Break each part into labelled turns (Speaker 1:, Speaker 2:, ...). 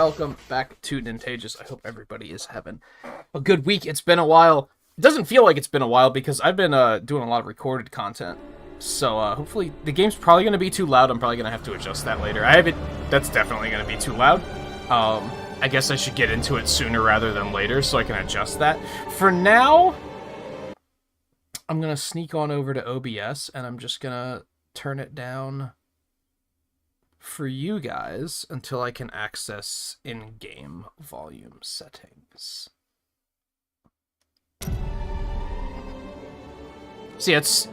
Speaker 1: welcome back to Nintagious. I hope everybody is having a good week. It's been a while. It doesn't feel like it's been a while because I've been doing a lot of recorded content. So hopefully the game's probably going to be too loud. I'm probably going to have to adjust that later. That's definitely going to be too loud. I guess I should get into it sooner rather than later so I can adjust that. For now, I'm going to sneak on over to OBS and I'm just going to turn it down for you guys until I can access in-game volume settings. See, it's...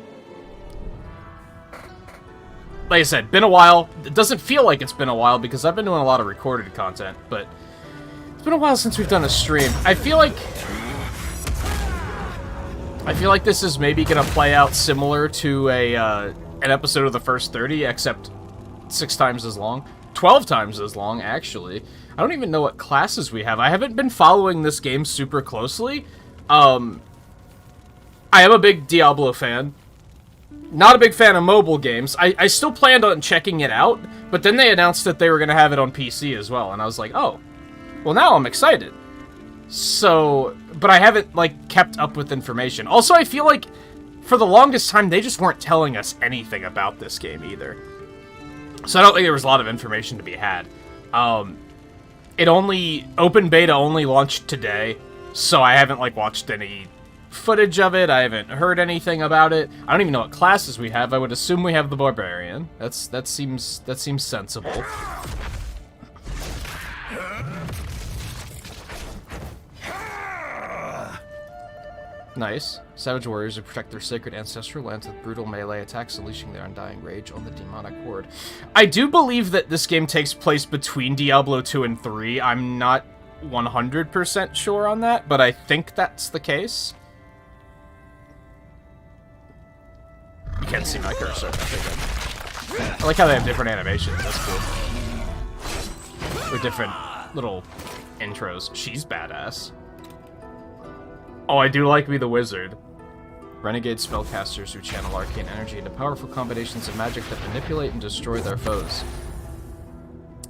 Speaker 1: like I said, been a while. It doesn't feel like it's been a while because I've been doing a lot of recorded content, but it's been a while since we've done a stream. I feel like this is maybe gonna play out similar to an episode of the first 30, except 6 times as long. 12 times as long, actually. I don't even know what classes we have. I haven't been following this game super closely. I am a big Diablo fan. Not a big fan of mobile games. I still planned on checking it out, but then they announced that they were going to have it on PC as well, and I was like, oh, well now I'm excited. So, but I haven't, like, kept up with information. Also, I feel like, for the longest time, they just weren't telling us anything about this game either. So I don't think there was a lot of information to be had. Open beta only launched today, so I haven't, like, watched any footage of it. I haven't heard anything about it. I don't even know what classes we have. I would assume we have the Barbarian. That seems sensible. Nice. Savage warriors who protect their sacred ancestral lands with brutal melee attacks, unleashing their undying rage on the demonic horde. I do believe that this game takes place between Diablo 2 and 3. I'm not 100% sure on that, but I think that's the case. You can't see my cursor. Okay, I like how they have different animations. That's cool. Or different little intros. She's badass. Oh, I do like Me the Wizard. Renegade spellcasters who channel arcane energy into powerful combinations of magic that manipulate and destroy their foes.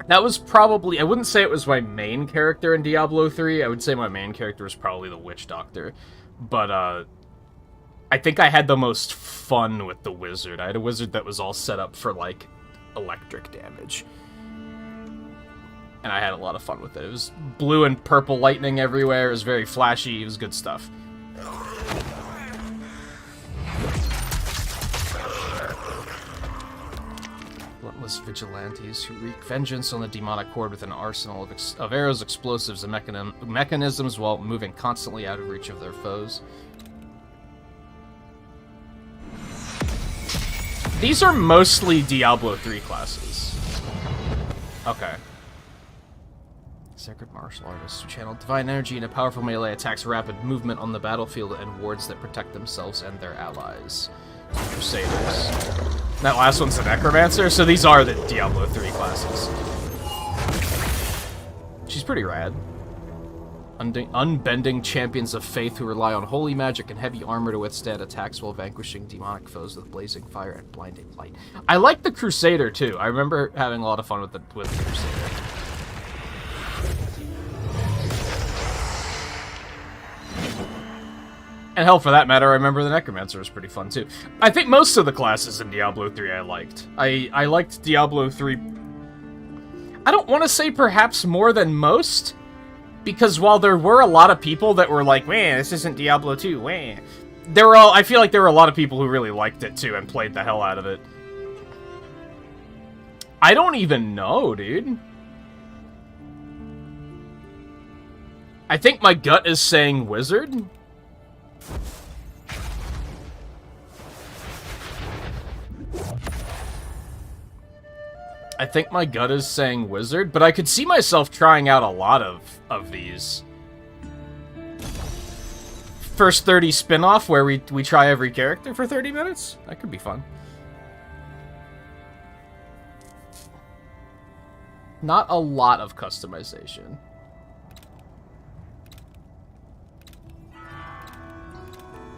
Speaker 1: That was probably... I wouldn't say it was my main character in Diablo 3. I would say my main character was probably the Witch Doctor. But, I think I had the most fun with the wizard. I had a wizard that was all set up for, like, electric damage. And I had a lot of fun with it. It was blue and purple lightning everywhere. It was very flashy. It was good stuff. Relentless vigilantes who wreak vengeance on the demonic horde with an arsenal of arrows, explosives, and mechanisms while moving constantly out of reach of their foes. These are mostly Diablo 3 classes. Okay. Sacred martial artists who channel divine energy into powerful melee attacks, rapid movement on the battlefield, and wards that protect themselves and their allies. Crusaders. That last one's a necromancer, so these are the Diablo 3 classes. She's pretty rad. Unbending champions of faith who rely on holy magic and heavy armor to withstand attacks while vanquishing demonic foes with blazing fire and blinding light. I like the Crusader, too. I remember having a lot of fun with the Crusader. And hell, for that matter, I remember the Necromancer was pretty fun, too. I think most of the classes in Diablo 3 I liked. I liked Diablo 3... I don't want to say perhaps more than most, because while there were a lot of people that were like, "Wah, this isn't Diablo 2, wah," I feel like there were a lot of people who really liked it, too, and played the hell out of it. I don't even know, dude. I think my gut is saying Wizard. I think my gut is saying Wizard, but I could see myself trying out a lot of these. First 30 spin-off where we try every character for 30 minutes? That could be fun. Not a lot of customization.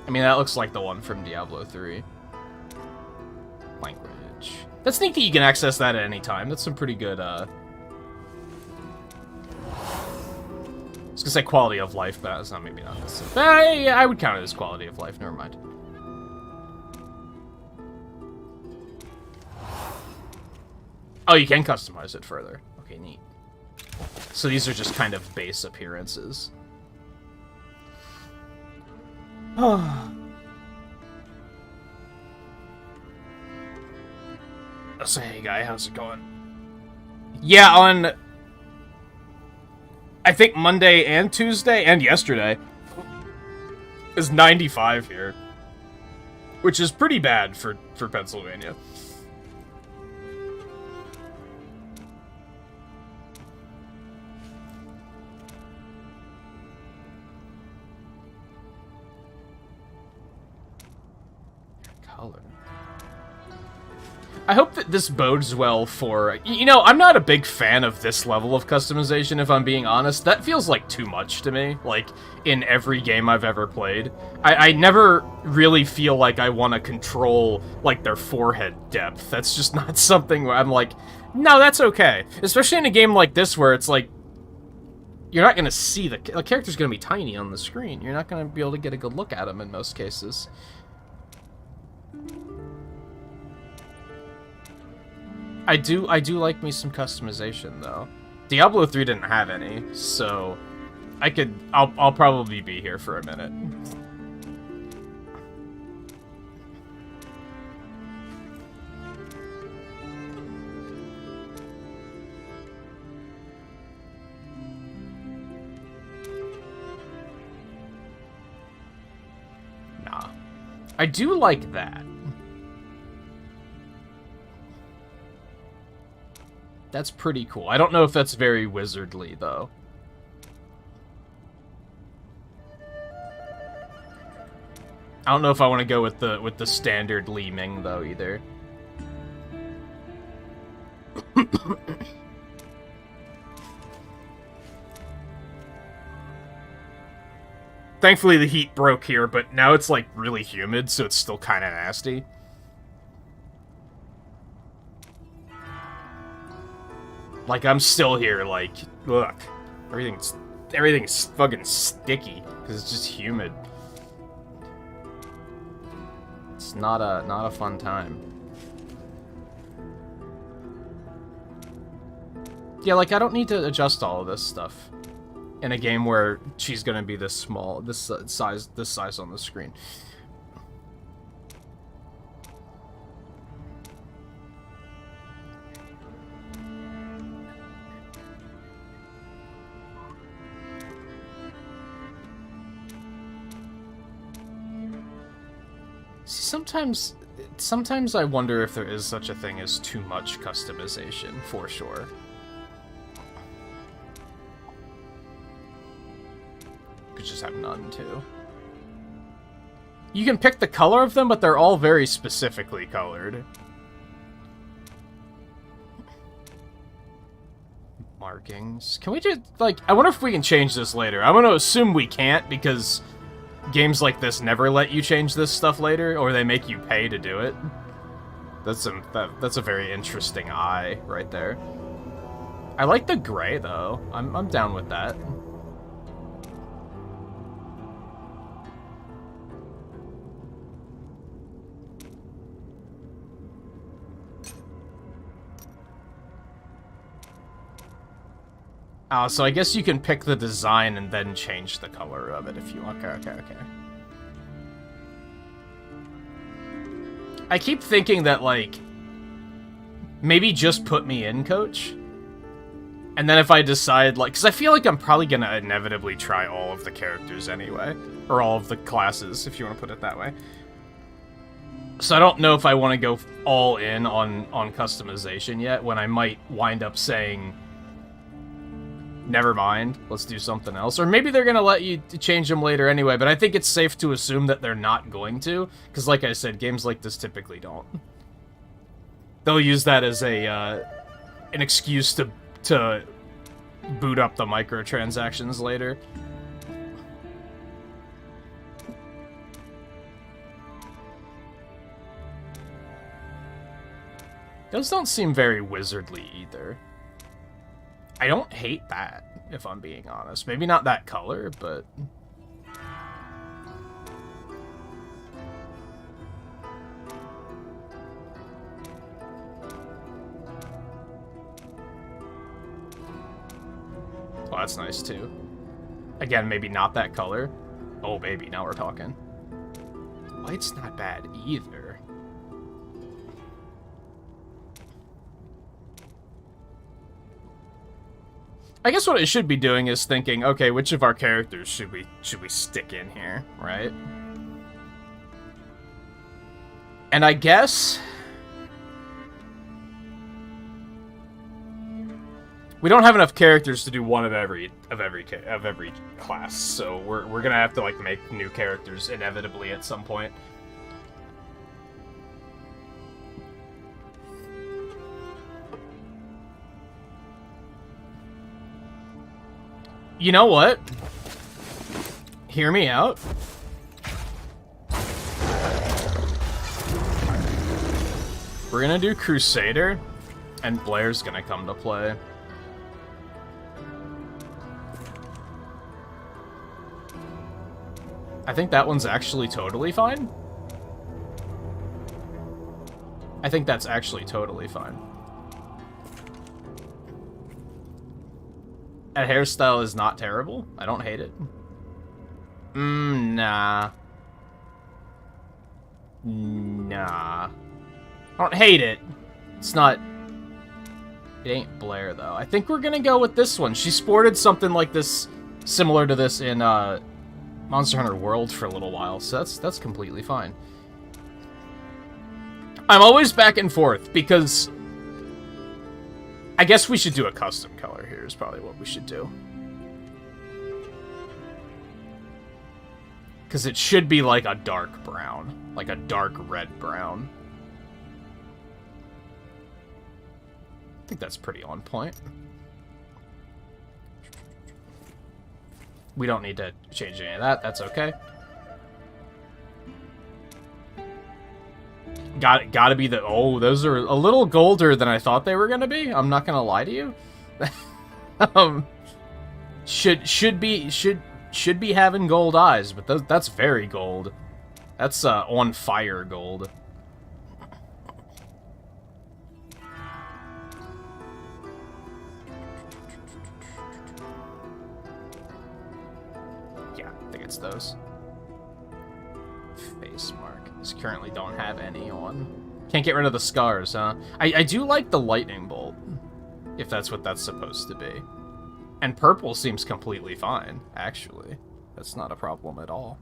Speaker 1: I mean, that looks like the one from Diablo 3. Language. That's neat that you can access that at any time. That's some pretty good, was gonna say quality of life, but that's not, maybe not. Yeah, I would count it as quality of life. Never mind. Oh, you can customize it further. Okay, neat. So these are just kind of base appearances. Oh. So, hey, guy, how's it going? Yeah, on... I think Monday and Tuesday and yesterday is 95 here, which is pretty bad for Pennsylvania. Color. I hope that this bodes well for... You know, I'm not a big fan of this level of customization, if I'm being honest. That feels like too much to me, like, in every game I've ever played. I never really feel like I want to control, like, their forehead depth. That's just not something where I'm like, no, that's okay. Especially in a game like this where it's like, you're not going to see the character's going to be tiny on the screen. You're not going to be able to get a good look at them in most cases. I do like me some customization, though. Diablo 3 didn't have any, so I'll probably be here for a minute. Nah. I do like that. That's pretty cool. I don't know if that's very wizardly, though. I don't know if I want to go with the standard Li Ming, though, either. Thankfully, the heat broke here, but now it's, like, really humid, so it's still kind of nasty. Like, I'm still here, like, look, everything's fucking sticky, because it's just humid. It's not a fun time. Yeah, like, I don't need to adjust all of this stuff in a game where she's gonna be this small, this size on the screen. Sometimes I wonder if there is such a thing as too much customization, for sure. Could just have none, too. You can pick the color of them, but they're all very specifically colored. Markings. Can we just, like, I wonder if we can change this later. I'm gonna assume we can't, because games like this never let you change this stuff later, or they make you pay to do it. That's a very interesting eye right there. I like the gray, though. I'm down with that. Oh, so I guess you can pick the design and then change the color of it if you want. Okay. I keep thinking that, like, maybe just put me in, coach. And then if I decide, like, because I feel like I'm probably going to inevitably try all of the characters anyway. Or all of the classes, if you want to put it that way. So I don't know if I want to go all in on customization yet, when I might wind up saying, never mind, let's do something else. Or maybe they're going to let you change them later anyway, but I think it's safe to assume that they're not going to, because like I said, games like this typically don't. They'll use that as an excuse to boot up the microtransactions later. Those don't seem very wizardly either. I don't hate that, if I'm being honest. Maybe not that color, but... Oh, that's nice, too. Again, maybe not that color. Oh, baby, now we're talking. White's not bad, either. I guess what I should be doing is thinking, okay, which of our characters should we stick in here, right? And I guess... we don't have enough characters to do one of every class, so we're gonna have to like make new characters inevitably at some point. You know what? Hear me out. We're gonna do Crusader, and Blair's gonna come to play. I think that one's actually totally fine. I think that's actually totally fine. That hairstyle is not terrible. I don't hate it. Nah. Nah. I don't hate it. It's not... it ain't Blair, though. I think we're gonna go with this one. She sported something like this, similar to this in, Monster Hunter World for a little while, so that's completely fine. I'm always back and forth, because... I guess we should do a custom color here, is probably what we should do. Because it should be like a dark brown. Like a dark red-brown. I think that's pretty on point. We don't need to change any of that. That's okay. Gotta be the... oh, those are a little golder than I thought they were gonna be. I'm not gonna lie to you. Should be having gold eyes, but that's very gold. That's on fire gold. Those. Face mark. Just currently don't have any on. Can't get rid of the scars, huh? I do like the lightning bolt, if that's what that's supposed to be. And purple seems completely fine, actually. That's not a problem at all.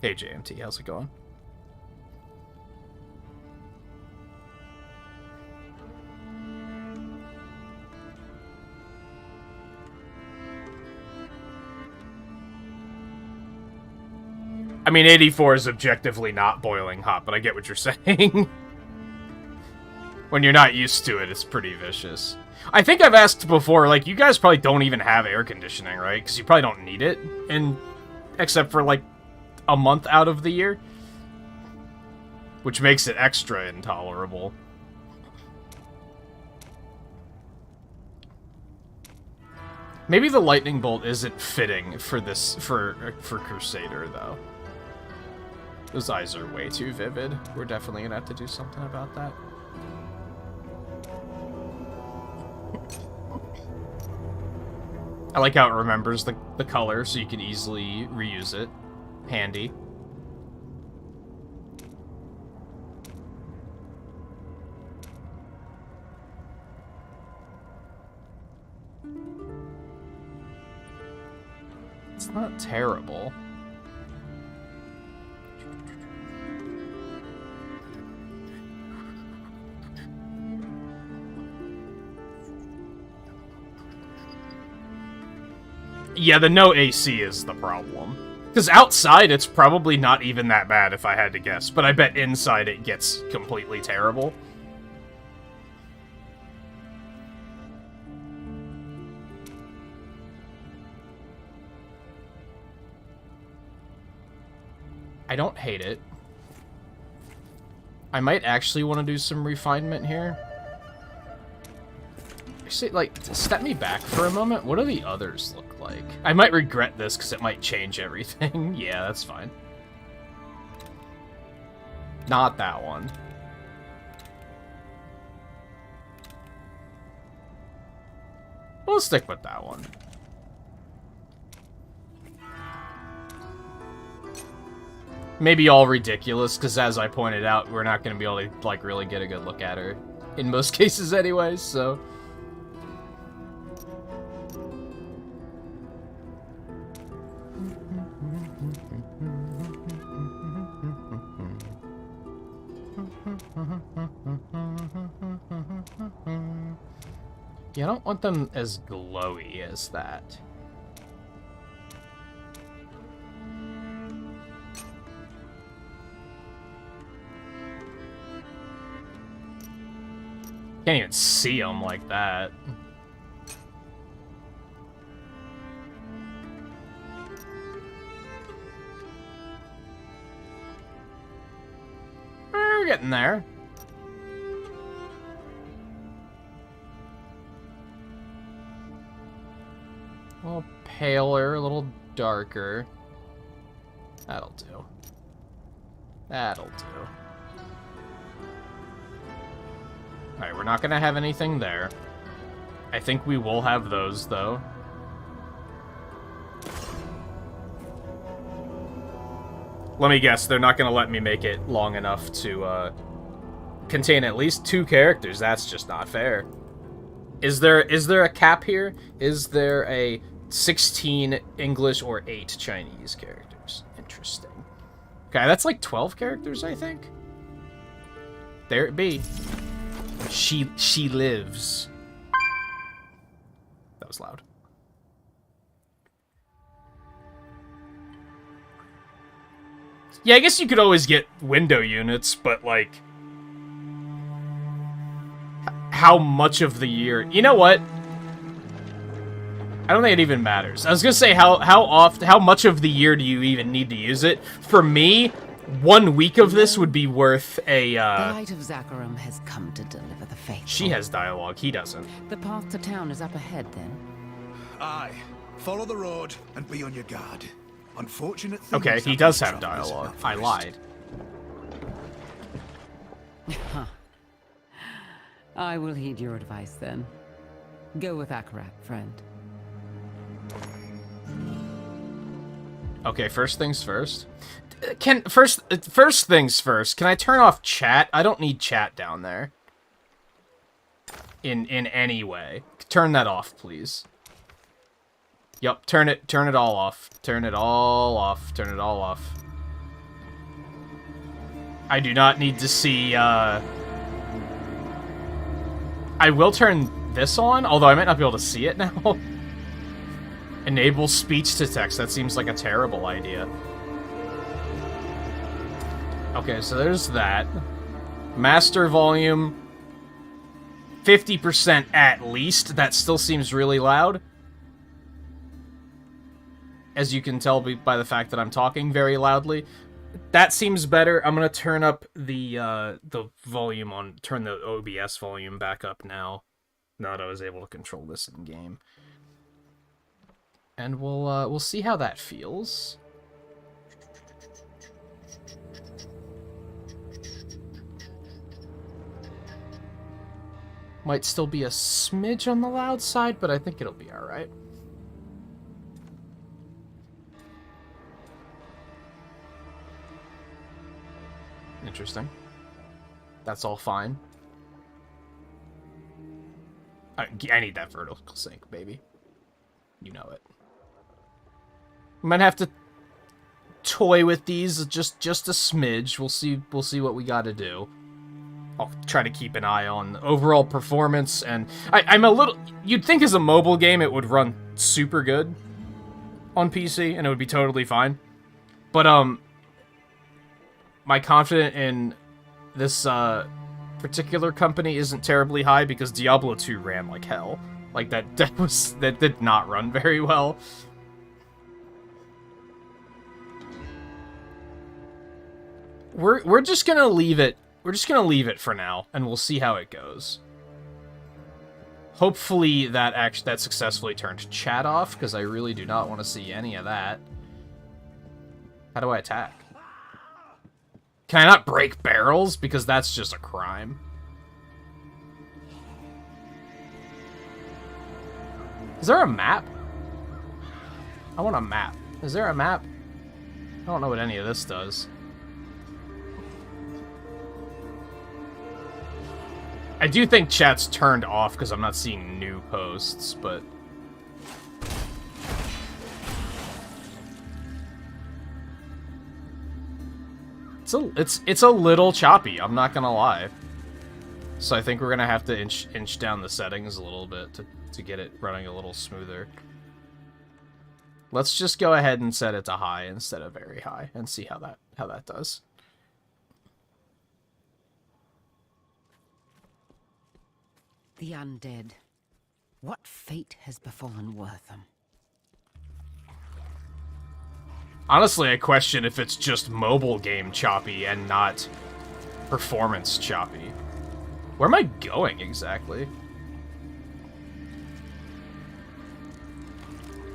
Speaker 1: Hey, JMT, how's it going? I mean, 84 is objectively not boiling hot, but I get what you're saying. When you're not used to it, it's pretty vicious. I think I've asked before, like, you guys probably don't even have air conditioning, right? Because you probably don't need it, except for, like, a month out of the year. Which makes it extra intolerable. Maybe the lightning bolt isn't fitting for this, for Crusader, though. Those eyes are way too vivid. We're definitely gonna have to do something about that. I like how it remembers the color, so you can easily reuse it. Handy. It's not terrible. Yeah, the no AC is the problem. Because outside, it's probably not even that bad, if I had to guess. But I bet inside it gets completely terrible. I don't hate it. I might actually want to do some refinement here. Actually, like, step me back for a moment. What do the others look like? I might regret this because it might change everything. Yeah, that's fine. Not that one. We'll stick with that one. Maybe all ridiculous, because as I pointed out, we're not going to be able to, like, really get a good look at her. In most cases anyways, so... Yeah, I don't want them as glowy as that. Can't even see them like that. We're getting there. A little paler, a little darker. That'll do. That'll do. Alright, we're not gonna have anything there. I think we will have those, though. Let me guess, they're not gonna let me make it long enough to, contain at least 2 characters. That's just not fair. Is there a cap here? Is there a 16 English or 8 Chinese characters? Interesting. Okay, that's like 12 characters, I think. There it be. She lives. That was loud. Yeah, I guess you could always get window units, but like... How much of the year? You know what? I don't think it even matters. I was gonna say how much of the year do you even need to use it? For me, 1 week of this would be worth a.
Speaker 2: The light of Zakarum has come to deliver the faith.
Speaker 1: She has dialogue. He doesn't.
Speaker 2: The path to town is up ahead, then.
Speaker 3: Aye. Follow the road and be on your guard. Unfortunate things.
Speaker 1: Okay, he does have dialogue. I lied.
Speaker 2: I will heed your advice then. Go with Akarak, friend.
Speaker 1: Okay, first things first. First things first. Can I turn off chat? I don't need chat down there. In any way. Turn that off, please. Yup, turn it all off. Turn it all off. Turn it all off. I do not need to see I will turn this on, although I might not be able to see it now. Enable speech to text. That seems like a terrible idea. Okay, so there's that. Master volume 50% at least. That still seems really loud. As you can tell by the fact that I'm talking very loudly. That seems better. I'm gonna turn up the volume on, turn the OBS volume back up now. Now that I was able to control this in game, and we'll see how that feels. Might still be a smidge on the loud side, but I think it'll be all right. Interesting. That's all fine. I need that vertical sync, baby. You know it. Might have to toy with these just a smidge. We'll see what we got to do. I'll try to keep an eye on overall performance, and I'm a little... You'd think as a mobile game it would run super good on PC, and it would be totally fine. But, my confidence in this particular company isn't terribly high because Diablo 2 ran like hell. Like that did not run very well. We're just gonna leave it. We're just gonna leave it for now, and we'll see how it goes. Hopefully that successfully turned chat off, because I really do not want to see any of that. How do I attack? Can I not break barrels? Because that's just a crime. Is there a map? I want a map. Is there a map? I don't know what any of this does. I do think chat's turned off because I'm not seeing new posts, but... It's a little choppy, I'm not gonna lie. So I think we're gonna have to inch down the settings a little bit to get it running a little smoother. Let's just go ahead and set it to high instead of very high and see how that does.
Speaker 2: The undead. What fate has befallen Wortham?
Speaker 1: Honestly, I question if it's just mobile game choppy and not performance choppy. Where am I going exactly?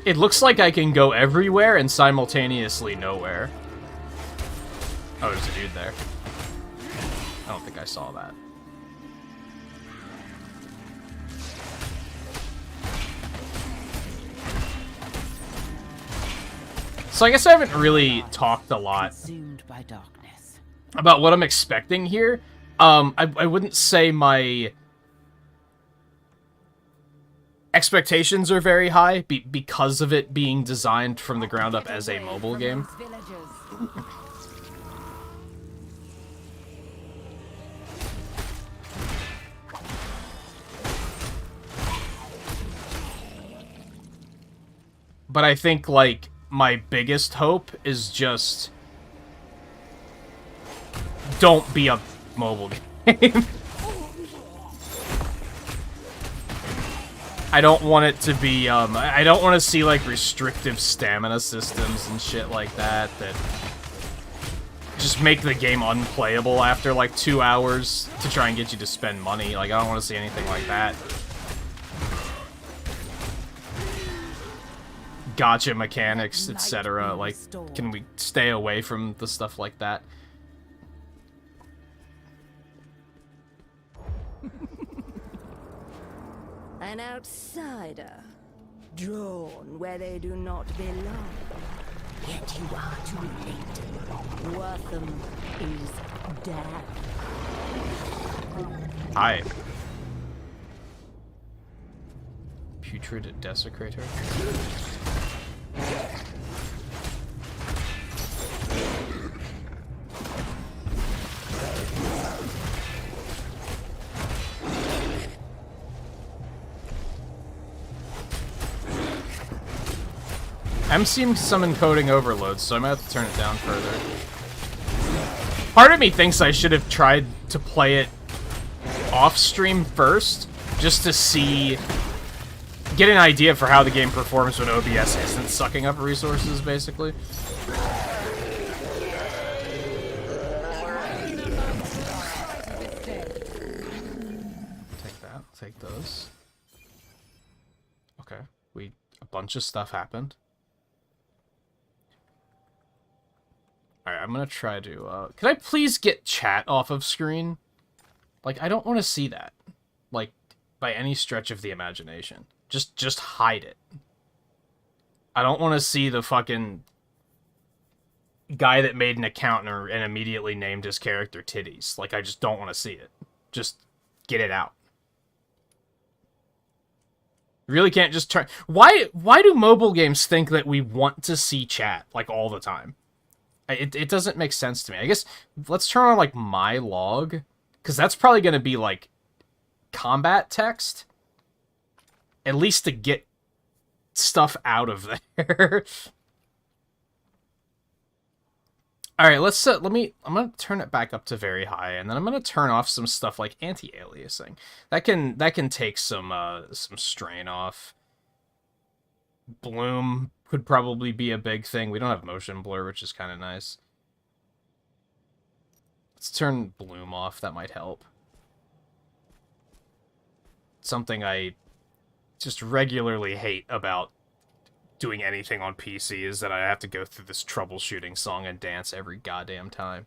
Speaker 1: It looks like I can go everywhere and simultaneously nowhere. Oh, there's a dude there. I don't think I saw that. So I guess I haven't really talked a lot
Speaker 2: Consumed by darkness.
Speaker 1: about what I'm expecting here. I wouldn't say my expectations are very high because of it being designed from the ground up as a mobile game. But I think, like, my biggest hope is just don't be a mobile game. I don't want it to be, I don't want to see, like, restrictive stamina systems and shit like that just make the game unplayable after, like, 2 hours to try and get you to spend money. Like, I don't want to see anything like that. Gotcha mechanics, etc. Like, can we stay away from the stuff like that?
Speaker 4: An outsider, drawn where they do not belong. Yet you are too late. Wortham is dead.
Speaker 1: Hi. Putrid Desecrator. I'm seeing some encoding overloads, so I'm gonna have to turn it down further. Part of me thinks I should have tried to play it off stream first, just to see, get an idea for how the game performs when OBS isn't sucking up resources, basically. Take that, take those. Okay, a bunch of stuff happened. Alright, I'm gonna try to, can I please get chat off of screen? Like, I don't want to see that. Like, by any stretch of the imagination. Just hide it. I don't want to see the fucking guy that made an account and immediately named his character Titties. Like, I just don't want to see it. Just get it out. You really can't just turn... Why do mobile games think that we want to see chat, like, all the time? It doesn't make sense to me. I guess let's turn on, like, my log, because that's probably going to be, like, combat text. At least to get stuff out of there. Alright, I'm going to turn it back up to very high, and then I'm going to turn off some stuff like anti-aliasing. That can take some strain off. Bloom could probably be a big thing. We don't have motion blur, which is kind of nice. Let's turn bloom off. That might help. Something I just regularly hate about doing anything on PC is that I have to go through this troubleshooting song and dance every goddamn time.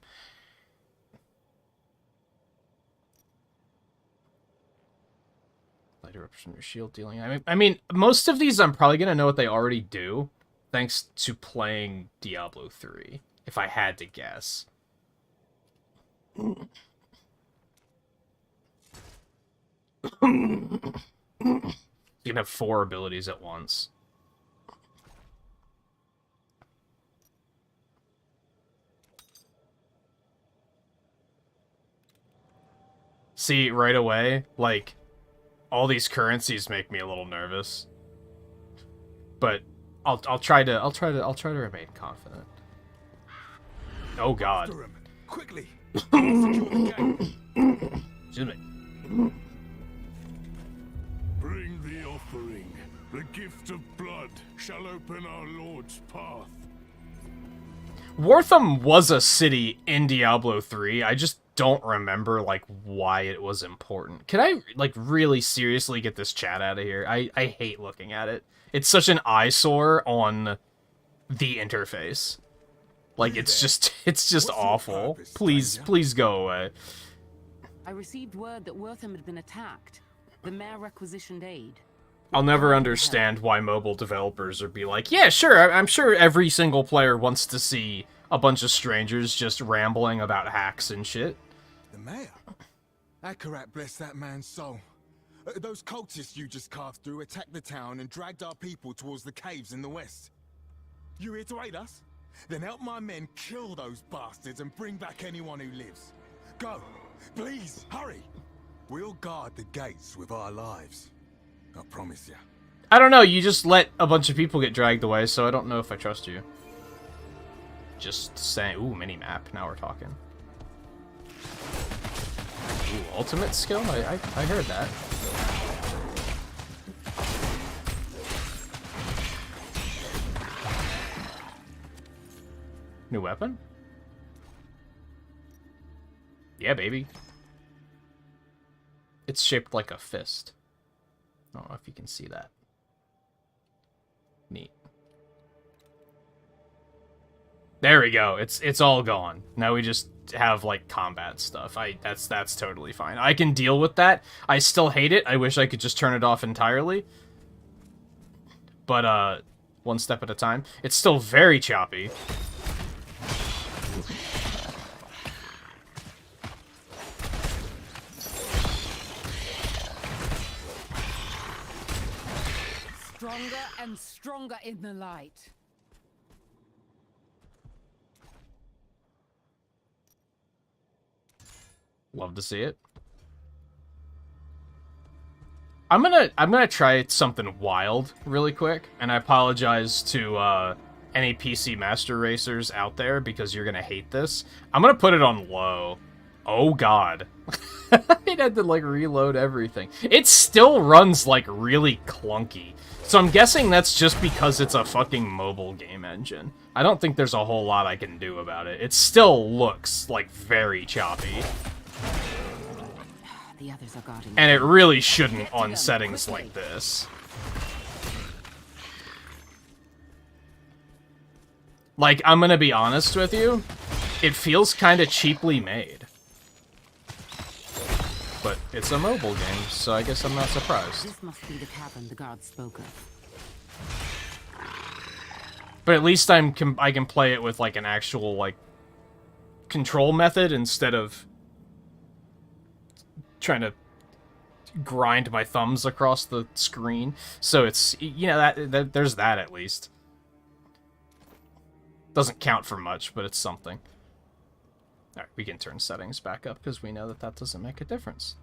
Speaker 1: Light eruption, your shield dealing. I mean, most of these I'm probably gonna know what they already do, thanks to playing Diablo 3, if I had to guess. You can have 4 abilities at once. See, right away, like, all these currencies make me a little nervous. But I'll try to remain confident. Oh god.
Speaker 3: After him. Quickly. Secure the gate.
Speaker 1: Excuse me.
Speaker 5: Bring the offering. The gift of blood shall open our Lord's path.
Speaker 1: Wortham was a city in Diablo 3. I just don't remember, like, why it was important. Can I, like, really seriously get this chat out of here? I hate looking at it. It's such an eyesore on the interface. Like, it's just awful. Please go away.
Speaker 2: I received word that Wortham had been attacked. The mayor requisitioned aid.
Speaker 1: I'll never understand why mobile developers would be like, yeah, sure, I'm sure every single player wants to see a bunch of strangers just rambling about hacks and shit.
Speaker 6: The mayor? Akarat bless that man's soul. Those cultists you just carved through attacked the town and dragged our people towards the caves in the west. You here to aid us? Then help my men kill those bastards and bring back anyone who lives. Go. Please, hurry. We'll guard the gates with our lives. I promise you.
Speaker 1: I don't know, you just let a bunch of people get dragged away, so I don't know if I trust you. Just saying. Ooh, mini-map. Now we're talking. Ooh, ultimate skill? I heard that. New weapon? Yeah, baby. It's shaped like a fist. I don't know if you can see that. Neat. There we go. It's all gone. Now we just have, like, combat stuff. That's totally fine. I can deal with that. I still hate it. I wish I could just turn it off entirely. But one step at a time. It's still very choppy.
Speaker 2: Stronger and stronger in the light.
Speaker 1: Love to see it. I'm gonna try something wild really quick, and I apologize to any PC Master Racers out there because you're gonna hate this. I'm gonna put it on low. Oh god. It had to, like, reload everything. It still runs, like, really clunky. So I'm guessing that's just because it's a fucking mobile game engine. I don't think there's a whole lot I can do about it. It still looks, like, very choppy.
Speaker 2: The others are guarding.
Speaker 1: And it really shouldn't on settings like this. Like, I'm gonna be honest with you, it feels kind of cheaply made. But it's a mobile game, so I guess I'm not surprised.
Speaker 2: This must be the cavern the guards spoke of.
Speaker 1: But at least I can play it with, like, an actual, like, control method instead of trying to grind my thumbs across the screen. So it's, you know, that there's that at least. Doesn't count for much, but it's something. Alright, we can turn settings back up because we know that that doesn't make a difference.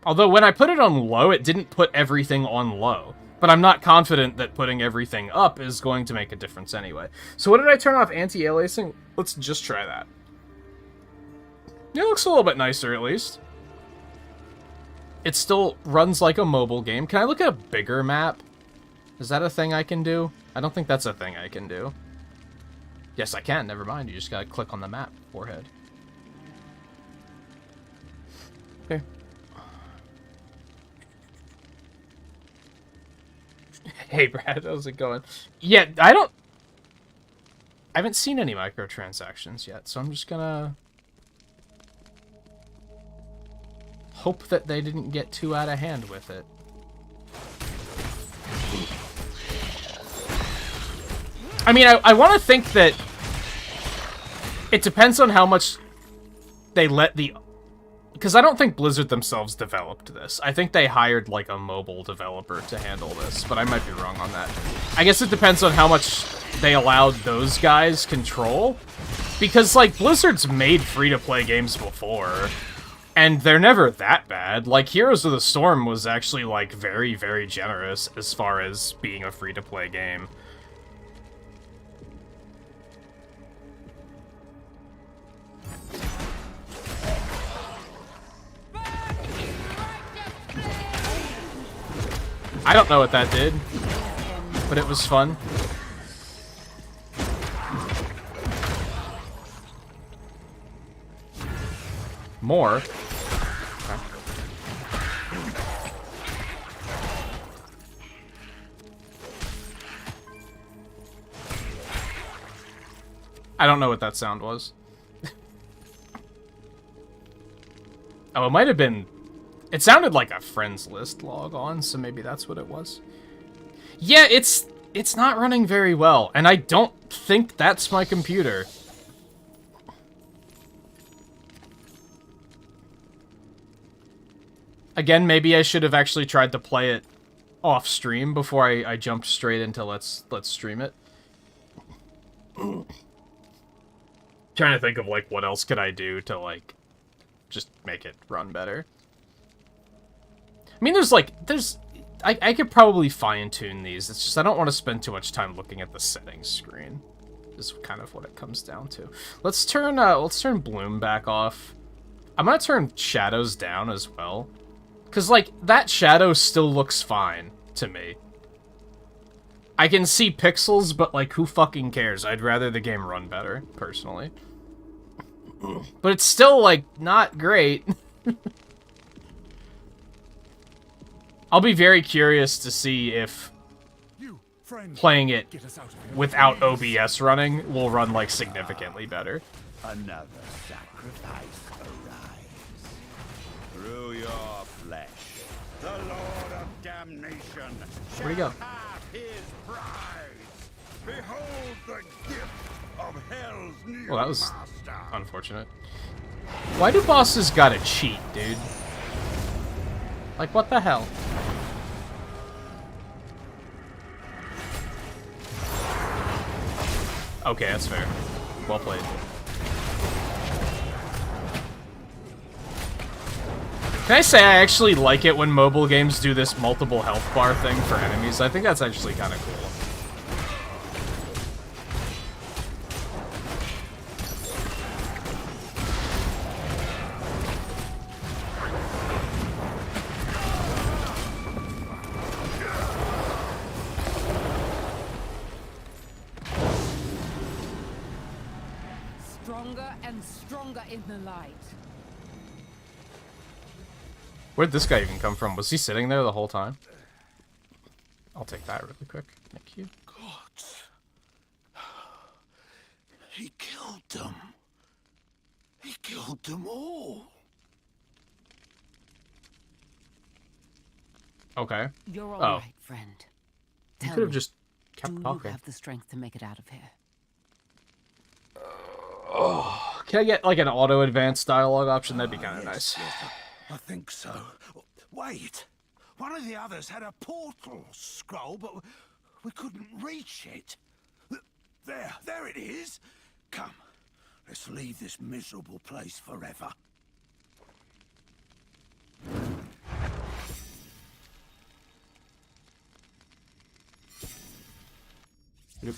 Speaker 1: Although when I put it on low, it didn't put everything on low. But I'm not confident that putting everything up is going to make a difference anyway. So what did I turn off? Anti-aliasing? Let's just try that. It looks a little bit nicer, at least. It still runs like a mobile game. Can I look at a bigger map? Is that a thing I can do? I don't think that's a thing I can do. Yes, I can. Never mind. You just gotta click on the map. Forehead. Okay. Hey, Brad, how's it going? Yeah, I haven't seen any microtransactions yet, so I'm just gonna hope that they didn't get too out of hand with it. I mean, I want to think that it depends on how much they let the... Because I don't think Blizzard themselves developed this. I think they hired, like, a mobile developer to handle this, but I might be wrong on that. I guess it depends on how much they allowed those guys control. Because, like, Blizzard's made free-to-play games before, and they're never that bad. Like, Heroes of the Storm was actually, like, very, very generous as far as being a free-to-play game. I don't know what that did, but it was fun. More? Okay. I don't know what that sound was. Oh, it might have been... It sounded like a friends list log on, so maybe that's what it was. Yeah, it's not running very well, and I don't think that's my computer. Again, maybe I should have actually tried to play it off stream before I jumped straight into let's stream it. Trying to think of like what else could I do to like just make it run better. I mean, I could probably fine-tune these. It's just I don't want to spend too much time looking at the settings screen. Is kind of what it comes down to. Let's turn bloom back off. I'm gonna turn shadows down as well, cause like that shadow still looks fine to me. I can see pixels, but like who fucking cares? I'd rather the game run better, personally. But it's still like not great. I'll be very curious to see if playing it without OBS running will run, like, significantly better.
Speaker 3: Another sacrifice arrives. Through your flesh, the Lord of Damnation
Speaker 1: Where'd he go?
Speaker 3: shall have his prize. Behold the gift of Hell's new
Speaker 1: Well, that was
Speaker 3: master.
Speaker 1: unfortunate. Why do bosses gotta cheat, dude? Like, what the hell? Okay, that's fair. Well played. Can I say I actually like it when mobile games do this multiple health bar thing for enemies? I think that's actually kind of cool.
Speaker 2: Stronger and stronger in the light.
Speaker 1: Where'd this guy even come from? Was he sitting there the whole time? I'll take that really quick. Thank you.
Speaker 3: Gods. He killed them. He killed them all.
Speaker 1: Okay.
Speaker 2: You're all right, friend.
Speaker 1: You
Speaker 2: Tell
Speaker 1: could have
Speaker 2: me,
Speaker 1: just kept
Speaker 2: do you
Speaker 1: talking.
Speaker 2: have the strength to make it out of here?
Speaker 1: Can I get like an auto advanced dialogue option? That'd be kind of nice.
Speaker 3: I think so. Wait. One of the others had a portal scroll, but we couldn't reach it. There it is. Come, let's leave this miserable place forever.
Speaker 1: Yep.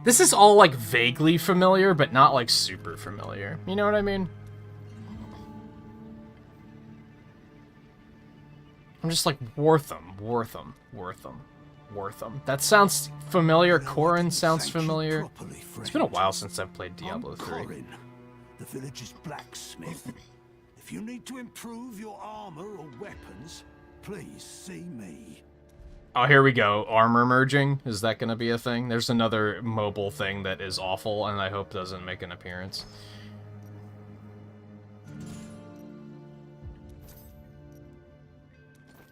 Speaker 1: This is all like vaguely familiar, but not like super familiar. You know what I mean? I'm just like Wortham. Wortham. That sounds familiar.
Speaker 3: You know, I
Speaker 1: Corin
Speaker 3: didn't
Speaker 1: sounds
Speaker 3: thank you
Speaker 1: familiar.
Speaker 3: properly,
Speaker 1: It's been a
Speaker 3: friend.
Speaker 1: while since I've played
Speaker 3: I'm
Speaker 1: Diablo 3.
Speaker 3: Corin, the village's blacksmith. If you need to improve your armor or weapons, please see me.
Speaker 1: Oh, here we go. Armor merging. Is that going to be a thing? There's another mobile thing that is awful, and I hope doesn't make an appearance.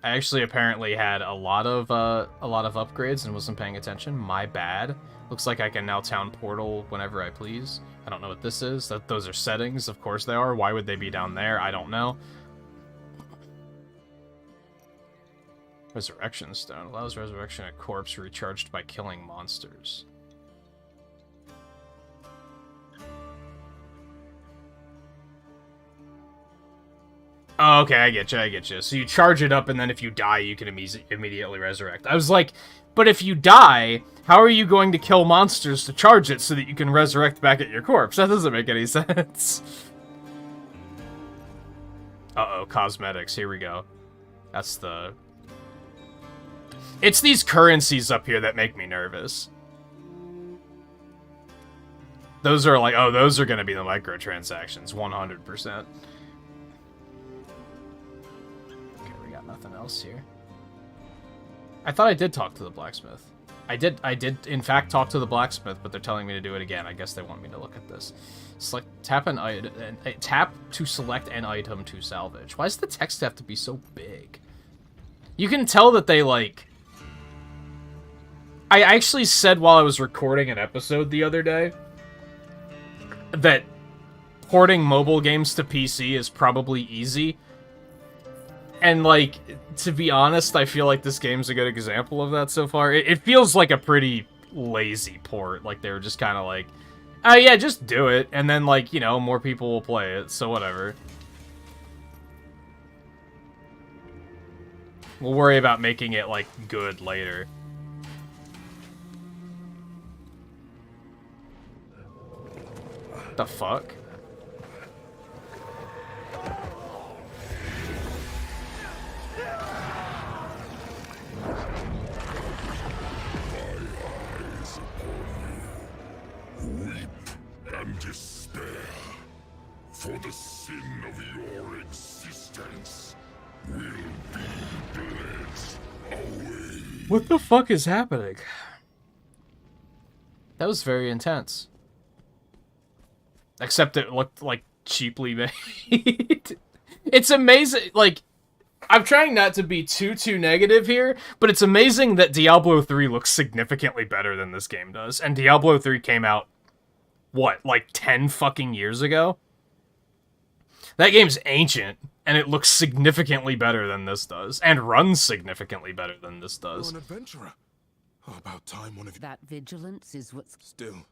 Speaker 1: I actually apparently had a lot of upgrades and wasn't paying attention. My bad. Looks like I can now town portal whenever I please. I don't know what this is. Those are settings. Of course they are. Why would they be down there? I don't know. Resurrection Stone. Allows resurrection a corpse recharged by killing monsters. Oh, okay, I get you. So you charge it up, and then if you die, you can immediately resurrect. I was like, but if you die, how are you going to kill monsters to charge it so that you can resurrect back at your corpse? That doesn't make any sense. Uh-oh, cosmetics. Here we go. That's the... It's these currencies up here that make me nervous. Those are like, oh, those are going to be the microtransactions, 100%. Nothing else here. I thought I did talk to the blacksmith. I did in fact talk to the blacksmith, but they're telling me to do it again. I guess they want me to look at this. Select tap an item, tap to select an item to salvage. Why does the text have to be so big? You can tell that they like. I actually said while I was recording an episode the other day that porting mobile games to PC is probably easy. And, like, to be honest, I feel like this game's a good example of that so far. It feels like a pretty lazy port. Like, they were just kind of like, oh, yeah, just do it. And then, like, you know, more people will play it, so whatever. We'll worry about making it, like, good later. The fuck?
Speaker 5: And despair, for the sin of your existence will be bled away.
Speaker 1: What the fuck is happening? That was very intense. Except it looked, like, cheaply made. It's amazing, like, I'm trying not to be too negative here, but it's amazing that Diablo 3 looks significantly better than this game does. And Diablo 3 came out what, like 10 fucking years ago? That game's ancient, and it looks significantly better than this does, and runs significantly better than this does.
Speaker 6: You're an adventurer. Oh, about time one of you...
Speaker 2: That vigilance is what's...
Speaker 6: Still.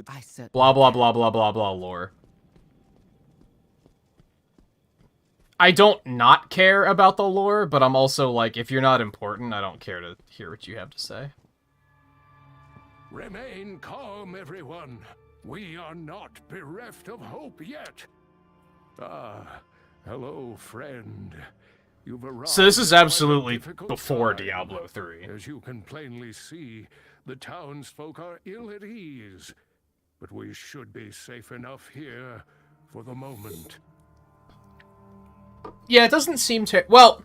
Speaker 2: I certainly...
Speaker 1: Blah, blah, blah, blah, blah, blah, lore. I don't not care about the lore, but I'm also like, if you're not important, I don't care to hear what you have to say.
Speaker 5: Remain calm, everyone. We are not bereft of hope yet. Ah, hello, friend. You've arrived.
Speaker 1: So this is
Speaker 5: at quite a
Speaker 1: absolutely
Speaker 5: difficult
Speaker 1: before
Speaker 5: time.
Speaker 1: Diablo 3.
Speaker 5: As you can plainly see, the townsfolk are ill at ease. But we should be safe enough here for the moment.
Speaker 1: Yeah, it doesn't seem to... Well,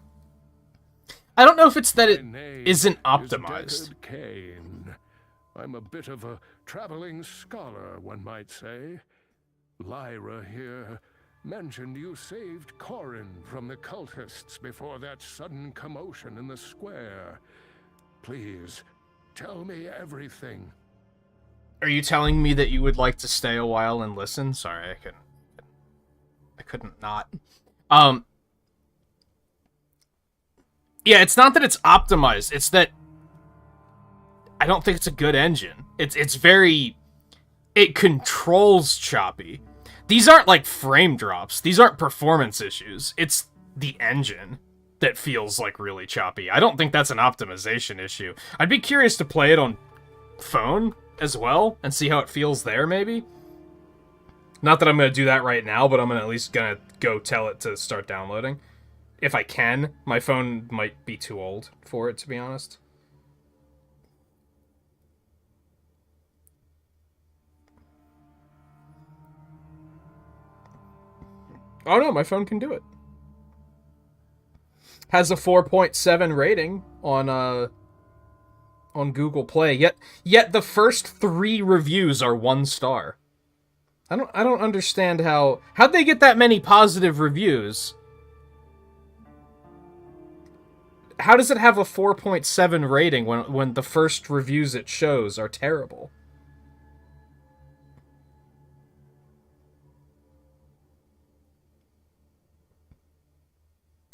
Speaker 1: I don't know if it's that it
Speaker 5: My name
Speaker 1: isn't
Speaker 5: is
Speaker 1: optimized.
Speaker 5: Deckard Cain. I'm a bit of a traveling scholar, one might say. Lyra here mentioned you saved Corin from the cultists before that sudden commotion in the square. Please, tell me everything.
Speaker 1: Are you telling me that you would like to stay a while and listen? Sorry, I couldn't not. Yeah, it's not that it's optimized, it's that I don't think it's a good engine. It's very... It controls choppy. These aren't like frame drops. These aren't performance issues. It's the engine that feels like really choppy. I don't think that's an optimization issue. I'd be curious to play it on phone as well and see how it feels there, maybe. Not that I'm going to do that right now, but I'm at least going to go tell it to start downloading. If I can. My phone might be too old for it, to be honest. Oh no, my phone can do it. Has a 4.7 rating on Google Play. Yet the first 3 reviews are 1 star. I don't understand how'd they get that many positive reviews? How does it have a 4.7 rating when the first reviews it shows are terrible?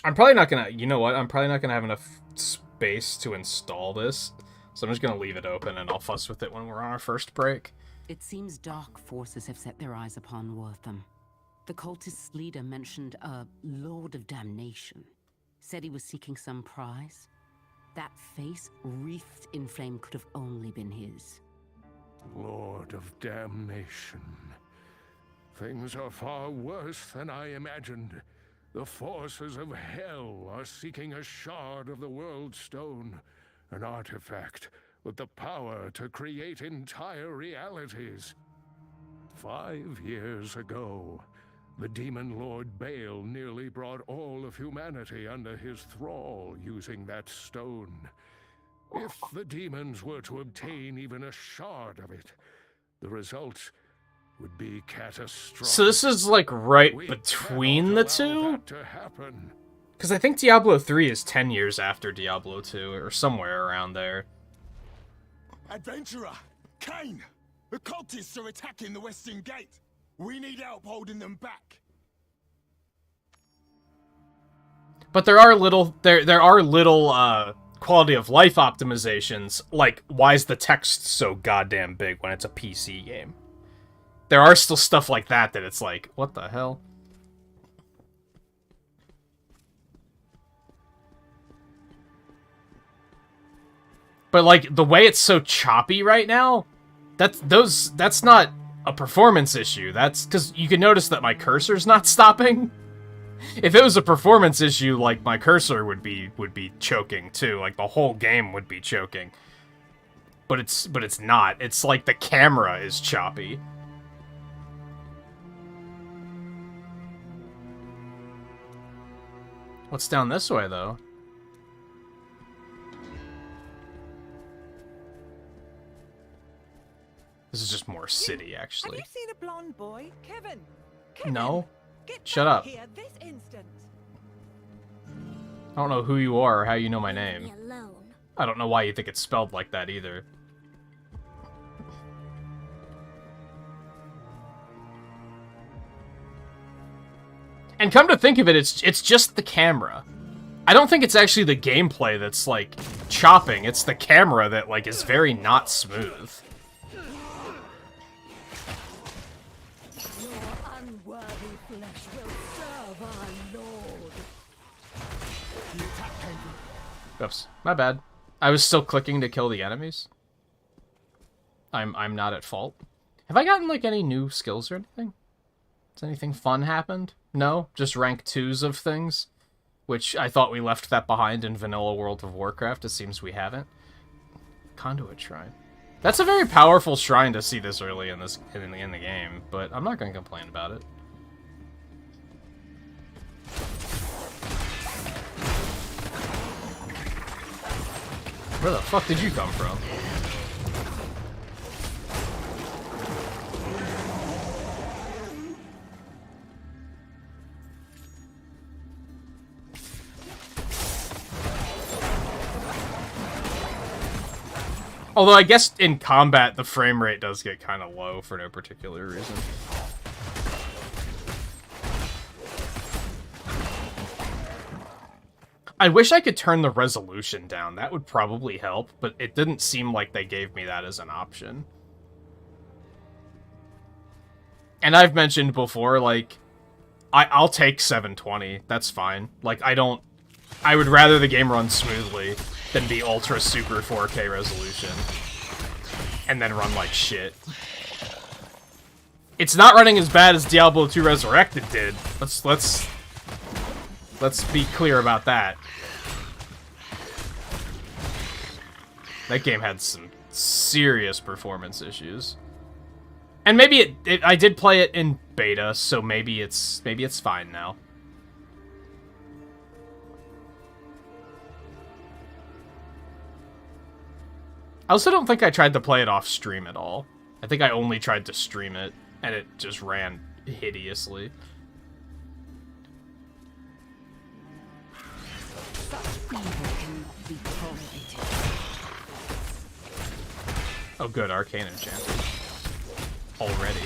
Speaker 1: I'm probably not gonna... You know what? I'm probably not gonna have enough space to install this. So I'm just gonna leave it open and I'll fuss with it when we're on our first break.
Speaker 2: It seems dark forces have set their eyes upon Wortham. The cultist's leader mentioned a Lord of Damnation. Said he was seeking some prize. That face, wreathed in flame, could have only been his.
Speaker 5: Lord of Damnation. Things are far worse than I imagined. The forces of hell are seeking a shard of the World Stone, an artifact with the power to create entire realities. 5 years ago, the demon lord Baal nearly brought all of humanity under his thrall using that stone. If the demons were to obtain even a shard of it, the results would be catastrophic.
Speaker 1: So this is like right between the two? Because I think Diablo 3 is 10 years after Diablo 2, or somewhere around there.
Speaker 6: Adventurer! Kane! The cultists are attacking the western gate! We need help holding them back!
Speaker 1: But there are little quality of life optimizations, like why is the text so goddamn big when it's a PC game? There are still stuff like that it's like, what the hell? But like the way it's so choppy right now, that's not a performance issue. That's because you can notice that my cursor's not stopping. If it was a performance issue, like my cursor would be choking too. Like the whole game would be choking. But it's not. It's like the camera is choppy. What's down this way though? This is just more city, actually.
Speaker 7: Have you seen a blonde boy? Kevin? Kevin?
Speaker 1: No.
Speaker 7: Get
Speaker 1: Shut
Speaker 7: back
Speaker 1: up.
Speaker 7: Here this instant.
Speaker 1: I don't know who you are or how you know my name.
Speaker 4: Leave me alone.
Speaker 1: I don't know why you think it's spelled like that either. And come to think of it, it's just the camera. I don't think it's actually the gameplay that's, like, chopping. It's the camera that, like, is very not smooth.
Speaker 4: Your unworthy flesh will serve our lord.
Speaker 1: Oops, my bad. I was still clicking to kill the enemies. I'm not at fault. Have I gotten, like, any new skills or anything? Has anything fun happened? No? Just rank 2s of things? Which I thought we left that behind in vanilla World of Warcraft. It seems we haven't. Conduit Shrine. That's a very powerful shrine to see this early in the game, but I'm not going to complain about it. Where the fuck did you come from? Although I guess in combat the frame rate does get kind of low for no particular reason. I wish I could turn the resolution down. That would probably help, but it didn't seem like they gave me that as an option. And I've mentioned before, like, I'll take 720. That's fine. Like, I would rather the game run smoothly than be ultra super 4K resolution and then run like shit. It's not running as bad as Diablo 2 Resurrected did. Let's be clear about that. That game had some serious performance issues. And maybe I did play it in beta, so maybe it's fine now. I also don't think I tried to play it off stream at all. I think I only tried to stream it, and it just ran hideously. Oh good, arcane enchanted. Already.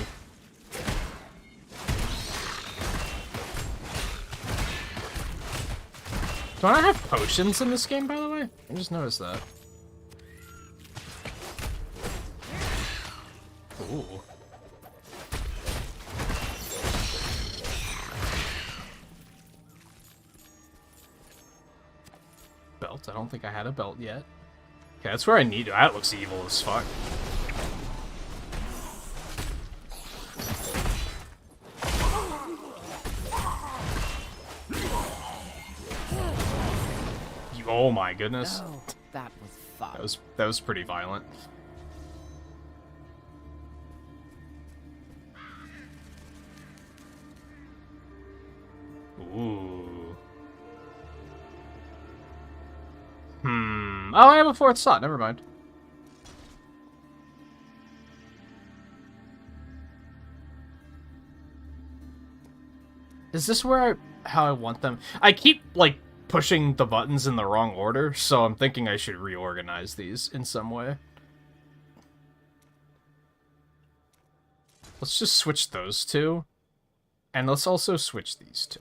Speaker 1: Don't I have potions in this game, by the way? I just noticed that. Ooh. Belt? I don't think I had a belt yet. Okay, that's where I need to. That looks evil as fuck. Oh my goodness.
Speaker 2: Oh, that was fun.
Speaker 1: That was pretty violent. Ooh. Oh, I have a fourth slot. Never mind. Is this where how I want them? I keep, like, pushing the buttons in the wrong order, so I'm thinking I should reorganize these in some way. Let's just switch those two. And let's also switch these two.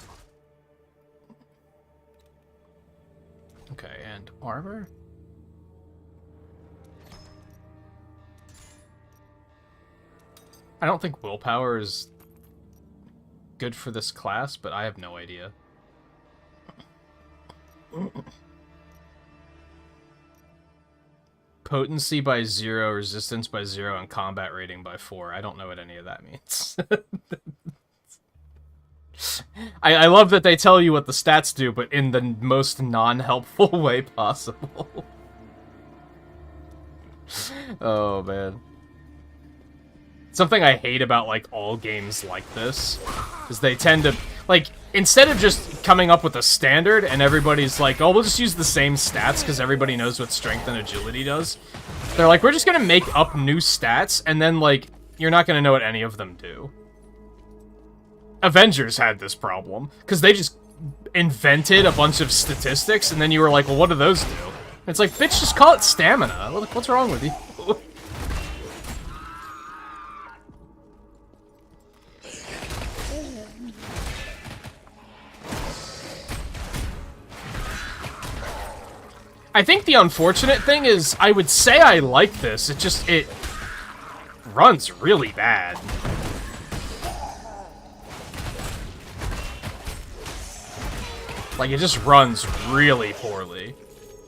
Speaker 1: Okay, and armor? I don't think willpower is good for this class, but I have no idea. Potency by 0, resistance by 0, and combat rating by 4. I don't know what any of that means. I love that they tell you what the stats do, but in the most non-helpful way possible. Oh, man. Something I hate about, like, all games like this is they tend to, like, instead of just coming up with a standard and everybody's like, oh, we'll just use the same stats because everybody knows what strength and agility does. They're like, we're just going to make up new stats, and then, like, you're not going to know what any of them do. Avengers had this problem because they just invented a bunch of statistics, and then you were like, well, what do those do? And it's like, bitch, just call it stamina. What's wrong with you? I think the unfortunate thing is, I would say I like this, it runs really bad. Like, it just runs really poorly.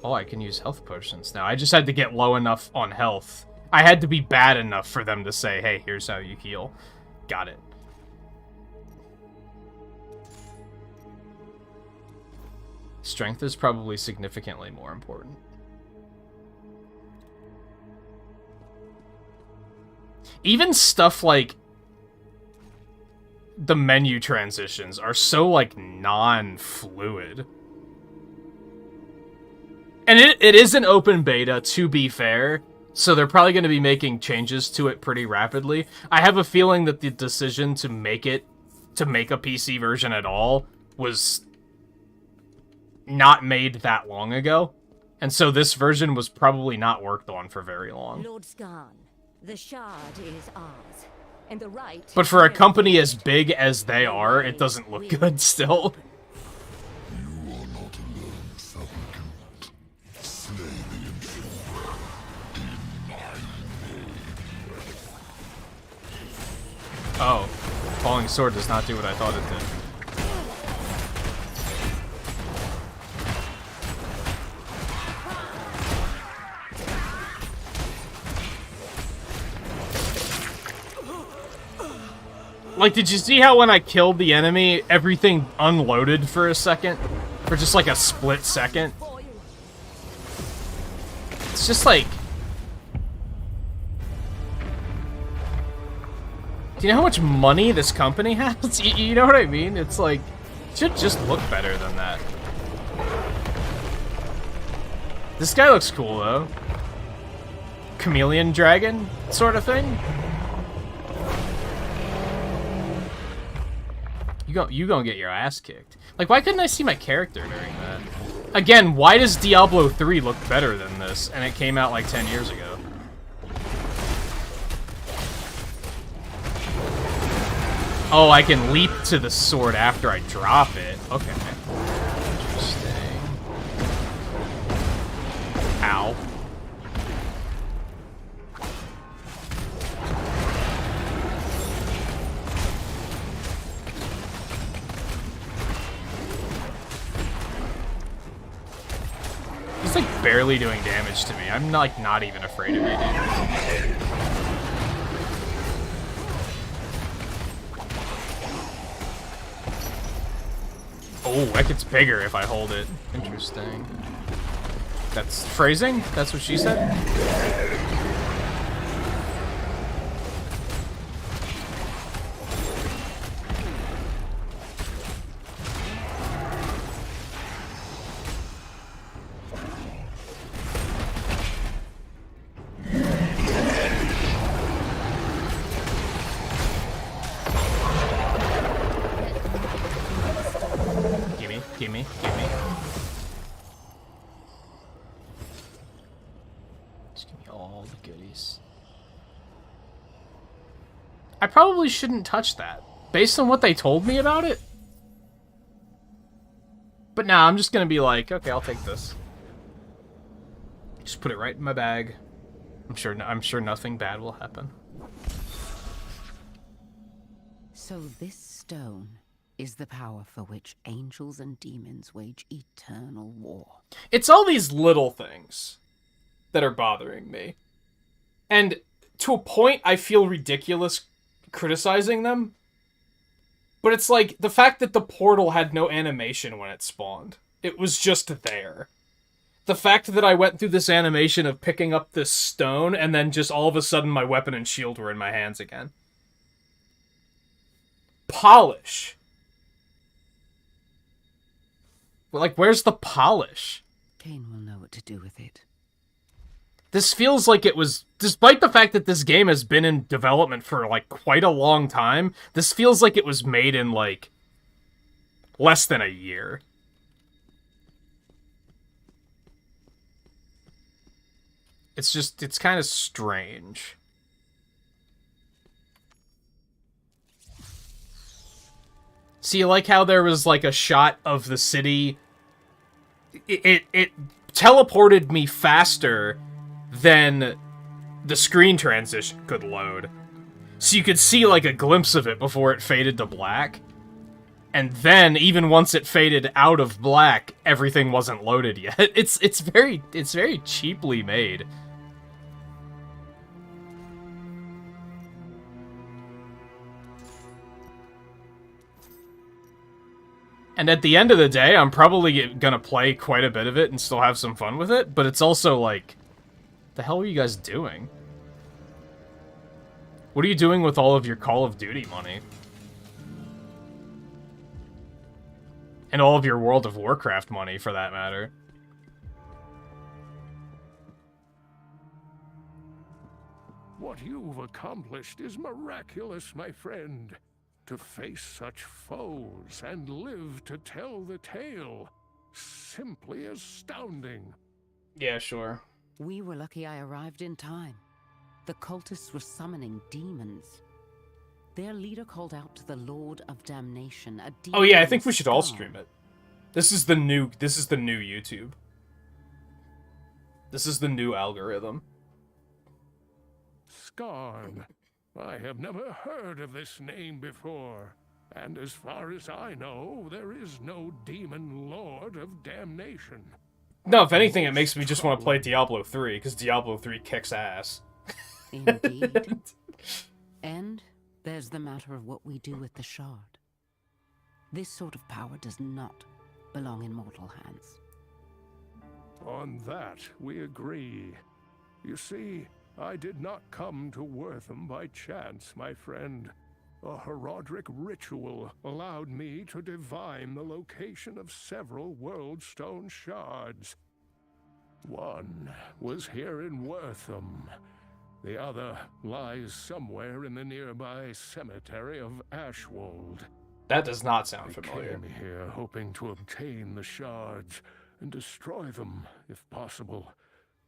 Speaker 1: Oh, I can use health potions now. I just had to get low enough on health. I had to be bad enough for them to say, hey, here's how you heal. Got it. Strength is probably significantly more important. Even stuff like the menu transitions are so, like, non-fluid. And it is an open beta, to be fair, so they're probably going to be making changes to it pretty rapidly. I have a feeling that the decision to make a PC version at all was not made that long ago, and so this version was probably not worked on for very long.
Speaker 4: Lord Skarn, the shard is ours, and the right.
Speaker 1: But for a company as big as they are, it doesn't look good still.
Speaker 3: You are not alone, supplicant. Slay the intruder in my name.
Speaker 1: Oh, falling sword does not do what I thought it did. Like, did you see how when I killed the enemy, everything unloaded for a second? For just, like, a split second? It's just, like... Do you know how much money this company has? You know what I mean? It's like, it should just look better than that. This guy looks cool, though. Chameleon dragon sort of thing. You gonna get your ass kicked. Like, why couldn't I see my character during that? Again, why does Diablo 3 look better than this, and it came out like 10 years ago? Oh, I can leap to the sword after I drop it. Okay. Interesting. Ow. He's like barely doing damage to me. I'm like not even afraid of it, dude. Oh, that gets bigger if I hold it. Interesting. That's phrasing? That's what she said? Gimme. Just give me all the goodies. I probably shouldn't touch that, based on what they told me about it. But now I'm just gonna be like, okay, I'll take this. Just put it right in my bag. I'm sure nothing bad will happen.
Speaker 2: So this stone is the power for which angels and demons wage eternal war.
Speaker 1: It's all these little things that are bothering me. And to a point, I feel ridiculous criticizing them. But it's like, the fact that the portal had no animation when it spawned. It was just there. The fact that I went through this animation of picking up this stone, and then just all of a sudden my weapon and shield were in my hands again. Polish. Like, where's the polish?
Speaker 2: Cain will know what to do with it.
Speaker 1: This feels like it was, despite the fact that this game has been in development for, like, quite a long time, this feels like it was made in, like, less than a year. It's just, it's kind of strange. See, like how there was, like, a shot of the city. It teleported me faster than the screen transition could load. So you could see, like, a glimpse of it before it faded to black. And then, even once it faded out of black, everything wasn't loaded yet. It's very cheaply made. And at the end of the day, I'm probably gonna play quite a bit of it and still have some fun with it, but it's also like, the hell are you guys doing? What are you doing with all of your Call of Duty money? And all of your World of Warcraft money, for that matter.
Speaker 5: What you've accomplished is miraculous, my friend. To face such foes and live to tell the tale. Simply astounding.
Speaker 1: Yeah, sure.
Speaker 2: We were lucky I arrived in time. The cultists were summoning demons. Their leader called out to the Lord of Damnation, a demon.
Speaker 1: Oh yeah, I think we should all stream it. This is the new YouTube. This is the new algorithm.
Speaker 5: Skarn. I have never heard of this name before. And as far as I know, there is no demon lord of damnation.
Speaker 1: No, if anything, it makes me just want to play Diablo 3, because Diablo 3 kicks ass.
Speaker 2: Indeed. And there's the matter of what we do with the shard. This sort of power does not belong in mortal hands.
Speaker 5: On that, we agree. You see, I did not come to Wortham by chance, my friend. A Horadric ritual allowed me to divine the location of several Worldstone shards. One was here in Wortham. The other lies somewhere in the nearby cemetery of Ashwold.
Speaker 1: That does not sound
Speaker 5: I
Speaker 1: familiar.
Speaker 5: came here hoping to obtain the shards and destroy them, if possible,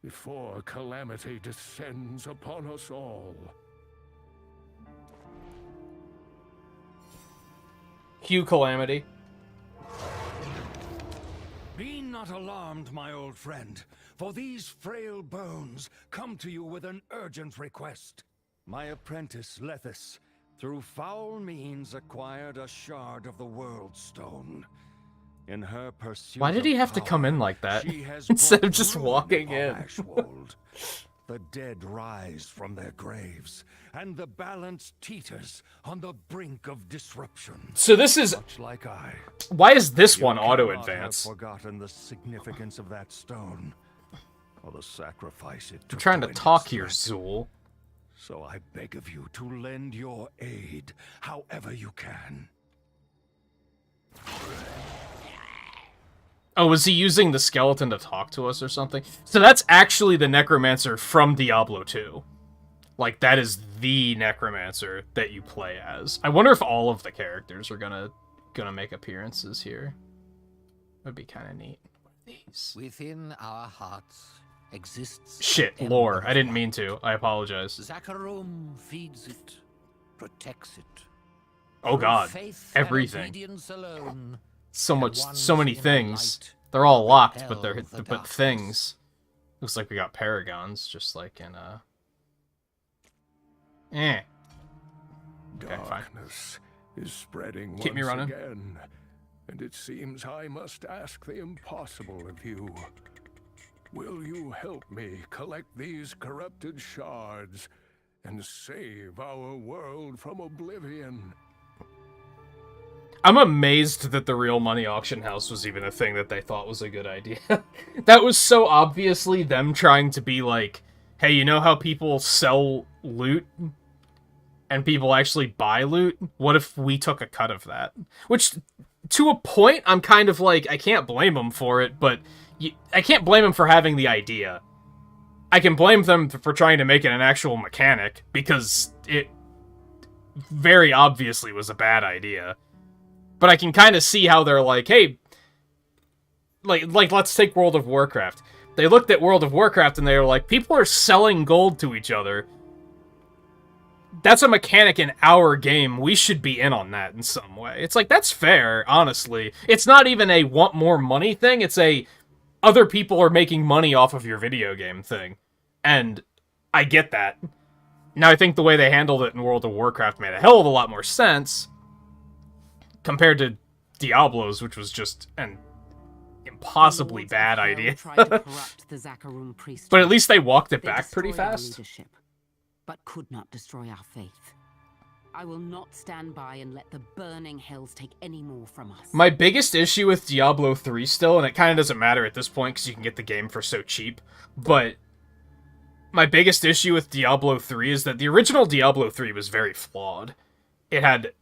Speaker 5: before calamity descends upon us all.
Speaker 1: Hugh Calamity.
Speaker 3: Be not alarmed, my old friend, for these frail bones come to you with an urgent request. My apprentice, Lethis, through foul means acquired a shard of the World Stone. In her pursuit
Speaker 1: Why did he
Speaker 3: of
Speaker 1: have to come in
Speaker 3: power,
Speaker 1: like that
Speaker 3: she has
Speaker 1: instead
Speaker 3: brought
Speaker 1: of just
Speaker 3: ruin
Speaker 1: walking
Speaker 3: upon
Speaker 1: in?
Speaker 3: Ashwold. The dead rise from their graves, and the balance teeters on the brink of disruption.
Speaker 1: So this is...
Speaker 3: Much like I.
Speaker 1: Why is this
Speaker 3: You
Speaker 1: one
Speaker 3: cannot
Speaker 1: auto-advance?
Speaker 3: have forgotten the significance of that stone, or the sacrifice it took
Speaker 1: I'm trying to
Speaker 3: win its
Speaker 1: talk here,
Speaker 3: strength.
Speaker 1: Zool.
Speaker 3: So I beg of you to lend your aid, however you can.
Speaker 1: Oh, was he using the skeleton to talk to us or something? So that's actually the necromancer from Diablo 2. Like, that is the necromancer that you play as. I wonder if all of the characters are gonna make appearances here. That'd be kind of neat. What are these?
Speaker 8: Within our hearts exists...
Speaker 1: Shit,
Speaker 8: an
Speaker 1: lore.
Speaker 8: ember
Speaker 1: I didn't
Speaker 8: of
Speaker 1: mean to. I apologize.
Speaker 8: Zakarum feeds it, protects it.
Speaker 1: Oh
Speaker 8: Through
Speaker 1: god.
Speaker 8: faith and
Speaker 1: Everything.
Speaker 8: obedience alone,
Speaker 1: So much,
Speaker 8: ones
Speaker 1: so many
Speaker 8: in the
Speaker 1: things.
Speaker 8: light
Speaker 1: They're all locked, but
Speaker 8: repel
Speaker 1: they're
Speaker 8: the
Speaker 1: but
Speaker 8: darkness.
Speaker 1: things. Looks like we got paragons, just like in Eh. Okay, fine.
Speaker 5: Darkness is spreading
Speaker 1: Keep me
Speaker 5: once
Speaker 1: running.
Speaker 5: again, and it seems I must ask the impossible of you. Will you help me collect these corrupted shards and save our world from oblivion?
Speaker 1: I'm amazed that the real money auction house was even a thing that they thought was a good idea. That was so obviously them trying to be like, hey, you know how people sell loot and people actually buy loot? What if we took a cut of that? Which, to a point, I'm kind of like, I can't blame them for it, but I can't blame them for having the idea. I can blame them for trying to make it an actual mechanic, because it very obviously was a bad idea. But I can kind of see how they're like, hey, like let's take World of Warcraft. They looked at World of Warcraft and they were like, people are selling gold to each other. That's a mechanic in our game. We should be in on that in some way. It's like, that's fair, honestly. It's not even a want more money thing. It's a other people are making money off of your video game thing. And I get that. Now, I think the way they handled it in World of Warcraft made a hell of a lot more sense compared to Diablo's, which was just an impossibly
Speaker 2: The Lords of
Speaker 1: bad
Speaker 2: Hell
Speaker 1: idea.
Speaker 2: tried to corrupt the Zakarum priesthood.
Speaker 1: But at least they walked it
Speaker 2: They
Speaker 1: back pretty
Speaker 2: destroyed our
Speaker 1: fast.
Speaker 2: leadership, but could not destroy our faith. I will not stand by and let the burning hells take any more from us.
Speaker 1: My biggest issue with Diablo 3 still, and it kind of doesn't matter at this point because you can get the game for so cheap, but my biggest issue with Diablo 3 is that the original Diablo 3 was very flawed. It had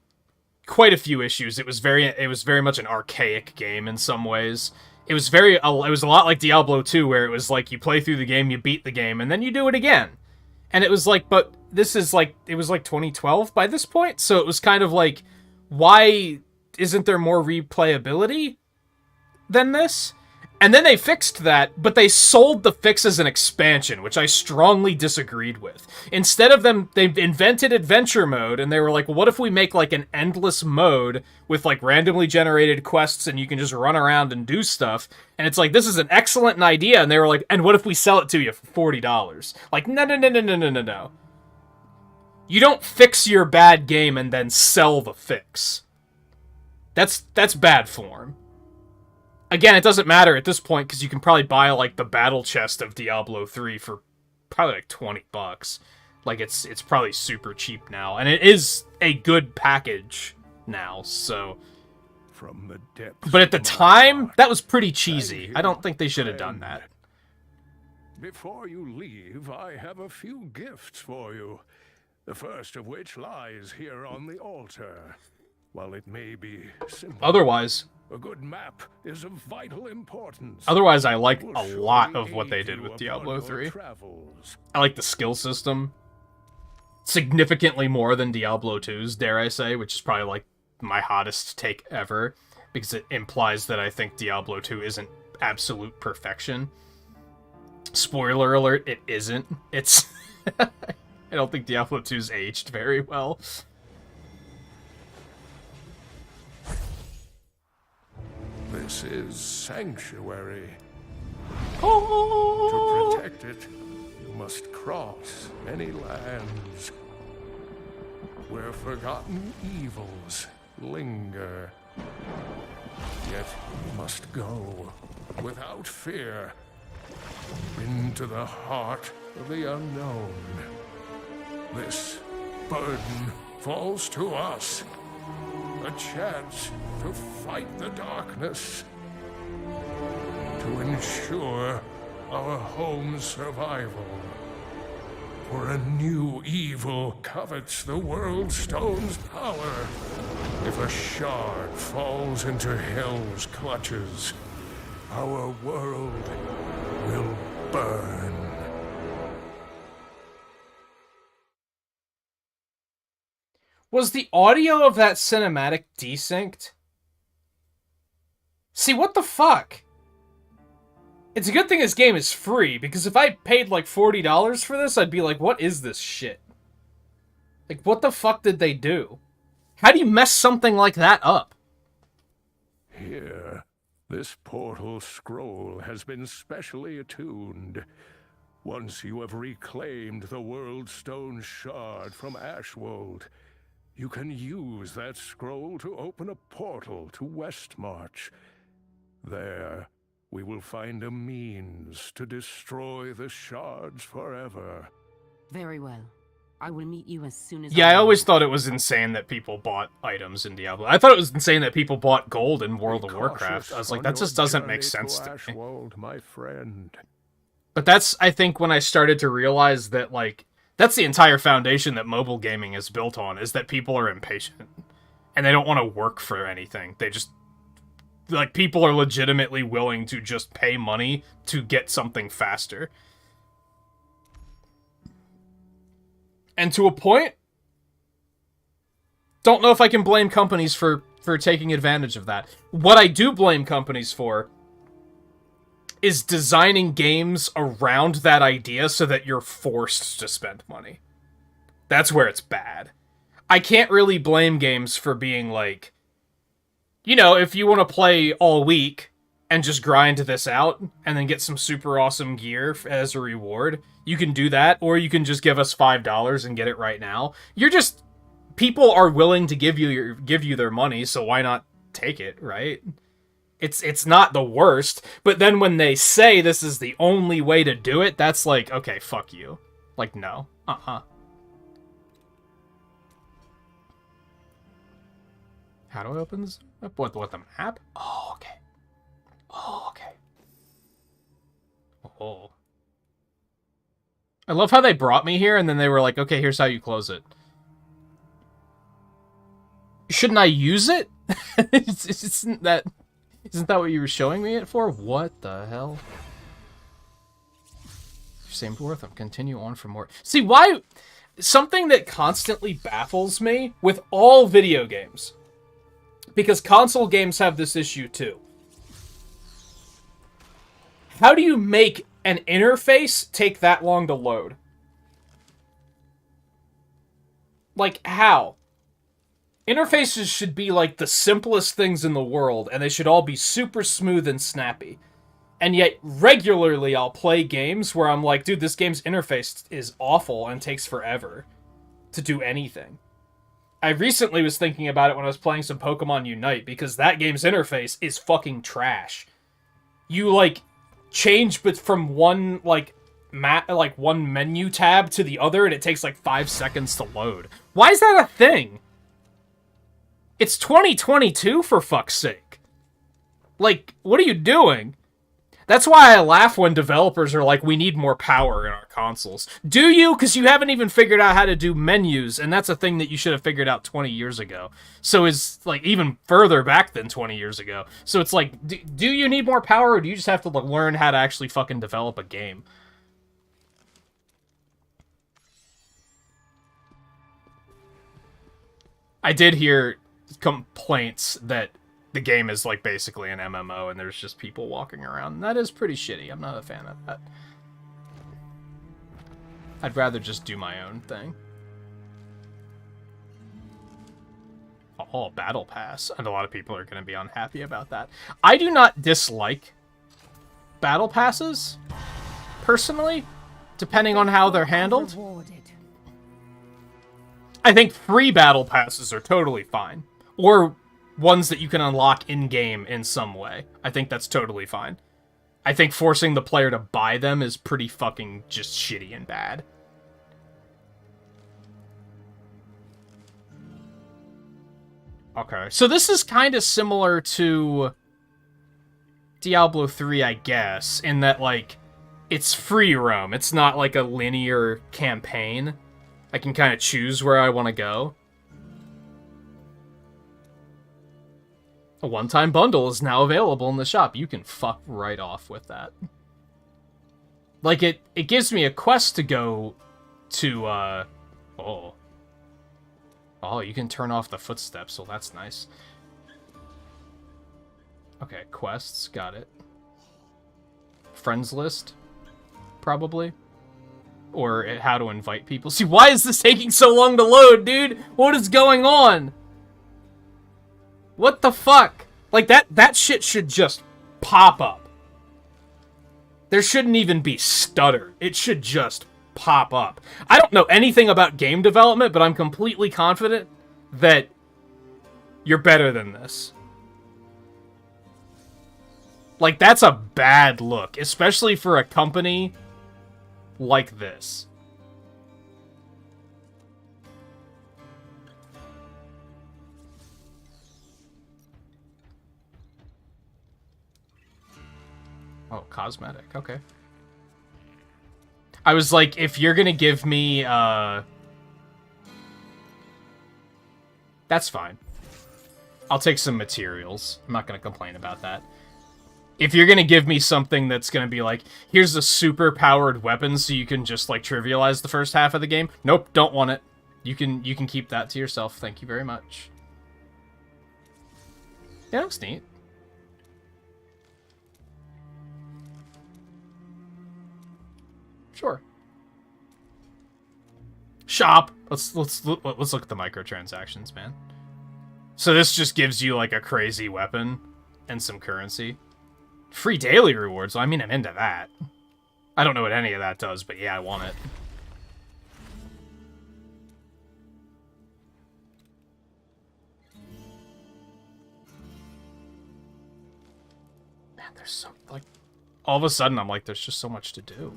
Speaker 1: quite a few issues. It was very much an archaic game in some ways. It was a lot like Diablo 2, where it was like you play through the game, you beat the game, and then you do it again. And it was like, but this is like, it was like 2012 by this point, so it was kind of like, why isn't there more replayability than this? And then they fixed that, but they sold the fix as an expansion, which I strongly disagreed with. Instead of them, they invented adventure mode, and they were like, well, what if we make like an endless mode with like randomly generated quests and you can just run around and do stuff? And it's like, this is an excellent idea. And they were like, and what if we sell it to you for $40? Like, no. You don't fix your bad game and then sell the fix. That's bad form. Again, it doesn't matter at this point because you can probably buy like the battle chest of Diablo 3 for probably like $20. Like it's probably super cheap now, and it is a good package now. So,
Speaker 5: From the depths
Speaker 1: but at the
Speaker 5: of my
Speaker 1: time,
Speaker 5: heart,
Speaker 1: that was pretty cheesy.
Speaker 5: you,
Speaker 1: I don't think they should have done that.
Speaker 5: Before you leave, I have a few gifts for you. the first of which lies here on the altar. While it may be simple,
Speaker 1: Otherwise,
Speaker 5: a good map is of vital importance.
Speaker 1: Otherwise, I like
Speaker 5: Will
Speaker 1: a lot
Speaker 5: surely
Speaker 1: of what they
Speaker 5: aid
Speaker 1: did
Speaker 5: you
Speaker 1: with
Speaker 5: upon
Speaker 1: Diablo
Speaker 5: your
Speaker 1: 3.
Speaker 5: travels.
Speaker 1: I like the skill system significantly more than Diablo 2's, dare I say, which is probably like my hottest take ever, because it implies that I think Diablo 2 isn't absolute perfection. Spoiler alert, it isn't. It's... I don't think Diablo 2's aged very well.
Speaker 5: This is Sanctuary.
Speaker 1: Oh!
Speaker 5: To protect it, you must cross many lands where forgotten evils linger. Yet you must go without fear into the heart of the unknown. This burden falls to us. A chance to fight the darkness. To ensure our home's survival. For a new evil covets the World Stone's power. If a shard falls into Hell's clutches, our world will burn.
Speaker 1: Was the audio of that cinematic desynced? See, what the fuck? It's a good thing this game is free, because if I paid like $40 for this, I'd be like, what is this shit? Like, what the fuck did they do? How do you mess something like that up?
Speaker 5: Here, this portal scroll has been specially attuned. Once you have reclaimed the World Stone shard from Ashwold, you can use that scroll to open a portal to Westmarch. There, we will find a means to destroy the shards forever.
Speaker 2: Very well. I will meet you as soon as
Speaker 1: Yeah, I always
Speaker 2: land.
Speaker 1: thought it was insane that people bought items in Diablo. I thought it was insane that people bought gold in World of Warcraft. I was like, that just doesn't make sense to me.
Speaker 5: Ashwold, my friend.
Speaker 1: But that's, I think, when I started to realize that, like, that's the entire foundation that mobile gaming is built on, is that people are impatient. And they don't want to work for anything. They just... Like, people are legitimately willing to just pay money to get something faster. And to a point, don't know if I can blame companies for taking advantage of that. What I do blame companies for is designing games around that idea so that you're forced to spend money. That's where it's bad. I can't really blame games for being like, you know, if you want to play all week and just grind this out and then get some super awesome gear as a reward, you can do that, or you can just give us $5 and get it right now. You're just... People are willing to give you their money, so why not take it, right? It's not the worst, but then when they say this is the only way to do it, that's like, okay, fuck you. Like, no. How do I open this up? What, the map? Oh, okay. Oh. I love how they brought me here, and then they were like, okay, here's how you close it. Shouldn't I use it? Isn't that what you were showing me it for? What the hell? Same Dwarf, continue on for more. See, why... Something that constantly baffles me with all video games, because console games have this issue too. How do you make an interface take that long to load? Like, how? Interfaces should be like the simplest things in the world, and they should all be super smooth and snappy. And yet, regularly I'll play games where I'm like, dude, this game's interface is awful and takes forever to do anything. I recently was thinking about it when I was playing some Pokemon Unite, because that game's interface is fucking trash. You, like, change from one, like, one menu tab to the other, and it takes, like, 5 seconds to load. Why is that a thing? It's 2022, for fuck's sake. Like, what are you doing? That's why I laugh when developers are like, we need more power in our consoles. Do you? Because you haven't even figured out how to do menus, and that's a thing that you should have figured out 20 years ago. So it's, like, even further back than 20 years ago. So it's like, do you need more power, or do you just have to learn how to actually fucking develop a game? I did hear complaints that the game is, like, basically an MMO, and there's just people walking around. And that is pretty shitty. I'm not a fan of that. I'd rather just do my own thing. Oh, Battle Pass. And a lot of people are going to be unhappy about that. I do not dislike Battle Passes, personally, depending on how they're handled. I think free Battle Passes are totally fine. Or ones that you can unlock in-game in some way. I think that's totally fine. I think forcing the player to buy them is pretty fucking just shitty and bad. Okay, so this is kind of similar to Diablo 3, I guess, in that, like, it's free roam. It's not like a linear campaign. I can kind of choose where I want to go. A one-time bundle is now available in the shop. You can fuck right off with that. Like, it gives me a quest to go to, Oh, you can turn off the footsteps, so that's nice. Okay, quests, got it. Friends list, probably. Or how to invite people. See, why is this taking so long to load, dude? What is going on? What the fuck? Like, that shit should just pop up. There shouldn't even be stutter. It should just pop up. I don't know anything about game development, but I'm completely confident that you're better than this. Like, that's a bad look, especially for a company like this. Oh, cosmetic. Okay. I was like, if you're gonna give me, that's fine. I'll take some materials. I'm not gonna complain about that. If you're gonna give me something that's gonna be like, here's a super-powered weapon so you can just, like, trivialize the first half of the game. Nope, don't want it. You can keep that to yourself. Thank you very much. Yeah, looks neat. Sure. Shop. Let's look at the microtransactions, man. So this just gives you like a crazy weapon and some currency. Free daily rewards. I mean, I'm into that. I don't know what any of that does, but yeah, I want it. Man, there's so, like, all of a sudden I'm like, there's just so much to do.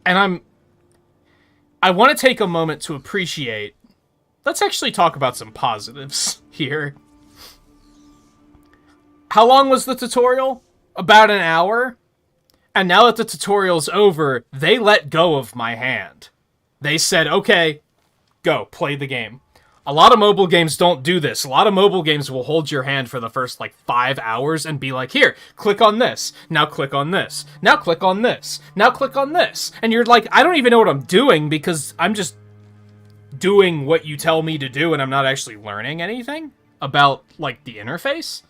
Speaker 1: And I want to take a moment to appreciate. Let's actually talk about some positives here. How long was the tutorial? About an hour? And now that the tutorial's over, they let go of my hand. They said, okay, go, play the game. A lot of mobile games don't do this. A lot of mobile games will hold your hand for the first, like, 5 hours and be like, here, click on this. Now click on this. Now click on this. Now click on this. And you're like, I don't even know what I'm doing because I'm just doing what you tell me to do and I'm not actually learning anything about, like, the interface.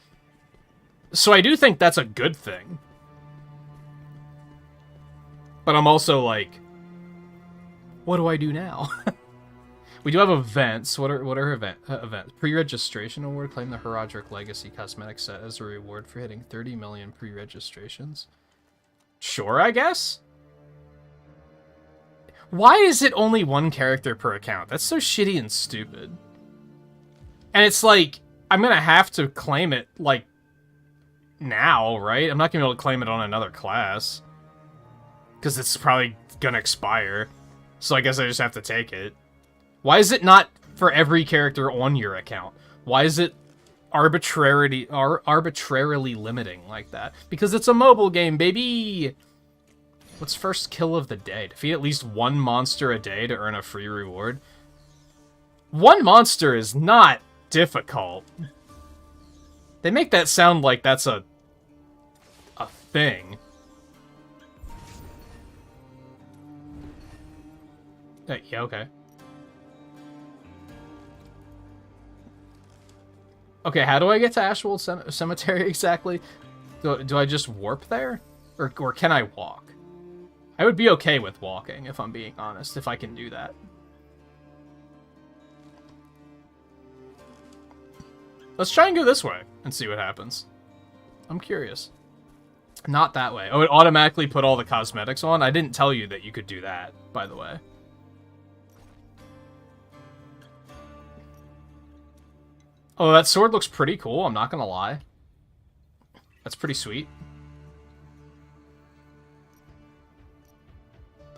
Speaker 1: So I do think that's a good thing. But I'm also like, what do I do now? We do have events. What are events? Pre-registration award. Claim the Horadric Legacy cosmetic set as a reward for hitting 30 million pre-registrations. Sure, I guess? Why is it only one character per account? That's so shitty and stupid. And it's like, I'm gonna have to claim it, like, now, right? I'm not gonna be able to claim it on another class. Because it's probably gonna expire. So I guess I just have to take it. Why is it not for every character on your account? Why is it arbitrarily limiting like that? Because it's a mobile game, baby! What's first kill of the day? Defeat at least one monster a day to earn a free reward. One monster is not difficult. They make that sound like that's a thing. Yeah, okay. Okay, how do I get to Ashwold Cemetery exactly? Do I just warp there? Or can I walk? I would be okay with walking, if I'm being honest, if I can do that. Let's try and go this way and see what happens. I'm curious. Not that way. Oh, it automatically put all the cosmetics on? I didn't tell you that you could do that, by the way. Oh, that sword looks pretty cool, I'm not gonna lie. That's pretty sweet.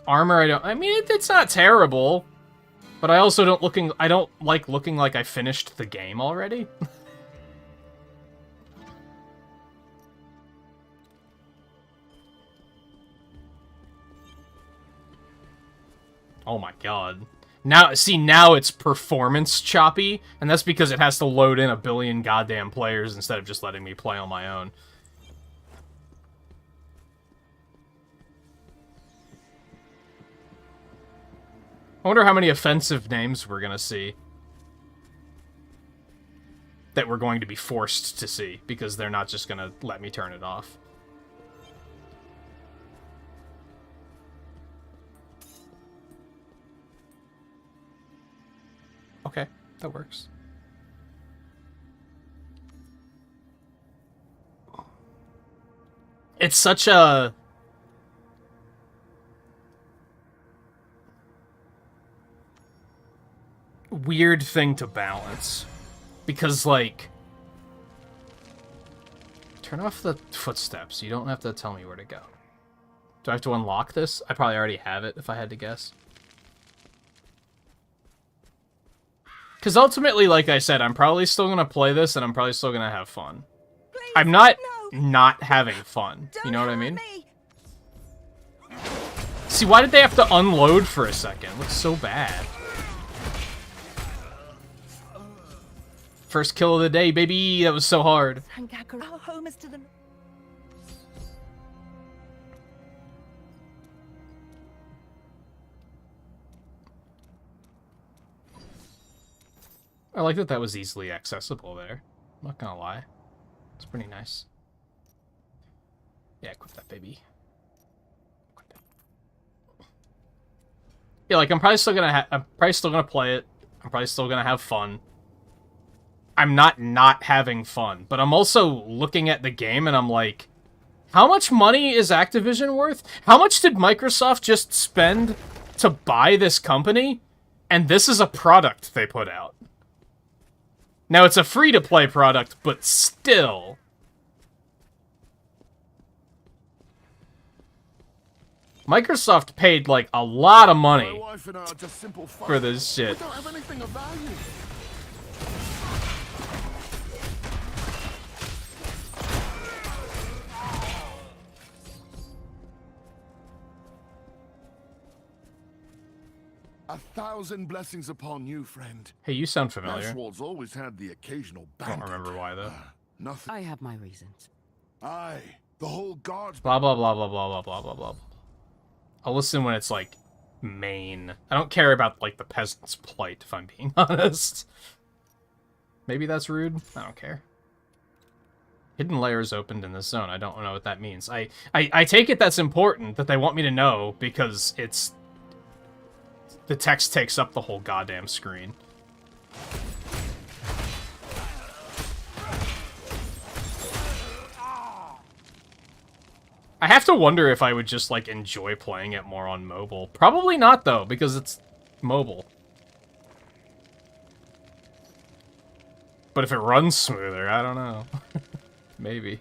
Speaker 1: Armor, I mean, it's not terrible. But I also I don't like looking like I finished the game already. Oh my god. Now, see, now it's performance choppy, and that's because it has to load in a billion goddamn players instead of just letting me play on my own. I wonder how many offensive names we're gonna see. That we're going to be forced to see, because they're not just gonna let me turn it off. Okay, that works. It's such a... weird thing to balance. Because, like... turn off the footsteps. You don't have to tell me where to go. Do I have to unlock this? I probably already have it, if I had to guess. Because ultimately, like I said, I'm probably still going to play this, and I'm probably still going to have fun.
Speaker 7: Please,
Speaker 1: I'm not
Speaker 7: no.
Speaker 1: having fun.
Speaker 7: Don't
Speaker 1: You know what I
Speaker 7: hurt
Speaker 1: mean?
Speaker 7: me.
Speaker 1: See, why did they have to unload for a second? It looks so bad. First kill of the day, baby! That was so hard.
Speaker 7: Our home is to the...
Speaker 1: I like that that was easily accessible there. I'm not gonna lie. It's pretty nice. Yeah, equip that baby. Equip that. Yeah, like I'm probably still gonna play it. I'm probably still gonna have fun. I'm not having fun, but I'm also looking at the game and I'm like, how much money is Activision worth? How much did Microsoft just spend to buy this company? And this is a product they put out. Now, it's a free-to-play product, but still. Microsoft paid, like, a lot of money for this shit.
Speaker 5: We don't have anything of value. A thousand blessings upon you, friend.
Speaker 1: Hey, you sound familiar.
Speaker 5: Ashwold's always had the occasional
Speaker 1: I
Speaker 5: bandit.
Speaker 1: don't remember why, though.
Speaker 5: Nothing.
Speaker 2: I have my reasons.
Speaker 5: Aye, the whole guard's...
Speaker 1: Blah, blah, blah, blah, blah, blah, blah, blah, blah. I'll listen when it's, like, main. I don't care about, like, the peasant's plight, if I'm being honest. Maybe that's rude. I don't care. Hidden layers opened in this zone. I don't know what that means. I take it that's important, that they want me to know, because it's... the text takes up the whole goddamn screen. I have to wonder if I would just, like, enjoy playing it more on mobile. Probably not, though, because it's mobile. But if it runs smoother, I don't know. Maybe.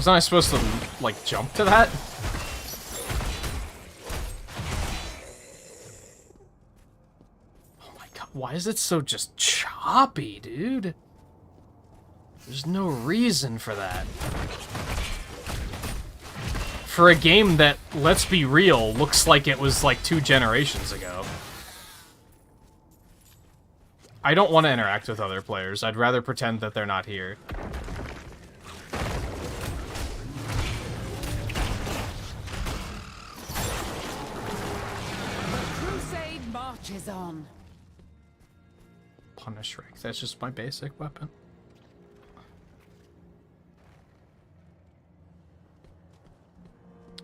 Speaker 1: Wasn't I supposed to, like, jump to that? Oh my god, why is it so just choppy, dude? There's no reason for that. For a game that, let's be real, looks like it was like 2 generations ago. I don't want to interact with other players. I'd rather pretend that they're not here.
Speaker 2: Crusade marches on.
Speaker 1: Punish Rick. That's just my basic weapon.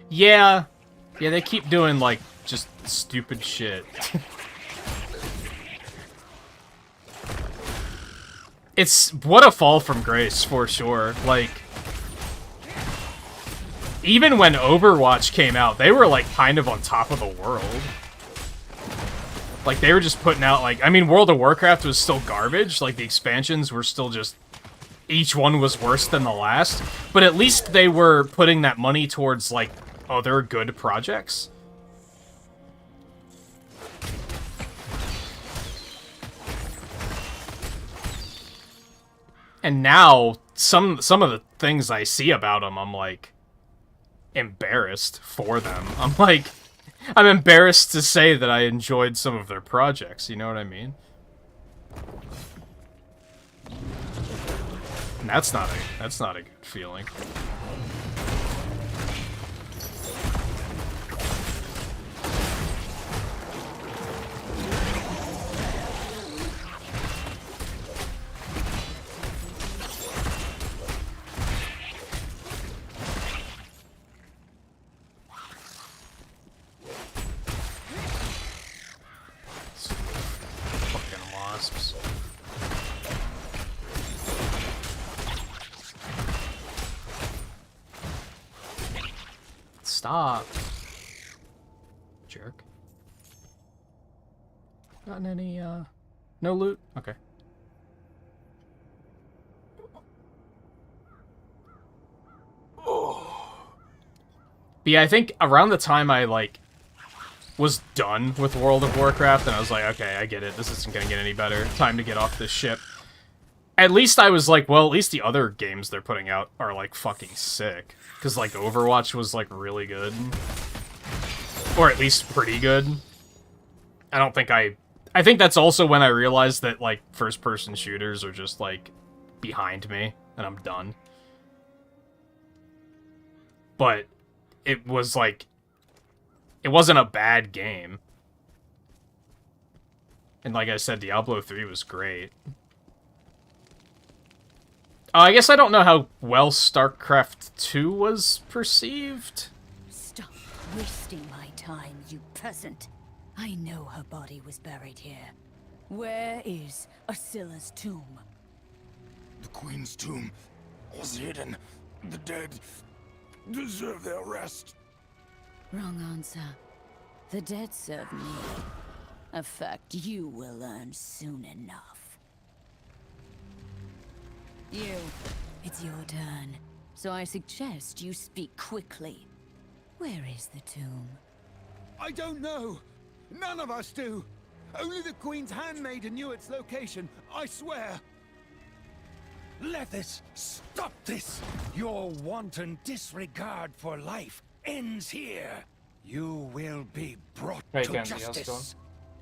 Speaker 1: Yeah. Yeah, they keep doing, like, just stupid shit. It's what a fall from grace, for sure. Like, even when Overwatch came out, they were, like, kind of on top of the world. Like, they were just putting out, like, I mean, World of Warcraft was still garbage. Like, the expansions were still just, each one was worse than the last. But at least they were putting that money towards, like, other good projects. And now, some of the things I see about them, I'm, like, embarrassed for them. I'm embarrassed to say that I enjoyed some of their projects, you know what I mean? And that's not a good feeling. Fucking wasps. Stop. Jerk. Gotten any, no loot? Okay. But yeah, I think around the time I, like, was done with World of Warcraft, and I was like, okay, I get it. This isn't gonna get any better. Time to get off this ship. At least I was like, well, at least the other games they're putting out are, like, fucking sick. Because, like, Overwatch was, like, really good. Or at least pretty good. I think that's also when I realized that, like, first-person shooters are just, like, behind me, and I'm done. But it was, like, it wasn't a bad game. And like I said, Diablo 3 was great. I guess I don't know how well StarCraft 2 was perceived.
Speaker 4: Stop wasting my time, you peasant. I know her body was buried here. Where is Asila's tomb?
Speaker 3: The Queen's tomb is hidden. The dead deserve their rest.
Speaker 4: Wrong answer. The dead serve me. A fact you will learn soon enough. You, it's your turn. So I suggest you speak quickly. Where is the tomb?
Speaker 3: I don't know. None of us do. Only the Queen's handmaiden knew its location. I swear. Lethis, stop this! Your wanton disregard for life ends here. You will be brought
Speaker 1: Hey,
Speaker 3: to
Speaker 1: Kenzie, how's it going?
Speaker 3: justice.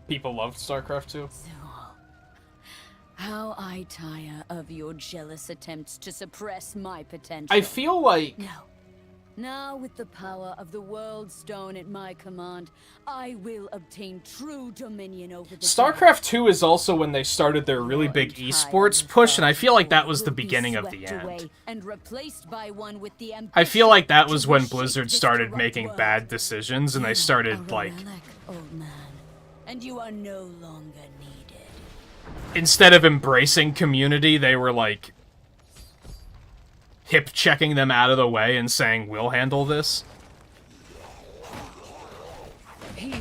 Speaker 1: People loved StarCraft 2.
Speaker 4: So, how I tire of your jealous attempts to suppress my potential.
Speaker 1: I feel like...
Speaker 4: No. Now, with the power of the World Stone at my command, I will obtain true dominion over the
Speaker 1: StarCraft 2 is also when they started their really big esports push, and I feel like that was the beginning of the end.
Speaker 4: And replaced by one with the
Speaker 1: I feel like that was when Blizzard started making bad decisions, and they started, like...
Speaker 4: Old man, and you are no longer needed.
Speaker 1: Instead of embracing community, they were, like... hip-checking them out of the way and saying, we'll handle this.
Speaker 4: Here.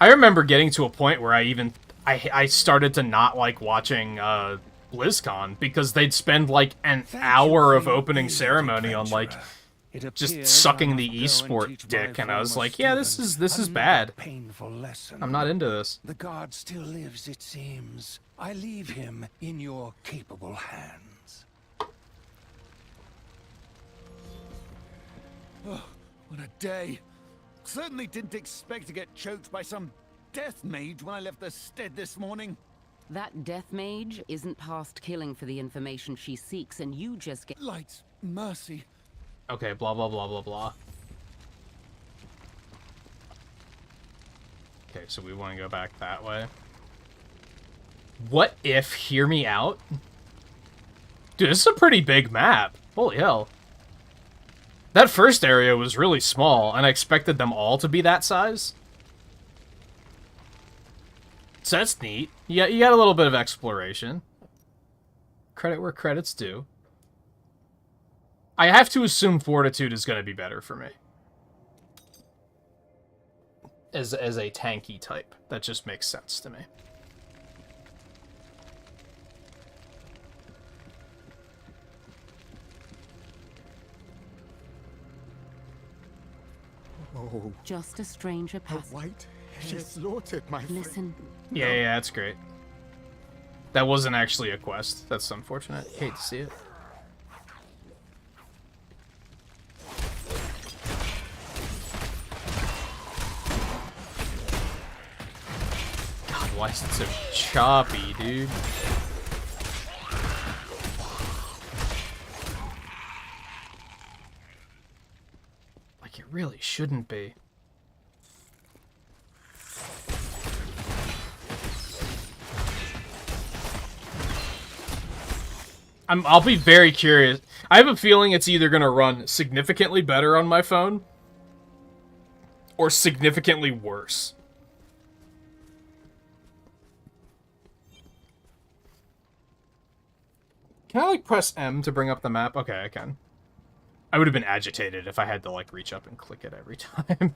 Speaker 1: I remember getting to a point where I started to not like watching BlizzCon because they'd spend like an hour of opening ceremony on like just sucking the esport dick, and I was like, yeah, this is bad.
Speaker 8: Painful lesson.
Speaker 1: I'm not into this.
Speaker 8: The god still lives, it seems. I leave him in your capable hands.
Speaker 3: Oh, what a day. Certainly didn't expect to get choked by some death mage when I left the stead this morning.
Speaker 2: That death mage isn't past killing for the information she seeks, and you just get...
Speaker 3: Light's mercy.
Speaker 1: Okay, blah, blah, blah, blah, blah. Okay, so we want to go back that way. What if, hear me out? Dude, this is a pretty big map. Holy hell. That first area was really small, and I expected them all to be that size. So that's neat. Yeah, you got a little bit of exploration. Credit where credit's due. I have to assume Fortitude is going to be better for me. As a tanky type. That just makes sense to me.
Speaker 6: Oh,
Speaker 2: Just a stranger
Speaker 6: a
Speaker 2: passing.
Speaker 6: white she slaughtered my friend.
Speaker 2: Listen,
Speaker 1: Yeah, that's great. That wasn't actually a quest. That's unfortunate. Hate to see it. God, why is it so choppy, dude? Like, it really shouldn't be. I'll be very curious. I have a feeling it's either going to run significantly better on my phone or significantly worse. Can I, like, press M to bring up the map? Okay, I can. I would have been agitated if I had to, like, reach up and click it every time.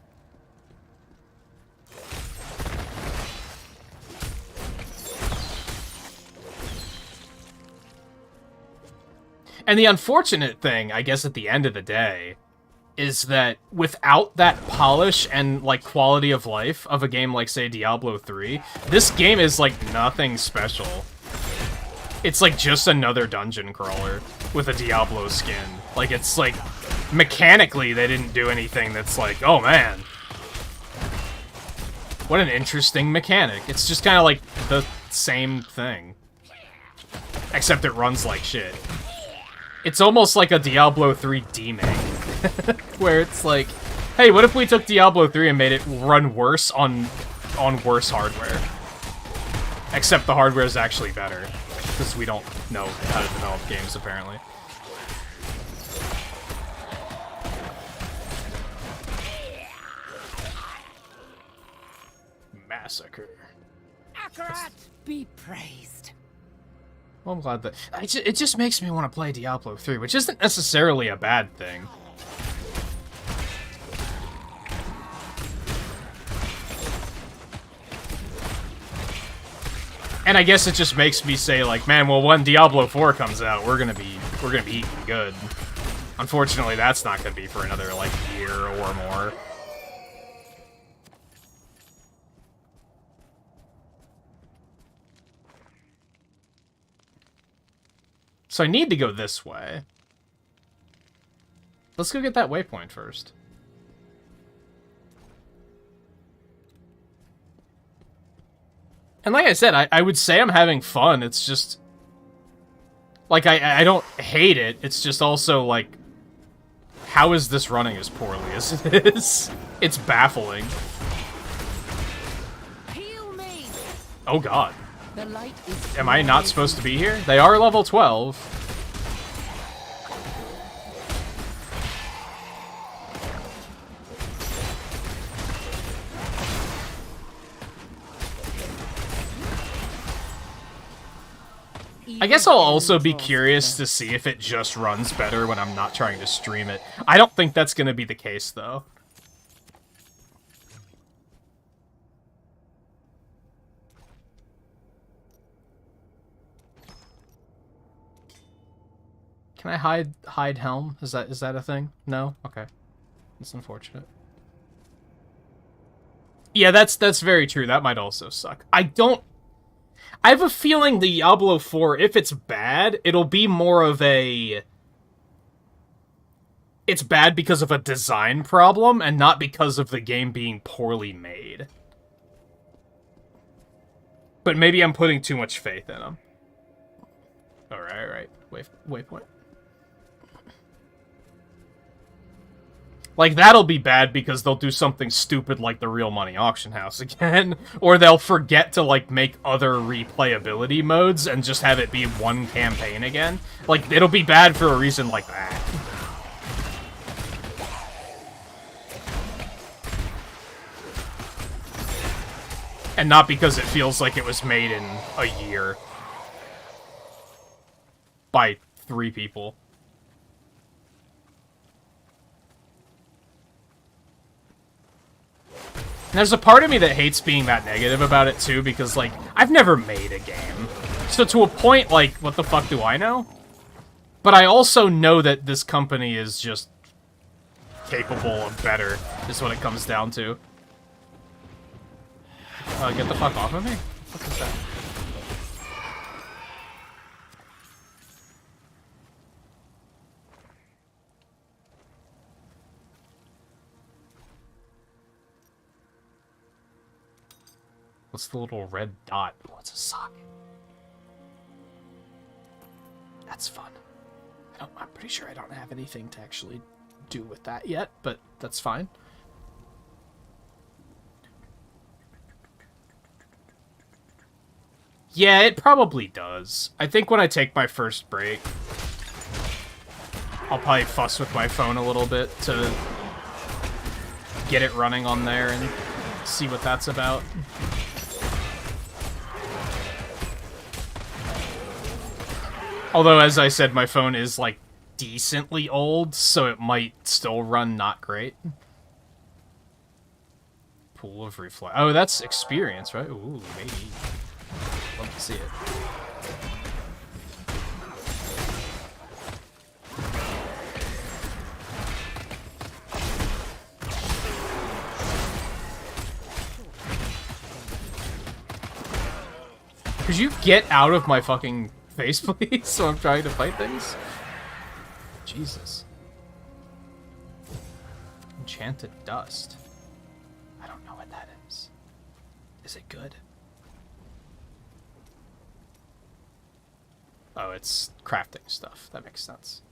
Speaker 1: And the unfortunate thing, I guess, at the end of the day, is that without that polish and, like, quality of life of a game like, say, Diablo 3, this game is, like, nothing special. It's, like, just another dungeon crawler with a Diablo skin. Like, it's, like, mechanically, they didn't do anything that's like, oh, man. What an interesting mechanic. It's just kind of like the same thing. Except it runs like shit. It's almost like a Diablo 3 demake. Where it's like, hey, what if we took Diablo 3 and made it run worse on worse hardware? Except the hardware is actually better. Because we don't know how to develop games, apparently. Massacre.
Speaker 4: Akarat be praised.
Speaker 1: Well, I'm glad that... it just makes me want to play Diablo 3, which isn't necessarily a bad thing. And I guess it just makes me say, like, man, well, when Diablo 4 comes out, we're gonna be eating good. Unfortunately, that's not gonna be for another, like, year or more. So I need to go this way. Let's go get that waypoint first. And like I said, I would say I'm having fun. It's just... like, I don't hate it. It's just also, like... how is this running as poorly as it is? It's baffling.
Speaker 2: heal me.
Speaker 1: Oh god.
Speaker 2: The light is...
Speaker 1: Am I not supposed to be here? They are level 12. I guess I'll also be curious to see if it just runs better when I'm not trying to stream it. I don't think that's going to be the case, though. Can I hide helm? Is that a thing? No? Okay. That's unfortunate. Yeah, that's very true. That might also suck. I have a feeling Diablo 4, if it's bad, it'll be more of a... It's bad because of a design problem, and not because of the game being poorly made. But maybe I'm putting too much faith in them. Alright. Waypoint. Like, that'll be bad because they'll do something stupid like the Real Money Auction House again. Or they'll forget to, like, make other replayability modes and just have it be one campaign again. Like, it'll be bad for a reason like that. And not because it feels like it was made in a year. By 3 people. And there's a part of me that hates being that negative about it, too, because, like, I've never made a game. So to a point, like, what the fuck do I know? But I also know that this company is just capable of better, is what it comes down to. Get the fuck off of me? What is that? What's the little red dot? What's a socket? That's fun. I'm pretty sure I don't have anything to actually do with that yet, but that's fine. Yeah, it probably does. I think when I take my first break, I'll probably fuss with my phone a little bit to get it running on there and see what that's about. Although, as I said, my phone is, like, decently old, so it might still run not great. Pool of Reflex. Oh, that's experience, right? Ooh, maybe. Love to see it. Could you get out of my fucking face, please? So I'm trying to fight things? Jesus. Enchanted dust. I don't know what that is. Is it good? Oh, it's crafting stuff. That makes sense.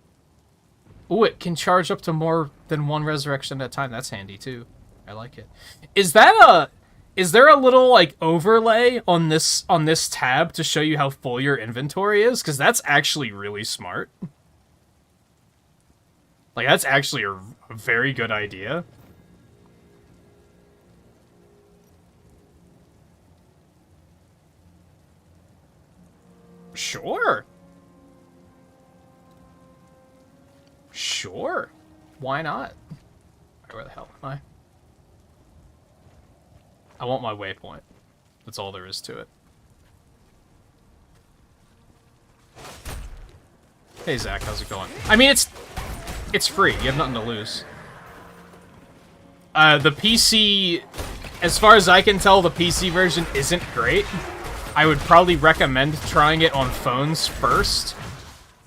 Speaker 1: Ooh, it can charge up to more than one resurrection at a time. That's handy, too. I like it. Is there a little, like, overlay on this tab to show you how full your inventory is? Because that's actually really smart. Like, that's actually a very good idea. Sure. Sure. Why not? Where the hell am I? I want my waypoint. That's all there is to it. Hey, Zach, how's it going? I mean, it's free. You have nothing to lose. The PC, as far as I can tell, the PC version isn't great. I would probably recommend trying it on phones first,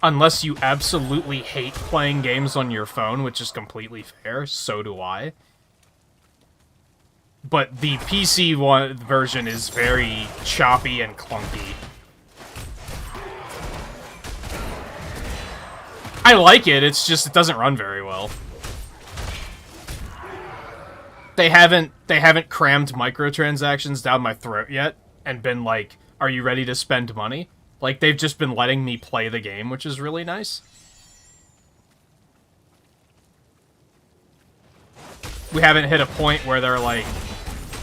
Speaker 1: unless you absolutely hate playing games on your phone, which is completely fair. So do I. But the PC version is very choppy and clunky. I like it, it's just it doesn't run very well. They haven't crammed microtransactions down my throat yet and been like, "Are you ready to spend money?" Like, they've just been letting me play the game, which is really nice. We haven't hit a point where they're like,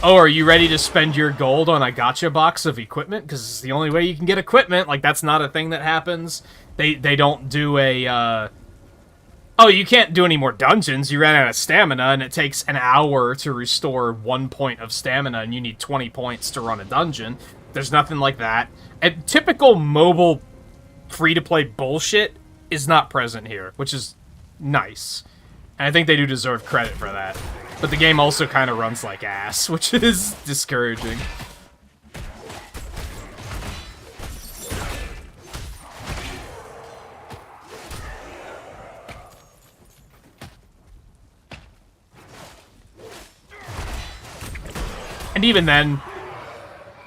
Speaker 1: "Oh, are you ready to spend your gold on a gacha box of equipment? Because it's the only way you can get equipment." Like, that's not a thing that happens. They don't do a, "Oh, you can't do any more dungeons. You ran out of stamina, and it takes an hour to restore 1 point of stamina, and you need 20 points to run a dungeon." There's nothing like that. And typical mobile free-to-play bullshit is not present here, which is nice. And I think they do deserve credit for that. But the game also kind of runs like ass, which is discouraging. And even then,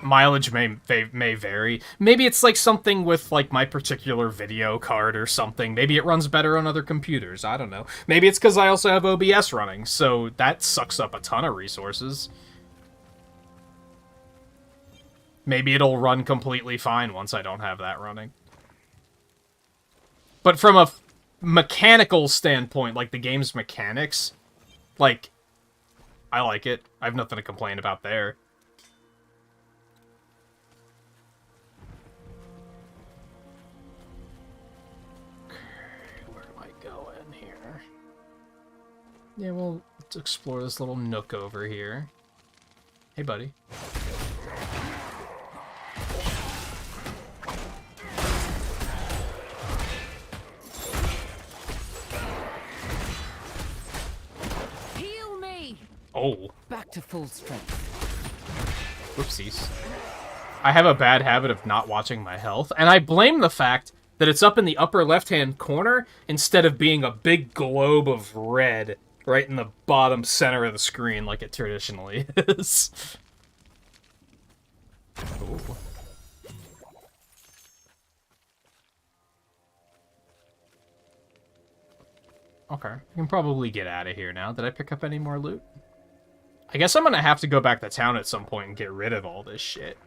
Speaker 1: mileage may vary. Maybe it's like something with like my particular video card or something. Maybe it runs better on other computers. I don't know. Maybe it's because I also have OBS running, so that sucks up a ton of resources. Maybe it'll run completely fine once I don't have that running. But from a mechanical standpoint, like the game's mechanics, like, I like it. I have nothing to complain about there. Where am I going here? Yeah, well, let's explore this little nook over here. Hey, buddy. Oh.
Speaker 2: Back to full strength.
Speaker 1: Whoopsies. I have a bad habit of not watching my health, and I blame the fact that it's up in the upper left-hand corner instead of being a big globe of red right in the bottom center of the screen like it traditionally is. Ooh. Okay, I can probably get out of here now. Did I pick up any more loot? I guess I'm gonna have to go back to town at some point and get rid of all this shit.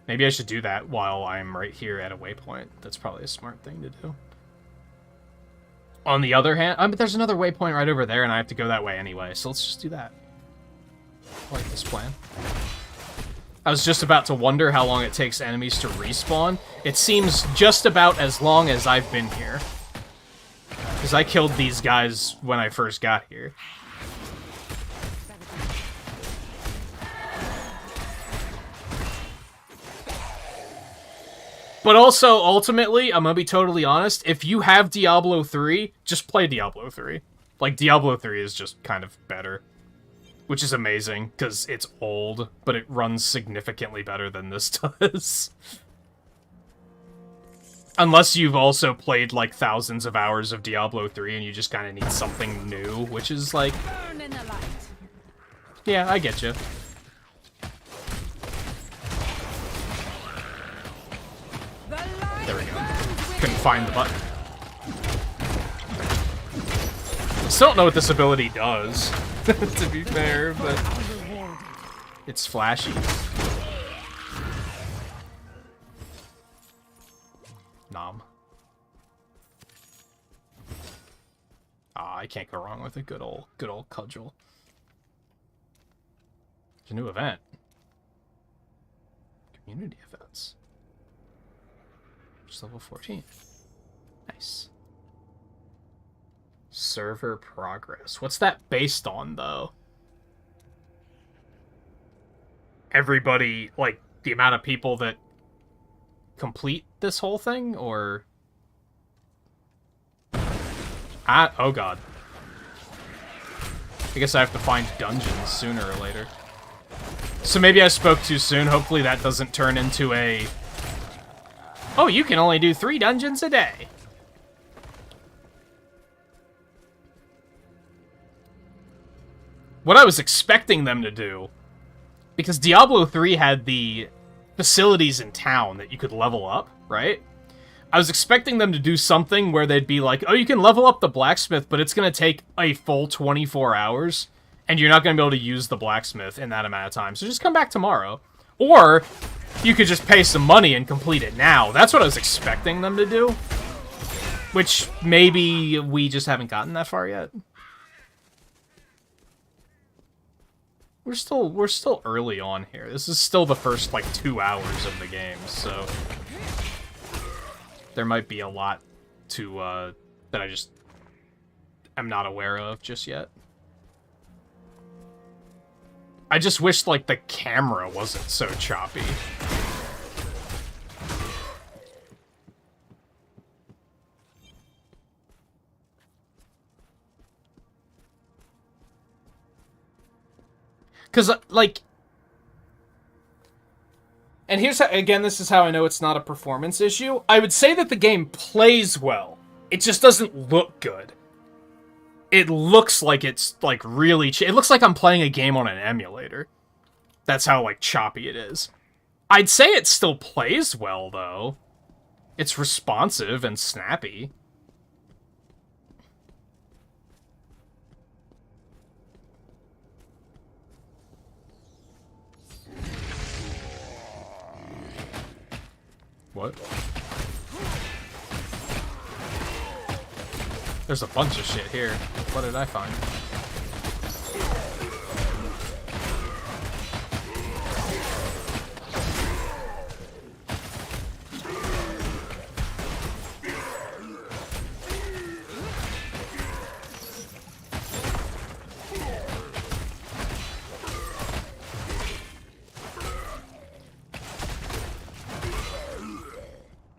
Speaker 1: Maybe I should do that while I'm right here at a waypoint. That's probably a smart thing to do. On the other hand, but there's another waypoint right over there, and I have to go that way anyway, so let's just do that. I like this plan. I was just about to wonder how long it takes enemies to respawn. It seems just about as long as I've been here. Because I killed these guys when I first got here. But also, ultimately, I'm gonna be totally honest, if you have Diablo 3, just play Diablo 3. Like, Diablo 3 is just kind of better. Which is amazing, because it's old, but it runs significantly better than this does. Unless you've also played, like, thousands of hours of Diablo 3 and you just kind of need something new, which is, like...
Speaker 2: Burn in the light.
Speaker 1: Yeah, I get you. There we go. Couldn't find the button. I still don't know what this ability does, to be fair, but... It's flashy. Nom. Ah, I can't go wrong with a good old cudgel. There's a new event. Community events. Just level 14. Nice. Server progress. What's that based on, though? Everybody, like, the amount of people that complete this whole thing, or... oh god. I guess I have to find dungeons sooner or later. So maybe I spoke too soon. Hopefully that doesn't turn into a... Oh, you can only do 3 dungeons a day. What I was expecting them to do, because Diablo 3 had the facilities in town that you could level up, right? I was expecting them to do something where they'd be like, oh, you can level up the blacksmith, but it's going to take a full 24 hours, and you're not going to be able to use the blacksmith in that amount of time, so just come back tomorrow. Or... you could just pay some money and complete it now. That's what I was expecting them to do. Which, maybe we just haven't gotten that far yet. We're still early on here. This is still the first, like, 2 hours of the game, so... there might be a lot to, that I just am not aware of just yet. I just wish, like, the camera wasn't so choppy. Because, like... And here's how, again, this is how I know it's not a performance issue. I would say that the game plays well. It just doesn't look good. It looks like it's, like, really... It looks like I'm playing a game on an emulator. That's how, like, choppy it is. I'd say it still plays well, though. It's responsive and snappy. What? There's a bunch of shit here. What did I find?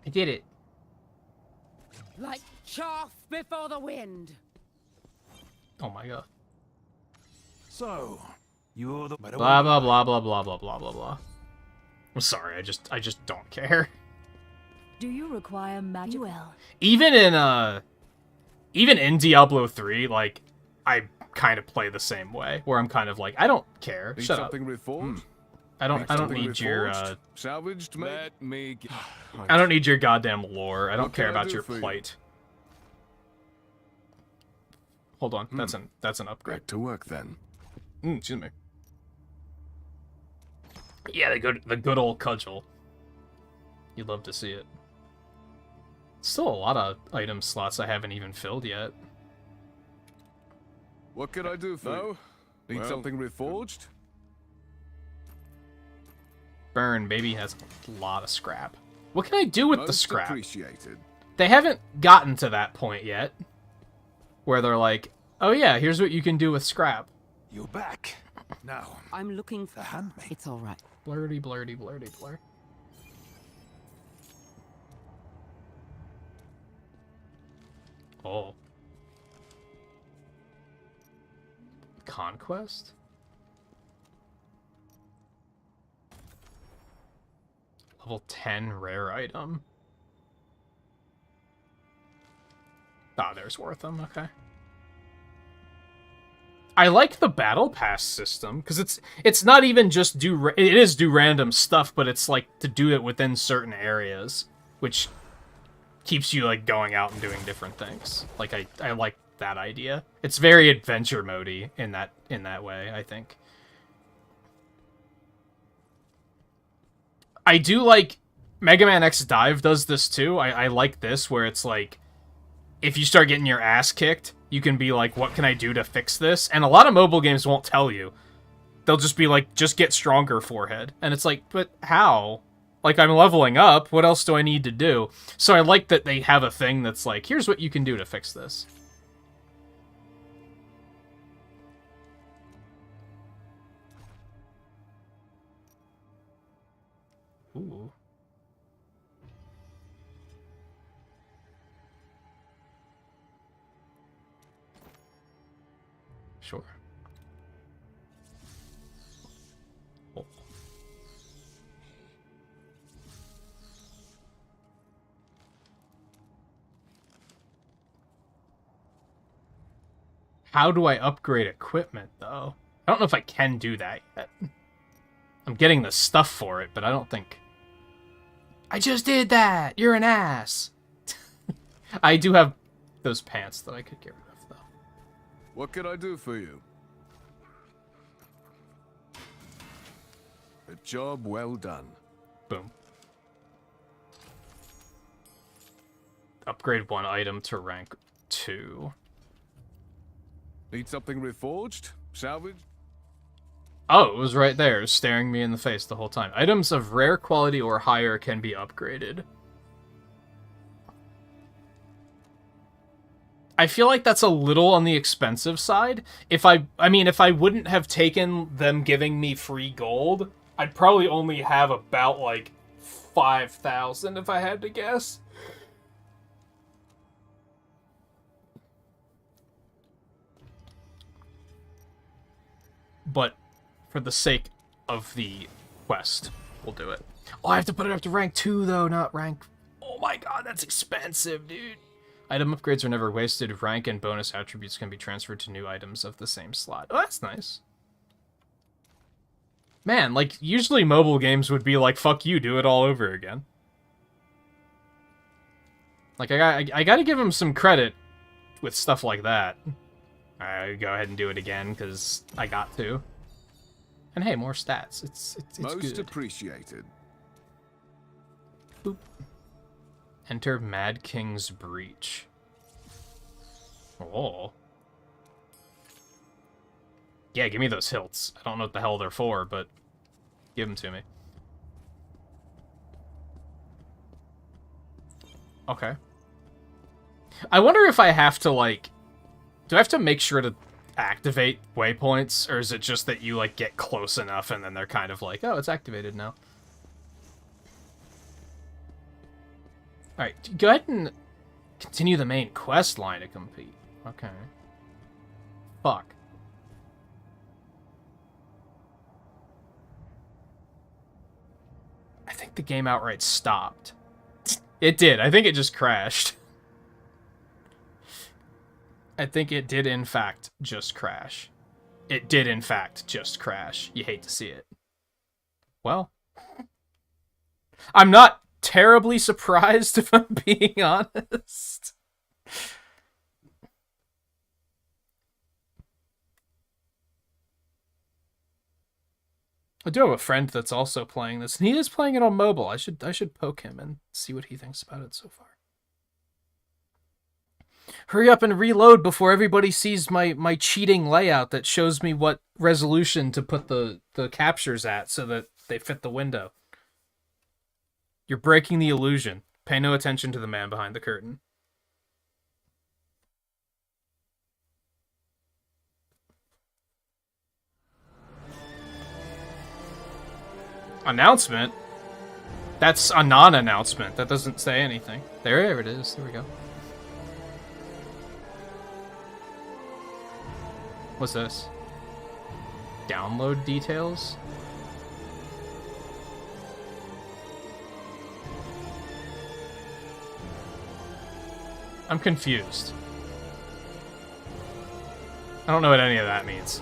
Speaker 1: I did it.
Speaker 2: Like chaff before the wind.
Speaker 1: Oh my god.
Speaker 3: So, you're the...
Speaker 1: Blah blah blah blah blah blah blah blah blah. I'm sorry, I just don't care.
Speaker 4: Do you require magic? Well,
Speaker 1: Even in Diablo 3, like, I kind of play the same way, where I'm kind of like, I don't care.
Speaker 5: Need
Speaker 1: Shut up.
Speaker 5: something reforged?
Speaker 1: I don't
Speaker 5: Something
Speaker 1: need your
Speaker 5: reforged? Salvaged, mate? Let me get...
Speaker 1: I don't need your goddamn lore. I don't
Speaker 5: What
Speaker 1: care
Speaker 5: can I
Speaker 1: about
Speaker 5: do
Speaker 1: your
Speaker 5: for you?
Speaker 1: plight. Hold on, that's an upgrade.
Speaker 5: Back to work, then.
Speaker 1: Excuse me. Yeah, the good old cudgel. You'd love to see it. Still a lot of item slots I haven't even filled yet.
Speaker 5: What can I do for you? Need something reforged?
Speaker 1: Burn, baby, has a lot of scrap. What can I do with the
Speaker 5: Most
Speaker 1: scrap?
Speaker 5: appreciated.
Speaker 1: They haven't gotten to that point yet. Where they're like, oh yeah, here's what you can do with scrap.
Speaker 3: You're back. Now,
Speaker 2: I'm looking for...
Speaker 3: the handmaid.
Speaker 2: It's all right.
Speaker 1: Blurdy, blurdy, blurdy, blur. Oh. Conquest? Level 10 rare item. Ah, there's Wortham, okay. I like the battle pass system, because it's not even just it is do random stuff, but it's like to do it within certain areas, which keeps you like going out and doing different things. Like I like that idea. It's very adventure mode-y in that way, I think. I do like Mega Man X Dive does this too. I like this where it's like if you start getting your ass kicked, you can be like, what can I do to fix this? And a lot of mobile games won't tell you. They'll just be like, just get stronger, forehead. And it's like, but how? Like, I'm leveling up. What else do I need to do? So I like that they have a thing that's like, here's what you can do to fix this. Ooh. Sure. Oh. How do I upgrade equipment, though? I don't know if I can do that yet. I'm getting the stuff for it, but I don't think... I just did that! You're an ass! I do have those pants that I could get rid of, though.
Speaker 5: What can I do for you? A job well done.
Speaker 1: Boom. Upgrade one item to rank 2.
Speaker 5: Need something reforged? Salvaged?
Speaker 1: Oh, it was right there, staring me in the face the whole time. Items of rare quality or higher can be upgraded. I feel like that's a little on the expensive side. If I wouldn't have taken them giving me free gold, I'd probably only have about, like, 5,000 if I had to guess. But For the sake of the quest, we'll do it. Oh, I have to put it up to rank 2, though, not rank... Oh my god, that's expensive, dude. Item upgrades are never wasted. Rank and bonus attributes can be transferred to new items of the same slot. Oh, that's nice. Man, like, usually mobile games would be like, fuck you, do it all over again. Like, I gotta give them some credit with stuff like that. Alright, go ahead and do it again, because I got to. And hey, more stats. It's
Speaker 9: Most
Speaker 1: good.
Speaker 9: appreciated.
Speaker 1: Boop. Enter Mad King's Breach. Oh. Yeah, give me those hilts. I don't know what the hell they're for, but give them to me. Okay. I wonder if I have to, like... Do I have to make sure to activate waypoints, or is it just that you, like, get close enough and then they're kind of like, oh, it's activated now? Alright, go ahead and continue the main quest line to compete. Okay. Fuck. I think the game outright stopped. It did. I think it just crashed. I think it did, in fact, just crash. It did, in fact, just crash. You hate to see it. Well, I'm not terribly surprised, if I'm being honest. I do have a friend that's also playing this, and he is playing it on mobile. I should poke him and see what he thinks about it so far. Hurry up and reload before everybody sees my cheating layout that shows me what resolution to put the captures at so that they fit the window. You're breaking the illusion. Pay no attention to the man behind the curtain. Announcement? That's a non-announcement. That doesn't say anything. There it is. There we go. What's this? Download details? I'm confused. I don't know what any of that means.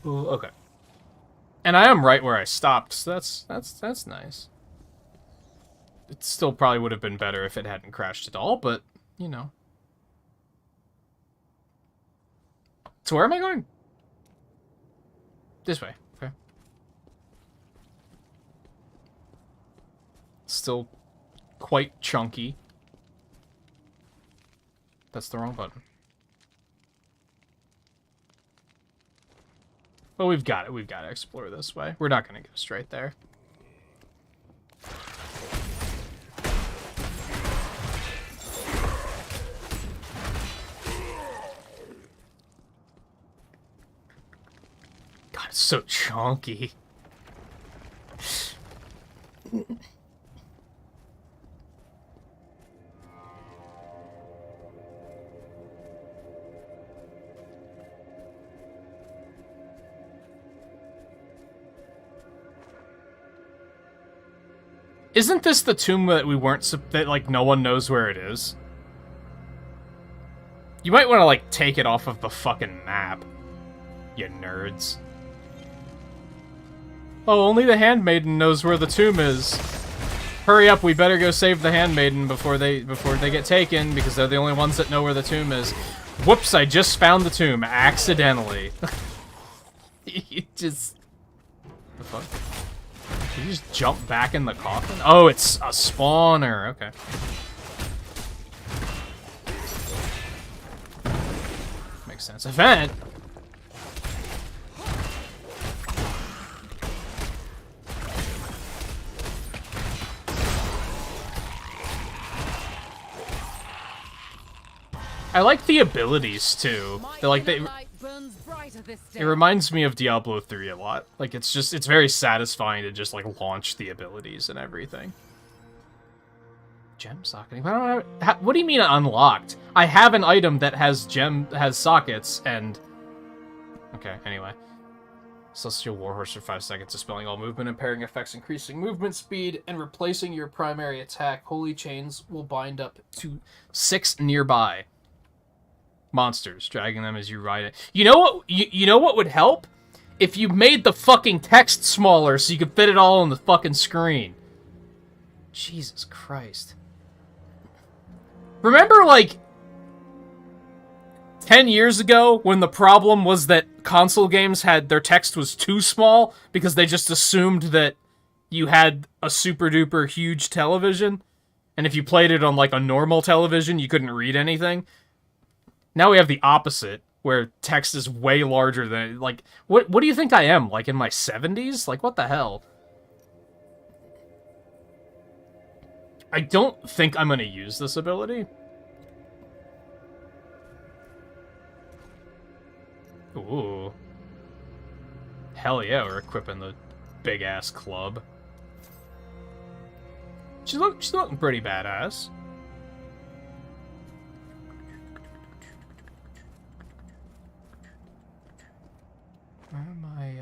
Speaker 1: Okay. And I am right where I stopped, so that's nice. It still probably would have been better if it hadn't crashed at all, but, you know. So where am I going? This way. Okay. Still quite chunky. That's the wrong button. Well, we've got it. We've got to explore this way. We're not going to go straight there. God, it's so chunky. Isn't this the tomb that we weren't, that, like, no one knows where it is? You might want to, like, take it off of the fucking map, you nerds. Oh, only the handmaiden knows where the tomb is. Hurry up, we better go save the handmaiden before they get taken, because they're the only ones that know where the tomb is. Whoops, I just found the tomb, accidentally. You just... The fuck? Did you just jump back in the coffin? Oh, it's a spawner. Okay. Makes sense. Event? I like the abilities, too. They're like,
Speaker 2: spite of this day.
Speaker 1: It reminds me of Diablo 3 a lot. Like, it's very satisfying to just, like, launch the abilities and everything. Gem socketing? What do you mean unlocked? I have an item that has sockets, and... Okay, anyway. Celestial Warhorse for 5 seconds, dispelling all movement, impairing effects, increasing movement speed, and replacing your primary attack. Holy chains will bind up to 6 nearby monsters, dragging them as you ride it. You know what? You know what would help? If you made the fucking text smaller so you could fit it all on the fucking screen. Jesus Christ. Remember, like, 10 years ago when the problem was that console games had their text was too small because they just assumed that you had a super duper huge television, and if you played it on, like, a normal television, you couldn't read anything? Now we have the opposite, where text is way larger than... Like, what do you think I am? Like, in my 70s? Like, what the hell? I don't think I'm gonna use this ability. Ooh. Hell yeah, we're equipping the big-ass club. She's looking pretty badass. Where am I,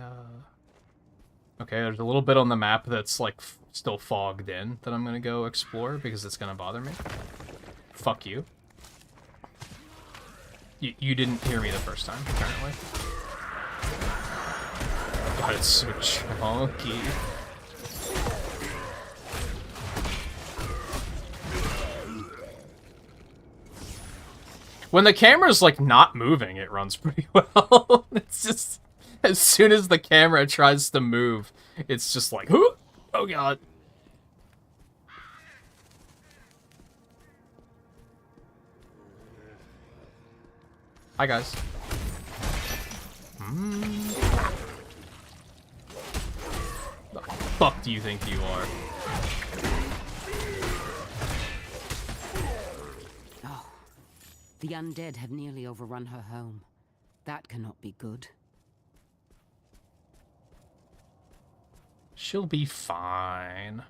Speaker 1: Okay, there's a little bit on the map that's, like, still fogged in that I'm gonna go explore because it's gonna bother me. Fuck you. You didn't hear me the first time, apparently. God, it's so chunky. When the camera's, like, not moving, it runs pretty well. It's just... As soon as the camera tries to move, it's just like, oh god. Hi, guys. The fuck do you think you are?
Speaker 2: Oh, the undead have nearly overrun her home. That cannot be good.
Speaker 1: She'll be fine.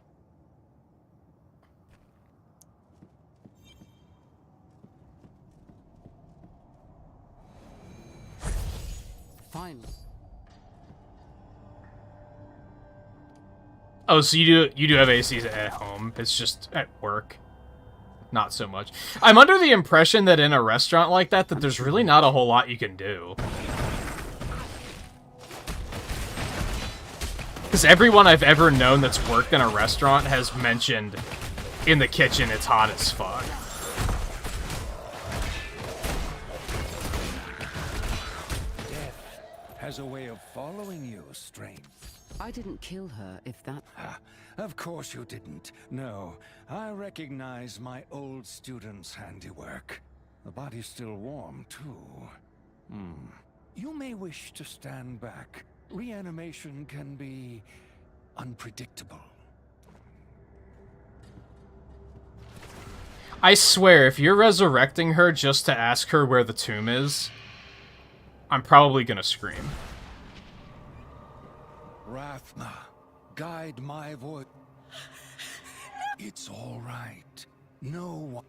Speaker 2: Finally.
Speaker 1: Oh, so you do have ACs at home. It's just at work. Not so much. I'm under the impression that in a restaurant like that there's really not a whole lot you can do. Because everyone I've ever known that's worked in a restaurant has mentioned in the kitchen it's hot as fuck.
Speaker 8: Death has a way of following you, strange.
Speaker 2: I didn't kill her, if that...
Speaker 8: Ah, of course you didn't. No, I recognize my old student's handiwork. The body's still warm, too. You may wish to stand back. Reanimation can be unpredictable.
Speaker 1: I swear, if you're resurrecting her just to ask her where the tomb is, I'm probably gonna scream.
Speaker 8: Rathma, guide my voice. It's all right. No one...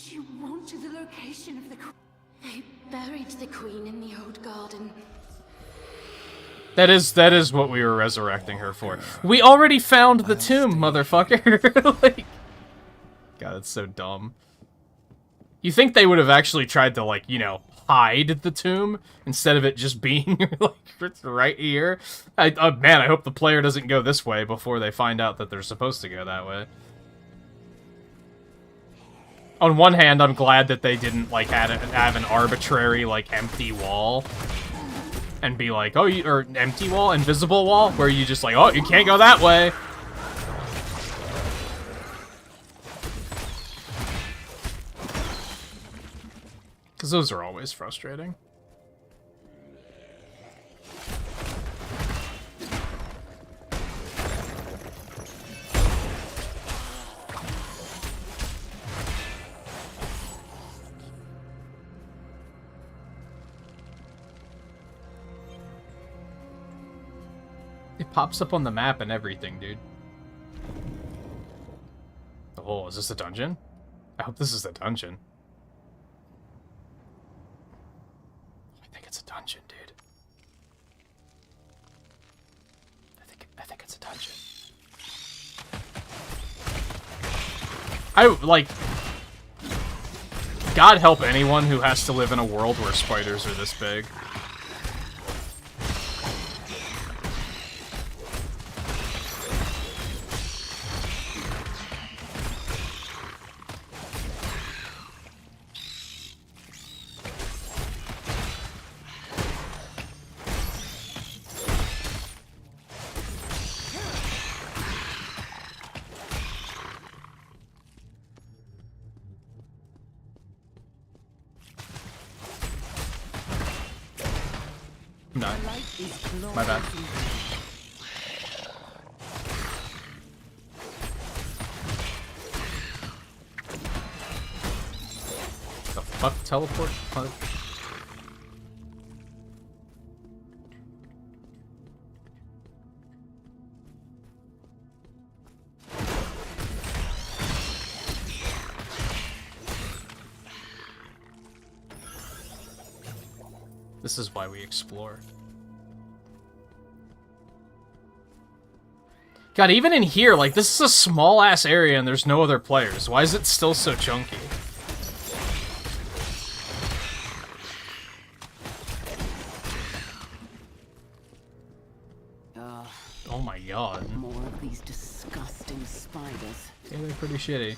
Speaker 9: You won't to the location of the queen. They buried the queen in the old garden.
Speaker 1: That is what we were resurrecting her for. We already found the tomb, motherfucker. Like, God, that's so dumb. You think they would have actually tried to, like, you know, hide the tomb instead of it just being, like, right here? Man, I hope the player doesn't go this way before they find out that they're supposed to go that way. On one hand, I'm glad that they didn't, like, have an arbitrary, like, empty wall. And be like, oh, or empty wall, invisible wall, where you just like, oh, you can't go that way. Because those are always frustrating. It pops up on the map and everything, dude. Oh, is this a dungeon? I hope this is a dungeon. I think it's a dungeon, dude. I think it's a dungeon. God help anyone who has to live in a world where spiders are this big. No. My bad. The fuck? Teleport? What? This is why we explore. God, even in here, like, this is a small-ass area and there's no other players. Why is it still so chunky? Oh my god.
Speaker 2: More of these disgusting spiders.
Speaker 1: Yeah, they're pretty shitty.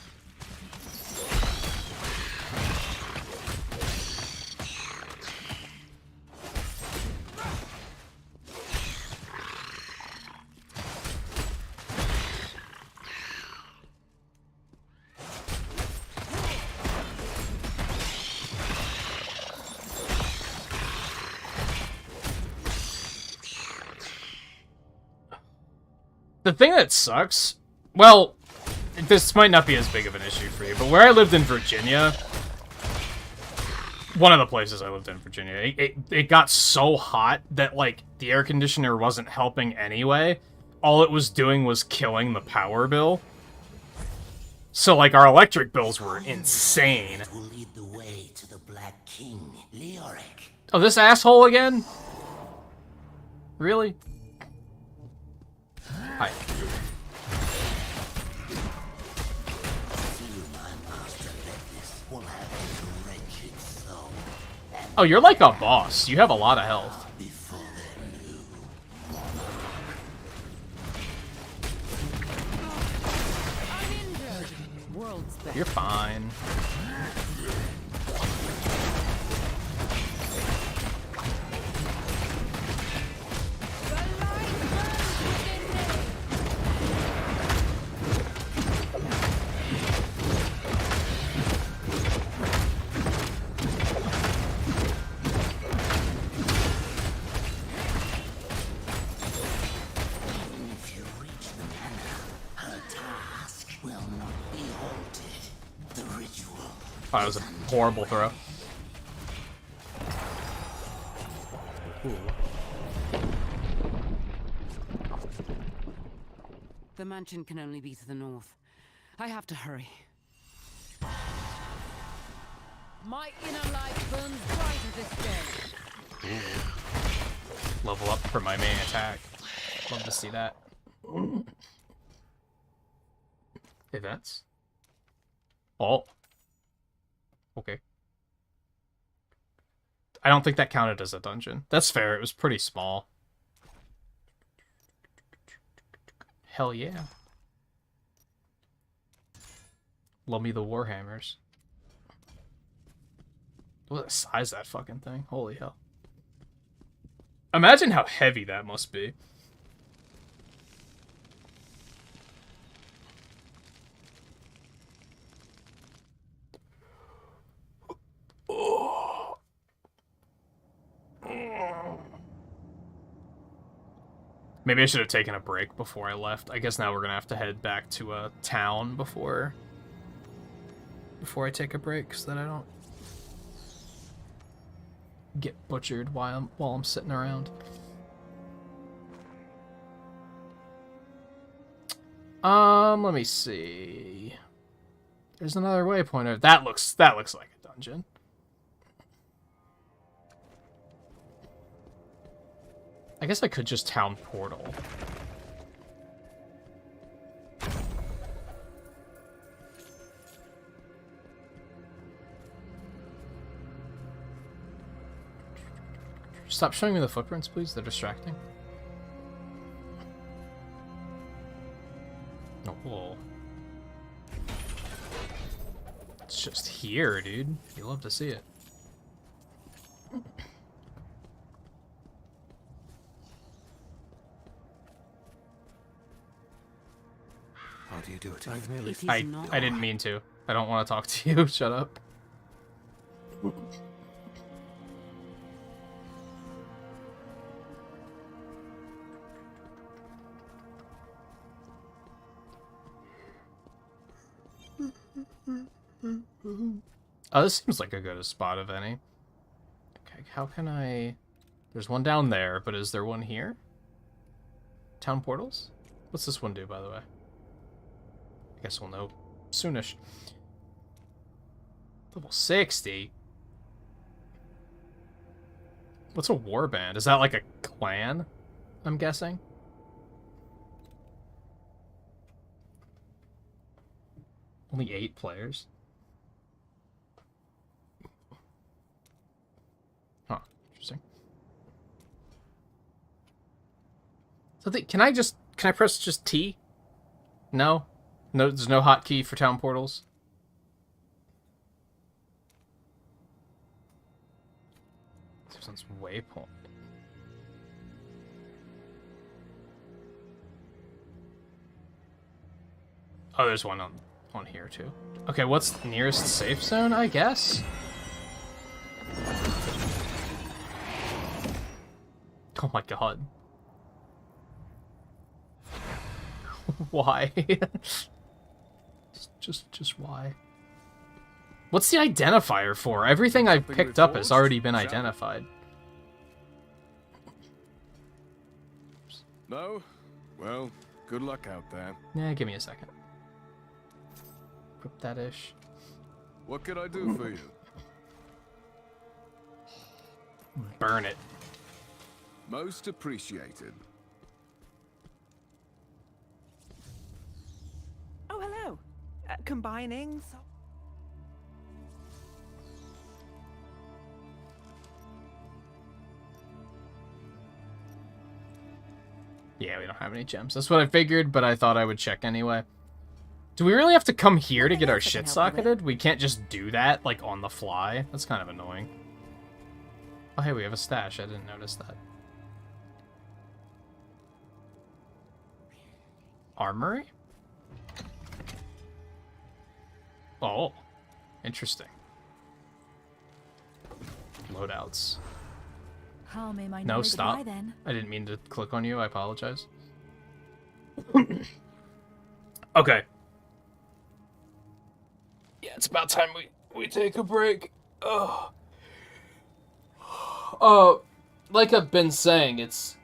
Speaker 1: The thing that sucks, well, this might not be as big of an issue for you, but where I lived in Virginia, one of the places I lived in Virginia, it got so hot that, like, the air conditioner wasn't helping anyway. All it was doing was killing the power bill. So, like, our electric bills were insane.
Speaker 10: Will lead the way to the Black King, Leoric.
Speaker 1: Oh, this asshole again? Really? Hi. Oh, you're like a boss. You have a lot of health. You're fine. Oh, that was a horrible throw. Ooh.
Speaker 2: The mansion can only be to the north. I have to hurry. My inner light burns brighter this day.
Speaker 1: Ooh. Level up for my main attack. Love to see that. Events? Oh. Okay. I don't think that counted as a dungeon. That's fair, it was pretty small. Hell yeah. Love me the Warhammers. Look at the size of that fucking thing. Holy hell. Imagine how heavy that must be. Maybe I should have taken a break before I left. I guess now we're gonna have to head back to a town before I take a break, so that I don't get butchered while I'm sitting around. Let me see. There's another waypointer. That looks like a dungeon. I guess I could just town portal. Stop showing me the footprints, please. They're distracting. Oh. It's just here, dude. You love to see it.
Speaker 3: How do you do it?
Speaker 1: I didn't mean to. I don't want to talk to you. Shut up. Oh, this seems like a good spot of any. Okay, how can I... There's one down there, but is there one here? Town portals? What's this one do, by the way? I guess we'll know soonish. Level 60? What's a warband? Is that like a clan? I'm guessing? Only 8 players? Huh, interesting. So can I press just T? No? No, there's no hotkey for town portals? This one's waypoint. Oh, there's one on here too. Okay, what's the nearest safe zone, I guess? Oh my god. Why? just why? What's the identifier for? Everything I've picked up has already been identified.
Speaker 5: No? Well, good luck out there.
Speaker 1: Yeah, give me a second. Equip that ish.
Speaker 5: What could I do for you?
Speaker 1: Burn it.
Speaker 5: Most appreciated.
Speaker 7: Oh, hello. Combining. So
Speaker 1: yeah, we don't have any gems. That's what I figured, but I thought I would check anyway. Do we really have to come here to get our shit socketed? We can't just do that, like, on the fly? That's kind of annoying. Oh, hey, we have a stash. I didn't notice that. Armory? Oh, interesting. Loadouts.
Speaker 4: How may my
Speaker 1: No,
Speaker 4: knowledge
Speaker 1: stop.
Speaker 4: lie, then?
Speaker 1: I didn't mean to click on you. I apologize. Okay. Yeah, it's about time we take a break. Ugh. Like I've been saying, it's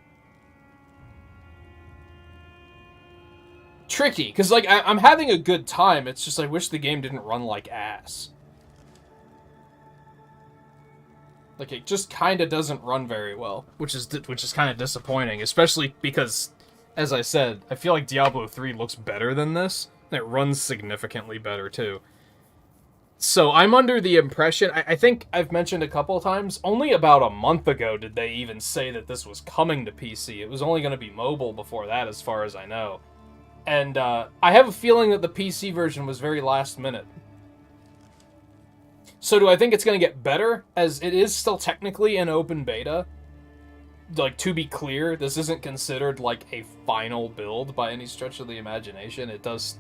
Speaker 1: tricky, because, like, I'm having a good time. It's just I wish the game didn't run like ass. Like, it just kind of doesn't run very well, which is kind of disappointing, especially because, as I said, I feel like Diablo 3 looks better than this, and it runs significantly better, too. So, I'm under the impression, I think I've mentioned a couple of times, only about a month ago did they even say that this was coming to PC. It was only going to be mobile before that, as far as I know. And, I have a feeling that the PC version was very last minute. So do I think it's going to get better, as it is still technically an open beta? Like, to be clear, this isn't considered, like, a final build by any stretch of the imagination.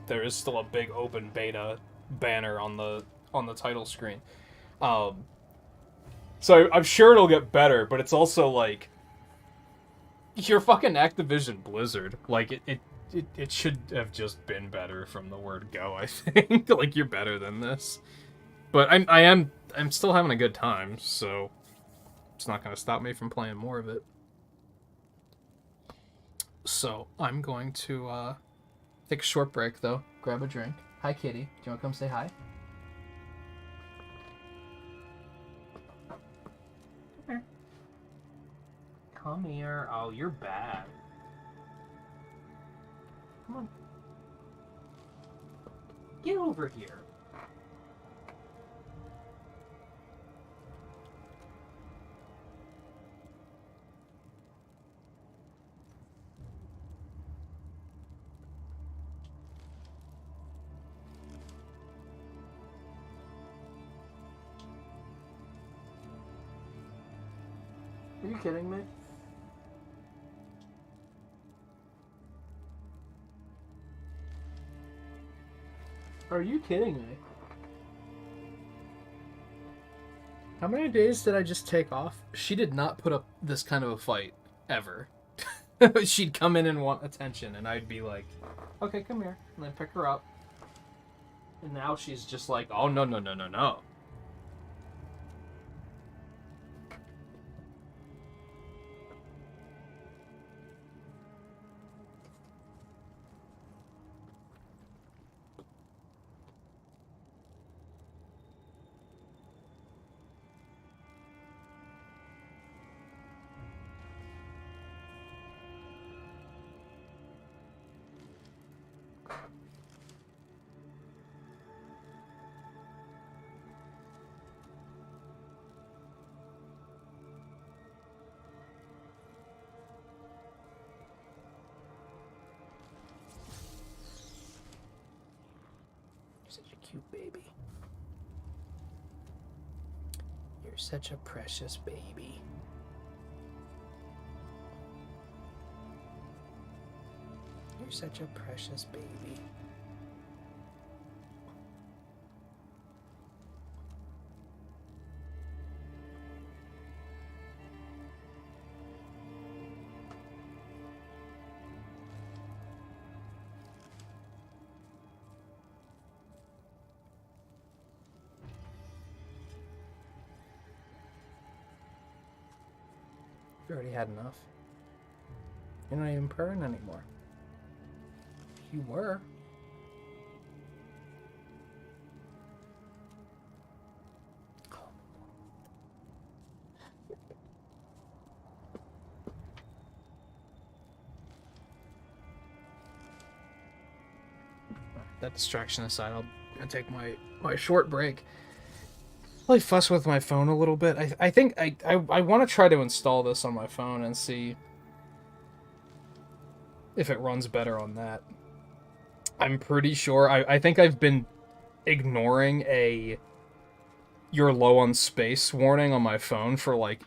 Speaker 1: There is still a big open beta banner on the title screen. So I'm sure it'll get better, but it's also, like, you're fucking Activision Blizzard. Like, it should have just been better from the word go, I think. Like, you're better than this. But I'm still having a good time, so it's not going to stop me from playing more of it. So I'm going to Take a short break, though. Grab a drink. Hi, kitty. Do you want to come say hi? Come here. Come here. Oh, you're bad. Come on. Get over here. Are you kidding me? Are you kidding me? How many days did I just take off? She did not put up this kind of a fight, ever. She'd come in and want attention, and I'd be like, okay, come here. And then pick her up. And now she's just like, oh, no, no, no, no, no. Such a cute baby. You're such a precious baby. You're such a precious baby. You already had enough. You're not even purring anymore. You were. That distraction aside, I'll take my short break. Really fuss with my phone a little bit. I think I want to try to install this on my phone and see if it runs better on that. I'm pretty sure. I think I've been ignoring a "you're low on space" warning on my phone for like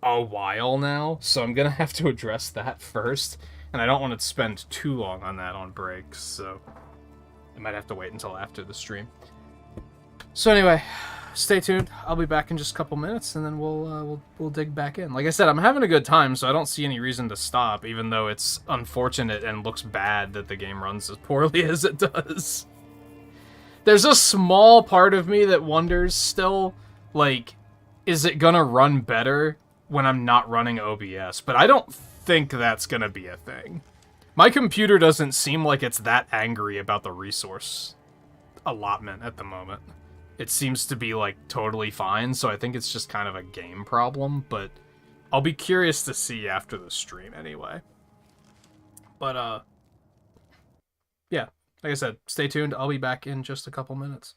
Speaker 1: a while now, so I'm gonna have to address that first, and I don't want to spend too long on that on breaks, so I might have to wait until after the stream. So anyway, stay tuned. I'll be back in just a couple minutes, and then we'll dig back in. Like I said, I'm having a good time, so I don't see any reason to stop, even though it's unfortunate and looks bad that the game runs as poorly as it does. There's a small part of me that wonders still, like, is it gonna run better when I'm not running OBS? But I don't think that's gonna be a thing. My computer doesn't seem like it's that angry about the resource allotment at the moment. It seems to be, like, totally fine, so I think it's just kind of a game problem, but I'll be curious to see after the stream anyway. But, yeah, like I said, stay tuned. I'll be back in just a couple minutes.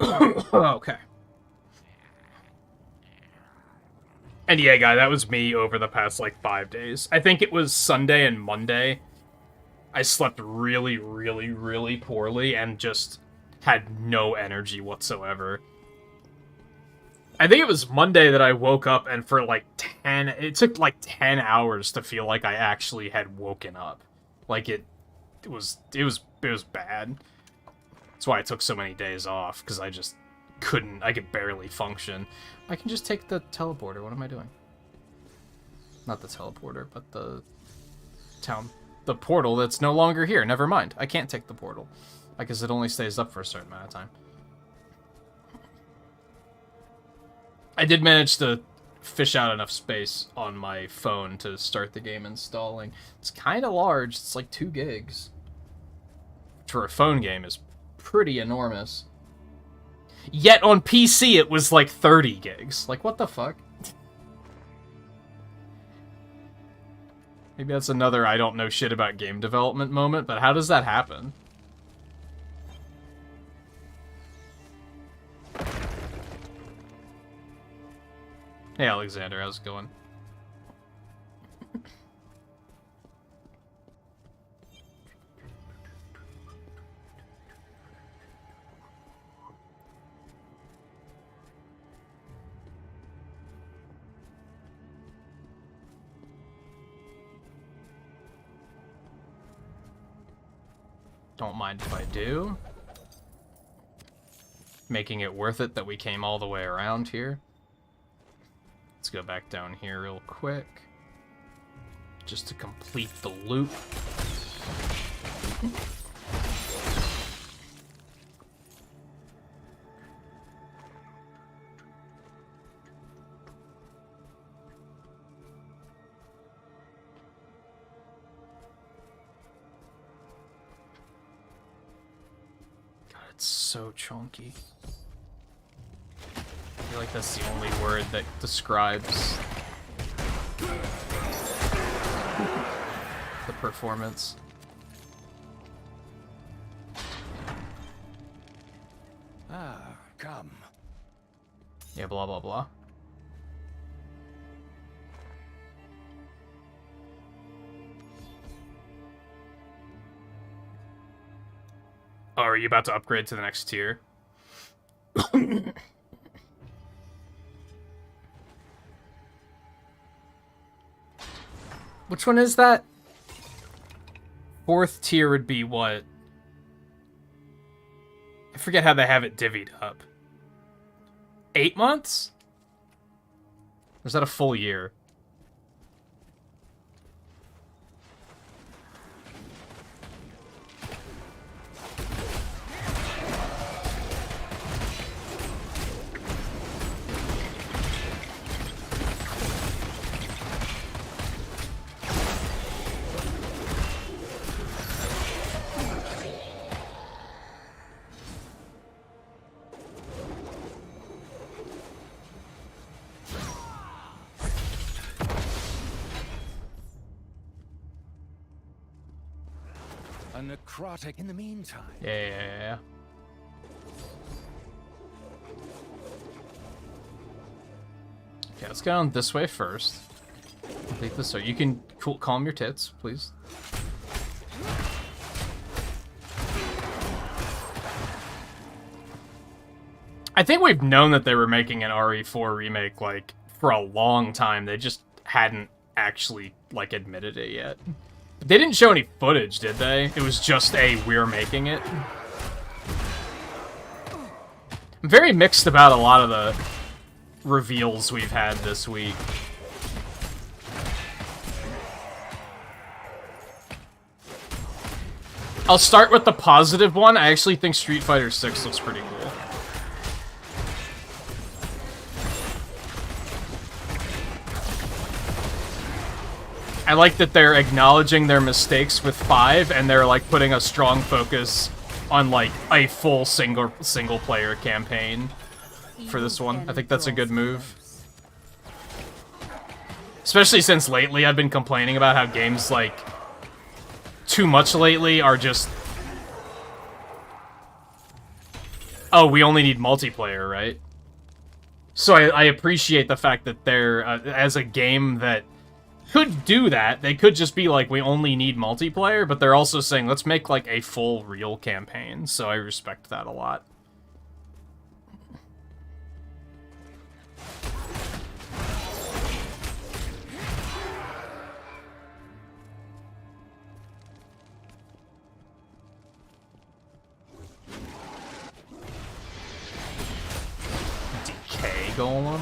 Speaker 1: Okay. And yeah, guy, that was me over the past, like, 5 days. I think it was Sunday and Monday. I slept really, really, really poorly and just had no energy whatsoever. I think it was Monday that I woke up and for, like, it took, like, 10 hours to feel like I actually had woken up. Like, it was bad. That's why I took so many days off, because I could barely function. I can just take the teleporter. What am I doing? Not the teleporter, but the portal that's no longer here. Never mind. I can't take the portal. Because it only stays up for a certain amount of time. I did manage to fish out enough space on my phone to start the game installing. It's kind of large. It's like 2 gigs. Which for a phone game is pretty enormous. Yet on PC it was like 30 gigs. Like, what the fuck? Maybe that's another I don't know shit about game development moment, but how does that happen? Hey Alexander, how's it going? Don't mind if I do. Making it worth it that we came all the way around here. Let's go back down here real quick. Just to complete the loop. It's so chunky. I feel like that's the only word that describes the performance.
Speaker 8: Ah, come.
Speaker 1: Yeah, blah blah blah. Oh, are you about to upgrade to the next tier? Which one is that? 4th tier would be what? I forget how they have it divvied up. 8 months? Or is that a full year?
Speaker 8: A necrotic in the meantime.
Speaker 1: Yeah. Okay, let's go down this way first. Complete this. So you can calm your tits, please. I think we've known that they were making an RE4 remake, like, for a long time. They just hadn't actually, like, admitted it yet. They didn't show any footage, did they? It was just we're making it. I'm very mixed about a lot of the reveals we've had this week. I'll start with the positive one. I actually think Street Fighter 6 looks pretty cool. I like that they're acknowledging their mistakes with 5, and they're like putting a strong focus on like a full single player campaign for this one. I think that's a good move. Especially since lately I've been complaining about how games like too much lately are just Oh, we only need multiplayer, right? So I appreciate the fact that they're, as a game that could do that, they could just be like, we only need multiplayer, but they're also saying, let's make, like, a full, real campaign, so I respect that a lot. Decay golem?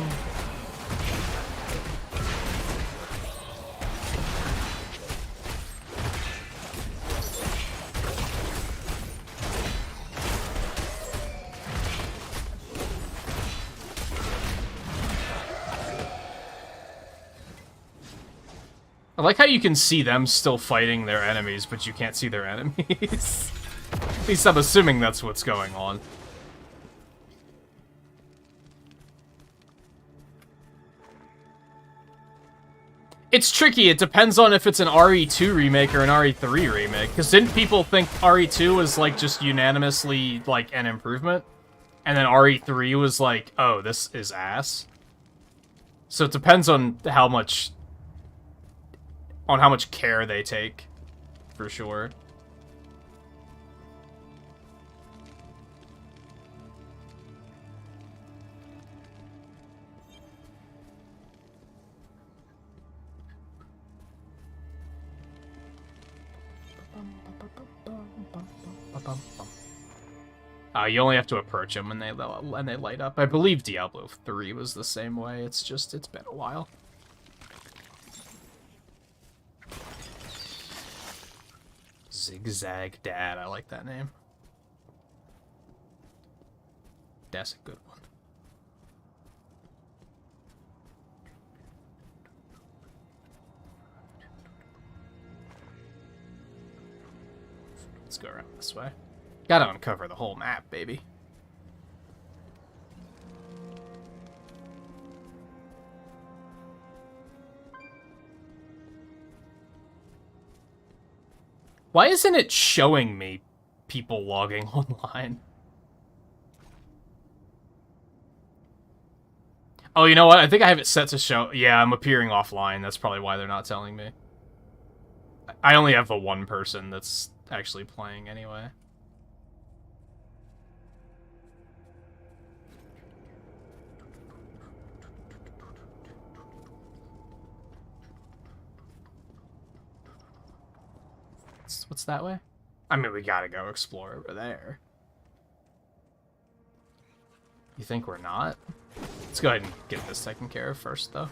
Speaker 1: I like how you can see them still fighting their enemies, but you can't see their enemies. At least I'm assuming that's what's going on. It's tricky. It depends on if it's an RE2 remake or an RE3 remake. Because didn't people think RE2 was, like, just unanimously, like, an improvement? And then RE3 was like, oh, this is ass? So it depends on how much care they take, for sure. You only have to approach them and they light up. I believe Diablo 3 was the same way. It's been a while. Zigzag Dad, I like that name. That's a good one. Let's go around this way. Gotta uncover the whole map, baby. Why isn't it showing me people logging online? Oh, you know what? I think I have it set to show... Yeah, I'm appearing offline. That's probably why they're not telling me. I only have the one person that's actually playing anyway. What's that way? I mean, we gotta go explore over there. You think we're not? Let's go ahead and get this taken care of first, though.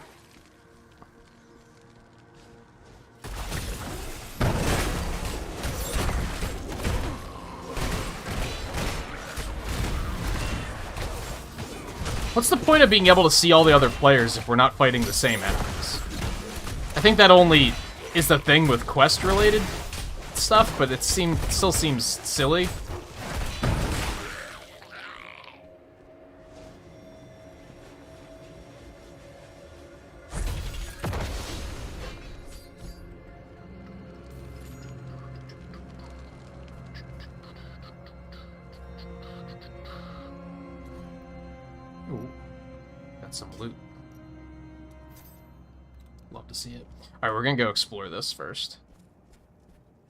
Speaker 1: What's the point of being able to see all the other players if we're not fighting the same enemies? I think that only is the thing with quest-related stuff, but it still seems silly. Ooh, got some loot. Love to see it. Alright, we're gonna go explore this first.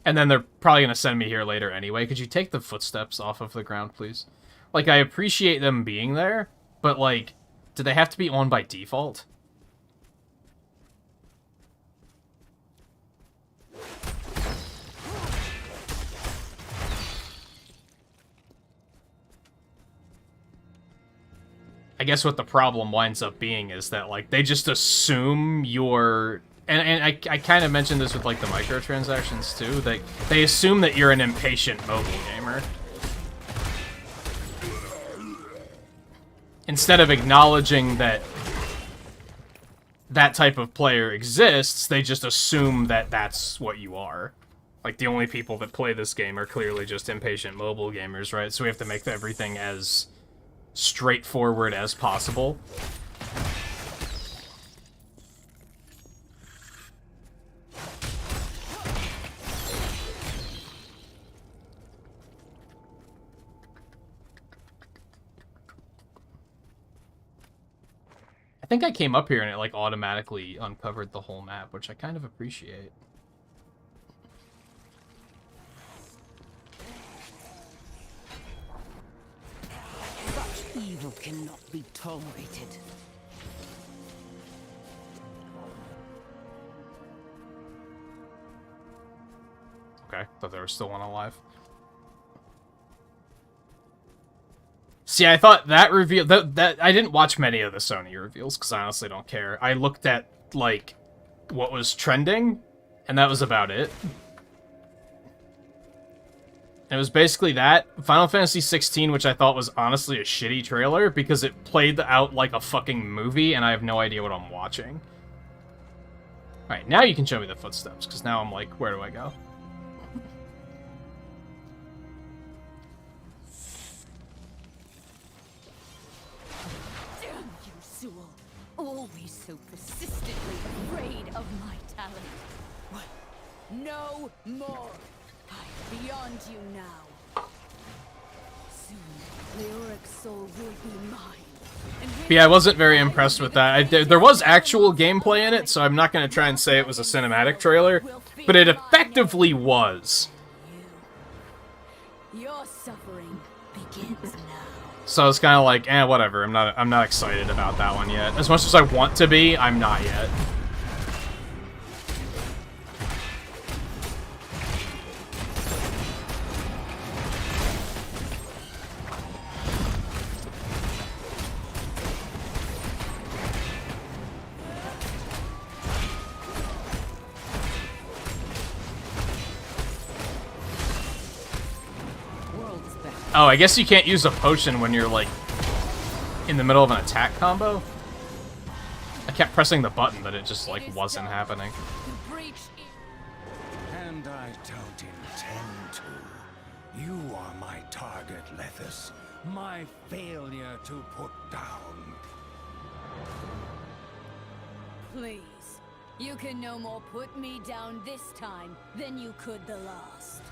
Speaker 1: And then they're probably going to send me here later anyway. Could you take the footsteps off of the ground, please? Like, I appreciate them being there, but, like, do they have to be on by default? I guess what the problem winds up being is that, like, they just assume you're... And I kind of mentioned this with, like, the microtransactions, too. They assume that you're an impatient mobile gamer. Instead of acknowledging that that type of player exists, they just assume that that's what you are. Like, the only people that play this game are clearly just impatient mobile gamers, right? So we have to make everything as straightforward as possible. think I came up here and it like automatically uncovered the whole map, which I kind of appreciate.
Speaker 2: Such evil cannot be tolerated.
Speaker 1: Okay, thought there was still one alive. See, I thought that reveal that I didn't watch many of the Sony reveals because I honestly don't care. I looked at like what was trending, and that was about it. It was basically that Final Fantasy 16, which I thought was honestly a shitty trailer because it played out like a fucking movie, and I have no idea what I'm watching. All right, now you can show me the footsteps because now I'm like, where do I go?
Speaker 4: Always so persistently afraid of my talent. What? No more. I'm beyond you now. Soon, Leoric's soul will be mine.
Speaker 1: But yeah, I wasn't very impressed with that. There was actual gameplay in it, so I'm not going to try and say it was a cinematic trailer, but it effectively was.
Speaker 4: Your suffering begins now.
Speaker 1: So it's kind of like, whatever. I'm not excited about that one yet. As much as I want to be, I'm not yet. Oh, I guess you can't use a potion when you're, like, in the middle of an attack combo? I kept pressing the button, but it just, like, wasn't happening.
Speaker 8: And I don't intend to. You are my target, Lethus. My failure to put down.
Speaker 4: Please. You can no more put me down this time than you could the last.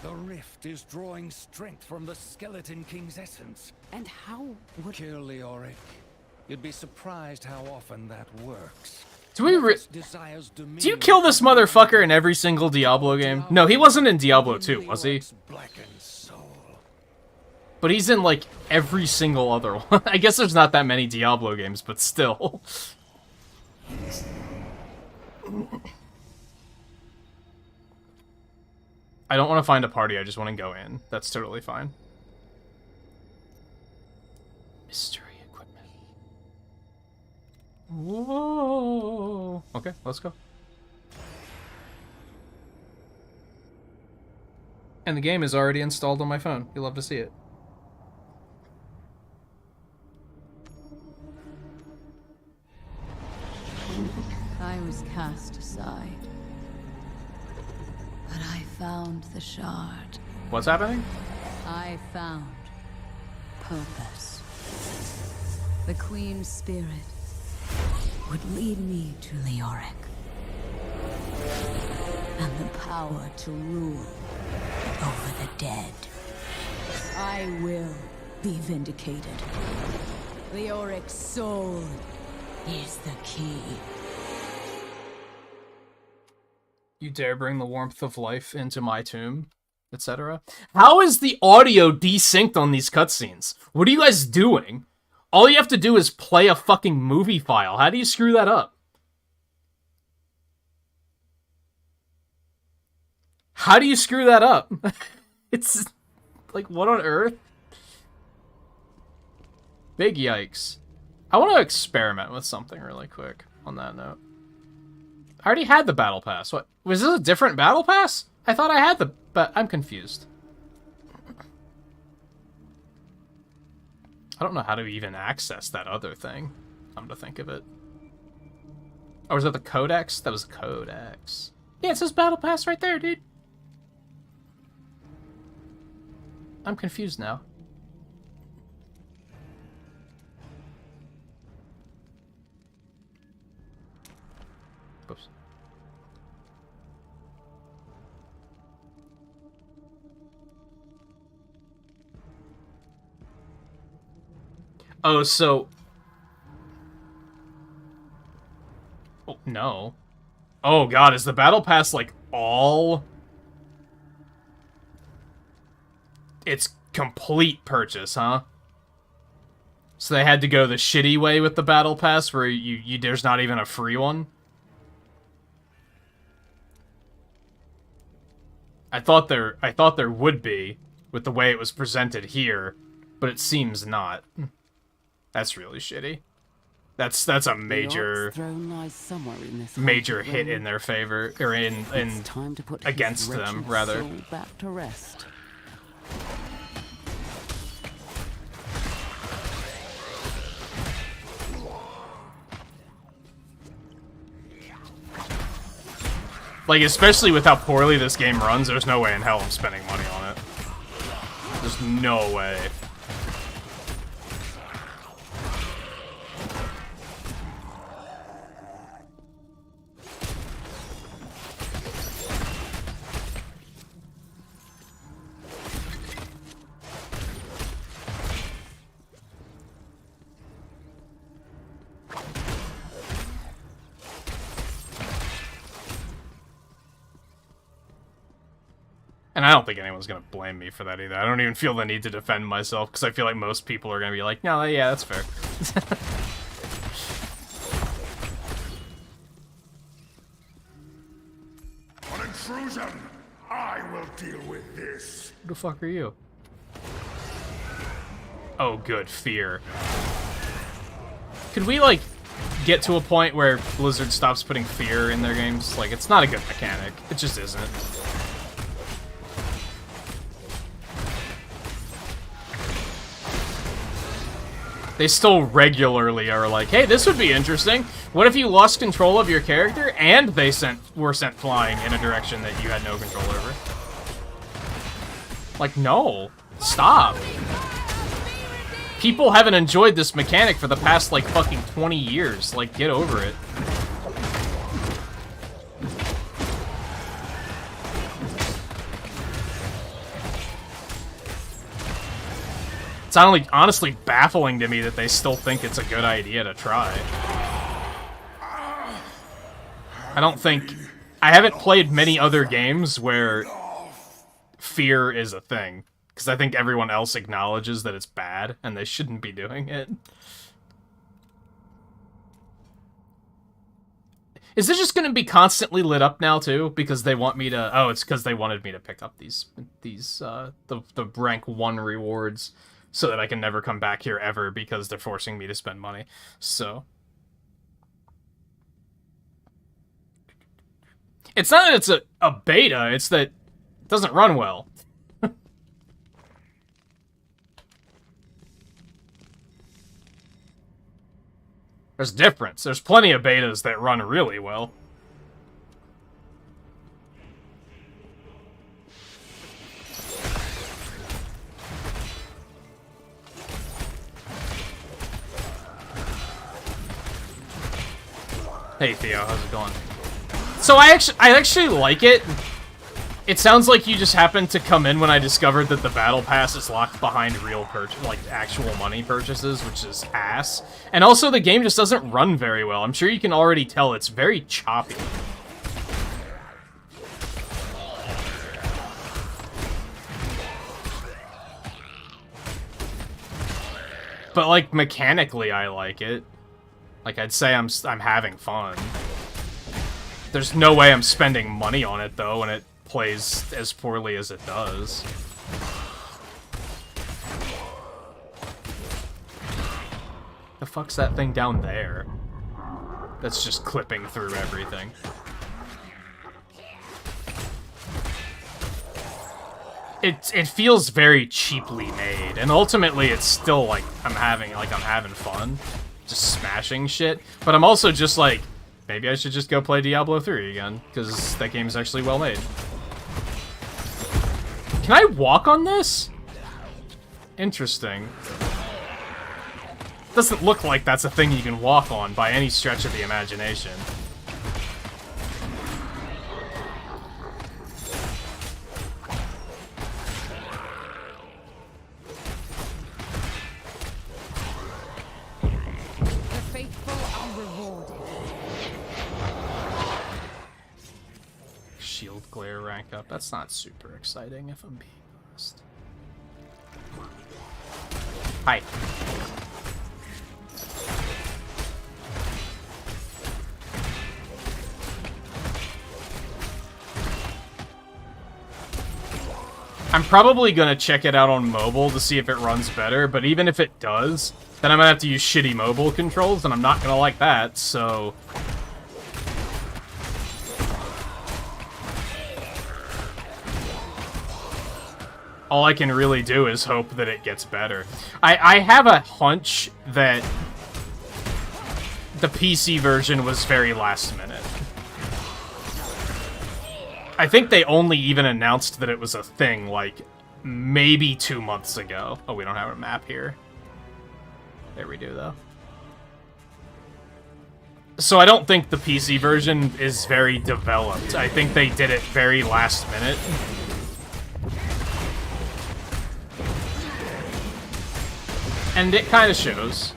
Speaker 8: The rift is drawing strength from the Skeleton King's essence.
Speaker 2: And how would...
Speaker 8: Kill Leoric. You'd be surprised how often that works.
Speaker 1: Do you kill this motherfucker in every single Diablo game? No, he wasn't in Diablo 2, was he? But he's in, like, every single other one. I guess there's not that many Diablo games, but still. I don't want to find a party, I just want to go in. That's totally fine. Mystery equipment. Whoa. Okay, let's go. And the game is already installed on my phone. You'll love to see it.
Speaker 4: I was cast aside. But I found the shard.
Speaker 1: What's happening?
Speaker 4: I found purpose. The Queen's spirit would lead me to Leoric. And the power to rule over the dead. I will be vindicated. Leoric's soul is the key.
Speaker 1: You dare bring the warmth of life into my tomb, etc. How is the audio desynced on these cutscenes? What are you guys doing? All you have to do is play a fucking movie file. How do you screw that up? How do you screw that up? It's like, what on earth? Big yikes. I want to experiment with something really quick on that note. I already had the battle pass. What? Was this a different battle pass? I thought I had the... But I'm confused. I don't know how to even access that other thing. Come to think of it. Or was that the codex? That was the codex. Yeah, it says battle pass right there, dude. I'm confused now. Oops. Oh, so... Oh, no. Oh, God, is the Battle Pass, like, all... It's complete purchase, huh? So they had to go the shitty way with the Battle Pass, where there's not even a free one? I thought there would be, with the way it was presented here, but it seems not. That's really shitty. That's a major major hit in their favor, or in against them rather.
Speaker 2: Back to rest.
Speaker 1: Like, especially with how poorly this game runs, there's no way in hell I'm spending money on it. There's no way. And I don't think anyone's going to blame me for that either. I don't even feel the need to defend myself, because I feel like most people are going to be like, no, yeah, that's fair.
Speaker 3: On intrusion, I will deal with this.
Speaker 1: Who the fuck are you? Oh, good. Fear. Could we, like, get to a point where Blizzard stops putting fear in their games? Like, it's not a good mechanic. It just isn't. They still regularly are like, hey, this would be interesting. What if you lost control of your character and they were sent flying in a direction that you had no control over? Like, no. Stop. People haven't enjoyed this mechanic for the past, like, fucking 20 years. Like, get over it. It's honestly baffling to me that they still think it's a good idea to try. I haven't played many other games where fear is a thing, because I think everyone else acknowledges that it's bad, and they shouldn't be doing it. Is this just going to be constantly lit up now, too? Because they want me to... Oh, it's because they wanted me to pick up the rank 1 rewards, so that I can never come back here ever because they're forcing me to spend money. So. It's not that it's a beta, it's that it doesn't run well. There's a difference. There's plenty of betas that run really well. Hey Theo, how's it going? So I actually like it. It sounds like you just happened to come in when I discovered that the battle pass is locked behind real actual money purchases, which is ass. And also the game just doesn't run very well. I'm sure you can already tell it's very choppy. But like mechanically I like it. Like, I'd say I'm having fun. There's no way I'm spending money on it, though, when it plays as poorly as it does. The fuck's that thing down there? That's just clipping through everything. It feels very cheaply made, and ultimately it's still like I'm having fun. Just smashing shit, but I'm also just like, maybe I should just go play Diablo 3 again, because that game is actually well made. Can I walk on this? Interesting. Doesn't look like that's a thing you can walk on by any stretch of the imagination. player rank up. That's not super exciting, if I'm being honest. Hi. I'm probably gonna check it out on mobile to see if it runs better, but even if it does, then I'm gonna have to use shitty mobile controls, and I'm not gonna like that, so... all I can really do is hope that it gets better. I have a hunch that the PC version was very last minute. I think they only even announced that it was a thing, like, maybe 2 months ago. Oh, we don't have a map here. There we do, though. So I don't think the PC version is very developed. I think they did it very last minute. And it kind of shows.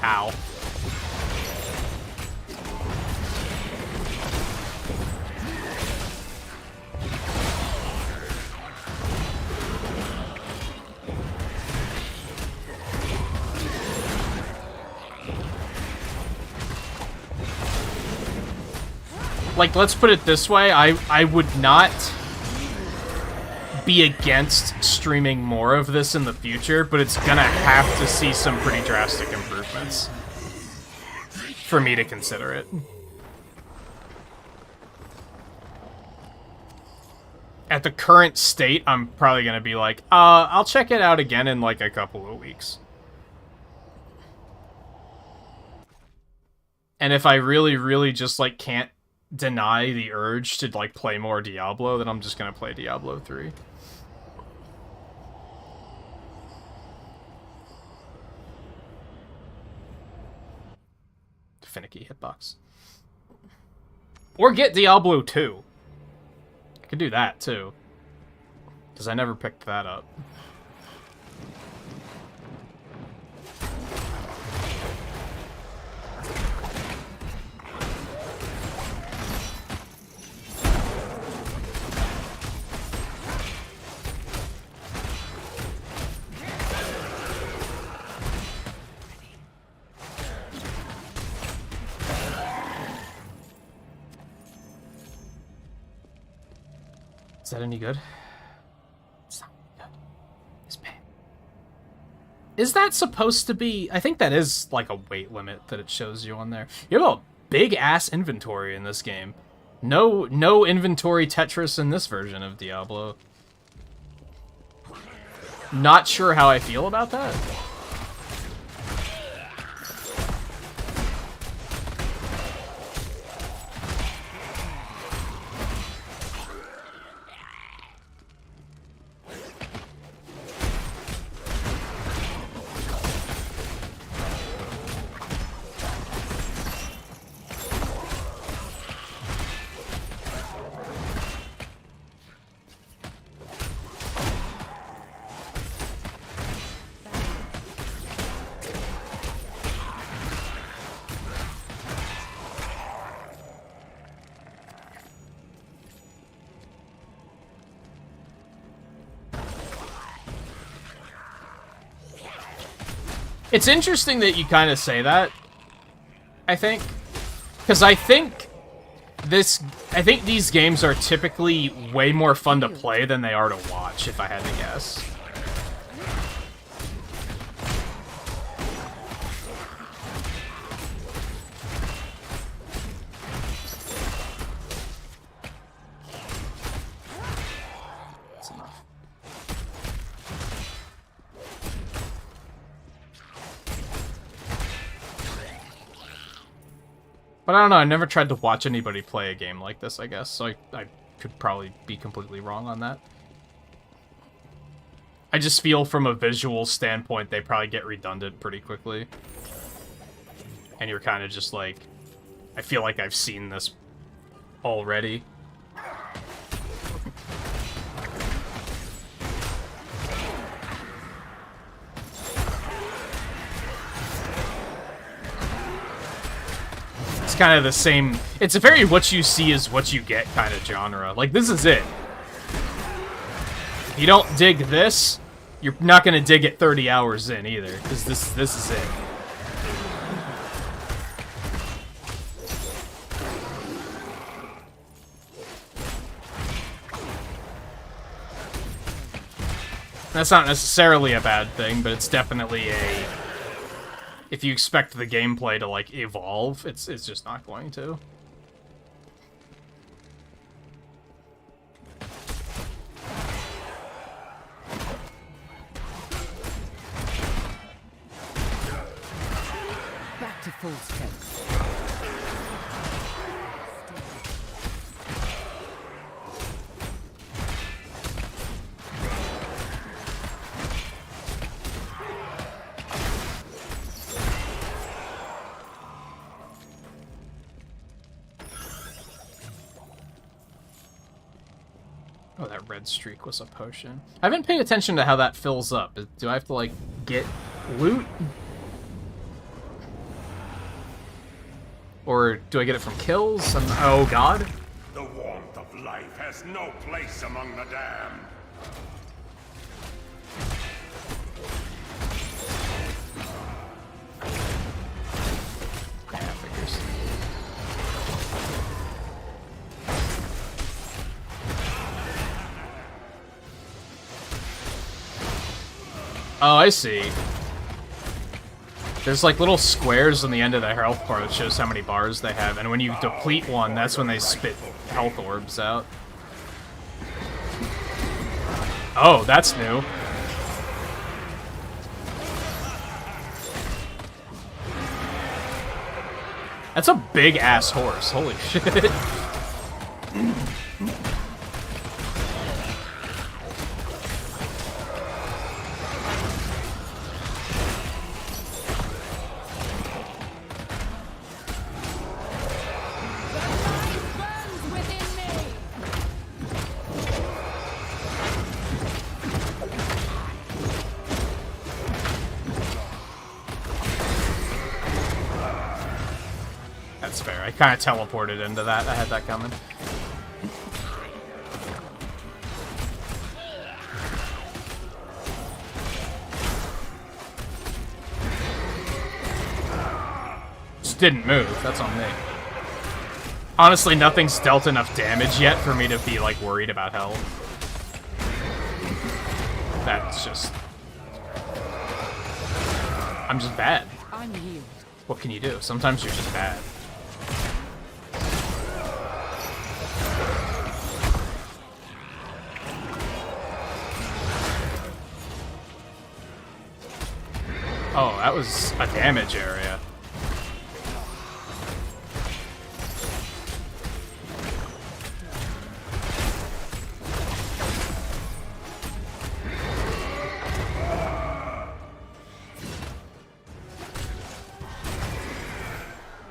Speaker 1: Ow. Like, let's put it this way, I would not be against streaming more of this in the future, but it's gonna have to see some pretty drastic improvements for me to consider it. At the current state, I'm probably gonna be like, I'll check it out again in like a couple of weeks. And if I really, really just like can't deny the urge to like play more Diablo, then I'm just gonna play Diablo 3. Finicky hitbox. Or get Diablo 2. I could do that too, because I never picked that up. Is that any good? It's not good. It's bad. Is that supposed to be... I think that is like a weight limit that it shows you on there. You have a big-ass inventory in this game. No inventory Tetris in this version of Diablo. Not sure how I feel about that. It's interesting that you kind of say that, I think, because I think these games are typically way more fun to play than they are to watch, if I had to guess. But I don't know, I never tried to watch anybody play a game like this, I guess, so I could probably be completely wrong on that. I just feel from a visual standpoint, they probably get redundant pretty quickly. And you're kind of just like, I feel like I've seen this already. It's kind of the same, it's a very what you see is what you get kind of genre. Like, this is it. If you don't dig this, you're not going to dig it 30 hours in either, because this is it. That's not necessarily a bad thing, but it's definitely a... If you expect the gameplay to, like, evolve, it's just not going to.
Speaker 2: Back to full strength.
Speaker 1: Oh, that red streak was a potion. I haven't paid attention to how that fills up. Do I have to, like, get loot? Or do I get it from kills? Oh, God.
Speaker 3: The warmth of life has no place among the damned.
Speaker 1: Yeah, figures. Oh, I see. There's like little squares on the end of the health bar that shows how many bars they have, and when you deplete one, that's when they spit health orbs out. Oh, that's new. That's a big-ass horse. Holy shit. That's fair. I kind of teleported into that. I had that coming. Just didn't move. That's on me. Honestly, nothing's dealt enough damage yet for me to be, like, worried about health. That's just... I'm just bad.
Speaker 2: I'm healed.
Speaker 1: What can you do? Sometimes you're just bad. Oh, that was a damage area.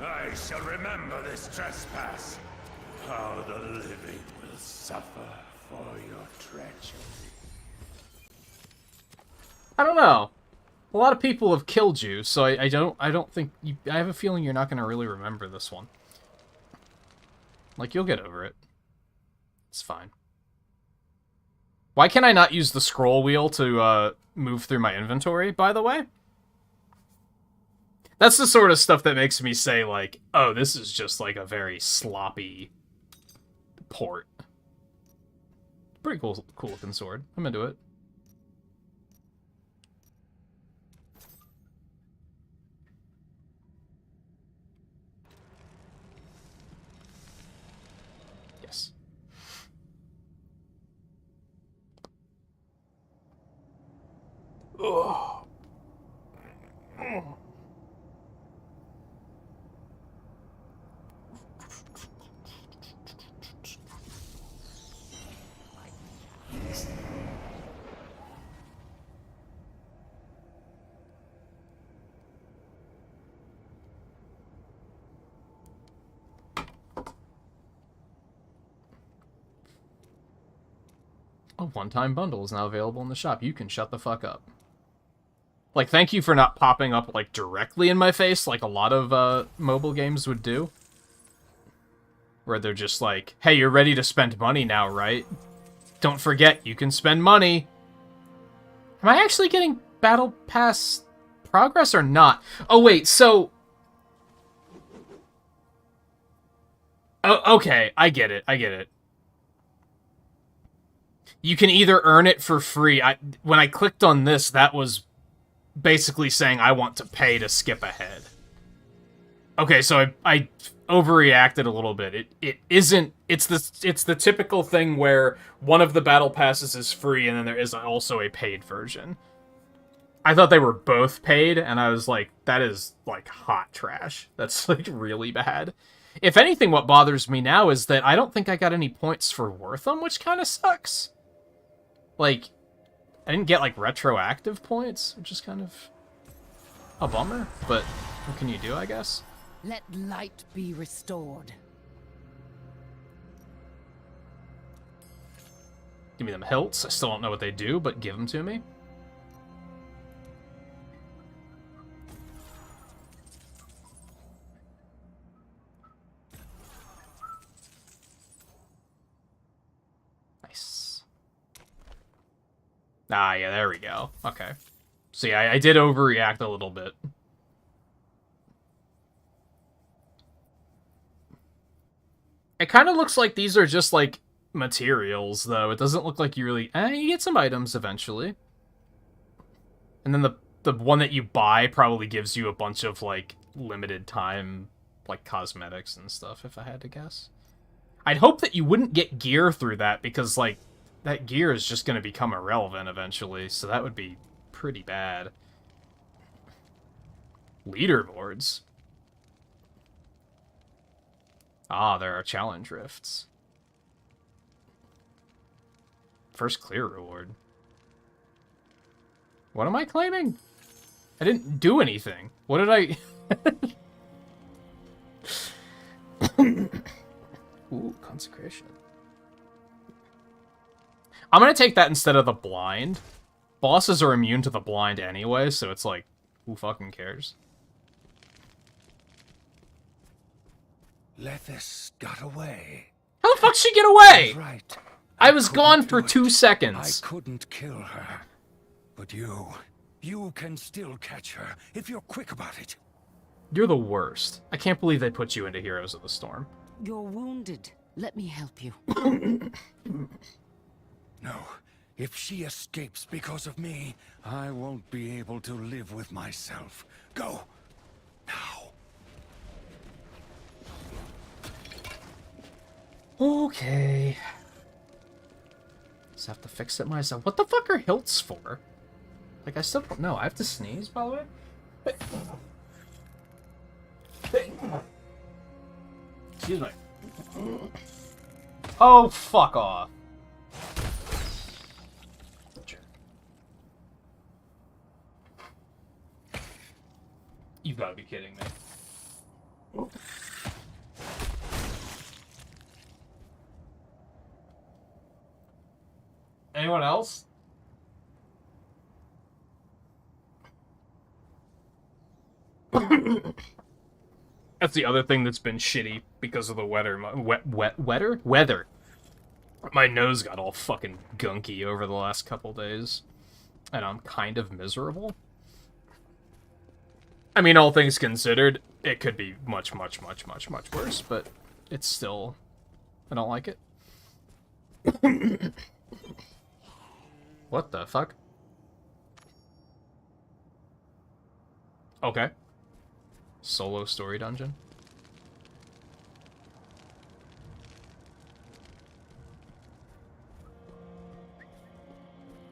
Speaker 3: I shall remember this trespass. How the living will suffer for your treachery.
Speaker 1: I don't know. A lot of people have killed you, so I don't think you, I have a feeling you're not going to really remember this one. Like, you'll get over it. It's fine. Why can I not use the scroll wheel to move through my inventory, by the way? That's the sort of stuff that makes me say, like, oh, this is just, like, a very sloppy port. Pretty cool looking sword. I'm into it. Yes. Ugh. A one-time bundle is now available in the shop. You can shut the fuck up. Like, thank you for not popping up, like, directly in my face like a lot of mobile games would do. Where they're just like, hey, you're ready to spend money now, right? Don't forget, you can spend money. Am I actually getting Battle Pass progress or not? Oh, wait, so... Oh, okay, I get it, I get it. You can either earn it for free. When I clicked on this, that was basically saying I want to pay to skip ahead. Okay, so I overreacted a little bit. It isn't. It's the typical thing where one of the battle passes is free, and then there is also a paid version. I thought they were both paid, and I was like, that is like hot trash. That's like really bad. If anything, what bothers me now is that I don't think I got any points for Wortham, which kind of sucks. Like, I didn't get, like, retroactive points, which is kind of a bummer, but what can you do, I guess?
Speaker 2: Let light be restored.
Speaker 1: Give me them hilts. I still don't know what they do, but give them to me. Nice. Ah, yeah, there we go. Okay. So yeah, I did overreact a little bit. It kind of looks like these are just, like, materials, though. It doesn't look like you really... you get some items eventually. And then the one that you buy probably gives you a bunch of, like, limited time, like, cosmetics and stuff, if I had to guess. I'd hope that you wouldn't get gear through that, because, like, that gear is just going to become irrelevant eventually, so that would be pretty bad. Leaderboards. Ah, there are challenge rifts. First clear reward. What am I claiming? I didn't do anything. What did I... Ooh, consecration. I'm gonna take that instead of the blind. Bosses are immune to the blind anyway, so it's like, who fucking cares?
Speaker 8: Lethis got away.
Speaker 1: How the fuck did she get away?
Speaker 8: Right.
Speaker 1: I was gone for 2 seconds.
Speaker 8: I couldn't kill her. But you can still catch her if you're quick about it.
Speaker 1: You're the worst. I can't believe they put you into Heroes of the Storm.
Speaker 2: You're wounded. Let me help you.
Speaker 8: No. If she escapes because of me, I won't be able to live with myself. Go. Now.
Speaker 1: Okay. Just have to fix it myself. What the fuck are hilts for? Like, I still don't know. I have to sneeze, by the way? Excuse me. Oh, fuck off. You've got to be kidding me. Anyone else? That's the other thing that's been shitty because of the weather. My nose got all fucking gunky over the last couple days, and I'm kind of miserable. I mean, all things considered, it could be much, much, much, much, much worse, but it's still... I don't like it. What the fuck? Okay. Solo story dungeon.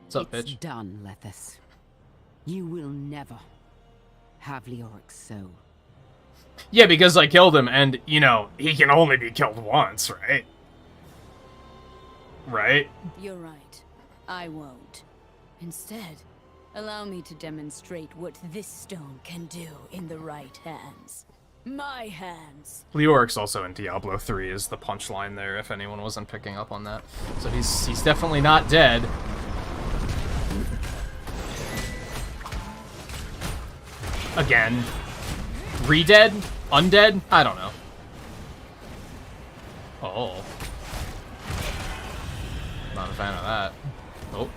Speaker 1: What's up, bitch?
Speaker 2: It's done, Lethis. You will never have Leoric's soul.
Speaker 1: Yeah, because I killed him, and, you know, he can only be killed once, right? Right?
Speaker 4: You're right. I won't. Instead, allow me to demonstrate what this stone can do in the right hands. My hands.
Speaker 1: Leoric's also in Diablo 3 is the punchline there, if anyone wasn't picking up on that. So he's definitely not dead. Again. Re-dead? Undead? I don't know. Oh. Not a fan of that. Oh.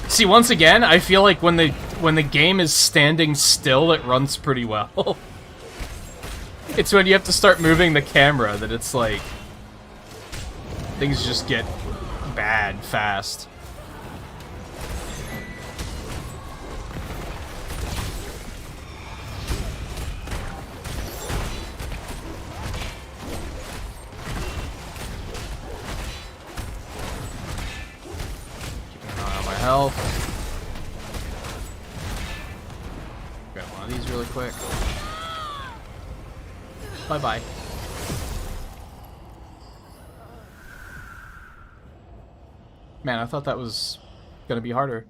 Speaker 1: See, once again, I feel like when the game is standing still, it runs pretty well. It's when you have to start moving the camera that it's like things just get bad fast. Health. Grab one of these really quick. Bye-bye. Man, I thought that was gonna be harder.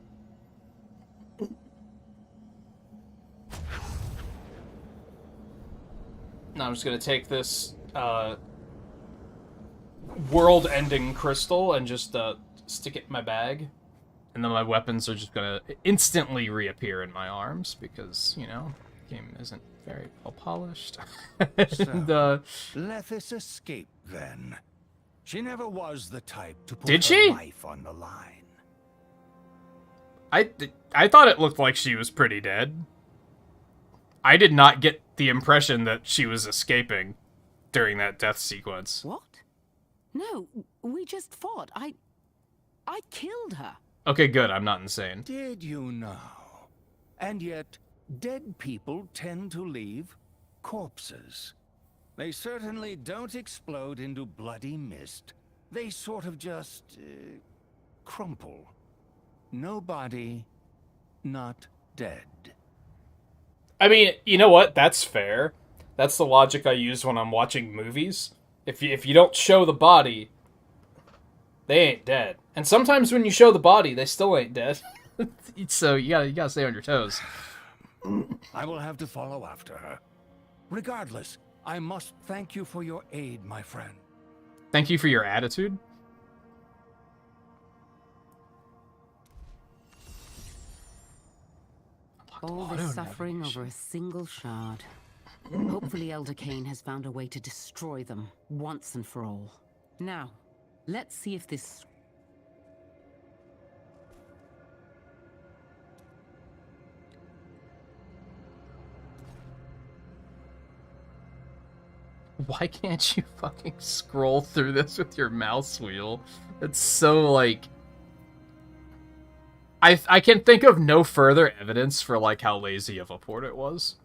Speaker 1: Now I'm just gonna take this world-ending crystal and just stick it in my bag. And then my weapons are just gonna instantly reappear in my arms because, you know, the game isn't very well polished. And,
Speaker 8: let this escape then. She never was the type to put
Speaker 1: Did
Speaker 8: her
Speaker 1: she?
Speaker 8: life on the line.
Speaker 1: I thought it looked like she was pretty dead. I did not get the impression that she was escaping during that death sequence.
Speaker 2: What? No, we just fought. I killed her.
Speaker 1: Okay, good. I'm not insane.
Speaker 8: Did you know? And yet, dead people tend to leave corpses. They certainly don't explode into bloody mist. They sort of just crumple. No body, not dead.
Speaker 1: I mean, you know what? That's fair. That's the logic I use when I'm watching movies. If you don't show the body, they ain't dead. And sometimes when you show the body, they still ain't dead. So you gotta stay on your toes.
Speaker 8: I will have to follow after her. Regardless, I must thank you for your aid, my friend.
Speaker 1: Thank you for your attitude.
Speaker 2: All this suffering over a single shard. Hopefully Elder Cain has found a way to destroy them once and for all. Now, let's see if this...
Speaker 1: Why can't you fucking scroll through this with your mouse wheel? It's so, like... I can think of no further evidence for, like, how lazy of a port it was.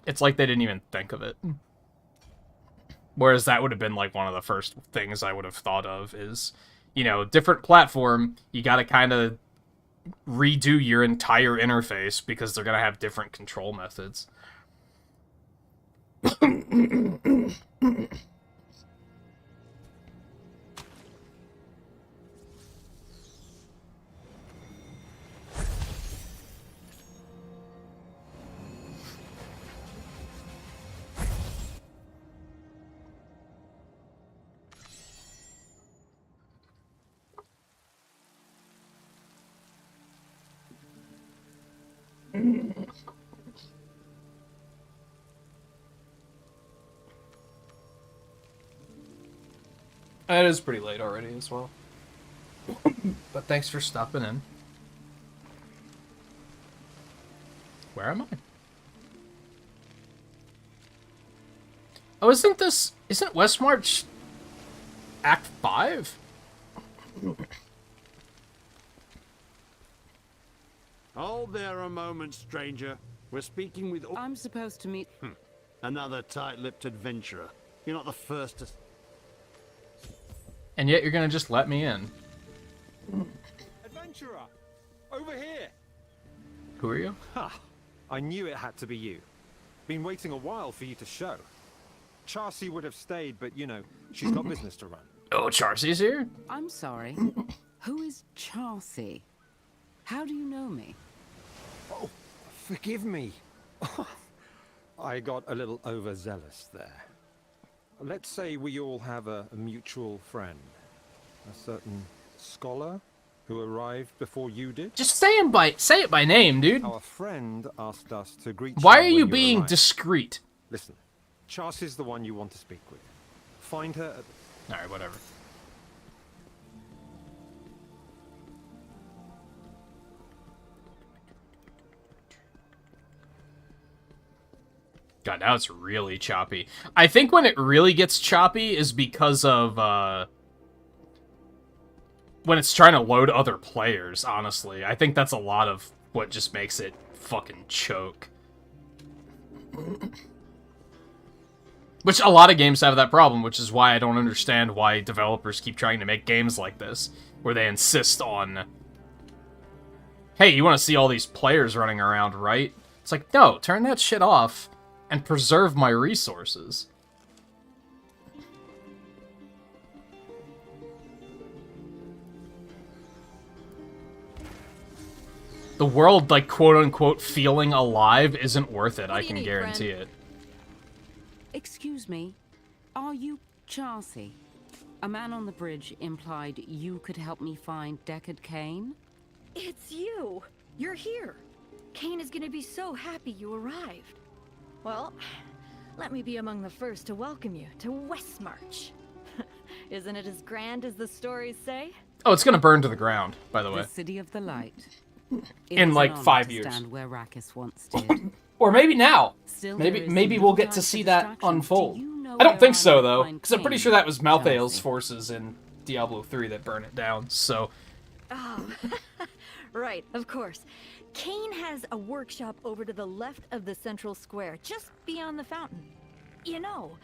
Speaker 1: It's like they didn't even think of it. Whereas that would have been, like, one of the first things I would have thought of is, you know, different platform, you gotta kind of redo your entire interface because they're gonna have different control methods. It is pretty late already as well. But thanks for stopping in. Where am I? Oh, isn't Westmarch Act 5?
Speaker 11: Hold there a moment, stranger. We're speaking with...
Speaker 2: I'm supposed to meet...
Speaker 11: Another tight-lipped adventurer. You're not the first to...
Speaker 1: And yet you're gonna just let me in.
Speaker 12: Adventurer! Over here!
Speaker 1: Who are you?
Speaker 12: Ha! I knew it had to be you. Been waiting a while for you to show. Charcy would have stayed, but you know, she's got business to run.
Speaker 1: Oh, Charcy's here?
Speaker 2: I'm sorry. Who is Charcy? How do you know me?
Speaker 12: Oh, forgive me. I got a little overzealous there. Let's say we all have a mutual friend. A certain scholar who arrived before you did.
Speaker 1: Just say it by name, dude.
Speaker 12: Our friend asked us to greet
Speaker 1: Why
Speaker 12: you
Speaker 1: are
Speaker 12: when
Speaker 1: you being
Speaker 12: arrived.
Speaker 1: discreet?
Speaker 12: Listen, Charcy's the one you want to speak with. Find her at...
Speaker 1: Alright, whatever. God, now it's really choppy. I think when it really gets choppy is because of, when it's trying to load other players, honestly. I think that's a lot of what just makes it fucking choke. Which a lot of games have that problem, which is why I don't understand why developers keep trying to make games like this, where they insist on, hey, you want to see all these players running around, right? It's like, no, turn that shit off and preserve my resources. The world, like, quote-unquote, feeling alive isn't worth it, I can guarantee it.
Speaker 2: Excuse me, are you Charcy? A man on the bridge implied you could help me find Deckard Cain?
Speaker 4: It's you! You're here! Cain is gonna be so happy you arrived. Well, let me be among the first to welcome you to Westmarch. Isn't it as grand as the stories say?
Speaker 1: Oh, it's gonna burn to the ground, by the way.
Speaker 2: The City of the Light.
Speaker 1: In like 5 years.
Speaker 2: Stand where Rakis once did.
Speaker 1: Or maybe now.
Speaker 2: Still,
Speaker 1: Maybe we'll get to see that unfold. I don't think so, though, because I'm pretty sure that was Malthael's forces in Diablo 3 that burn it down, so...
Speaker 4: Oh, right, of course. Cain has a workshop over to the left of the central square, just beyond the fountain. You know,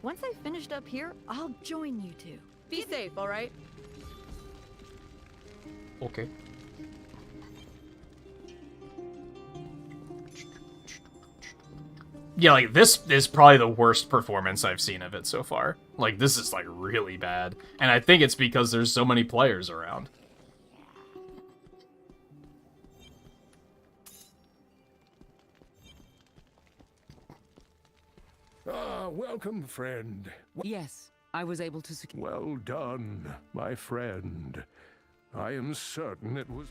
Speaker 4: once I've finished up here, I'll join you two. Be safe, all right?
Speaker 1: Okay. Yeah, like, this is probably the worst performance I've seen of it so far. Like, this is, like, really bad. And I think it's because there's so many players around.
Speaker 5: Ah, welcome, friend.
Speaker 2: Yes, I was able to secure...
Speaker 5: Well done, my friend. I am certain it was...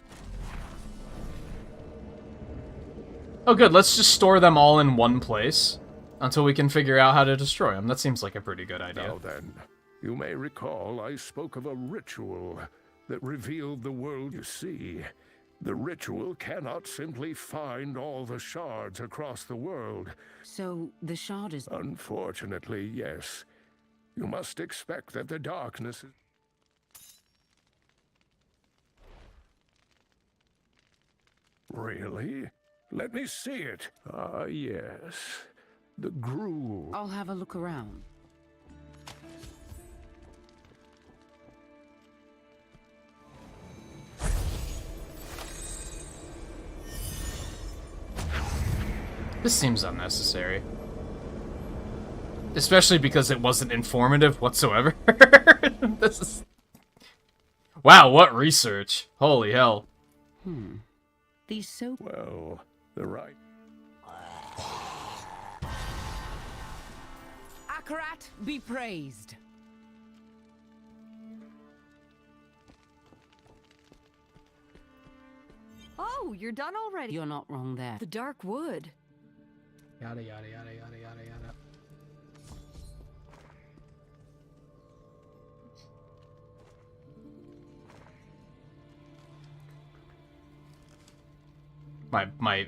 Speaker 1: Oh good, let's just store them all in one place until we can figure out how to destroy them. That seems like a pretty good idea.
Speaker 5: Now then, you may recall I spoke of a ritual that revealed the world you see. The ritual cannot simply find all the shards across the world.
Speaker 2: So, the shard is...
Speaker 5: Unfortunately, yes. You must expect that the darkness is... Really? Let me see it. Ah, yes. The groove.
Speaker 2: I'll have a look around.
Speaker 1: This seems unnecessary. Especially because it wasn't informative whatsoever. This is... Wow, what research. Holy hell.
Speaker 2: These so...
Speaker 5: Well, the right...
Speaker 2: Akarat be praised.
Speaker 4: Oh, you're done already.
Speaker 2: You're not wrong there.
Speaker 4: The Dark Wood.
Speaker 1: Yada, yada, yada, yada, yada, yada.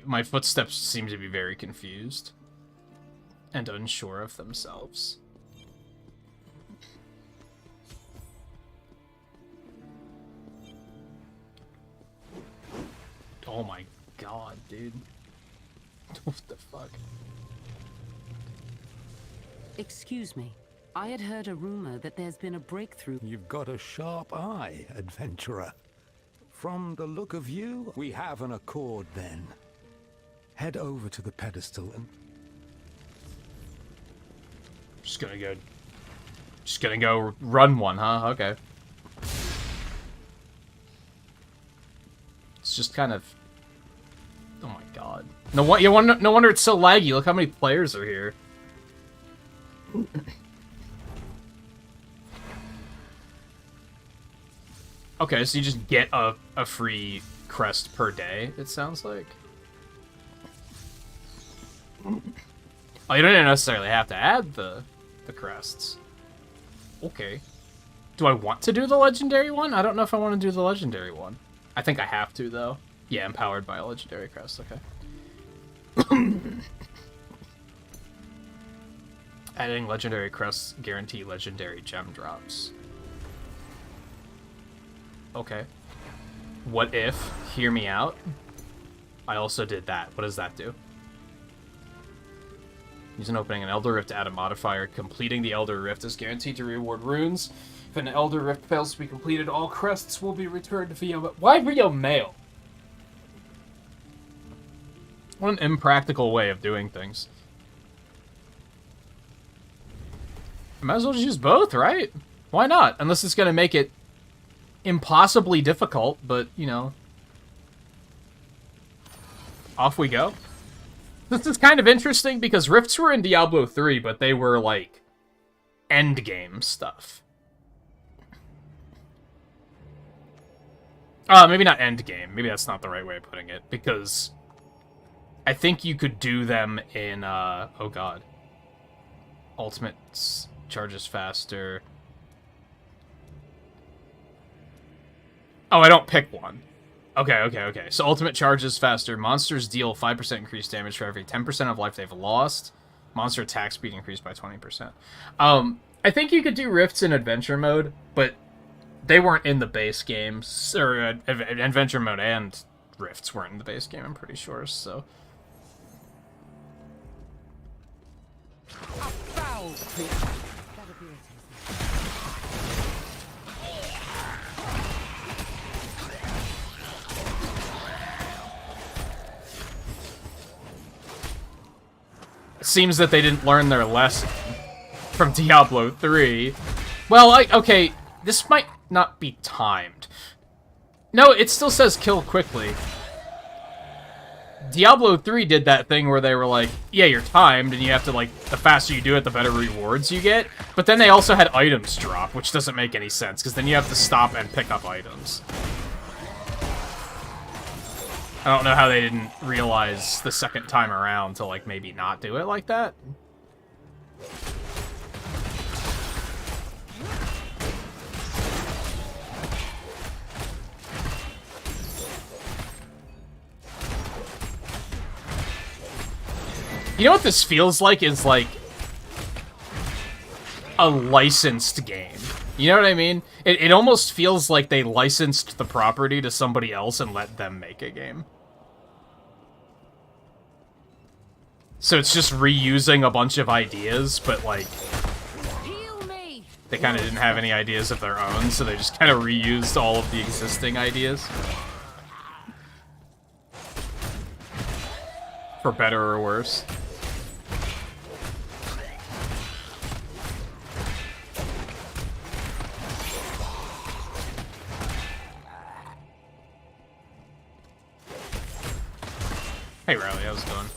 Speaker 1: My footsteps seem to be very confused and unsure of themselves. Oh my god, dude. What the fuck?
Speaker 2: Excuse me. I had heard a rumor that there's been a breakthrough.
Speaker 8: You've got a sharp eye, adventurer. From the look of you, we have an accord then. Head over to the pedestal and...
Speaker 1: Just gonna go run one, huh? Okay. It's just kind of... Oh my god. No wonder it's so laggy. Look how many players are here. Okay, so you just get a free crest per day, it sounds like. Oh, you don't necessarily have to add the crests. Okay. Do I want to do the legendary one? I don't know if I want to do the legendary one. I think I have to, though. Yeah, empowered by a legendary crest, okay. Adding legendary crests guarantee legendary gem drops. Okay. What if, hear me out, I also did that. What does that do? Use an opening an Elder Rift to add a modifier. Completing the Elder Rift is guaranteed to reward runes. If an Elder Rift fails to be completed, all crests will be returned via... Why via mail? What an impractical way of doing things. I might as well just use both, right? Why not? Unless it's going to make it impossibly difficult, but, you know. Off we go. This is kind of interesting because rifts were in Diablo 3, but they were, like, endgame stuff. Maybe not endgame. Maybe that's not the right way of putting it, because I think you could do them in, oh god. Ultimate charges faster. Oh, I don't pick one. Okay. So ultimate charges faster. Monsters deal 5% increased damage for every 10% of life they've lost. Monster attack speed increased by 20%. I think you could do rifts in adventure mode, but they weren't in the base games. Or adventure mode and rifts weren't in the base game, I'm pretty sure, so... It seems that they didn't learn their lesson from Diablo 3. Well, okay, this might not be timed. No, it still says kill quickly. Diablo 3 did that thing where they were like, yeah, you're timed, and you have to, like, the faster you do it, the better rewards you get. But then they also had items drop, which doesn't make any sense, because then you have to stop and pick up items. I don't know how they didn't realize the second time around to, like, maybe not do it like that. You know what this feels like is, like, a licensed game. You know what I mean? It almost feels like they licensed the property to somebody else and let them make a game. So it's just reusing a bunch of ideas, but, like, they kind of didn't have any ideas of their own, so they just kind of reused all of the existing ideas. For better or worse. Hey Riley, how's it going?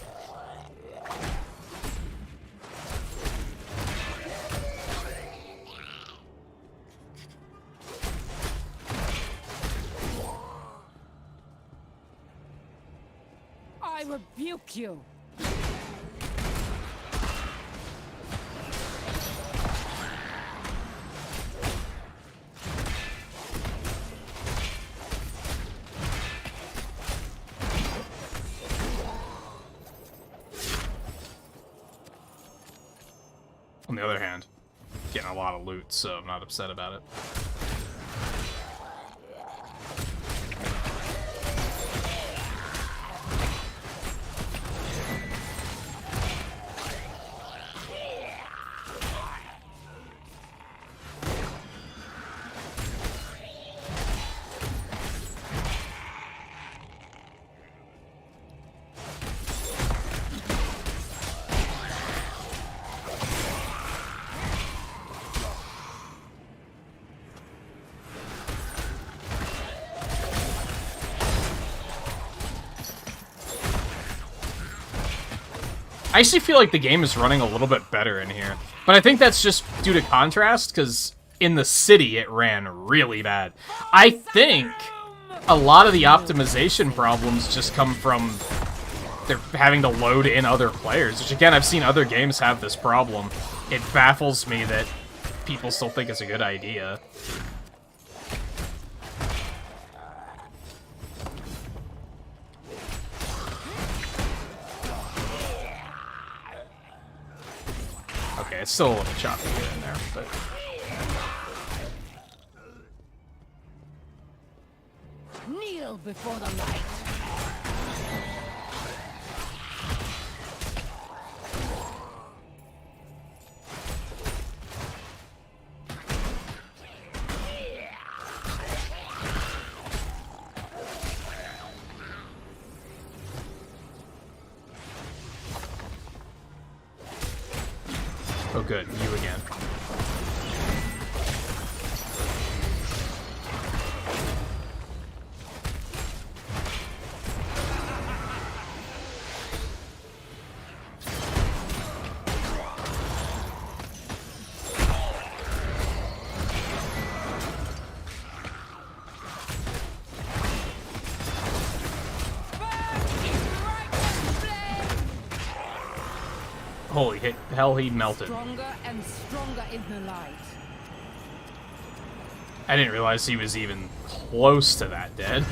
Speaker 2: I rebuke you.
Speaker 1: On the other hand, getting a lot of loot, so I'm not upset about it. I actually feel like the game is running a little bit better in here. But I think that's just due to contrast, because in the city it ran really bad. I think a lot of the optimization problems just come from they're having to load in other players, which again, I've seen other games have this problem. It baffles me that people still think it's a good idea. Okay, it's still a little choppy here and there, but...
Speaker 9: Kneel before the light.
Speaker 1: Oh good, you again. Holy hell, he melted.
Speaker 9: Stronger and stronger in the light.
Speaker 1: I didn't realize he was even close to that dead.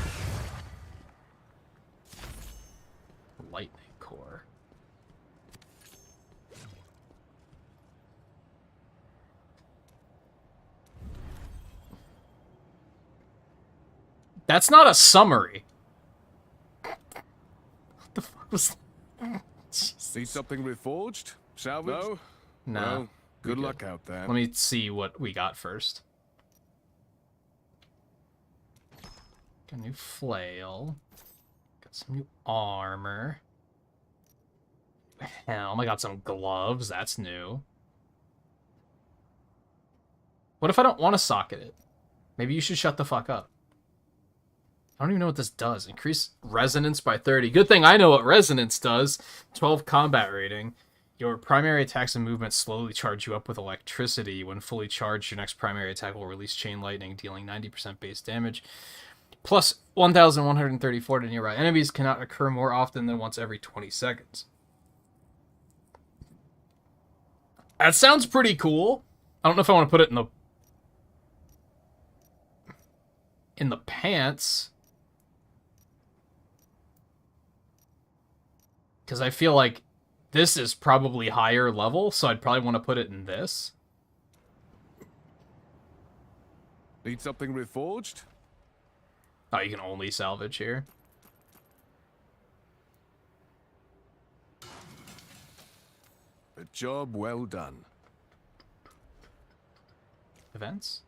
Speaker 1: Lightning core. That's not a summary. What the fuck was that?
Speaker 13: See something reforged? Salvaged?
Speaker 1: No.
Speaker 13: Well, good luck out there.
Speaker 1: Let me see what we got first. Got a new flail. Got some new armor. Helm. I got some gloves. That's new. What if I don't want to socket it? Maybe you should shut the fuck up. I don't even know what this does. Increase resonance by 30. Good thing I know what resonance does. 12 combat rating. Your primary attacks and movements slowly charge you up with electricity. When fully charged, your next primary attack will release chain lightning, dealing 90% base damage. Plus 1,134 to nearby enemies, cannot occur more often than once every 20 seconds. That sounds pretty cool. I don't know if I want to put it in the pants. Because I feel like this is probably higher level, so I'd probably want to put it in this.
Speaker 13: Need something reforged?
Speaker 1: Oh, you can only salvage here.
Speaker 13: A job well done.
Speaker 1: Events?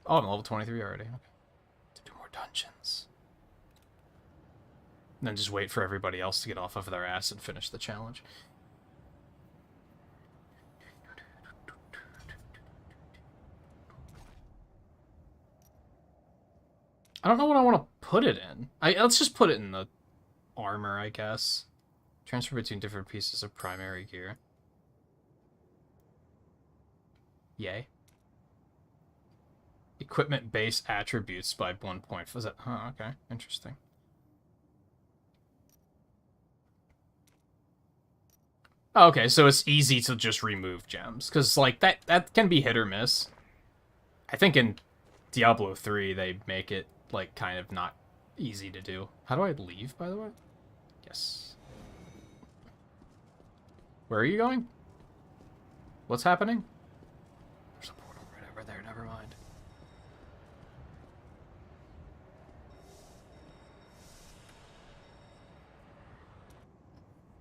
Speaker 1: Oh, I'm level 23 already. Okay. To do more dungeons. And then just wait for everybody else to get off of their ass and finish the challenge. I don't know what I want to put it in. Let's just put it in the armor, I guess. Transfer between different pieces of primary gear. Yay. Equipment base attributes by 1 point. Was that? Huh, okay. Interesting. Okay, so it's easy to just remove gems. Because, like, that can be hit or miss. I think in Diablo 3, they make it, like, kind of not easy to do. How do I leave, by the way? Yes. Where are you going? What's happening? There's a portal right over there, never mind.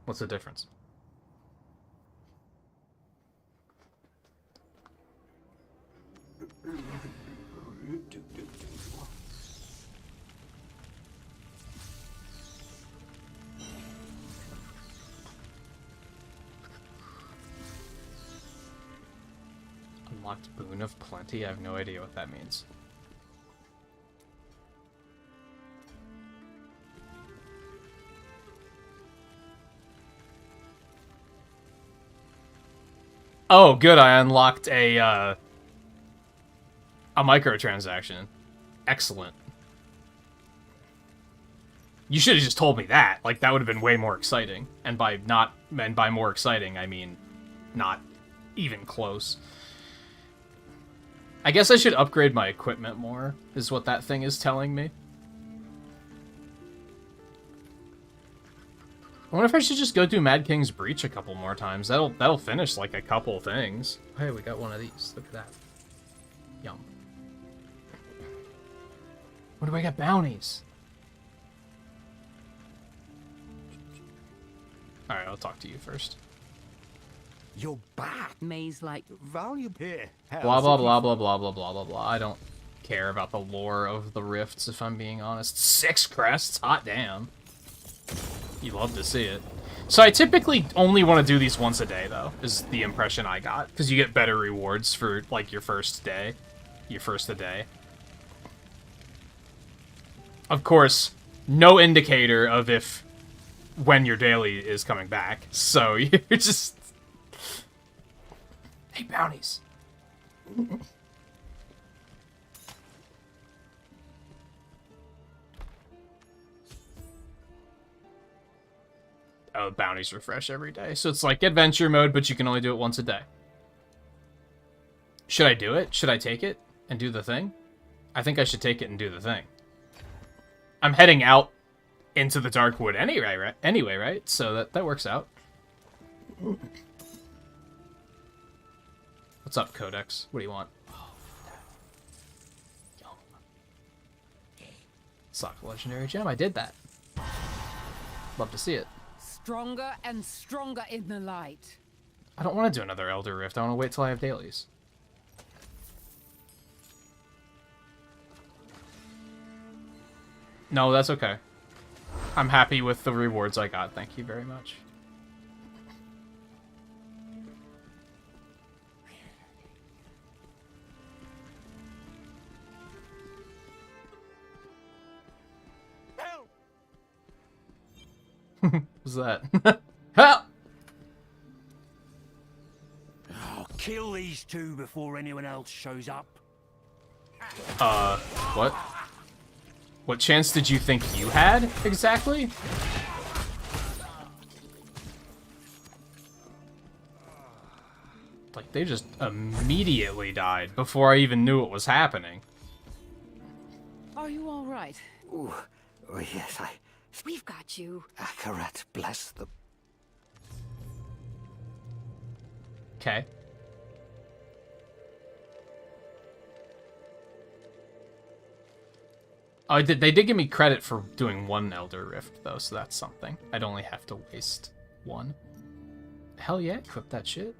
Speaker 1: What's the difference? Unlocked Boon of Plenty? I have no idea what that means. Oh, good. I unlocked a microtransaction. Excellent. You should have just told me that. Like, that would have been way more exciting. And by more exciting, I mean not even close. I guess I should upgrade my equipment more, is what that thing is telling me. I wonder if I should just go do Mad King's Breach a couple more times. That'll finish, like, a couple things. Hey, we got one of these. Look at that. Yum. What do I got? Bounties. Alright, I'll talk to you first.
Speaker 7: You're back.
Speaker 2: Maze like
Speaker 7: Valuable here.
Speaker 1: Blah, blah, blah, blah, blah, blah, blah, blah, blah. I don't care about the lore of the rifts, if I'm being honest. 6 crests? Hot damn. You love to see it. So I typically only want to do these once a day, though, is the impression I got. Because you get better rewards for, like, your first day. Your first a day. Of course, no indicator of when your daily is coming back. So you're just... Hey, bounties. Oh, bounties refresh every day. So it's like adventure mode, but you can only do it once a day. Should I do it? Should I take it and do the thing? I think I should take it and do the thing. I'm heading out into the Darkwood anyway, right? So that works out. What's up, Codex? What do you want? Oh, Sock legendary gem. I did that. Love to see it.
Speaker 2: stronger and stronger in the light.
Speaker 1: I don't want to do another Elder Rift. I want to wait till I have dailies. No, that's okay. I'm happy with the rewards I got. Thank you very much. What's that? Help!
Speaker 10: I'll kill these two before anyone else shows up.
Speaker 1: What? What chance did you think you had, exactly? Like, they just immediately died before I even knew what was happening.
Speaker 2: Are you all right?
Speaker 10: Ooh, oh yes,
Speaker 4: We've got you.
Speaker 10: Akarat, bless them.
Speaker 1: Okay. Oh, they did give me credit for doing one Elder Rift, though, so that's something. I'd only have to waste one. Hell yeah, equip that shit.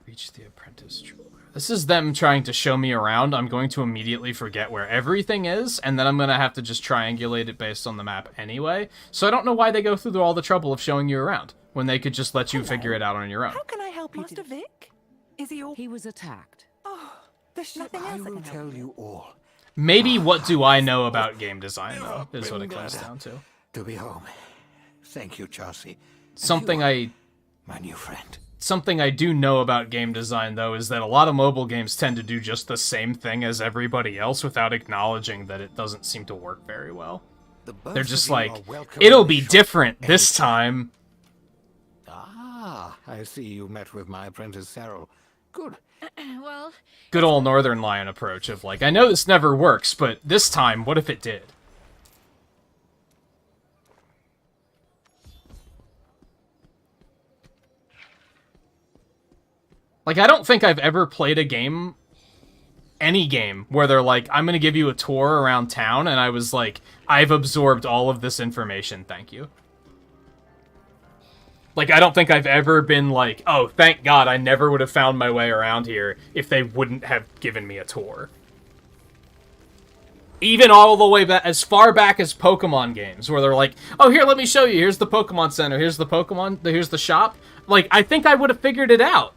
Speaker 1: Reach the apprentice jeweler. This is them trying to show me around. I'm going to immediately forget where everything is, and then I'm going to have to just triangulate it based on the map anyway. So I don't know why they go through all the trouble of showing you around, when they could just let you figure it out on your own.
Speaker 7: How can I help you? Master Vic? Is he all...
Speaker 2: He was attacked.
Speaker 7: Oh, there's nothing else I can
Speaker 10: tell you all.
Speaker 1: Maybe what do I know about game design, though, is what it comes down to.
Speaker 10: To be home. Thank you, Chelsea.
Speaker 1: Something
Speaker 10: my new friend.
Speaker 1: Something I do know about game design, though, is that a lot of mobile games tend to do just the same thing as everybody else without acknowledging that it doesn't seem to work very well. They're just like, it'll be different this time.
Speaker 10: Ah, I see you met with my apprentice Cyril. Good.
Speaker 4: Well...
Speaker 1: Good old Northern Lion approach of like, I know this never works, but this time, what if it did? Like, I don't think I've ever played a game, any game, where they're like, I'm going to give you a tour around town, and I was like, I've absorbed all of this information, thank you. Like, I don't think I've ever been like, oh, thank God, I never would have found my way around here if they wouldn't have given me a tour. Even all the way back, as far back as Pokemon games, where they're like, oh, here, let me show you, here's the Pokemon Center, here's the shop. Like, I think I would have figured it out.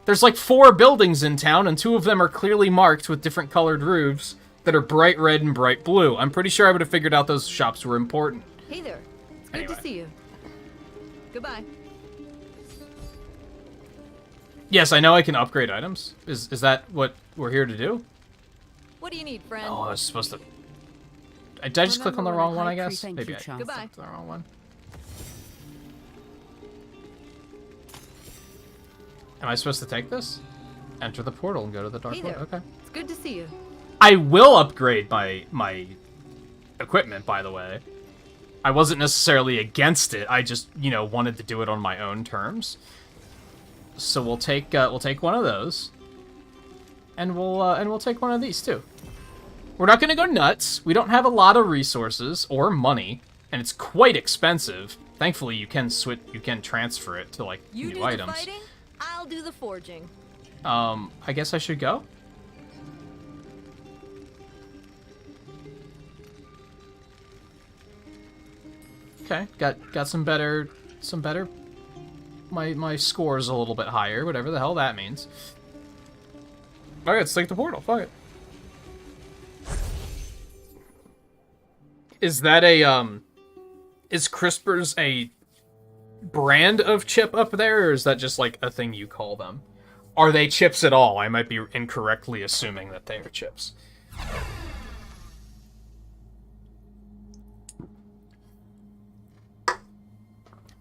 Speaker 1: There's like 4 buildings in town, and 2 of them are clearly marked with different colored roofs that are bright red and bright blue. I'm pretty sure I would have figured out those shops were important.
Speaker 4: Hey there. Good to see you. Goodbye.
Speaker 1: Yes, I know I can upgrade items. Is that what we're here to do?
Speaker 4: What do you need, friend?
Speaker 1: Oh, I was supposed to... Did I just click on the wrong one, I guess?
Speaker 2: Thank
Speaker 1: Maybe
Speaker 2: you,
Speaker 1: I
Speaker 2: Charles.
Speaker 4: Goodbye.
Speaker 1: clicked the wrong one. Am I supposed to take this? Enter the portal and go to the dark
Speaker 4: Hey
Speaker 1: wood.
Speaker 4: there.
Speaker 1: Okay.
Speaker 4: It's good to see you.
Speaker 1: I will upgrade my equipment, by the way. I wasn't necessarily against it. I just, you know, wanted to do it on my own terms. So we'll take one of those, and we'll take one of these too. We're not gonna go nuts. We don't have a lot of resources or money, and it's quite expensive. Thankfully, you can transfer it to like
Speaker 4: You
Speaker 1: new
Speaker 4: do
Speaker 1: items.
Speaker 4: the fighting, I'll do the forging.
Speaker 1: I guess I should go. Okay, got some better. My score's a little bit higher, whatever the hell that means. Alright, let's take the portal. Fuck it. Is that a is Crispers a brand of chip up there, or is that just like a thing you call them? Are they chips at all? I might be incorrectly assuming that they are chips.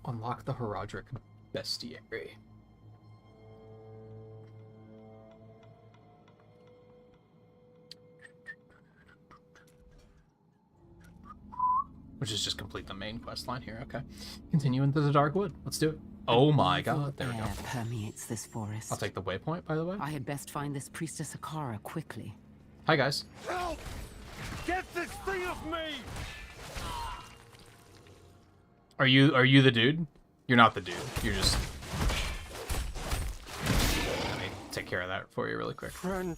Speaker 1: Unlock the Horadric Bestiary. Which is just complete the main quest line here. Okay. Continue into the dark wood. Let's do it. Oh my god. There we go.
Speaker 2: Permeates this forest.
Speaker 1: I'll take the waypoint, by the way.
Speaker 2: I had best find this priestess Akara quickly.
Speaker 1: Hi, guys.
Speaker 6: Help! Get this thing off me!
Speaker 1: Are you the dude? You're not the dude. You're just... Let me take care of that for you really quick.
Speaker 6: Friend...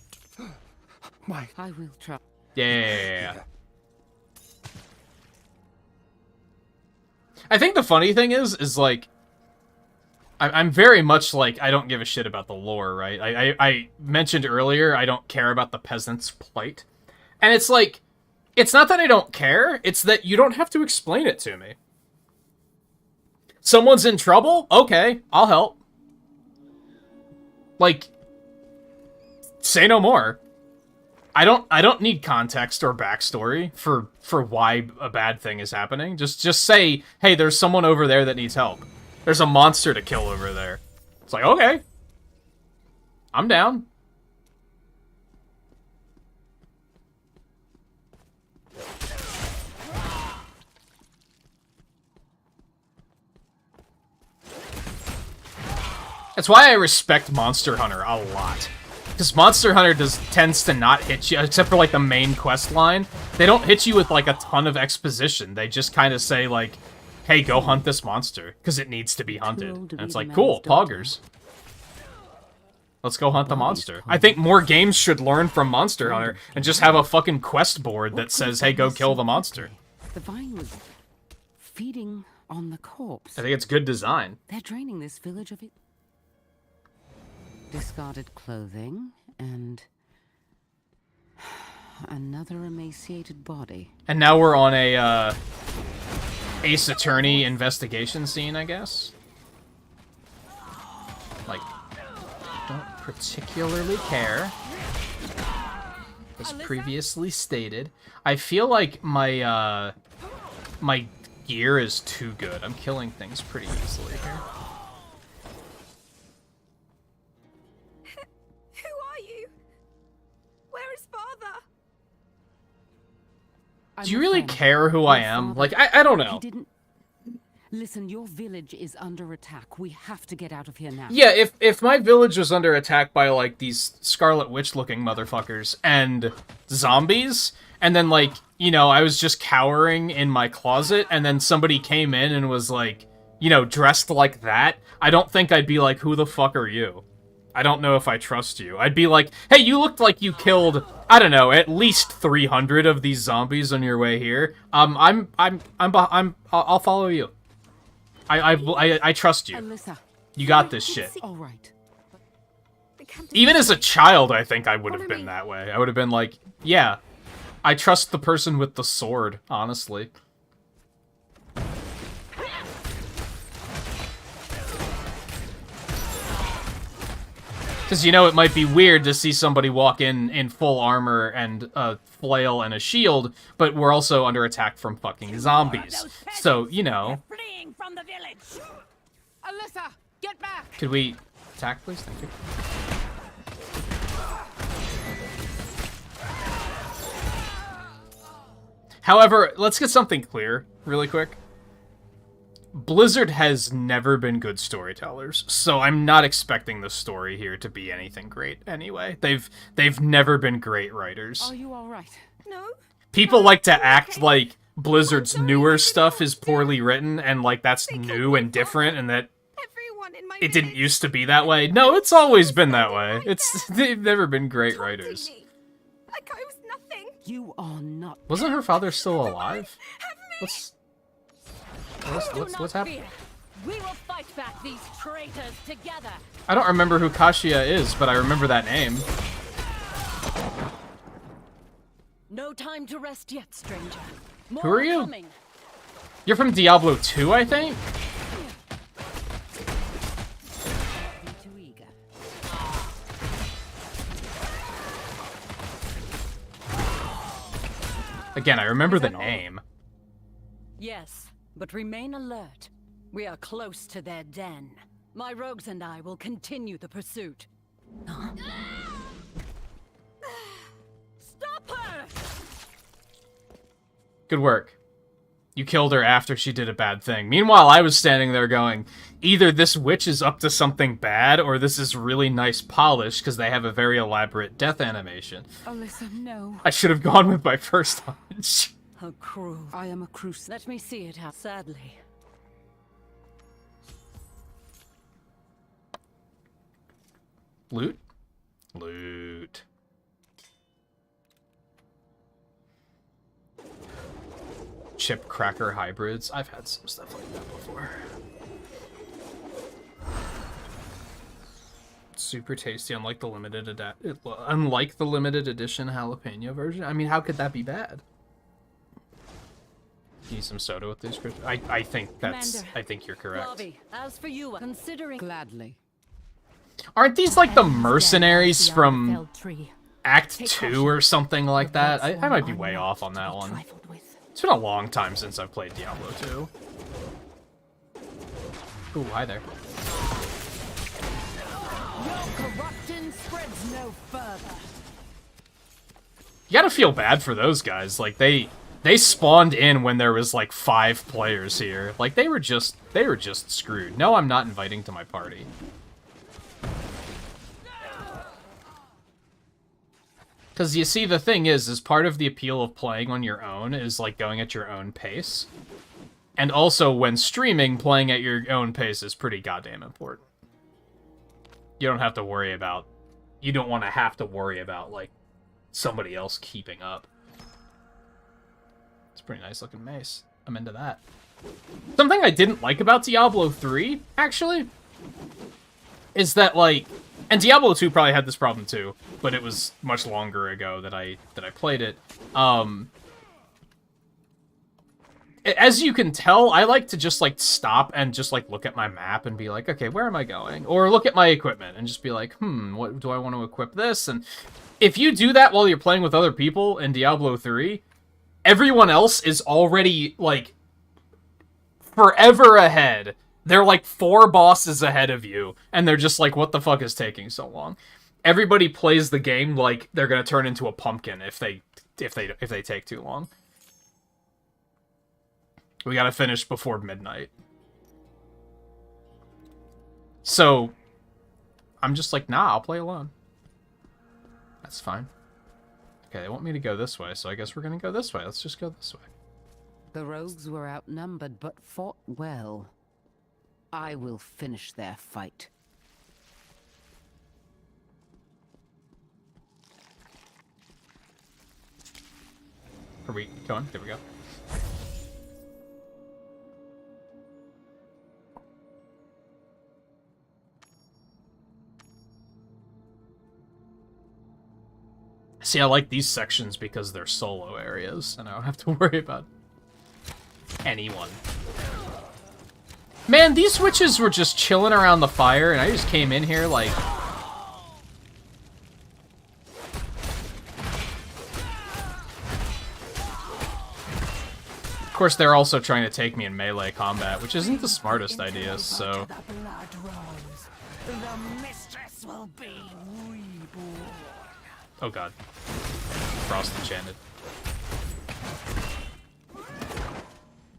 Speaker 2: I will try.
Speaker 1: Yeah. I think the funny thing is like, I'm very much like, I don't give a shit about the lore, right? I mentioned earlier, I don't care about the peasant's plight. And it's like, it's not that I don't care, it's that you don't have to explain it to me. Someone's in trouble? Okay, I'll help. Like, say no more. I don't need context or backstory for why a bad thing is happening. Just say, hey, there's someone over there that needs help. There's a monster to kill over there. It's like, okay. I'm down. That's why I respect Monster Hunter a lot. Because Monster Hunter tends to not hit you, except for like the main quest line. They don't hit you with like a ton of exposition. They just kind of say like, hey, go hunt this monster, because it needs to be hunted. And it's like, cool, poggers. Let's go hunt the monster. I think more games should learn from Monster Hunter and just have a fucking quest board that says, hey, go kill the monster.
Speaker 2: The vine was feeding on the corpse.
Speaker 1: I think it's good design.
Speaker 2: They're draining this village of it. Discarded clothing and another emaciated body.
Speaker 1: And now we're on a Ace Attorney investigation scene, I guess. Like, don't particularly care. As previously stated, I feel like my my gear is too good. I'm killing things pretty easily here. Do you really care who I am? Like, I don't know.
Speaker 2: Listen, your village is under attack. We have to get out of here now.
Speaker 1: Yeah, if my village was under attack by, like, these Scarlet Witch-looking motherfuckers and zombies, and then, like, you know, I was just cowering in my closet, and then somebody came in and was, like, you know, dressed like that, I don't think I'd be like, who the fuck are you? I don't know if I trust you. I'd be like, hey, you looked like you killed, I don't know, at least 300 of these zombies on your way here. I'll follow you. I trust you.
Speaker 2: Alyssa,
Speaker 1: you got this shit.
Speaker 2: All right.
Speaker 1: Even as a child, I think I would have been that way. I would have been like, yeah, I trust the person with the sword, honestly. Because, you know, it might be weird to see somebody walk in full armor and a flail and a shield, but we're also under attack from fucking zombies. So, you know.
Speaker 9: Fleeing from the village. Alyssa, get back.
Speaker 1: Could we attack, please? Thank you. However, let's get something clear really quick. Blizzard has never been good storytellers, so I'm not expecting the story here to be anything great anyway. They've never been great writers.
Speaker 2: Are you all right?
Speaker 4: No.
Speaker 1: People like to act like Blizzard's newer stuff is poorly written and like that's new and different and that it didn't used to be that way. No, it's always been that way. They've never been great writers.
Speaker 7: Like I was nothing.
Speaker 2: You are not.
Speaker 1: Wasn't her father still alive? What's happening?
Speaker 9: We will fight back these traitors together.
Speaker 1: I don't remember who Kashia is, but I remember that name.
Speaker 9: No time to rest yet, stranger.
Speaker 1: Who are you? You're from Diablo 2, I think? Again, I remember the name.
Speaker 9: Yes, but remain alert. We are close to their den. My rogues and I will continue the pursuit. Stop her!
Speaker 1: Good work. You killed her after she did a bad thing. Meanwhile, I was standing there going, either this witch is up to something bad, or this is really nice polish, because they have a very elaborate death animation.
Speaker 2: Alyssa, no.
Speaker 1: I should have gone with my first hunch.
Speaker 9: How cruel.
Speaker 2: I am a crucible.
Speaker 9: Let me see it, sadly.
Speaker 1: Loot? Loot. Chip cracker hybrids. I've had some stuff like that before. Super tasty, unlike the limited edition jalapeno version. I mean, how could that be bad? Need some soda with these, Chris? I think that's.
Speaker 9: Commander,
Speaker 1: I think you're correct.
Speaker 9: Bobby, as for you, considering
Speaker 2: gladly.
Speaker 1: Aren't these like the mercenaries from Act 2 or something like that? I might be way off on that one. It's been a long time since I've played Diablo 2. Ooh, hi there.
Speaker 9: your corruption spreads no further.
Speaker 1: You gotta feel bad for those guys. Like, they spawned in when there was like 5 players here. Like, they were just screwed. No, I'm not inviting to my party. Because you see, the thing is part of the appeal of playing on your own is, like, going at your own pace. And also, when streaming, playing at your own pace is pretty goddamn important. You don't have to worry about... You don't want to have to worry about, like, somebody else keeping up. It's a pretty nice looking mace. I'm into that. Something I didn't like about Diablo 3, actually, is that, like... And Diablo 2 probably had this problem too, but it was much longer ago that I played it. As you can tell, I like to just like stop and just like look at my map and be like, okay, where am I going? Or look at my equipment and just be like, what do I want to equip this? And if you do that while you're playing with other people in Diablo 3, everyone else is already like forever ahead. They're like 4 bosses ahead of you, and they're just like, what the fuck is taking so long? Everybody plays the game like they're gonna turn into a pumpkin if they take too long. We gotta finish before midnight. So, I'm just like, nah, I'll play alone. That's fine. Okay, they want me to go this way, so I guess we're gonna go this way. Let's just go this way.
Speaker 2: The rogues were outnumbered, but fought well. I will finish their fight.
Speaker 1: Are we going? There we go. See, I like these sections because they're solo areas, and I don't have to worry about anyone. Man, these witches were just chilling around the fire, and I just came in here like... course, they're also trying to take me in melee combat, which isn't the smartest idea, so...
Speaker 3: The mistress will be reborn.
Speaker 1: Oh god. Frost enchanted.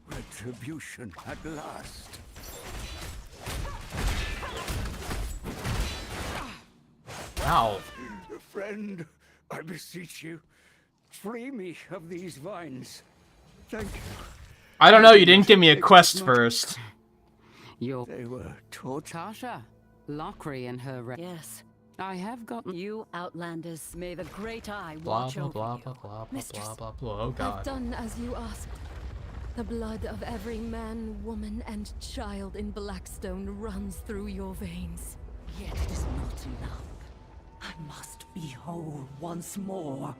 Speaker 3: Retribution at last.
Speaker 1: Ow.
Speaker 3: Friend, I beseech you, free me of these vines. Thank you.
Speaker 1: I don't know, you didn't give me a quest first.
Speaker 2: They
Speaker 3: were taught.
Speaker 2: Tasha, Lockery and her...
Speaker 9: Yes.
Speaker 2: I have gotten...
Speaker 9: You outlanders, may the great eye
Speaker 1: Blah,
Speaker 9: watch
Speaker 1: blah,
Speaker 9: over
Speaker 1: blah,
Speaker 9: you.
Speaker 1: blah, blah, blah,
Speaker 7: Mistress,
Speaker 1: blah, blah, blah. Oh
Speaker 7: I've
Speaker 1: god.
Speaker 7: done as you asked. The blood of every man, woman, and child in Blackstone runs through your veins.
Speaker 14: Yet it is not enough. I must be whole once more.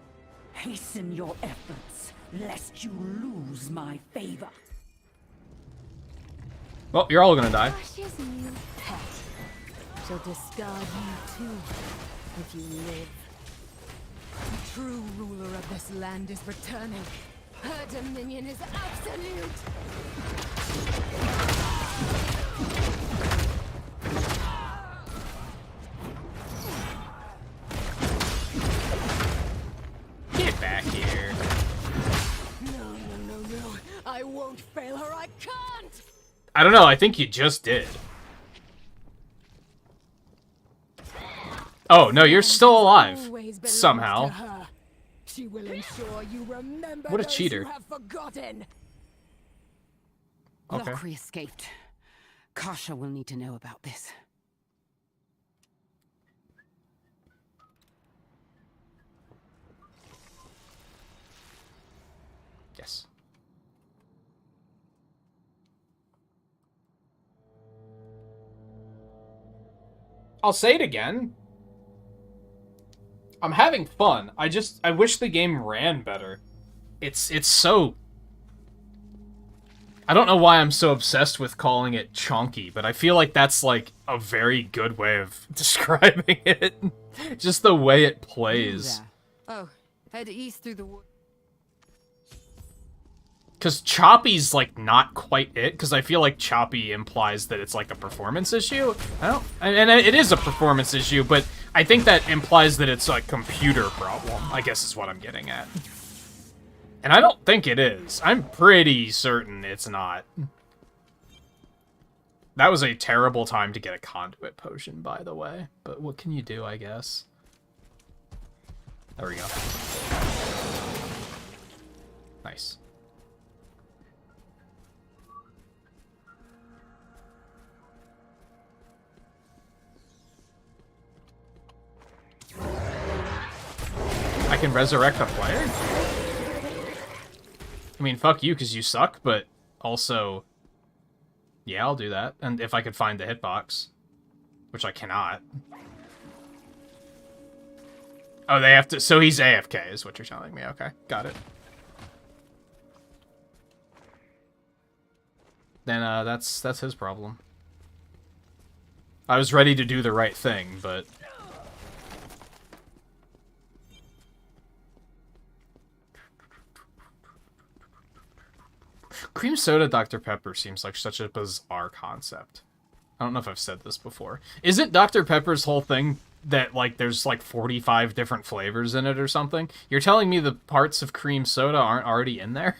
Speaker 14: Hasten your efforts, lest you lose my favor.
Speaker 1: Well, you're all gonna die.
Speaker 7: Tasha's new pet. She'll discard you too, if you live. The true ruler of this land is returning. Her dominion is absolute.
Speaker 1: Get back here.
Speaker 7: No. I won't fail her. I can't.
Speaker 1: I don't know, I think you just did. Oh, no, you're still alive.
Speaker 7: Always belongs
Speaker 1: Somehow.
Speaker 7: to her. She will ensure you remember
Speaker 1: What a
Speaker 7: those
Speaker 1: cheater.
Speaker 7: you have forgotten.
Speaker 1: Okay.
Speaker 2: Lockery escaped. Kasha will need to know about this.
Speaker 1: Yes. I'll say it again. I'm having fun. I wish the game ran better. It's so... I don't know why I'm so obsessed with calling it chunky, but I feel like that's like a very good way of describing it. Just the way it plays.
Speaker 7: Oh, head east through the wood.
Speaker 1: Because choppy's like not quite it, because I feel like choppy implies that it's like a performance issue. And it is a performance issue, but I think that implies that it's a computer problem, I guess is what I'm getting at. And I don't think it is. I'm pretty certain it's not. That was a terrible time to get a conduit potion, by the way. But what can you do, I guess? There we go. Nice. I can resurrect a player? I mean, fuck you, because you suck, but also... Yeah, I'll do that. And if I could find the hitbox. Which I cannot. Oh, they have to... So he's AFK, is what you're telling me. Okay, got it. Then, that's his problem. I was ready to do the right thing, but... Cream soda Dr. Pepper seems like such a bizarre concept. I don't know if I've said this before. Isn't Dr. Pepper's whole thing that, like, there's, like, 45 different flavors in it or something? You're telling me the parts of cream soda aren't already in there?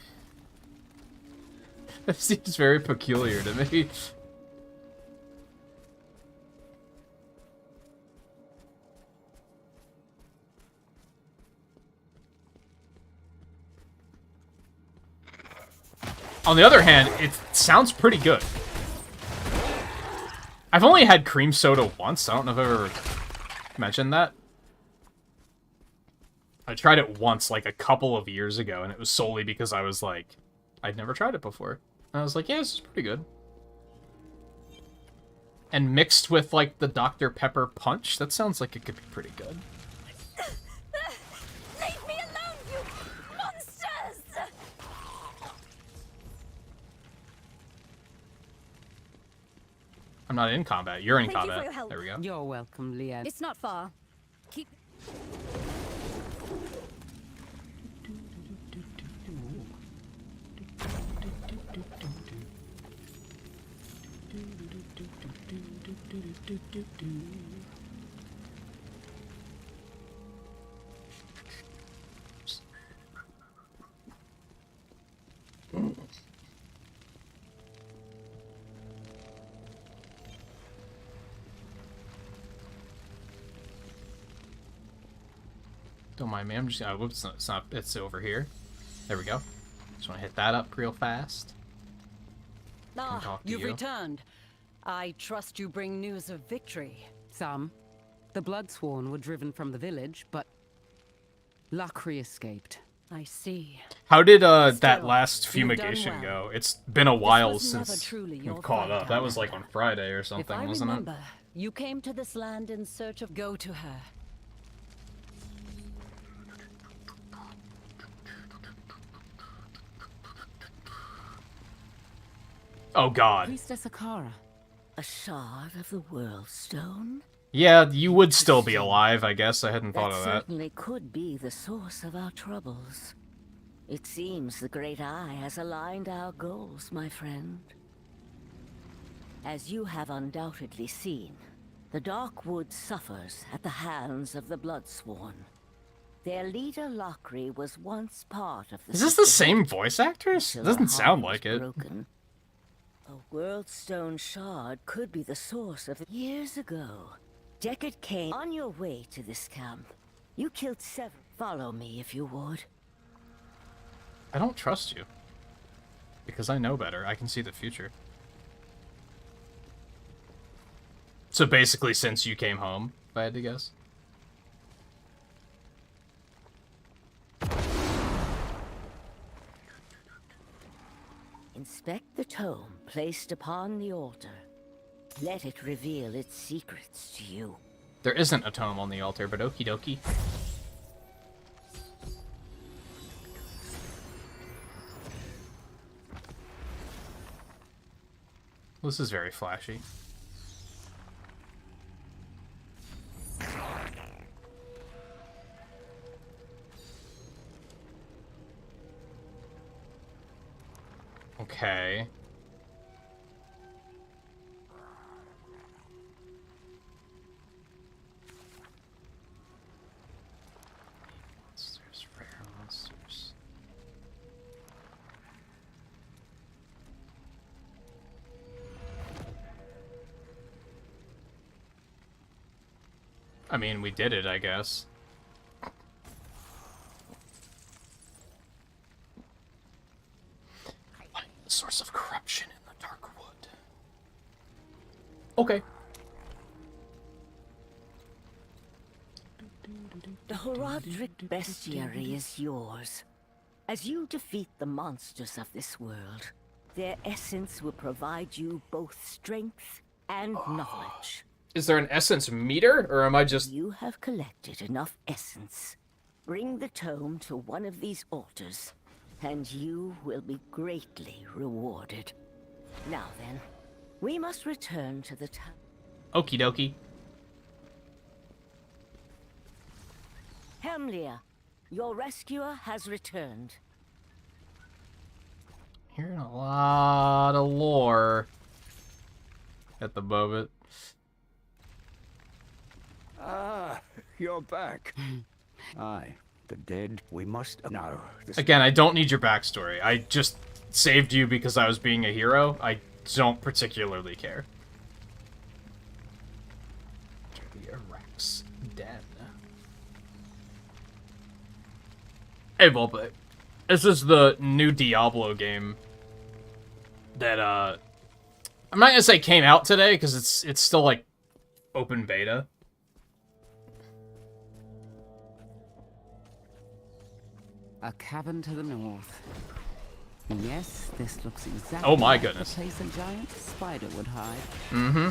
Speaker 1: That seems very peculiar to me. On the other hand, it sounds pretty good. I've only had cream soda once. I don't know if I've ever mentioned that. I tried it once, like, a couple of years ago, and it was solely because I was like, I'd never tried it before. And I was like, yeah, this is pretty good. And mixed with, like, the Dr. Pepper punch, that sounds like it could be pretty good.
Speaker 7: Leave me alone, you monsters!
Speaker 1: I'm not in combat. You're in
Speaker 7: Thank you
Speaker 1: combat.
Speaker 7: for your help.
Speaker 1: There we go.
Speaker 2: You're welcome, Leanne.
Speaker 7: It's not far. Keep...
Speaker 1: Don't mind me. I'm just whoops. It's not. It's over here. There we go. Just want to hit that up real fast.
Speaker 9: Ah, you've returned. I trust you bring news of victory.
Speaker 2: Some. The Bloodsworn were driven from the village, but Lacri escaped.
Speaker 9: I see.
Speaker 1: How did that
Speaker 9: Still,
Speaker 1: last
Speaker 9: you've
Speaker 1: fumigation
Speaker 9: done
Speaker 1: go? It's been a while
Speaker 9: was never
Speaker 1: since
Speaker 9: truly
Speaker 1: we've
Speaker 9: your
Speaker 1: caught
Speaker 9: fight,
Speaker 1: up. That was
Speaker 9: however.
Speaker 1: like on Friday or
Speaker 9: If
Speaker 1: something,
Speaker 9: I
Speaker 1: wasn't
Speaker 9: remember, you came to this land in search of... Go to her.
Speaker 1: Oh god.
Speaker 2: Priestess Akara.
Speaker 14: A shard of the World Stone?
Speaker 1: Yeah, you would still be alive, I guess. I hadn't thought of that.
Speaker 14: Certainly could be the source of our troubles. It seems the Great Eye has aligned our goals, my friend. As you have undoubtedly seen, the Darkwood suffers at the hands of the Bloodsworn. Their leader, Lacri, was once part of the...
Speaker 1: Is this the same voice actress? It doesn't sound like it.
Speaker 14: Broken. A Worldstone shard could be the source of... Years ago, Deckard came on your way to this camp. You killed 7. Follow me if you would.
Speaker 1: I don't trust you. Because I know better. I can see the future. So basically, since you came home, if I had to guess.
Speaker 14: Inspect the tome placed upon the altar. Let it reveal its secrets to you.
Speaker 1: There isn't a tome on the altar, but okie dokie. This is very flashy. Okay. Monsters, rare monsters. I mean, we did it, I guess. The source of corruption in the dark wood. Okay.
Speaker 14: The Horadric Bestiary is yours. As you defeat the monsters of this world, their essence will provide you both strength and knowledge.
Speaker 1: Is there an essence meter, or am I just...
Speaker 14: You have collected enough essence. Bring the tome to one of these altars, and you will be greatly rewarded. Now then, we must return to the town.
Speaker 1: Okie dokie.
Speaker 14: Hemlia, your rescuer has returned.
Speaker 1: Hearing a lot of lore at the moment.
Speaker 10: Ah, you're back. Aye, the dead, we must know.
Speaker 1: Again, I don't need your backstory. I just saved you because I was being a hero. I don't particularly care. The Approx den. Hey, Volpe. This is the new Diablo game that, I'm not gonna say came out today, because it's still, like, open beta.
Speaker 2: A cabin to the north. Yes, this looks exactly
Speaker 1: Oh my
Speaker 2: like
Speaker 1: goodness.
Speaker 2: the place a giant spider would hide.
Speaker 1: Mm-hmm.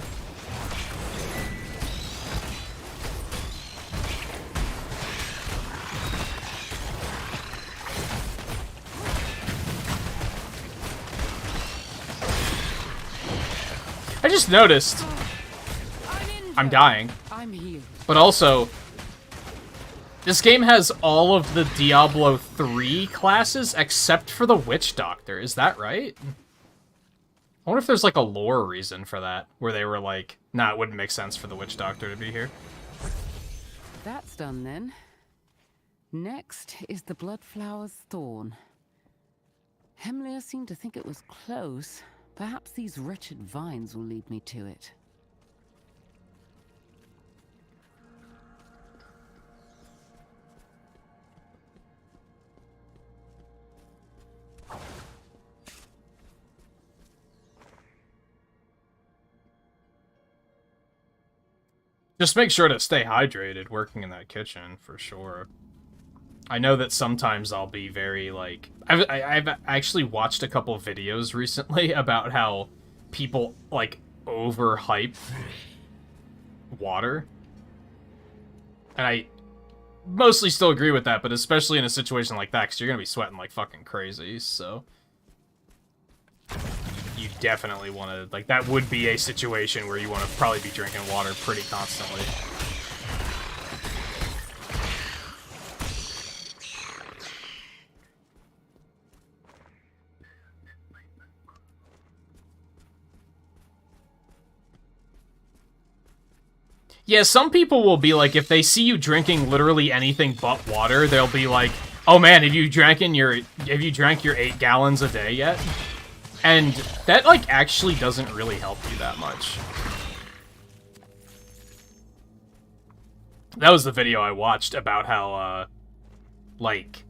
Speaker 1: I just noticed I'm dying.
Speaker 2: I'm here.
Speaker 1: But also, this game has all of the Diablo 3 classes except for the Witch Doctor. Is that right? I wonder if there's like a lore reason for that, where they were like, nah, it wouldn't make sense for the witch doctor to be here.
Speaker 2: That's done then. Next is the Bloodflower's Thorn. Hemlier seemed to think it was close. Perhaps these wretched vines will lead me to it.
Speaker 1: Just make sure to stay hydrated working in that kitchen, for sure. I know that sometimes I'll be very, like... I've actually watched a couple videos recently about how people, like, overhype water. And I mostly still agree with that, but especially in a situation like that, because you're going to be sweating like fucking crazy, so... You definitely want to, like, that would be a situation where you want to probably be drinking water pretty constantly. Yeah, some people will be like, if they see you drinking literally anything but water, they'll be like, oh man, have you drank your 8 gallons a day yet? And that, like, actually doesn't really help you that much. That was the video I watched about how, like,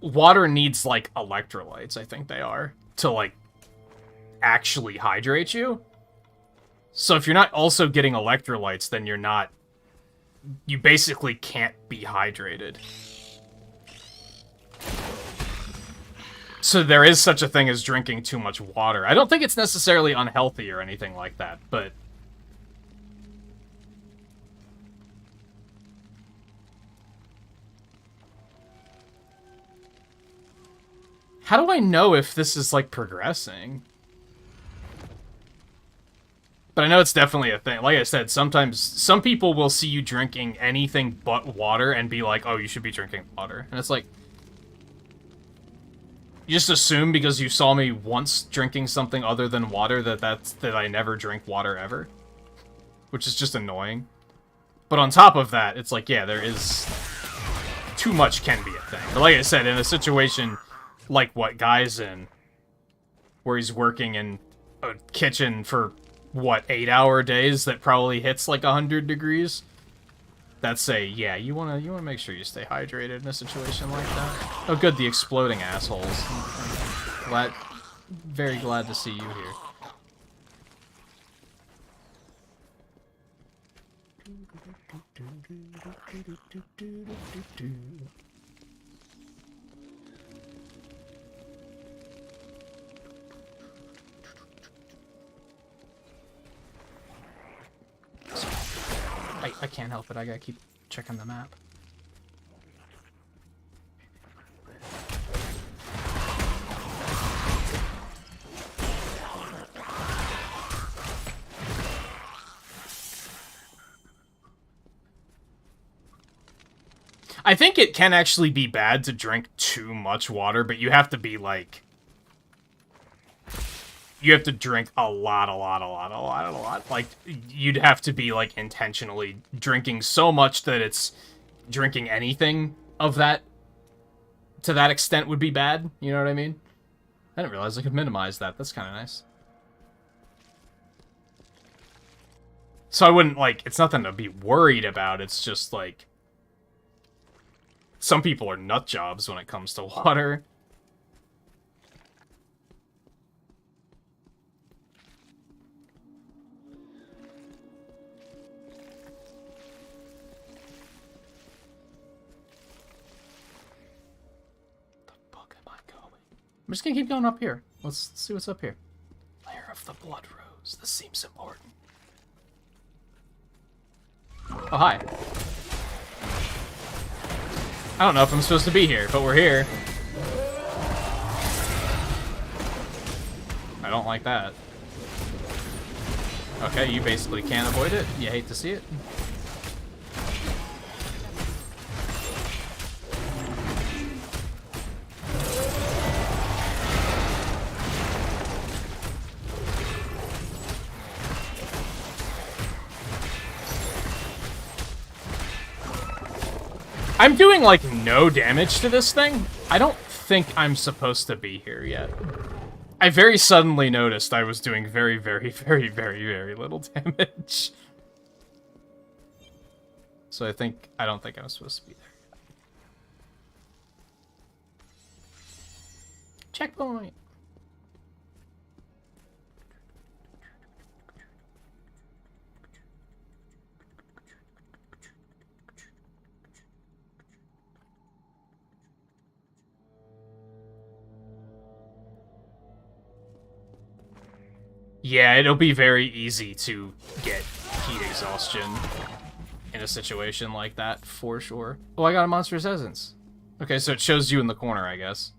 Speaker 1: water needs, like, electrolytes, I think they are, to, like, actually hydrate you. So if you're not also getting electrolytes, then you're not... You basically can't be hydrated. So there is such a thing as drinking too much water. I don't think it's necessarily unhealthy or anything like that, but... How do I know if this is, like, progressing? But I know it's definitely a thing. Like I said, sometimes some people will see you drinking anything but water and be like, oh, you should be drinking water. And it's like... You just assume because you saw me once drinking something other than water that I never drink water ever. Which is just annoying. But on top of that, it's like, yeah, there is... Too much can be a thing. But like I said, in a situation like what Guy's in, where he's working in a kitchen for, what, 8-hour days that probably hits like 100 degrees? That's yeah, you wanna make sure you stay hydrated in a situation like that. Oh good, the exploding assholes. Very glad to see you here. I can't help it, I gotta keep checking the map. I think it can actually be bad to drink too much water, but you have to be like... You have to drink a lot. Like, you'd have to be, like, intentionally drinking so much that it's drinking anything of that to that extent would be bad. You know what I mean? I didn't realize I could minimize that. That's kind of nice. So I wouldn't, like, it's nothing to be worried about. It's just, like, some people are nut jobs when it comes to water. I'm just gonna keep going up here. Let's see what's up here. Lair of the Blood Rose. This seems important. Oh, hi. I don't know if I'm supposed to be here, but we're here. I don't like that. Okay, you basically can't avoid it. You hate to see it. I'm doing, like, no damage to this thing. I don't think I'm supposed to be here yet. I very suddenly noticed I was doing very, very, very, very, very little damage. So I don't think I'm supposed to be there. Checkpoint! Yeah, it'll be very easy to get heat exhaustion in a situation like that, for sure. Oh, I got a monstrous essence. Okay, so it shows you in the corner, I guess.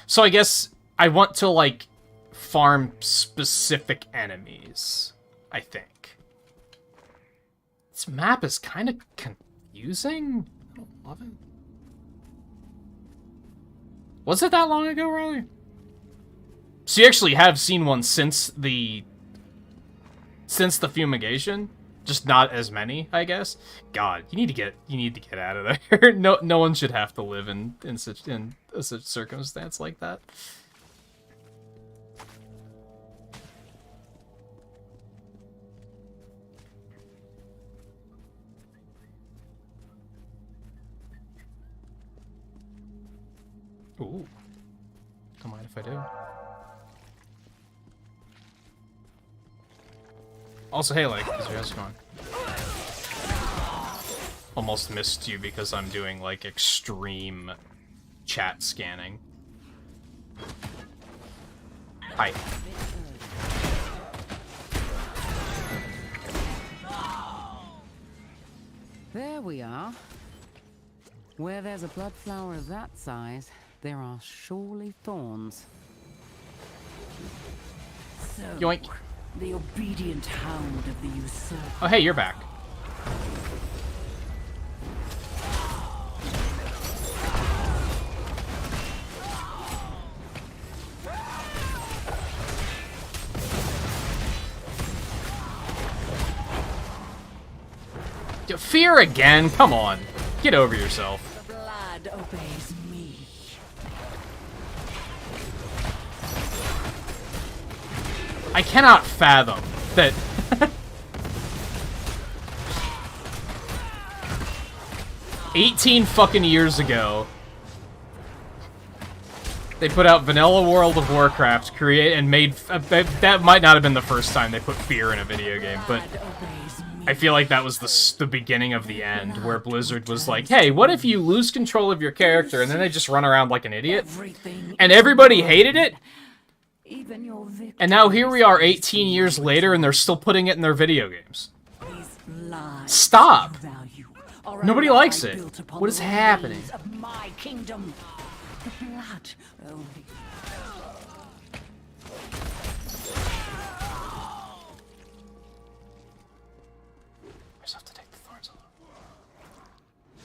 Speaker 1: So I guess I want to, like, farm specific enemies, I think. This map is kind of confusing. I don't love it. Was it that long ago, Riley? So you actually have seen one since the fumigation, just not as many, I guess. God, you need to get out of there. No one should have to live in such circumstance like that. Ooh, don't mind if I do. Also, hey, like, how's your house going? Almost missed you because I'm doing, like, extreme chat scanning. Hi.
Speaker 2: There we are. Where there's a blood flower of that size, there are surely thorns.
Speaker 14: So,
Speaker 1: Yoink.
Speaker 14: the obedient hound of the usurper.
Speaker 1: Oh, hey, you're back. Fear again? Come on. Get over yourself.
Speaker 14: The blood obeys me.
Speaker 1: I cannot fathom that... 18 fucking years ago, they put out Vanilla World of Warcraft, and made... that might not have been the first time they put fear in a video game, but... I feel like that was the beginning of the end, where Blizzard was like, hey, what if you lose control of your character, and then they just run around like an idiot? And everybody hated it? And now here we are 18 years later, and they're still putting it in their video games. Stop! Nobody likes it. What is happening?
Speaker 14: My kingdom. The blood only.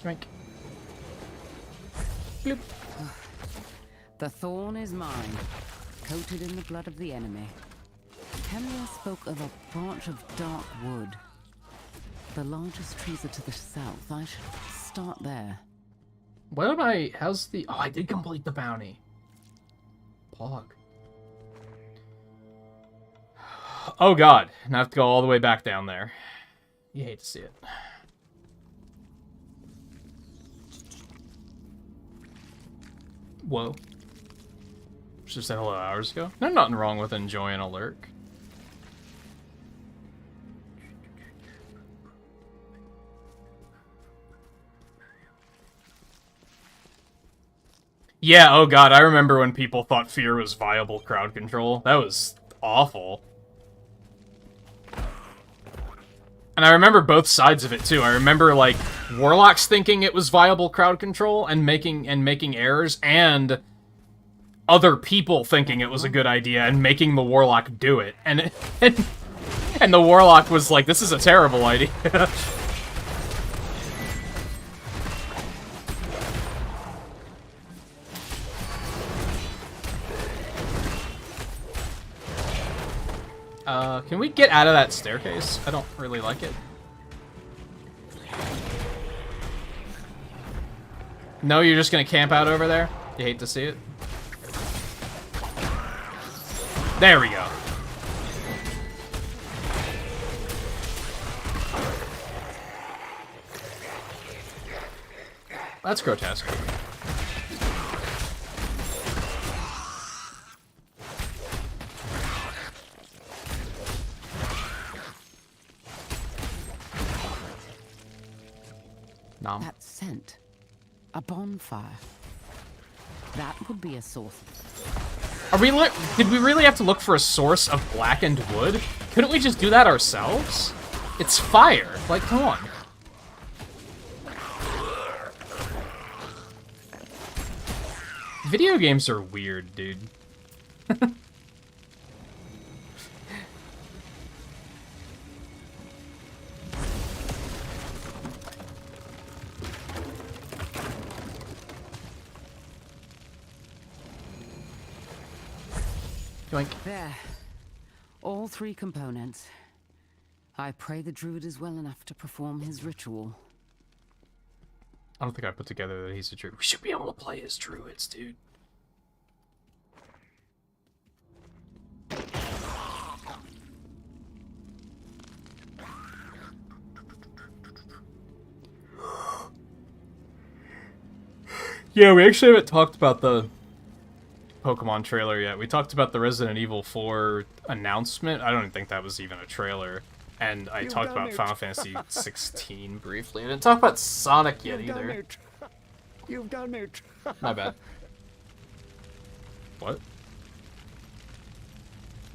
Speaker 1: Drink. Bloop.
Speaker 2: The thorn is mine, coated in the blood of the enemy. Hemia spoke of a branch of dark wood. The largest trees are to the south. I should start there.
Speaker 1: What am I... How's the... Oh, I did complete the bounty. Pog. Oh god. Now I have to go all the way back down there. You hate to see it. Whoa. Just said hello hours ago. There's nothing wrong with enjoying a lurk. Yeah, oh god, I remember when people thought fear was viable crowd control. That was awful. And I remember both sides of it too. I remember like warlocks thinking it was viable crowd control and making errors, and other people thinking it was a good idea and making the warlock do it. And the warlock was like, this is a terrible idea. Can we get out of that staircase? I don't really like it. No, you're just gonna camp out over there? You hate to see it? There we go. That's grotesque. Nom.
Speaker 2: That scent. A bonfire. That would be a source.
Speaker 1: Are we did we really have to look for a source of blackened wood? Couldn't we just do that ourselves? It's fire. Like, come on. Video games are weird, dude. Yoink.
Speaker 2: There. All 3 components. I pray the druid is well enough to perform his ritual.
Speaker 1: I don't think I put together that he's a druid. We should be able to play as druids, dude. Yeah, we actually haven't talked about the Pokemon trailer yet. We talked about the Resident Evil 4 announcement. I don't even think that was even a trailer. And I talked about Final Fantasy 16 briefly. I didn't talk about Sonic yet either.
Speaker 10: You've done it.
Speaker 1: My bad. What?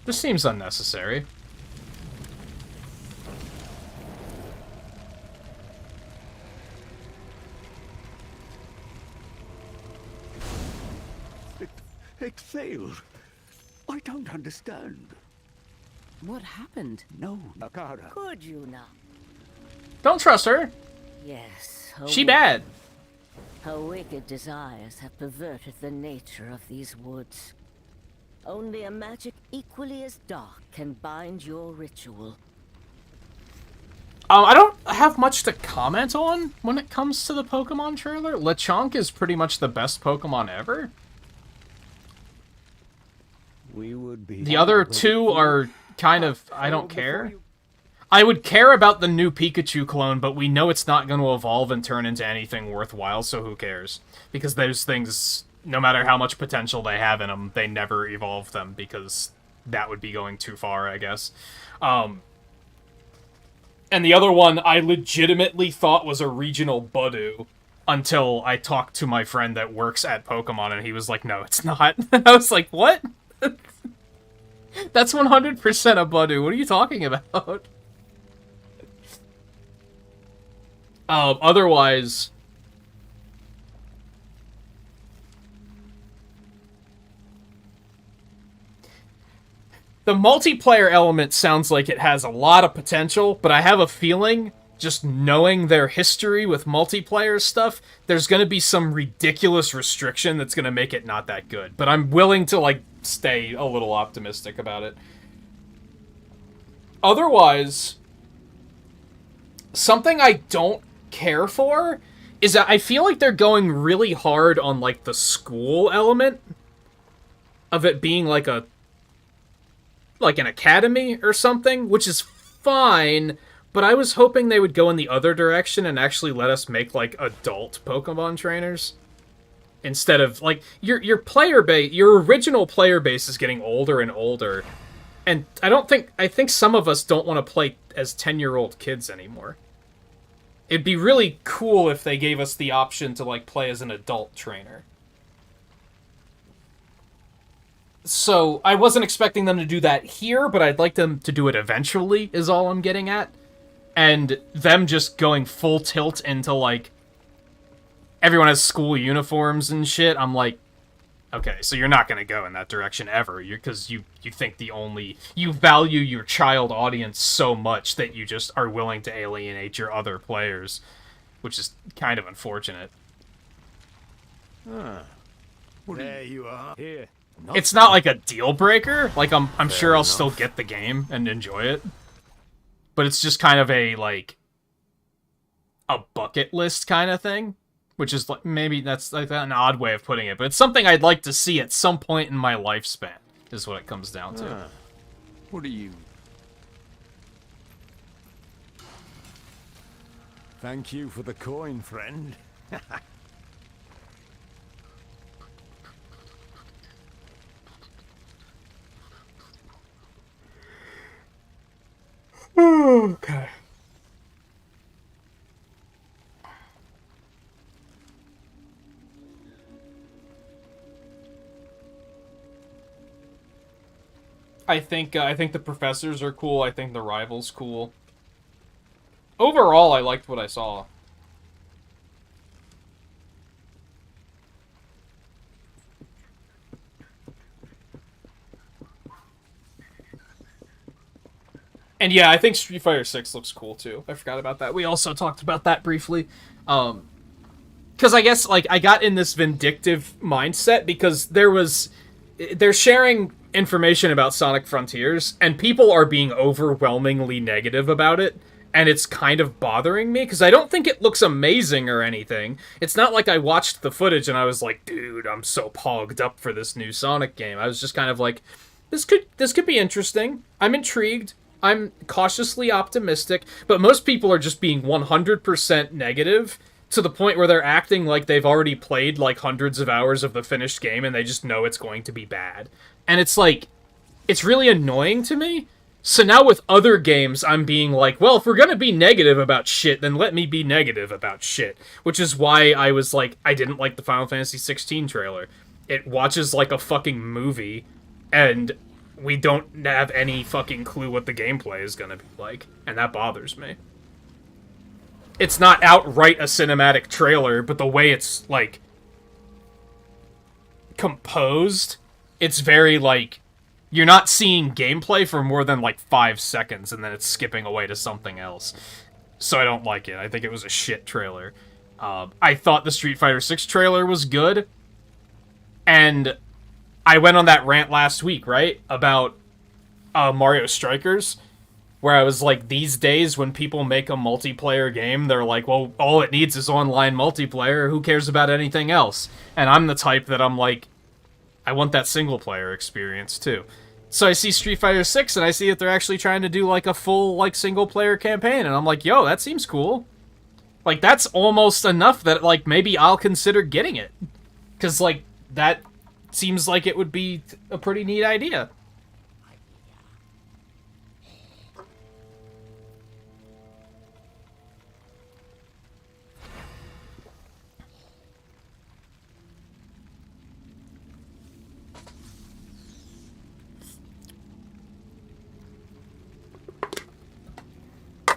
Speaker 1: This seems unnecessary.
Speaker 10: It failed. I don't understand.
Speaker 2: What happened?
Speaker 10: No, Nakara.
Speaker 14: Could you not?
Speaker 1: Don't trust her.
Speaker 14: Yes.
Speaker 1: She bad.
Speaker 14: Her wicked desires have perverted the nature of these woods. Only a magic equally as dark can bind your ritual.
Speaker 1: I don't have much to comment on when it comes to the Pokemon trailer. Lechonk is pretty much the best Pokemon ever.
Speaker 10: We would be.
Speaker 1: The other 2 are kind of, I don't care. I would care about the new Pikachu clone, but we know it's not going to evolve and turn into anything worthwhile, so who cares? Because those things, no matter how much potential they have in them, they never evolve them, because that would be going too far, I guess. And the other one I legitimately thought was a regional Budu, until I talked to my friend that works at Pokemon, and he was like, no, it's not. And I was like, what? That's 100% a Budu. What are you talking about? Otherwise... The multiplayer element sounds like it has a lot of potential, but I have a feeling, just knowing their history with multiplayer stuff, there's going to be some ridiculous restriction that's going to make it not that good. But I'm willing to, like, stay a little optimistic about it. Otherwise, something I don't care for is that I feel like they're going really hard on, like, the school element of it being like an academy or something, which is fine, but I was hoping they would go in the other direction and actually let us make, like, adult Pokemon trainers. Instead of, like, your player base, your original player base is getting older and older. And I think some of us don't want to play as 10-year-old kids anymore. It'd be really cool if they gave us the option to, like, play as an adult trainer. So, I wasn't expecting them to do that here, but I'd like them to do it eventually, is all I'm getting at. And them just going full tilt into, like, everyone has school uniforms and shit, I'm like, okay, so you're not going to go in that direction ever, because you think you value your child audience so much that you just are willing to alienate your other players, which is kind of unfortunate.
Speaker 10: Ah. There you are. Here.
Speaker 1: It's not like a deal breaker. Like, I'm sure I'll still get the game and enjoy it. But it's just kind of a, like, a bucket list kind of thing. which is like, maybe that's like an odd way of putting it, but it's something I'd like to see at some point in my lifespan, is what it comes down to.
Speaker 10: What are you?
Speaker 8: Thank you for the coin, friend.
Speaker 1: Okay. I think the professors are cool. I think the rival's cool. Overall, I liked what I saw. And yeah, I think Street Fighter 6 looks cool too. I forgot about that. We also talked about that briefly. Because I guess, like, I got in this vindictive mindset because they're sharing information about Sonic Frontiers, and people are being overwhelmingly negative about it, and it's kind of bothering me, because I don't think it looks amazing or anything. It's not like I watched the footage and I was like, dude, I'm so pogged up for this new Sonic game. I was just kind of like, this could be interesting. I'm intrigued. I'm cautiously optimistic, but most people are just being 100% negative, to the point where they're acting like they've already played, like, hundreds of hours of the finished game, and they just know it's going to be bad. And it's like, it's really annoying to me. So now with other games, I'm being like, well, if we're gonna be negative about shit, then let me be negative about shit. Which is why I was like, I didn't like the Final Fantasy 16 trailer. It watches like a fucking movie, and we don't have any fucking clue what the gameplay is gonna be like. And that bothers me. It's not outright a cinematic trailer, but the way it's, like, composed, it's very, like, you're not seeing gameplay for more than, like, 5 seconds, and then it's skipping away to something else. So I don't like it. I think it was a shit trailer. I thought the Street Fighter 6 trailer was good, and I went on that rant last week, right? About Mario Strikers, where I was like, these days when people make a multiplayer game, they're like, well, all it needs is online multiplayer, who cares about anything else? And I'm the type that I'm like, I want that single player experience too. So I see Street Fighter 6 and I see that they're actually trying to do like a full like single player campaign, and I'm like, yo, that seems cool. Like, that's almost enough that like maybe I'll consider getting it. 'Cause like, that seems like it would be a pretty neat idea.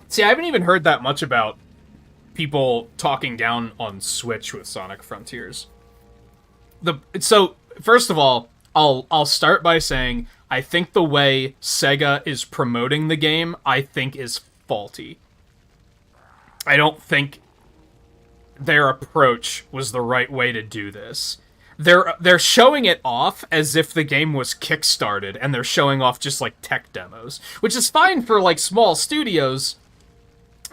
Speaker 1: See, I haven't even heard that much about people talking down on Switch with Sonic Frontiers. So, first of all, I'll start by saying I think the way Sega is promoting the game, I think, is faulty. I don't think their approach was the right way to do this. They're showing it off as if the game was kickstarted, and they're showing off just like tech demos, which is fine for like small studios.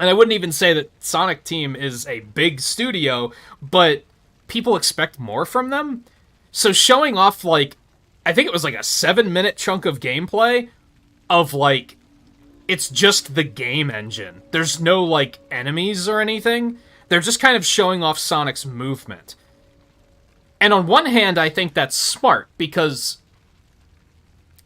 Speaker 1: And I wouldn't even say that Sonic Team is a big studio, but people expect more from them. So showing off, like, I think it was like a 7-minute chunk of gameplay of, like, it's just the game engine. There's no, like, enemies or anything. They're just kind of showing off Sonic's movement. And on one hand, I think that's smart, because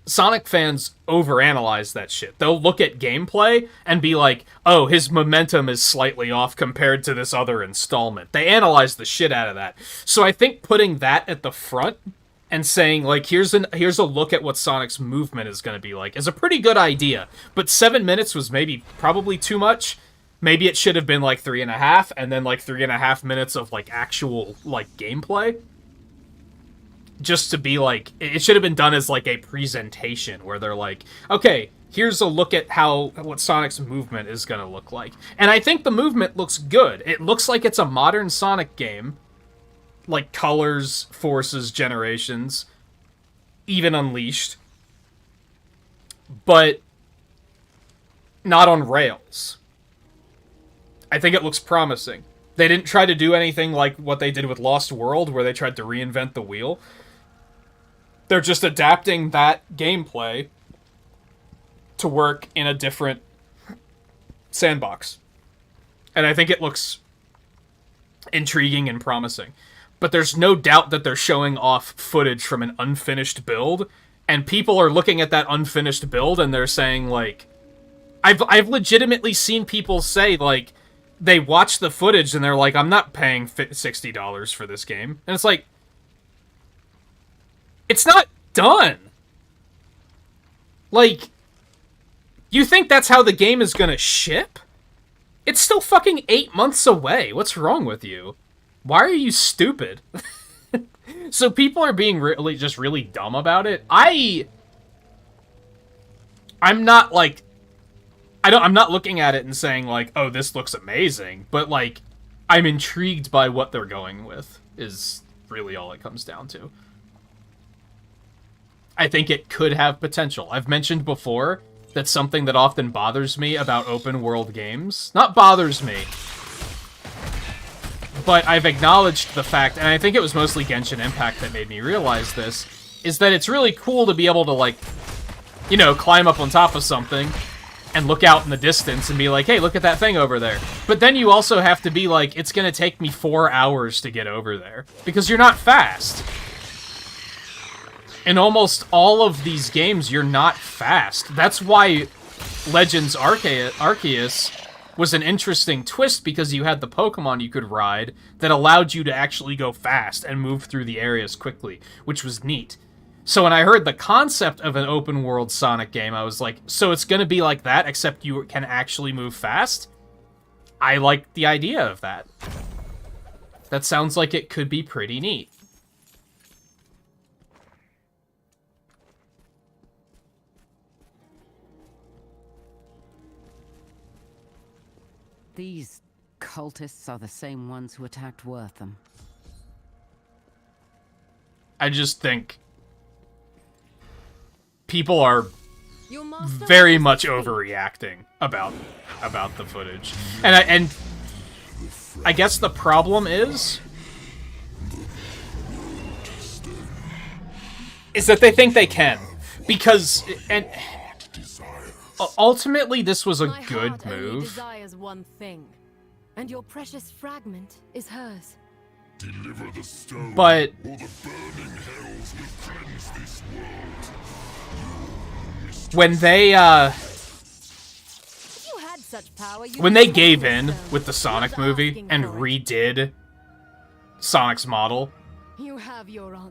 Speaker 1: Sonic fans overanalyze that shit. They'll look at gameplay and be like, oh, his momentum is slightly off compared to this other installment. They analyze the shit out of that. So I think putting that at the front and saying, like, here's a look at what Sonic's movement is going to be like is a pretty good idea. But 7 minutes was probably too much. Maybe it should have been like 3.5, and then like 3.5 minutes of like actual like gameplay. Just to be like, it should have been done as like a presentation where they're like, okay, here's a look at what Sonic's movement is gonna look like. And I think the movement looks good. It looks like it's a modern Sonic game. Like colors, forces, generations, even Unleashed. But not on rails. I think it looks promising. They didn't try to do anything like what they did with Lost World, where they tried to reinvent the wheel. They're just adapting that gameplay to work in a different sandbox. And I think it looks intriguing and promising. But there's no doubt that they're showing off footage from an unfinished build, and people are looking at that unfinished build and they're saying, like... I've legitimately seen people say, like, they watch the footage and they're like, I'm not paying $60 for this game. And it's like... It's not done! Like... You think that's how the game is gonna ship? It's still fucking 8 months away. What's wrong with you? Why are you stupid? So people are being really dumb about it. I'm not like... I'm not looking at it and saying like, oh, this looks amazing. But like, I'm intrigued by what they're going with, is really all it comes down to. I think it could have potential. I've mentioned before that something that often bothers me about open world games, not bothers me, but I've acknowledged the fact, and I think it was mostly Genshin Impact that made me realize this, is that it's really cool to be able to, like, you know, climb up on top of something and look out in the distance and be like, hey, look at that thing over there. But then you also have to be like, it's gonna take me 4 hours to get over there, because you're not fast. In almost all of these games, you're not fast. That's why Legends Arceus was an interesting twist, because you had the Pokemon you could ride that allowed you to actually go fast and move through the areas quickly, which was neat. So when I heard the concept of an open world Sonic game, I was like, so it's gonna be like that, except you can actually move fast? I like the idea of that. That sounds like it could be pretty neat.
Speaker 2: These cultists are the same ones who attacked Wortham.
Speaker 1: I just think people are very much overreacting about the footage. And I guess the problem is that they think they can. Because, and ultimately, this was a good move.
Speaker 7: Desires one thing, and your precious fragment is hers.
Speaker 15: Deliver the stone,
Speaker 1: but
Speaker 15: or the burning hells will cleanse this world.
Speaker 1: When they when they gave in with the Sonic movie and redid Sonic's model,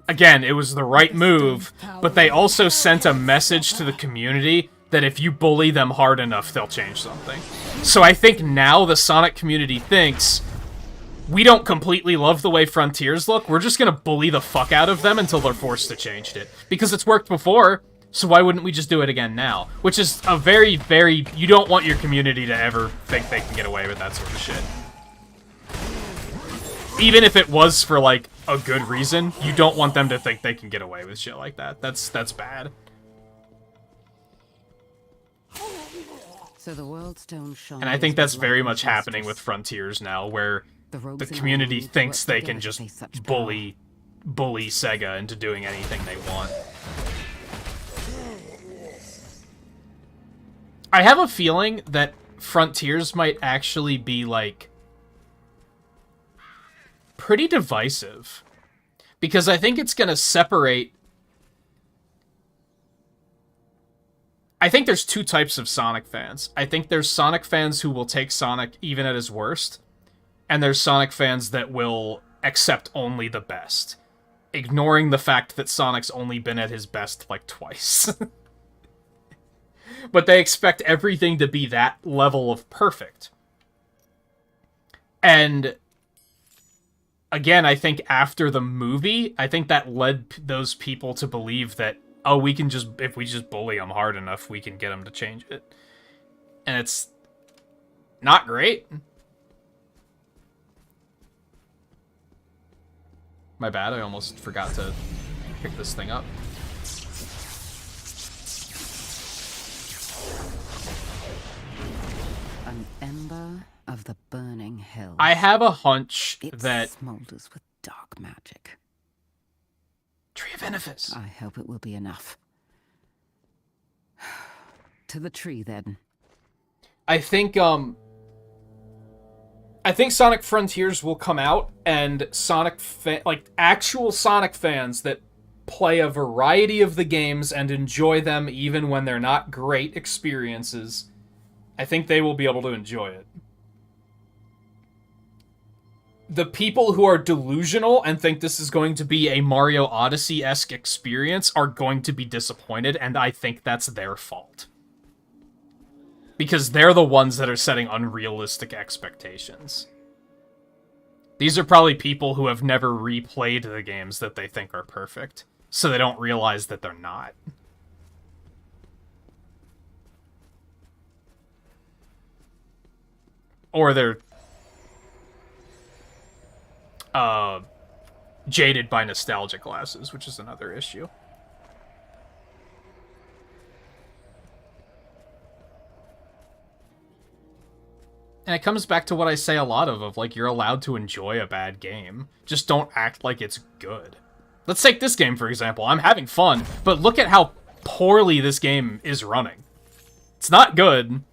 Speaker 1: again, it was the right move, but they also sent a message to the community that if you bully them hard enough, they'll change something. So I think now the Sonic community thinks, we don't completely love the way Frontiers look, we're just gonna bully the fuck out of them until they're forced to change it. Because it's worked before, so why wouldn't we just do it again now? Which is a very, very... You don't want your community to ever think they can get away with that sort of shit. Even if it was for, like, a good reason, you don't want them to think they can get away with shit like that. That's bad.
Speaker 2: So the world's stone shone.
Speaker 1: And I think that's very much happening with Frontiers now, where the community thinks they can just bully Sega into doing anything they want. I have a feeling that Frontiers might actually be, like, pretty divisive. Because I think it's gonna separate... I think there's two types of Sonic fans. I think there's Sonic fans who will take Sonic even at his worst, and there's Sonic fans that will accept only the best, ignoring the fact that Sonic's only been at his best, like, twice. But they expect everything to be that level of perfect. And again, I think after the movie, I think that led those people to believe that, oh, we can just, if we just bully them hard enough, we can get them to change it. And it's not great. My bad, I almost forgot to pick this thing up.
Speaker 2: ember of the burning hills.
Speaker 1: I have a hunch
Speaker 2: it
Speaker 1: that
Speaker 2: smolders with dark magic.
Speaker 1: Tree of Benefice.
Speaker 2: I hope it will be enough. To the tree, then.
Speaker 1: I think Sonic Frontiers will come out, and actual Sonic fans that play a variety of the games and enjoy them even when they're not great experiences, I think they will be able to enjoy it. The people who are delusional and think this is going to be a Mario Odyssey-esque experience are going to be disappointed, and I think that's their fault. Because they're the ones that are setting unrealistic expectations. These are probably people who have never replayed the games that they think are perfect, so they don't realize that they're not. Or they're jaded by nostalgia glasses, which is another issue. And it comes back to what I say a lot of like, you're allowed to enjoy a bad game. Just don't act like it's good. Let's take this game, for example. I'm having fun, but look at how poorly this game is running. It's not good.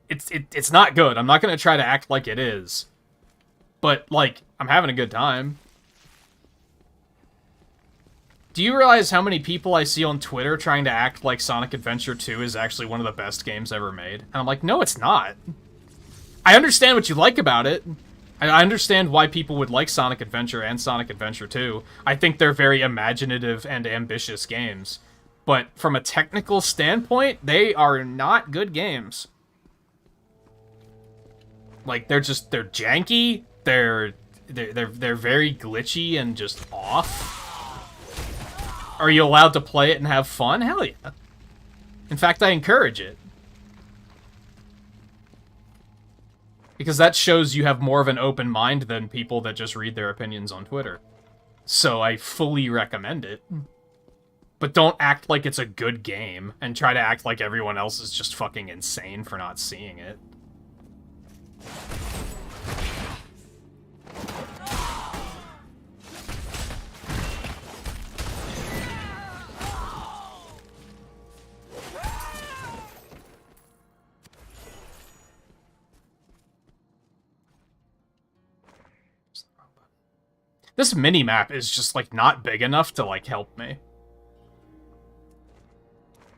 Speaker 1: It's not good. I'm not going to try to act like it is. But, like, I'm having a good time. Do you realize how many people I see on Twitter trying to act like Sonic Adventure 2 is actually one of the best games ever made? And I'm like, no, it's not. I understand what you like about it. I understand why people would like Sonic Adventure and Sonic Adventure 2. I think they're very imaginative and ambitious games. But from a technical standpoint, they are not good games. Like, they're janky, they're very glitchy and just off. Are you allowed to play it and have fun? Hell yeah. In fact, I encourage it. Because that shows you have more of an open mind than people that just read their opinions on Twitter. So I fully recommend it. But don't act like it's a good game, and try to act like everyone else is just fucking insane for not seeing it. This mini-map is just, like, not big enough to, like, help me.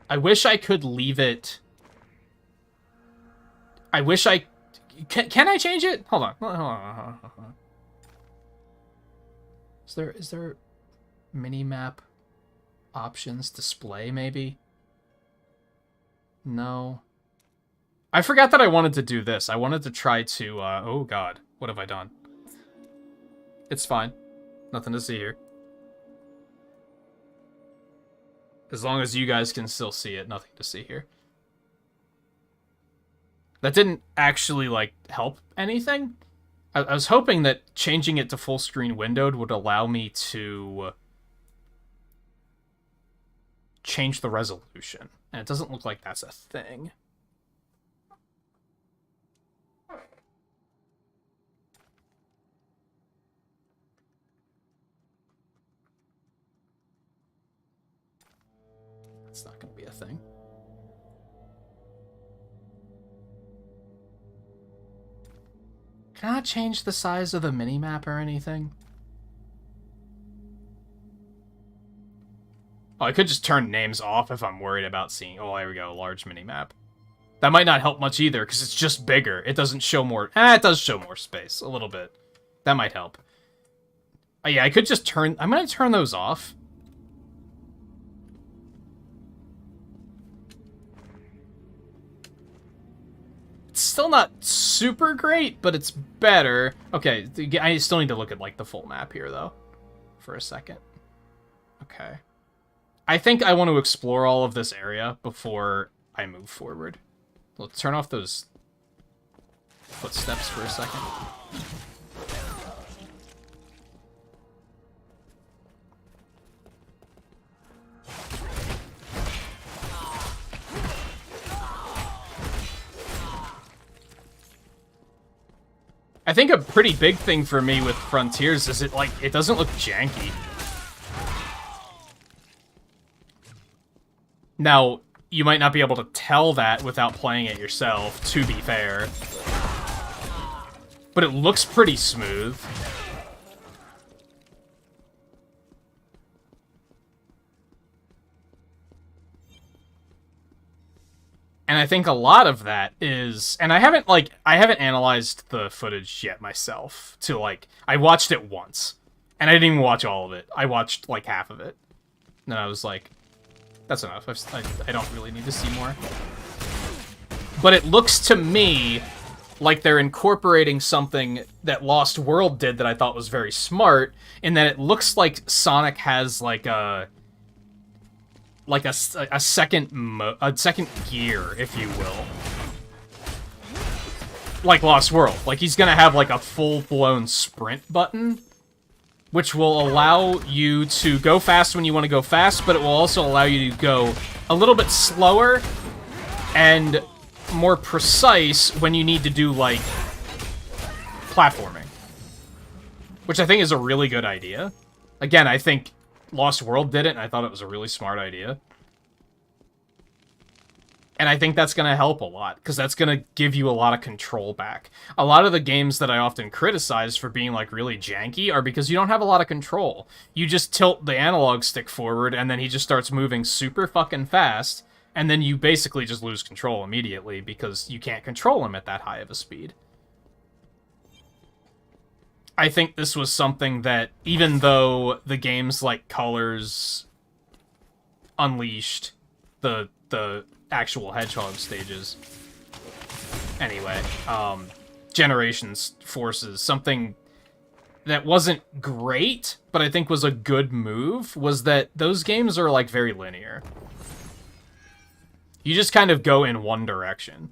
Speaker 1: I wish I could leave it... I wish I... Can I change it? Hold on. Hold on. Is there mini-map options display, maybe? No. I forgot that I wanted to do this. I wanted to try to, oh god. What have I done? It's fine. Nothing to see here. As long as you guys can still see it, nothing to see here. That didn't actually, like, help anything. I was hoping that changing it to full screen windowed would allow me to change the resolution. And it doesn't look like that's a thing. It's not going to be a thing. Can I change the size of the minimap or anything? Oh, I could just turn names off if I'm worried about seeing... Oh, there we go, large minimap. That might not help much either, because it's just bigger. It doesn't show more... it does show more space, a little bit. That might help. Oh, yeah, I could just turn... I'm going to turn those off. Still not super great, but it's better. Okay, I still need to look at, like, the full map here, though, for a second. Okay. I think I want to explore all of this area before I move forward. Let's turn off those footsteps for a second. I think a pretty big thing for me with Frontiers is it doesn't look janky. Now, you might not be able to tell that without playing it yourself, to be fair. But it looks pretty smooth. And I think a lot of that is, and I haven't analyzed the footage yet myself to I watched it once and I didn't even watch all of it. I watched like half of it. And then I was like, that's enough. I don't really need to see more. But it looks to me like they're incorporating something that Lost World did that I thought was very smart, in that it looks like Sonic has a second gear, if you will. Like Lost World. Like, he's gonna have, like, a full-blown sprint button, which will allow you to go fast when you want to go fast, but it will also allow you to go a little bit slower and more precise when you need to do, like, platforming. Which I think is a really good idea. Again, I think Lost World did it, and I thought it was a really smart idea. And I think that's going to help a lot, because that's going to give you a lot of control back. A lot of the games that I often criticize for being, like, really janky are because you don't have a lot of control. You just tilt the analog stick forward, and then he just starts moving super fucking fast, and then you basically just lose control immediately because you can't control him at that high of a speed. I think this was something that, even though the games like Colors, Unleashed, the actual Hedgehog stages, anyway, Generations, Forces, something that wasn't great, but I think was a good move, was that those games are, like, very linear. You just kind of go in one direction.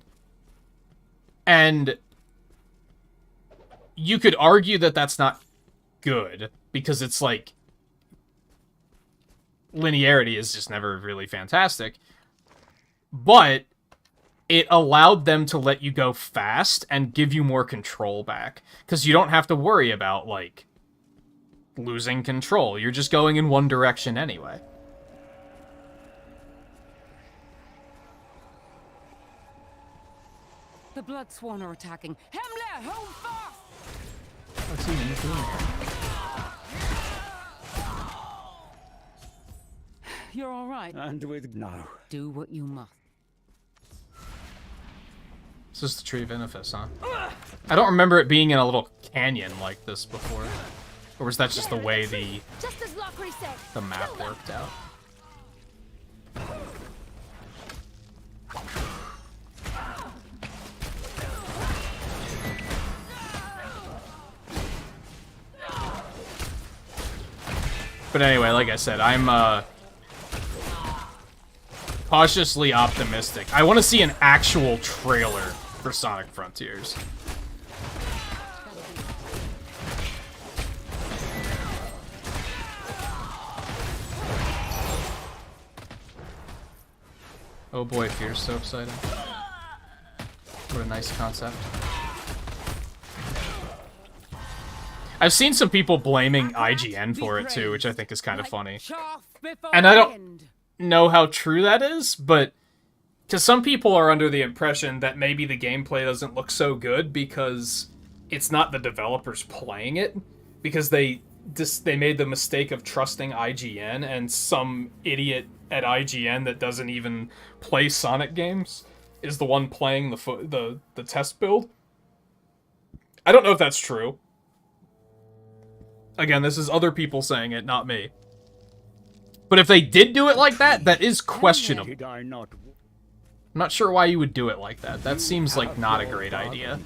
Speaker 1: And you could argue that that's not good, because it's like, linearity is just never really fantastic. But it allowed them to let you go fast and give you more control back, because you don't have to worry about, like, losing control. You're just going in one direction anyway.
Speaker 2: The Blood Sworn are attacking. Himmler, hold fast!
Speaker 1: What's he doing?
Speaker 2: You're all right.
Speaker 10: And with no.
Speaker 2: Do what you must.
Speaker 1: This is the Tree of Inifis, huh? I don't remember it being in a little canyon like this before. Or was that just the way the map worked out? But anyway, like I said, I'm cautiously optimistic. I want to see an actual trailer for Sonic Frontiers. Oh boy, Fear's so exciting. What a nice concept. I've seen some people blaming IGN for it too, which I think is kind of funny. And I don't know how true that is, but because some people are under the impression that maybe the gameplay doesn't look so good because it's not the developers playing it, because they made the mistake of trusting IGN, and some idiot at IGN that doesn't even play Sonic games is the one playing the test build. I don't know if that's true. Again, this is other people saying it, not me. But if they did do it like that, that is questionable. I'm not sure why you would do it like that. That seems like not a great idea.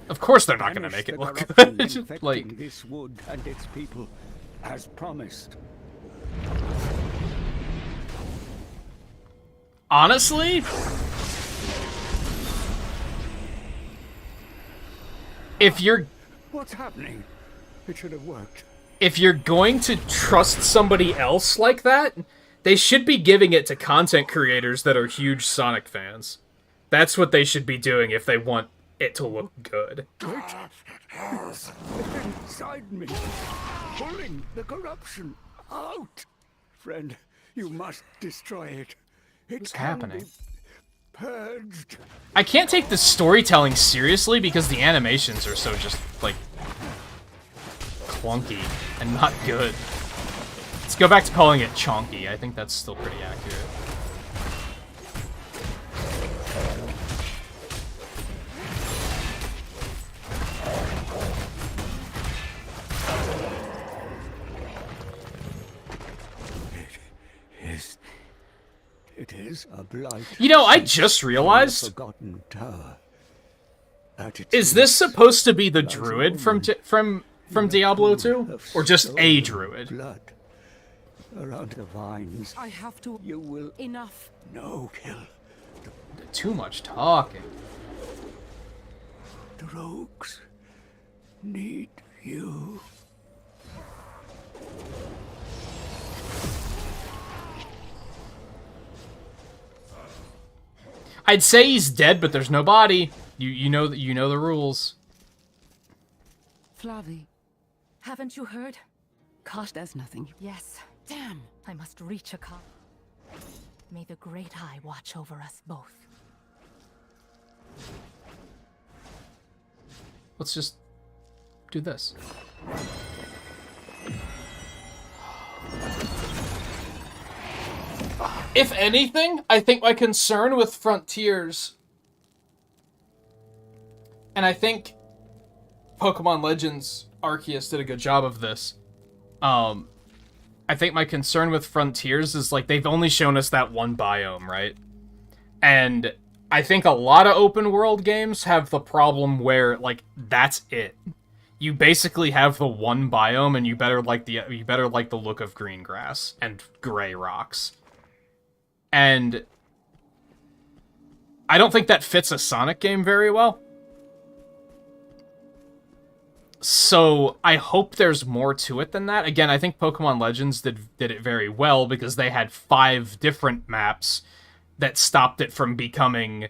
Speaker 1: Of course they're not going to make it look good. Like,
Speaker 10: this wood and its people, as promised.
Speaker 1: honestly, if you're...
Speaker 10: What's happening? It should have worked.
Speaker 1: If you're going to trust somebody else like that, they should be giving it to content creators that are huge Sonic fans. That's what they should be doing if they want it to look good.
Speaker 10: It's inside me, pulling the corruption out. Friend, you must destroy it.
Speaker 1: What's happening?
Speaker 10: Purged.
Speaker 1: I can't take the storytelling seriously because the animations are so just, like, clunky and not good. Let's go back to calling it chonky. I think that's still pretty accurate.
Speaker 10: It is a blight.
Speaker 1: You know, I just realized.
Speaker 10: Forgotten tower.
Speaker 1: Is this supposed to be the druid from Diablo 2, or just a druid?
Speaker 10: Blood around the vines.
Speaker 2: I have to.
Speaker 10: You will.
Speaker 2: Enough.
Speaker 10: No kill.
Speaker 1: Too much talking.
Speaker 10: The rogues need you.
Speaker 1: I'd say he's dead, but there's no body. You know the rules.
Speaker 2: Flavi, haven't you heard? Gosh, there's nothing.
Speaker 7: Yes.
Speaker 2: Damn.
Speaker 7: I must reach a call. May the Great Eye watch over us both.
Speaker 1: Let's just do this. If anything, I think my concern with Frontiers, and I think Pokemon Legends Arceus did a good job of this. I think my concern with Frontiers is, like, they've only shown us that one biome, right? And I think a lot of open world games have the problem where, like, that's it. You basically have the one biome, and you better like the look of green grass and gray rocks. And I don't think that fits a Sonic game very well. So I hope there's more to it than that. Again, I think Pokemon Legends did it very well because they had 5 different maps that stopped it from becoming...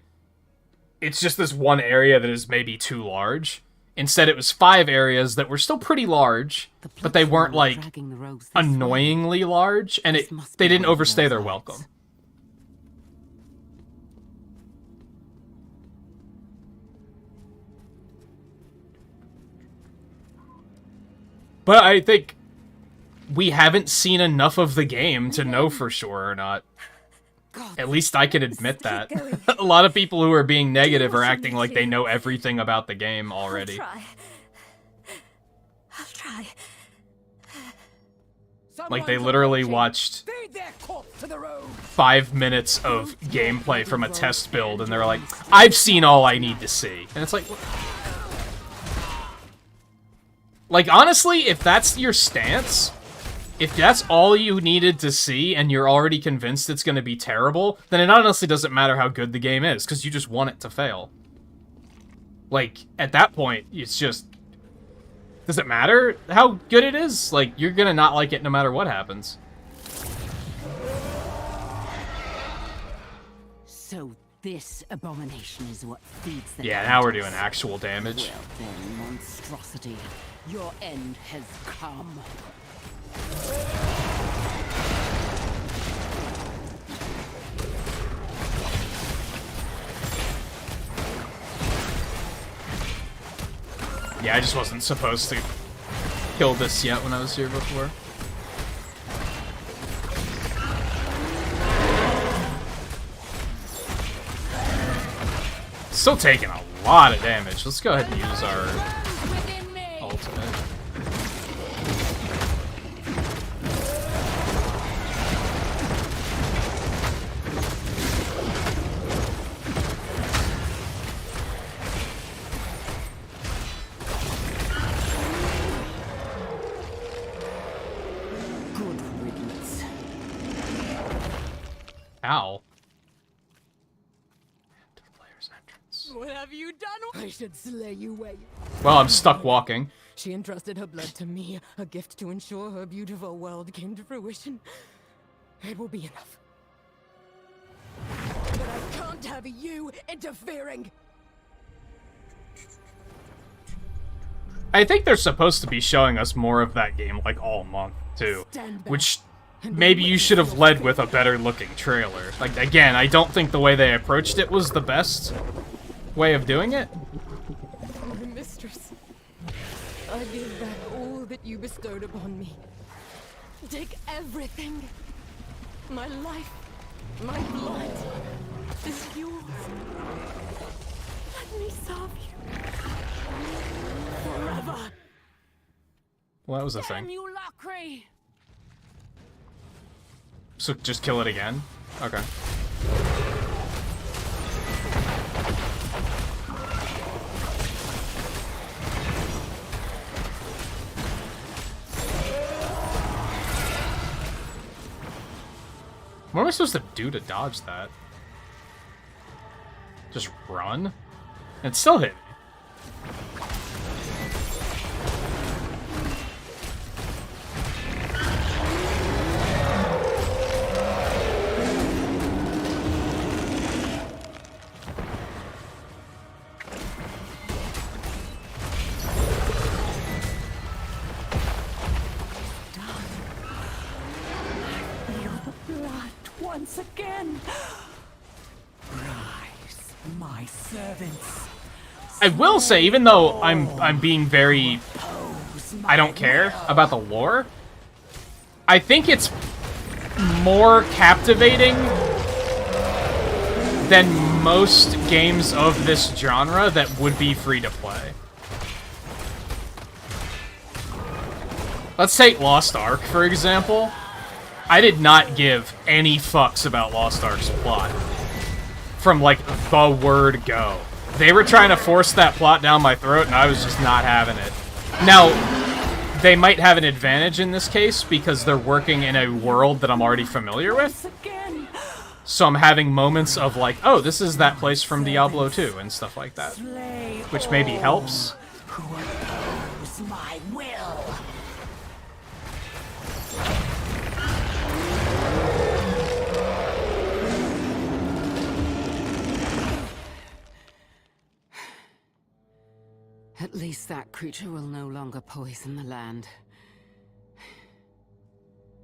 Speaker 1: It's just this one area that is maybe too large. Instead, it was 5 areas that were still pretty large, but they weren't, like, annoyingly large, and they didn't overstay their welcome. But I think we haven't seen enough of the game to know for sure or not. At least I can admit that. A lot of people who are being negative are acting like they know everything about the game already.
Speaker 7: I'll try.
Speaker 1: Like, they literally watched 5 minutes of gameplay from a test build, and they're like, I've seen all I need to see. And it's like... Like, honestly, if that's your stance, if that's all you needed to see and you're already convinced it's going to be terrible, then it honestly doesn't matter how good the game is, because you just want it to fail. Like, at that point, it's just... Does it matter how good it is? Like, you're going to not like it no matter what happens.
Speaker 2: So this abomination is what feeds the...
Speaker 1: Yeah, now we're doing actual damage.
Speaker 2: Well then, monstrosity. Your end has come.
Speaker 1: Yeah, I just wasn't supposed to kill this yet when I was here before. Still taking a lot of damage. Let's go ahead and use our ultimate.
Speaker 2: Good riddance.
Speaker 1: Ow.
Speaker 7: What have you done? I should slay you where you...
Speaker 1: Well, I'm stuck walking.
Speaker 7: She entrusted her blood to me, a gift to ensure her beautiful world came to fruition. It will be enough. But I can't have you interfering.
Speaker 1: I think they're supposed to be showing us more of that game, like, all month, too. Which, maybe you should have led with a better-looking trailer. Like, again, I don't think the way they approached it was the best way of doing it.
Speaker 7: My mistress, I give back all that you bestowed upon me. Take everything. My life, my blood is yours. Let me serve you. Forever.
Speaker 1: Well, that was a
Speaker 7: Damn
Speaker 1: thing.
Speaker 7: you, Lacre!
Speaker 1: So just kill it again? Okay. What am I supposed to do to dodge that? Just run? It still hit me.
Speaker 9: Once again. Rise, my servants.
Speaker 1: I will say, even though I'm being very... I don't care about the lore, I think it's more captivating than most games of this genre that would be free to play. Let's take Lost Ark, for example. I did not give any fucks about Lost Ark's plot. From, like, the word go. They were trying to force that plot down my throat, and I was just not having it. Now, they might have an advantage in this case, because they're working in a world that I'm already familiar with. So I'm having moments of, like, oh, this is that place from Diablo 2, and stuff like that. Which maybe helps.
Speaker 9: Who oppose my will?
Speaker 2: At least that creature will no longer poison the land.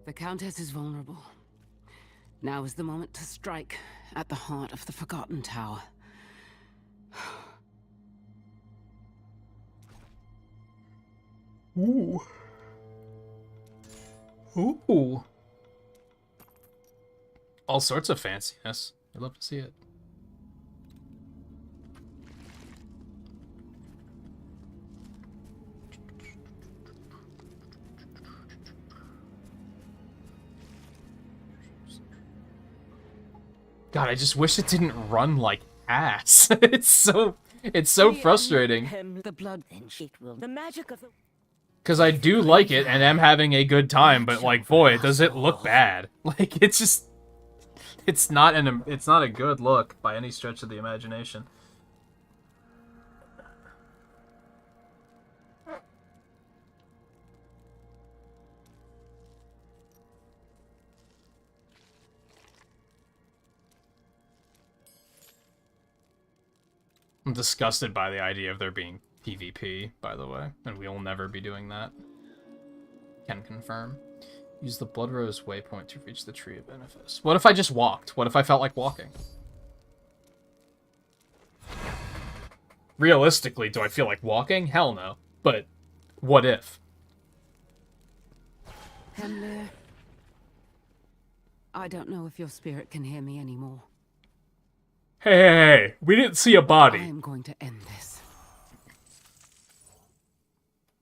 Speaker 2: The Countess is vulnerable. Now is the moment to strike at the heart of the Forgotten Tower.
Speaker 1: Ooh. Ooh. All sorts of fanciness. I'd love to see it. God, I just wish it didn't run like ass. It's so frustrating.
Speaker 14: The blood will the magic of the
Speaker 1: Because I do like it and am having a good time, but like, boy, does it look bad. Like, it's just, it's not a good look by any stretch of the imagination. I'm disgusted by the idea of there being PvP, by the way, and we will never be doing that. Can confirm. Use the Blood Rose waypoint to reach the Tree of Benefice. What if I just walked? What if I felt like walking? Realistically, do I feel like walking? Hell no. But what if?
Speaker 2: Hemler, I don't know if your spirit can hear me anymore.
Speaker 1: Hey, we didn't see a body.
Speaker 2: I am going to end this.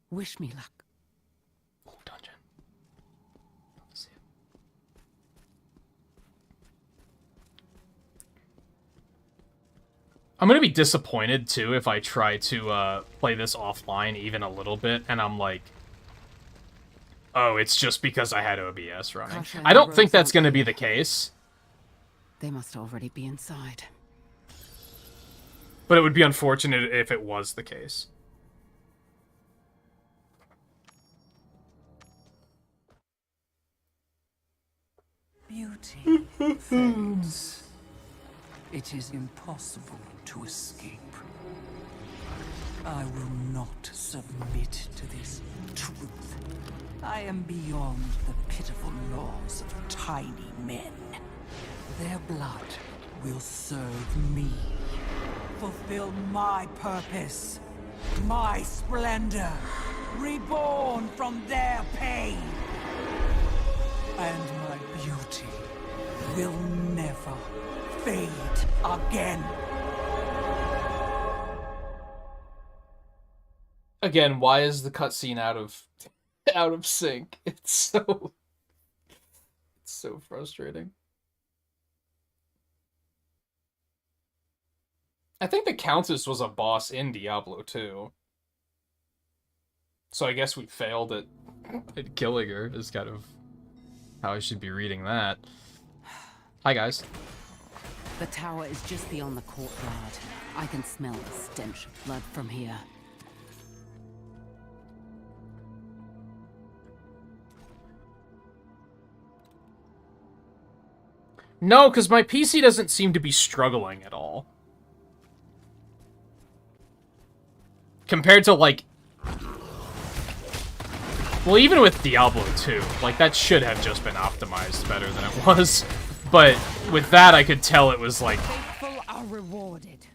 Speaker 2: Wish me luck.
Speaker 1: Oh, dungeon. Let's see. I'm gonna be disappointed, too, if I try to play this offline even a little bit, and I'm like, oh, it's just because I had OBS running. I don't think that's gonna be the case.
Speaker 2: They must already be inside.
Speaker 1: But it would be unfortunate if it was the case.
Speaker 16: Beauty fades. It is impossible to escape. I will not submit to this truth. I am beyond the pitiful laws of tiny men. Their blood will serve me. Fulfill my purpose. My splendor. Reborn from their pain. And my beauty will never fade again.
Speaker 1: Again, why is the cutscene out of sync? It's so frustrating. I think the Countess was a boss in Diablo 2. So I guess we failed at killing her, is kind of how I should be reading that. Hi, guys.
Speaker 2: The tower is just beyond the courtyard. I can smell the stench of blood from here.
Speaker 1: No, because my PC doesn't seem to be struggling at all. Compared to, like... Well, even with Diablo 2, like, that should have just been optimized better than it was. But with that, I could tell it was, like...
Speaker 2: Faithful are rewarded.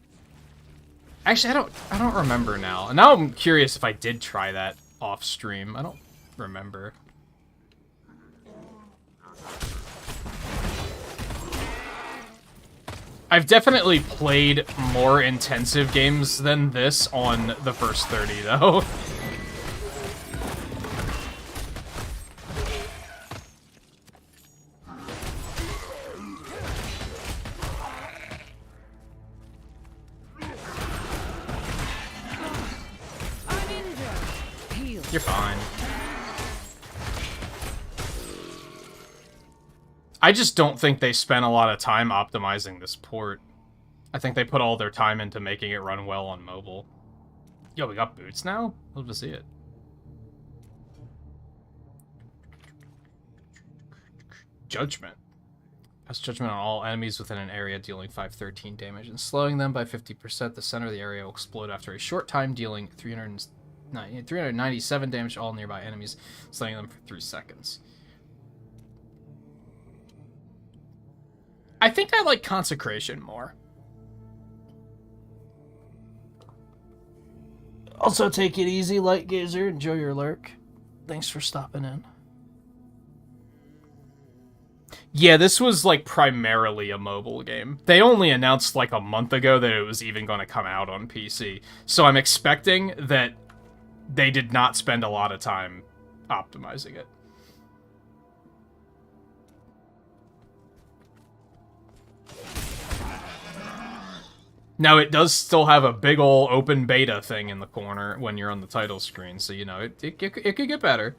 Speaker 1: Actually, I don't remember now. And now I'm curious if I did try that off-stream. I don't remember. I've definitely played more intensive games than this on the first 30, though. You're fine. I just don't think they spent a lot of time optimizing this port. I think they put all their time into making it run well on mobile. Yo, we got boots now? Love to see it. Judgment. Pass judgment on all enemies within an area, dealing 513 damage and slowing them by 50%. The center of the area will explode after a short time, dealing 397 damage to all nearby enemies, slowing them for 3 seconds. I think I like Consecration more. Also, take it easy, Light Gazer. Enjoy your lurk. Thanks for stopping in. Yeah, this was, like, primarily a mobile game. They only announced, like, a month ago that it was even going to come out on PC. So I'm expecting that they did not spend a lot of time optimizing it. Now, it does still have a big ol' open beta thing in the corner when you're on the title screen, so, you know, it could get better.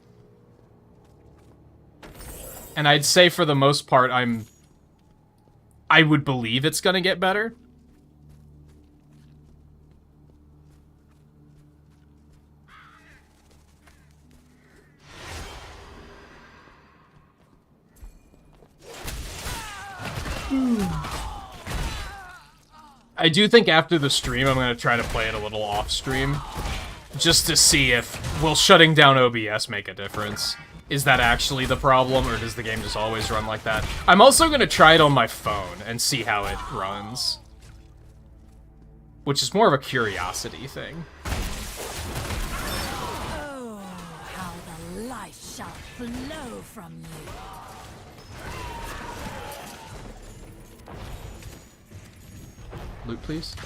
Speaker 1: And I'd say for the most part, I would believe it's gonna get better. I do think after the stream, I'm going to try to play it a little off-stream, just to see if will shutting down OBS make a difference. Is that actually the problem, or does the game just always run like that? I'm also going to try it on my phone and see how it runs, which is more of a curiosity thing.
Speaker 7: Oh, how the life shall flow from you.
Speaker 1: Loot, please.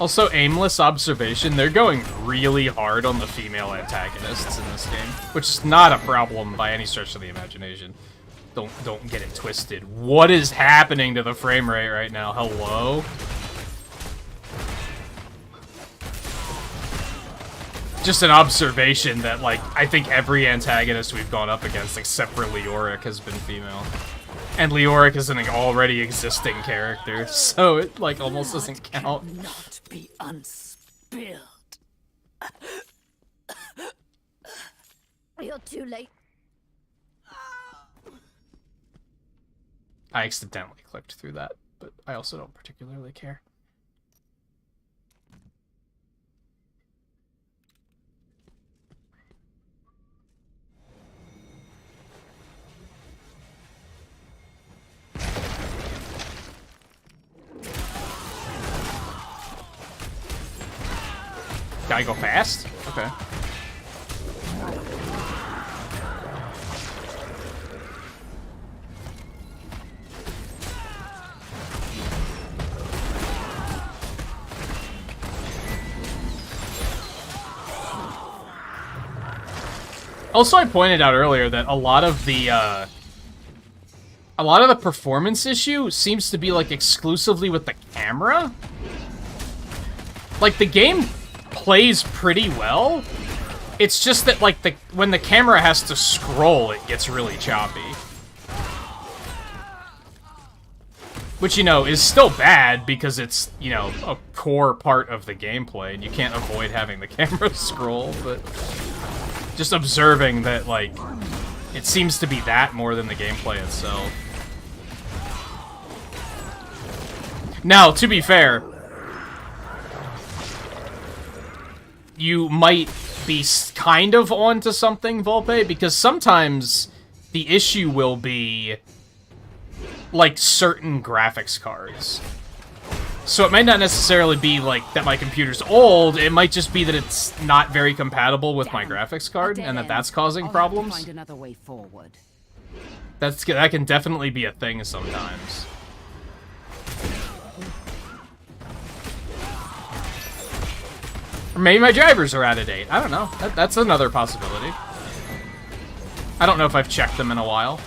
Speaker 1: Also, aimless observation, they're going really hard on the female antagonists in this game, which is not a problem by any stretch of the imagination. Don't get it twisted. What is happening to the frame rate right now? Hello? Just an observation that, like, I think every antagonist we've gone up against, except for Leoric, has been female. And Leoric is an already existing character, so it, like, almost doesn't count.
Speaker 7: Not be unspeakable.
Speaker 9: build.
Speaker 4: You're too late.
Speaker 1: I accidentally clicked through that, but I also don't particularly care. Gotta go fast? Okay. Also, I pointed out earlier that a lot of the performance issue seems to be like exclusively with the camera. Like the game plays pretty well. It's just that like when the camera has to scroll, it gets really choppy. Which, you know, is still bad because it's, you know, a core part of the gameplay and you can't avoid having the camera scroll, but just observing that, like, it seems to be that more than the gameplay itself. Now, to be fair, you might be kind of onto something, Volpe, because sometimes the issue will be, like, certain graphics cards. So it might not necessarily be, like, that my computer's old, it might just be that it's not very compatible with my graphics card, and that's causing problems.
Speaker 2: Find another way forward.
Speaker 1: That can definitely be a thing sometimes. Or maybe my drivers are out of date. I don't know. That's another possibility. I don't know if I've checked them in a while.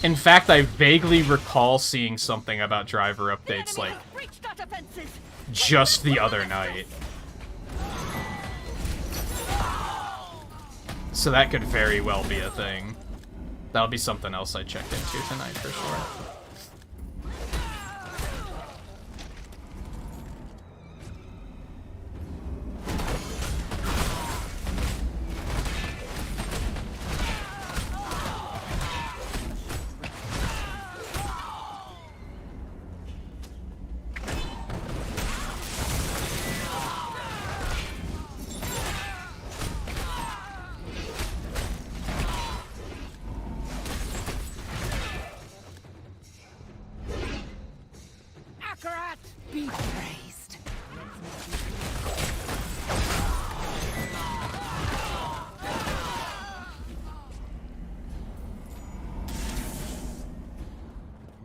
Speaker 1: In fact, I vaguely recall seeing something about driver updates, like, just the other night. So that could very well be a thing. That'll be something else I checked into tonight, for sure.
Speaker 2: Be praised.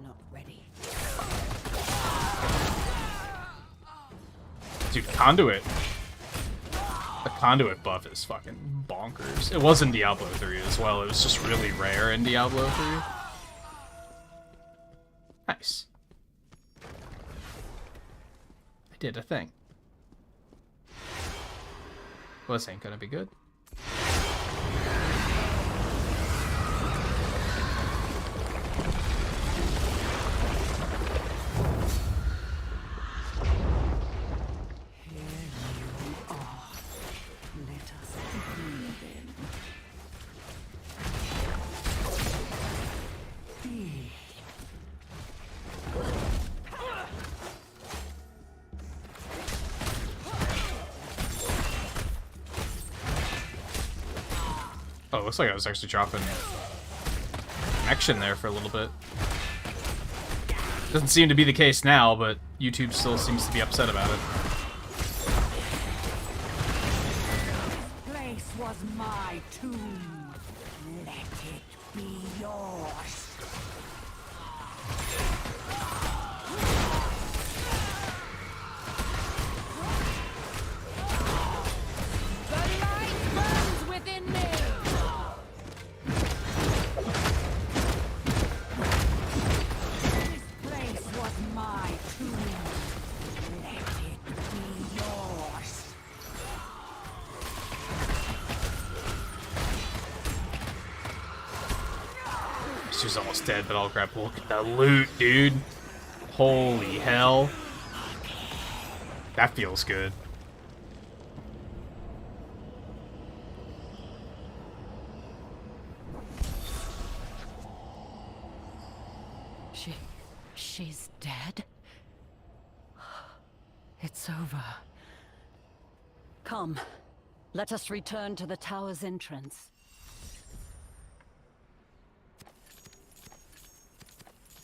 Speaker 2: Not ready.
Speaker 1: Dude, Conduit. The Conduit buff is fucking bonkers. It was in Diablo 3 as well. It was just really rare in Diablo 3. Nice. Did a thing. Well, this ain't gonna be good. Oh, it looks like I was actually dropping connection there for a little bit. Doesn't seem to be the case now, but YouTube still seems to be upset about it.
Speaker 7: This place was my tomb. Let it be yours.
Speaker 1: She was almost dead, but I'll grab. Look at the loot, dude. Holy hell. That feels good.
Speaker 9: She's dead? It's over. Come, let us return to the tower's entrance.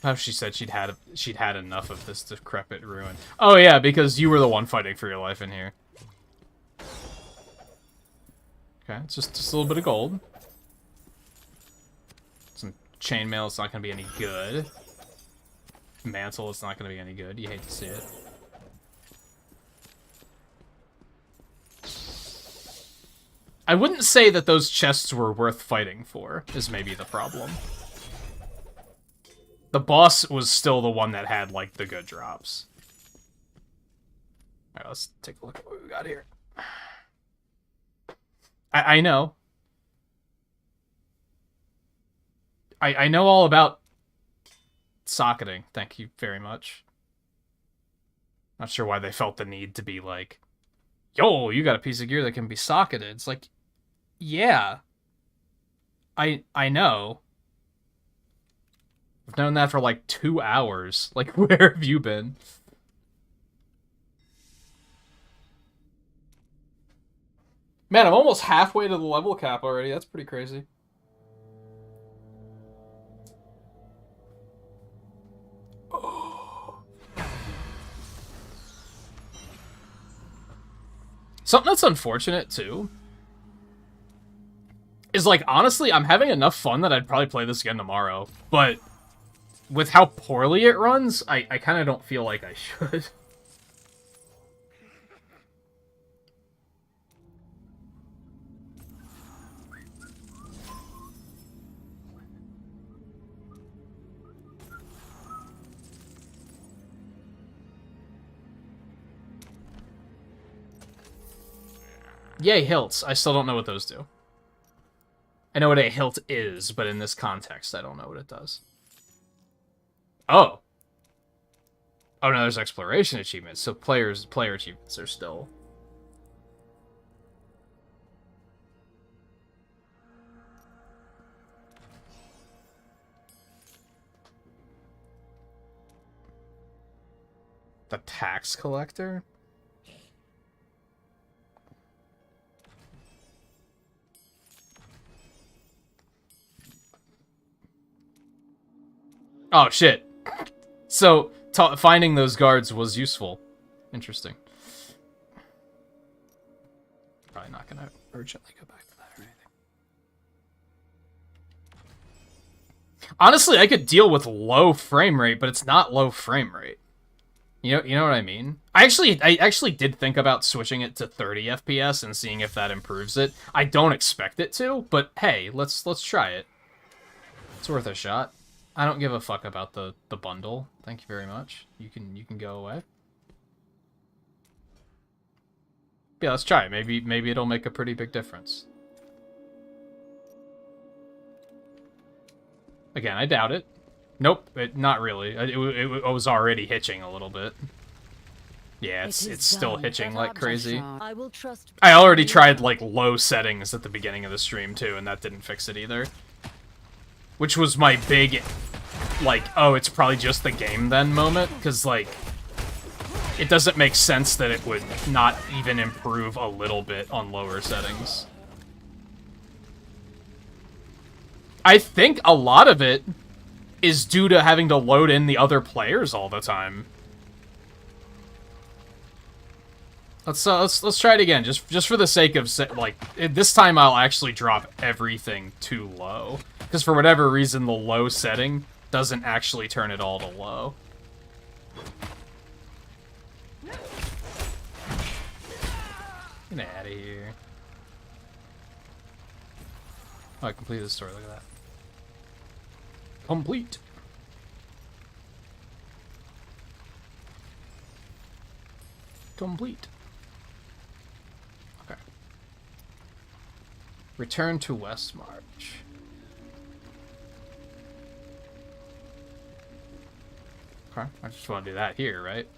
Speaker 1: Oh, she said she'd had enough of this decrepit ruin. Oh yeah, because you were the one fighting for your life in here. Okay, it's just a little bit of gold. Some chainmail, it's not gonna be any good. Mantle, it's not gonna be any good. You hate to see it. I wouldn't say that those chests were worth fighting for, is maybe the problem. The boss was still the one that had, like, the good drops. Alright, let's take a look at what we got here. I know. I know all about socketing. Thank you very much. Not sure why they felt the need to be like, yo, you got a piece of gear that can be socketed. It's like, yeah. I know. I've known that for like 2 hours. Like, where have you been? Man, I'm almost halfway to the level cap already. That's pretty crazy. Something that's unfortunate, too, is, like, honestly, I'm having enough fun that I'd probably play this again tomorrow. But with how poorly it runs, I kind of don't feel like I should. Yay, hilts. I still don't know what those do. I know what a hilt is, but in this context, I don't know what it does. Oh. Oh, no, there's exploration achievements, so player achievements are still... The tax collector? Oh, shit. So, finding those guards was useful. Interesting. Probably not gonna urgently go back to that or anything. Honestly, I could deal with low frame rate, but it's not low frame rate. You know what I mean? I actually did think about switching it to 30 FPS and seeing if that improves it. I don't expect it to, but hey, let's try it. It's worth a shot. I don't give a fuck about the bundle. Thank you very much. You can go away. Yeah, let's try it. Maybe it'll make a pretty big difference. Again, I doubt it. Nope, not really. It was already hitching a little bit. Yeah, it's still hitching like crazy. I already tried like low settings at the beginning of the stream too, and that didn't fix it either. Which was my big, like, oh, it's probably just the game then moment, because, like, it doesn't make sense that it would not even improve a little bit on lower settings. I think a lot of it is due to having to load in the other players all the time. Let's try it again, just for the sake of, like, this time I'll actually drop everything to low. Because for whatever reason, the low setting doesn't actually turn it all to low. Get out of here. Oh, I completed the story, look at that. Complete. Complete. Okay. Return to West March. Okay, I just want to do that here, right?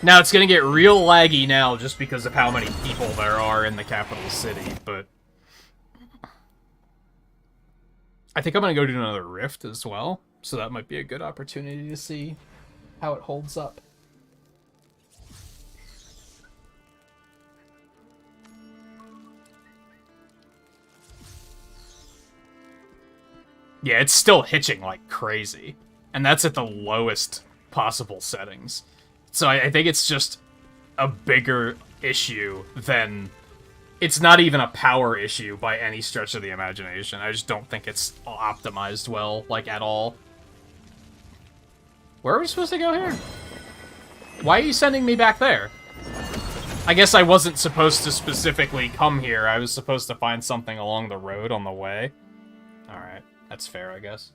Speaker 1: Now, it's going to get real laggy now just because of how many people there are in the capital city, but... I think I'm going to go do another rift as well, so that might be a good opportunity to see how it holds up. Yeah, it's still hitching like crazy. And that's at the lowest possible settings. So I think it's just a bigger issue than... It's not even a power issue by any stretch of the imagination. I just don't think it's optimized well, like, at all. Where are we supposed to go here? Why are you sending me back there? I guess I wasn't supposed to specifically come here. I was supposed to find something along the road on the way. Alright, that's fair, I guess.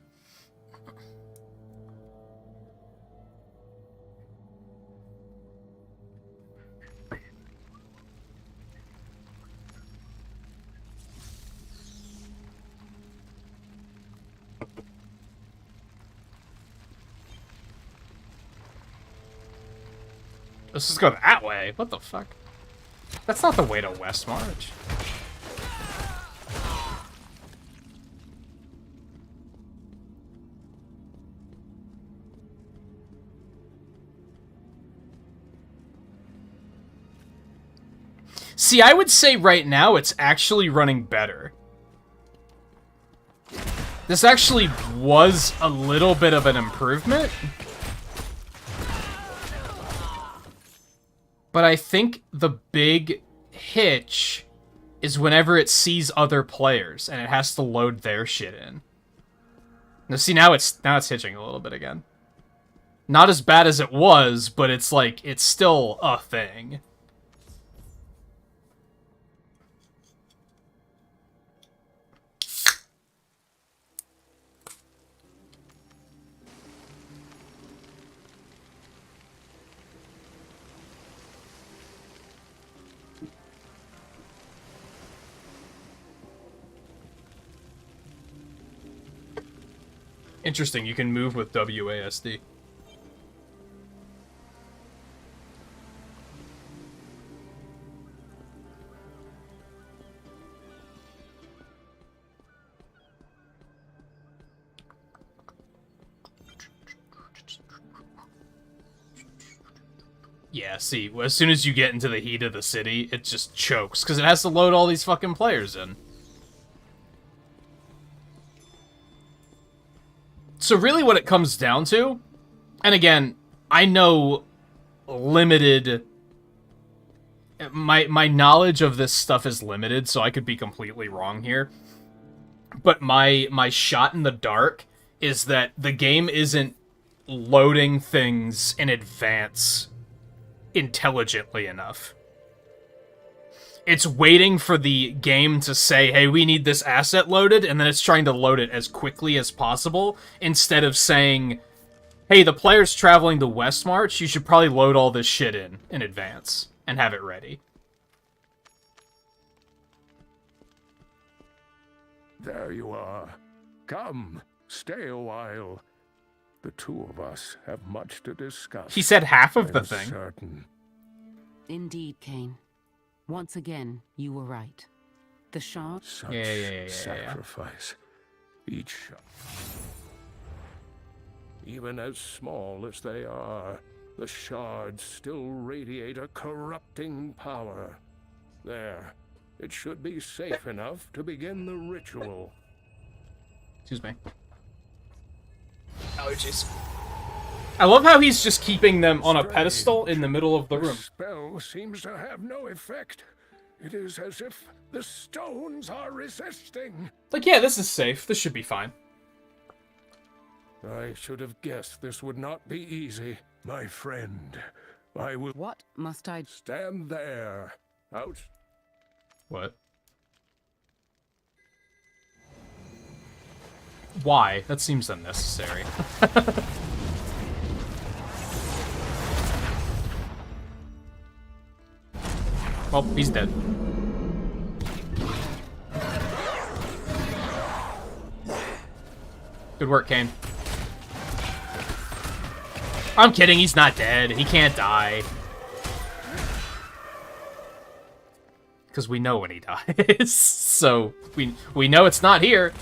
Speaker 1: Let's just go that way. What the fuck? That's not the way to West March. See, I would say right now it's actually running better. This actually was a little bit of an improvement. But I think the big hitch is whenever it sees other players and it has to load their shit in. Now see, now it's hitching a little bit again. Not as bad as it was, but it's like, it's still a thing. Interesting, you can move with WASD. Yeah, see, as soon as you get into the heat of the city, it just chokes, because it has to load all these fucking players in. So really what it comes down to, and again, I know limited... My knowledge of this stuff is limited, so I could be completely wrong here. But my shot in the dark is that the game isn't loading things in advance intelligently enough. It's waiting for the game to say, hey, we need this asset loaded, and then it's trying to load it as quickly as possible, instead of saying, hey, the player's traveling to West March, you should probably load all this shit in advance, and have it ready.
Speaker 5: There you are. Come, stay a while. The two of us have much to discuss.
Speaker 1: He said half of the thing.
Speaker 5: Certain.
Speaker 2: Indeed, Kane. Once again, you were right. The shard...
Speaker 5: Such
Speaker 1: Yeah.
Speaker 5: sacrifice. Each shot. Even as small as they are, the shards still radiate a corrupting power. There. It should be safe enough to begin the ritual.
Speaker 1: Excuse me. Allergies. I love how he's just keeping them on a pedestal in the middle of the room.
Speaker 5: The spell seems to have no effect. It is as if the stones are resisting.
Speaker 1: Like, yeah, this is safe. This should be fine.
Speaker 5: I should have guessed this would not be easy. My friend, I will...
Speaker 2: What must I...
Speaker 5: Stand there. Out.
Speaker 1: What? Why? That seems unnecessary. Well, he's dead. Good work, Kane. I'm kidding, he's not dead. He can't die. Because we know when he dies. So, we know it's not here.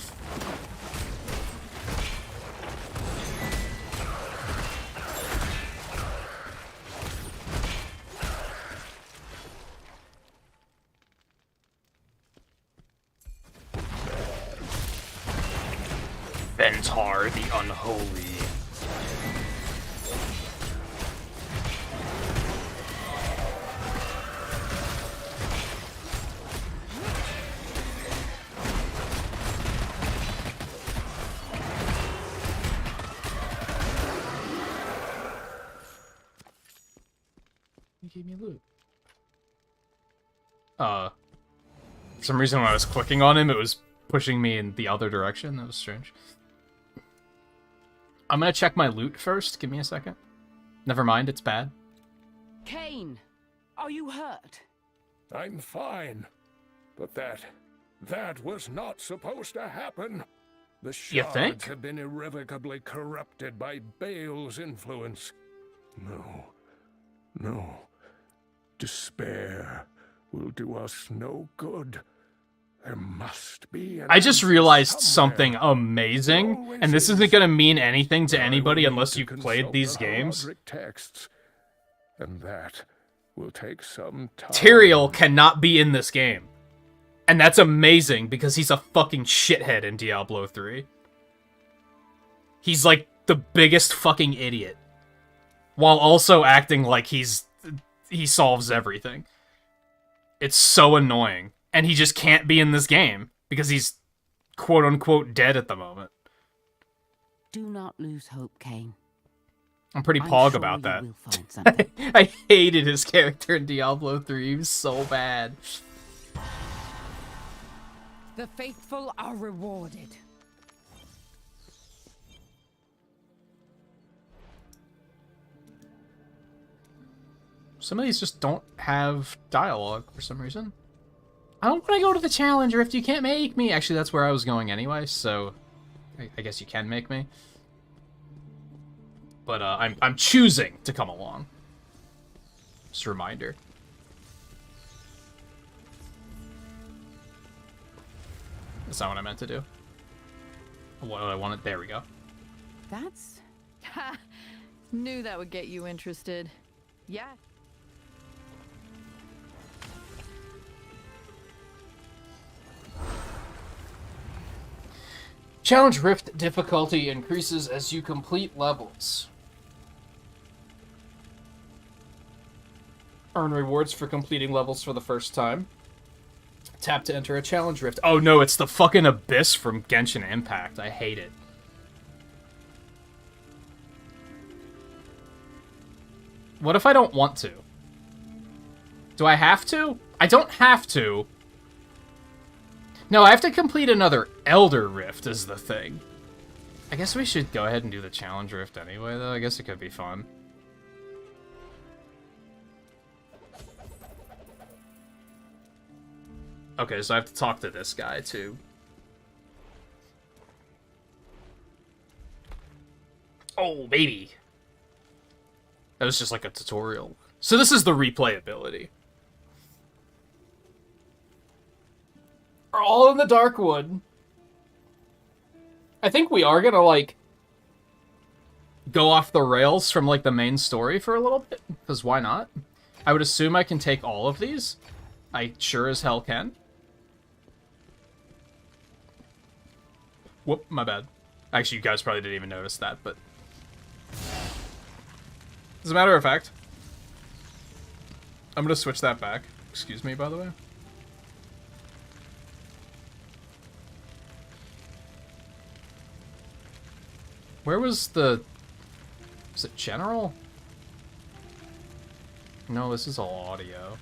Speaker 1: Ventar the Unholy. You gave me loot. For some reason when I was clicking on him, it was pushing me in the other direction. That was strange. I'm gonna check my loot first. Give me a second. Never mind, it's bad.
Speaker 9: Kane, are you hurt?
Speaker 5: I'm fine. But that was not supposed to happen. The
Speaker 1: You
Speaker 5: shards
Speaker 1: think?
Speaker 5: have been irrevocably corrupted by Baal's influence. No. Despair will do us no good. There must be an
Speaker 1: I just
Speaker 5: answer
Speaker 1: realized
Speaker 5: somewhere.
Speaker 1: something amazing, and this isn't gonna mean anything to anybody unless you've played these games.
Speaker 5: Horadric texts, and that will take some time.
Speaker 1: Tyrael cannot be in this game. And that's amazing, because he's a fucking shithead in Diablo 3. He's like the biggest fucking idiot. While also acting like he solves everything. It's so annoying. And he just can't be in this game, because he's quote-unquote dead at the moment.
Speaker 2: Do not lose hope, Kane.
Speaker 1: I'm pretty
Speaker 2: I'm
Speaker 1: pog
Speaker 2: sure
Speaker 1: about
Speaker 2: you
Speaker 1: that.
Speaker 2: will find something.
Speaker 1: I hated his character in Diablo 3. He was so bad.
Speaker 9: The faithful are rewarded.
Speaker 1: Some of these just don't have dialogue for some reason. I don't want to go to the challenge rift. You can't make me. Actually, that's where I was going anyway, so I guess you can make me. But I'm choosing to come along. Just a reminder. That's not what I meant to do. What I wanted. There we go.
Speaker 4: That's... Ha! Knew that would get you interested. Yeah.
Speaker 1: Challenge Rift difficulty increases as you complete levels. Earn rewards for completing levels for the first time. Tap to enter a Challenge Rift. Oh no, it's the fucking Abyss from Genshin Impact. I hate it. What if I don't want to? Do I have to? I don't have to. No, I have to complete another Elder Rift is the thing. I guess we should go ahead and do the Challenge Rift anyway, though. I guess it could be fun. Okay, so I have to talk to this guy, too. Oh, baby. That was just like a tutorial. So this is the replayability. We're all in the Darkwood. I think we are gonna, like, go off the rails from, like, the main story for a little bit. Because why not? I would assume I can take all of these. I sure as hell can. Whoop, my bad. Actually, you guys probably didn't even notice that, but... As a matter of fact, I'm gonna switch that back. Excuse me, by the way. Where was the... Was it general? No, this is all audio.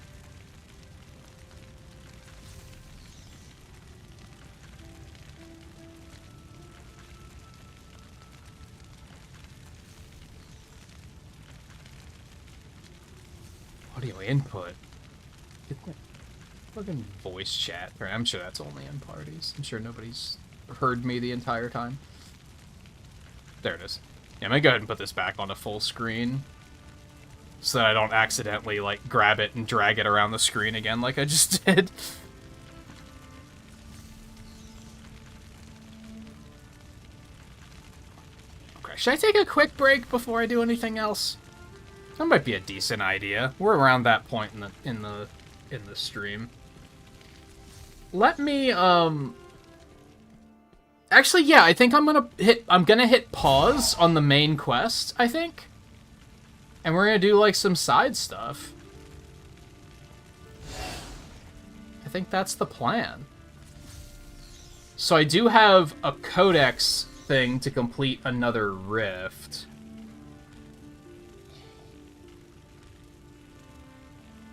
Speaker 1: Audio input. Get the fucking voice chat. I'm sure that's only in parties. I'm sure nobody's heard me the entire time. There it is. Yeah, I'm gonna go ahead and put this back onto full screen so that I don't accidentally, like, grab it and drag it around the screen again like I just did. Okay, should I take a quick break before I do anything else? That might be a decent idea. We're around that point in the stream. Let me, actually, yeah, I think I'm gonna hit pause on the main quest, I think. And we're gonna do, like, some side stuff. I think that's the plan. So I do have a codex thing to complete another rift.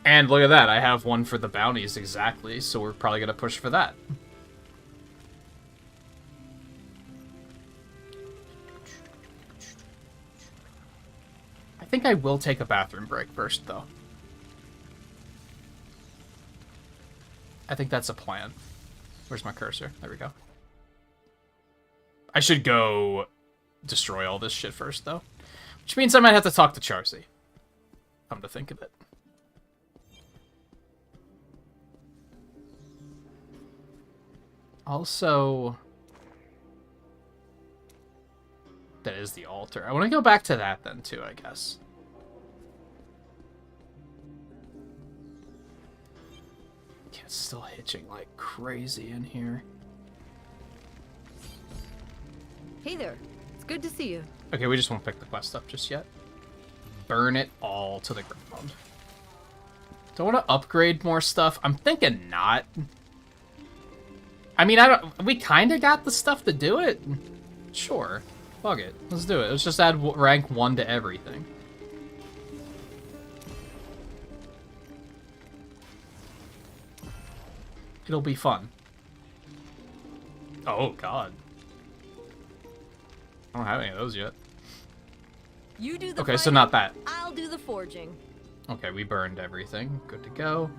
Speaker 1: And look at that, I have one for the bounties exactly, so we're probably gonna push for that. I think I will take a bathroom break first, though. I think that's a plan. Where's my cursor? There we go. I should go destroy all this shit first, though. Which means I might have to talk to Charcy. Come to think of it. Also, that is the altar. I want to go back to that then, too, I guess. It's still hitching like crazy in here.
Speaker 4: Hey there. It's good to see you.
Speaker 1: Okay, we just won't pick the quest up just yet. Burn it all to the ground. Do I want to upgrade more stuff? I'm thinking not. I mean, we kind of got the stuff to do it. Sure. Fuck it. Let's do it. Let's just add rank 1 to everything. It'll be fun. Oh, God. I don't have any of those yet.
Speaker 4: You do the
Speaker 1: okay, so
Speaker 4: fighting,
Speaker 1: not that.
Speaker 4: I'll do the forging.
Speaker 1: Okay, we burned everything. Good to go.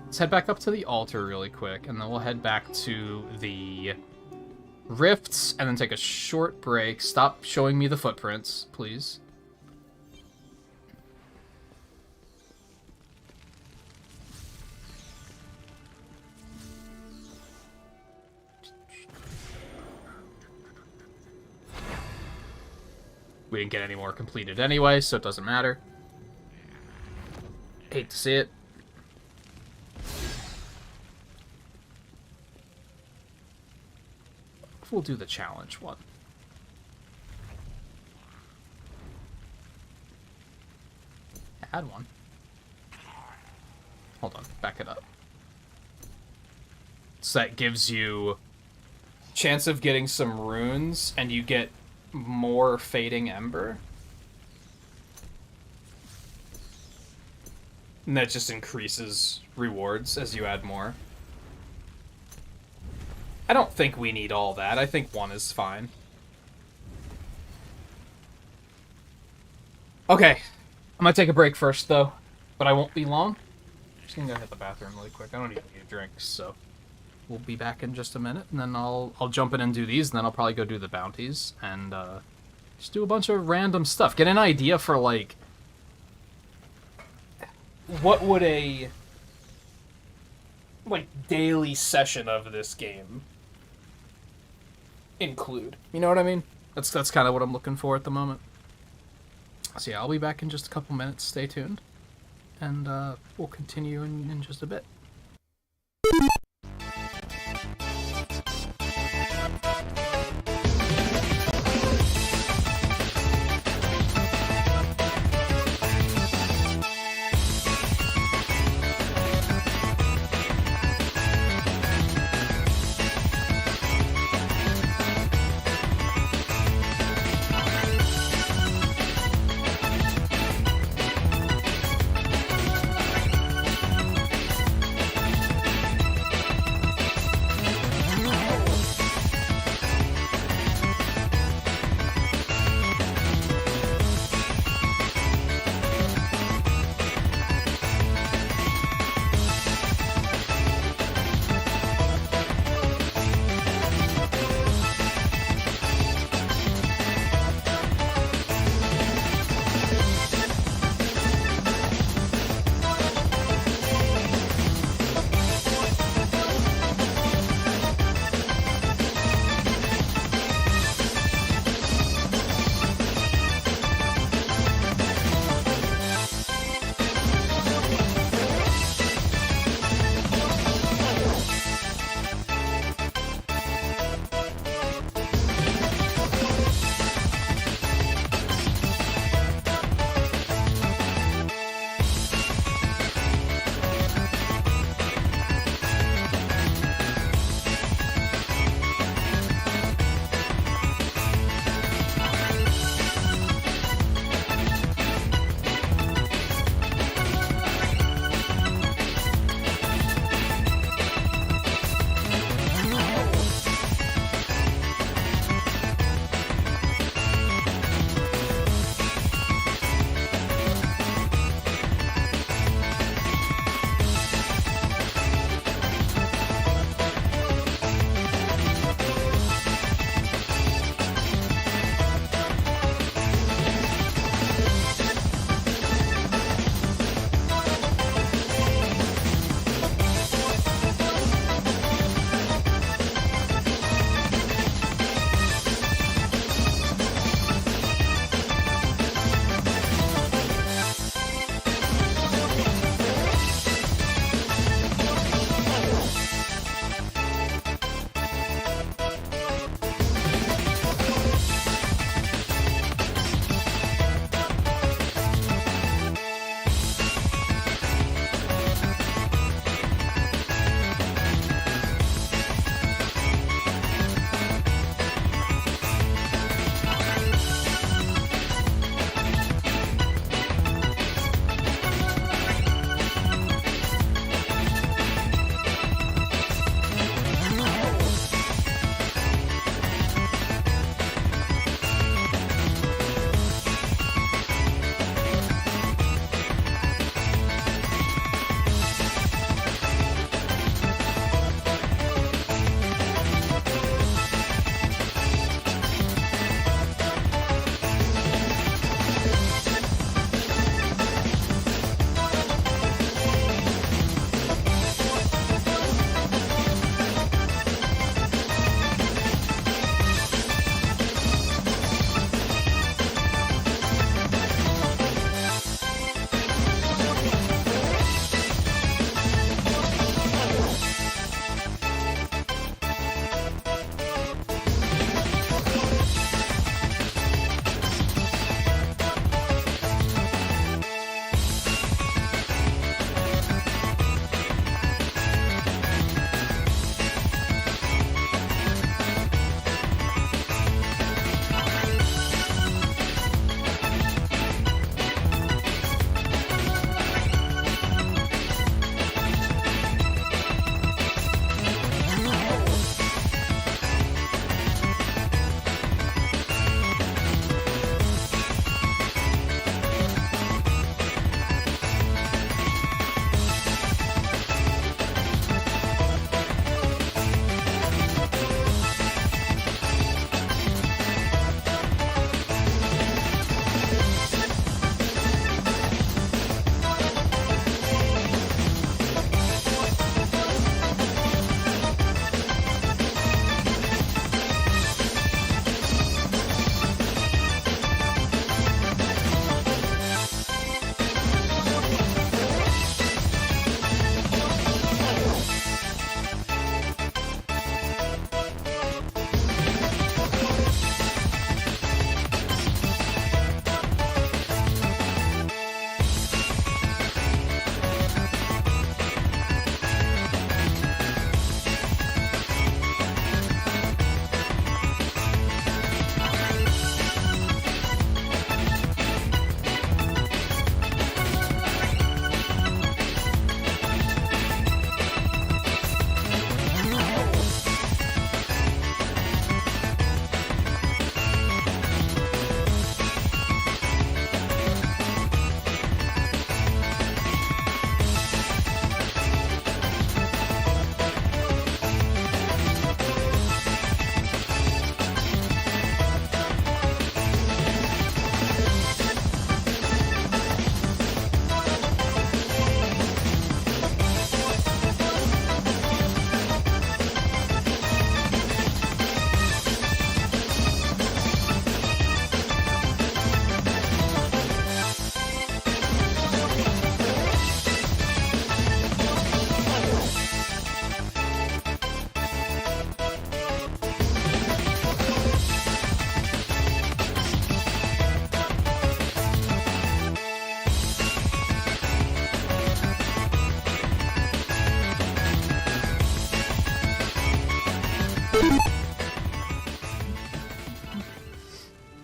Speaker 1: Let's head back up to the altar really quick, and then we'll head back to the rifts, and then take a short break. Stop showing me the footprints, please. We didn't get any more completed anyway, so it doesn't matter. Hate to see it. We'll do the challenge one. Add one. Hold on, back it up. So that gives you chance of getting some runes, and you get more Fading Ember. And that just increases rewards as you add more. I don't think we need all that. I think one is fine. Okay. I'm gonna take a break first, though. But I won't be long. Just gonna go hit the bathroom really quick. I don't even need a drink, so... We'll be back in just a minute, and then I'll jump in and do these, and then I'll probably go do the bounties, and just do a bunch of random stuff. Get an idea for, like... What would a... like, daily session of this game include? You know what I mean? That's kind of what I'm looking for at the moment. So yeah, I'll be back in just a couple minutes. Stay tuned. And we'll continue in just a bit.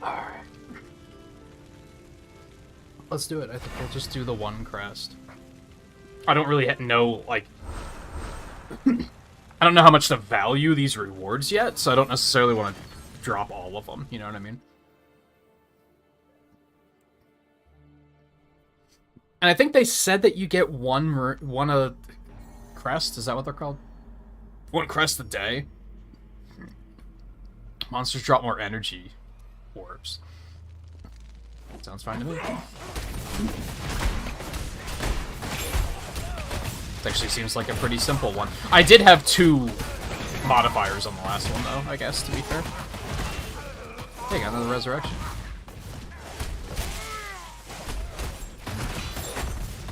Speaker 1: Alright. Let's do it. I think we'll just do the one crest. I don't really know, like... I don't know how much to value these rewards yet, so I don't necessarily want to drop all of them, you know what I mean? And I think they said that you get one crest, is that what they're called? One crest a day. Monsters drop more energy orbs. Sounds fine to me. It actually seems like a pretty simple one. I did have 2 modifiers on the last one, though, I guess, to be fair. Hey, got another resurrection.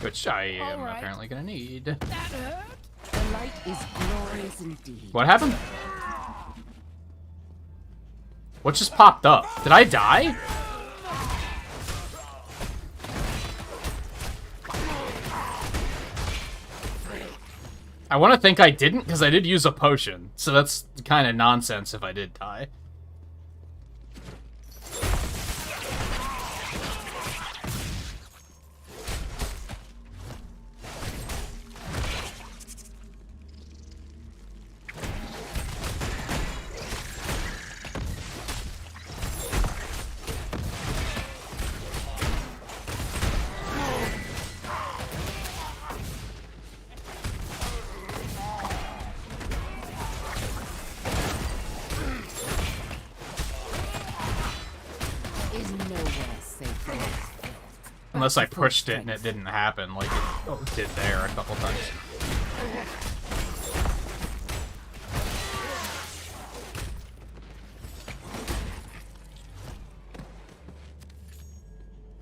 Speaker 1: Which I am apparently gonna need.
Speaker 2: That hurt. The light is glorious indeed.
Speaker 1: What happened? What just popped up? Did I die? I want to think I didn't, because I did use a potion. So that's kind of nonsense if I did die. Unless I pushed it and it didn't happen, like it did there a couple times.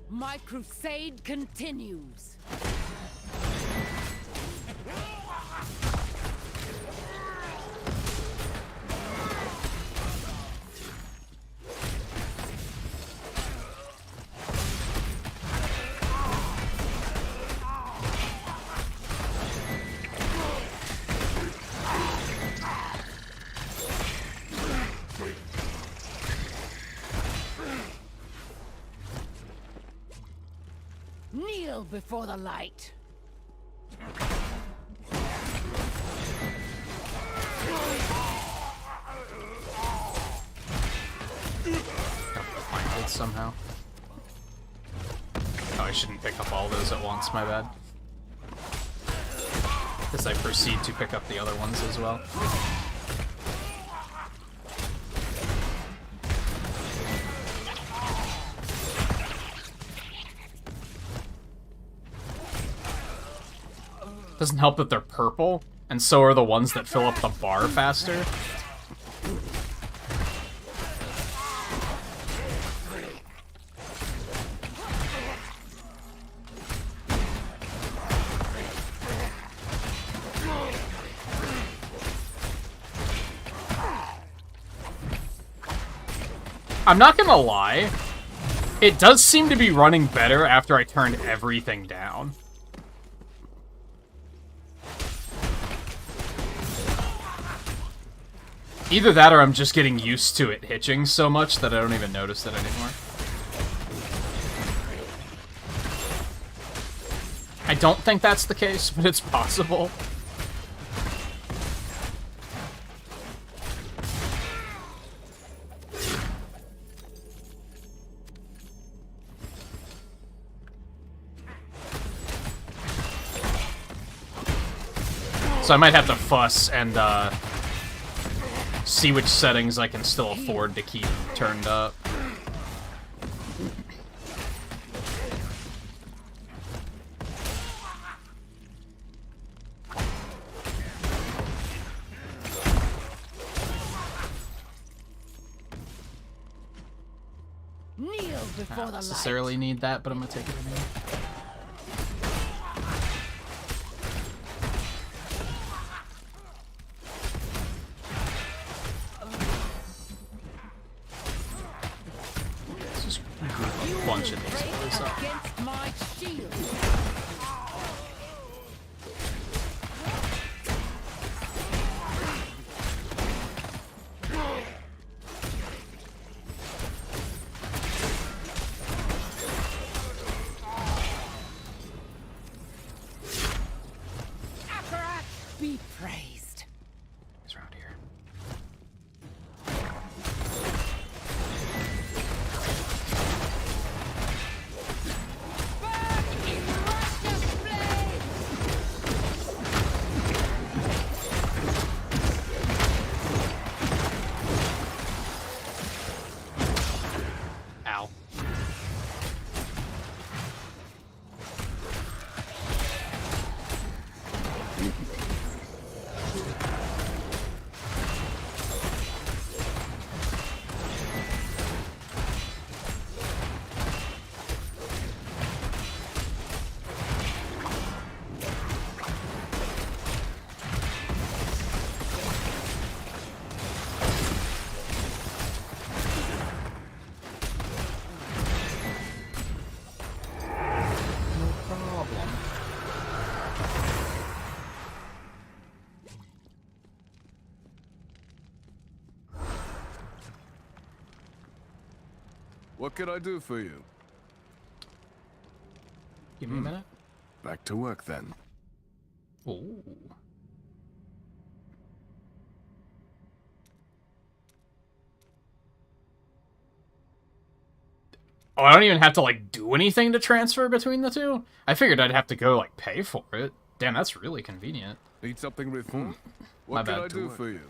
Speaker 2: My crusade continues. Kneel before the light.
Speaker 1: Find it somehow. Oh, I shouldn't pick up all those at once, my bad. As I proceed to pick up the other ones as well. Doesn't help that they're purple, and so are the ones that fill up the bar faster. I'm not gonna lie, it does seem to be running better after I turned everything down. Either that or I'm just getting used to it hitching so much that I don't even notice it anymore. I don't think that's the case, but it's possible. So I might have to fuss and, see which settings I can still afford to keep turned up.
Speaker 2: Kneel before
Speaker 1: I don't necessarily need that, but I'm gonna take it anyway. Bunch of these boys up.
Speaker 2: Against my shield.
Speaker 13: What can I do for you?
Speaker 1: Give me a minute.
Speaker 13: Back to work then.
Speaker 1: Ooh. Oh, I don't even have to, like, do anything to transfer between the two? I figured I'd have to go, like, pay for it. Damn, that's really convenient.
Speaker 13: Need something reformed?
Speaker 1: My
Speaker 13: What can
Speaker 1: bad.
Speaker 13: I do for you?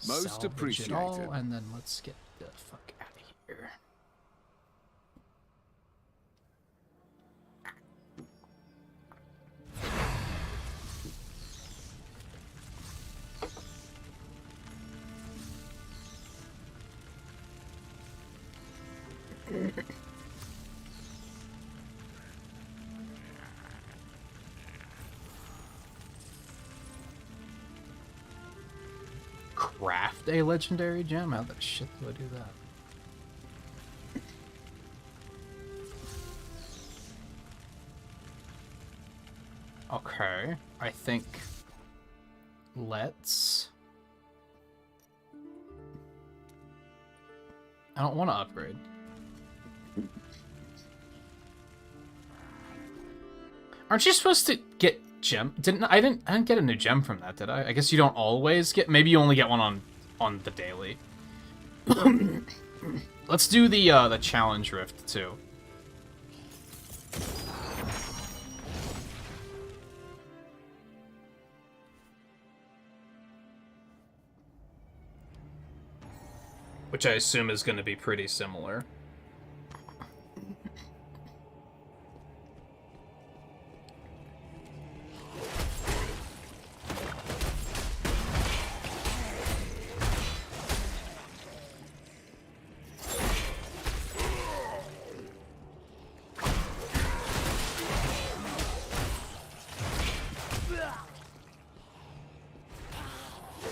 Speaker 13: Most
Speaker 1: Salvage it
Speaker 13: appreciated.
Speaker 1: all, and then let's get the fuck out of here. Craft a legendary gem? How the shit do I do that? Okay, I think let's... I don't want to upgrade. Aren't you supposed to get gem? I didn't get a new gem from that, did I? I guess you don't always get. Maybe you only get one on the daily. Let's do the challenge rift too. Which I assume is going to be pretty similar.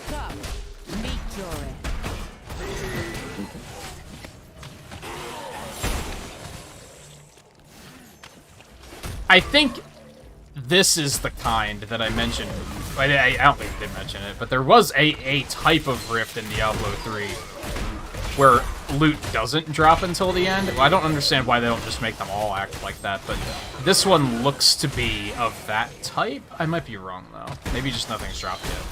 Speaker 2: Come, meet your end.
Speaker 1: I think this is the kind that I mentioned. I don't think I did mention it, but there was a type of rift in Diablo 3 where loot doesn't drop until the end. I don't understand why they don't just make them all act like that, but this one looks to be of that type. I might be wrong, though. Maybe just nothing's dropped yet.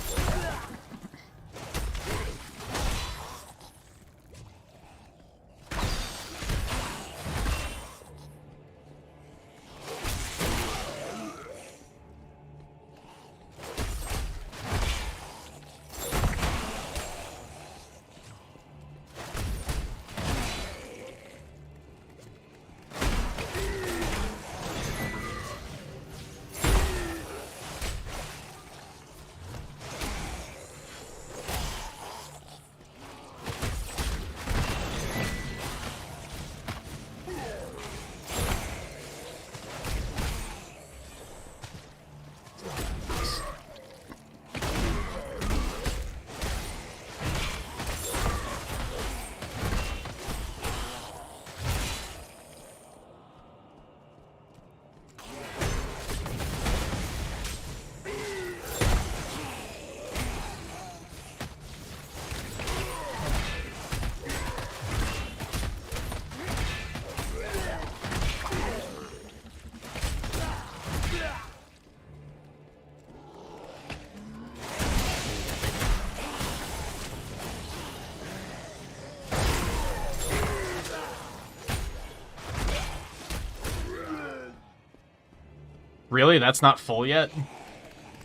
Speaker 1: Really? That's not full yet?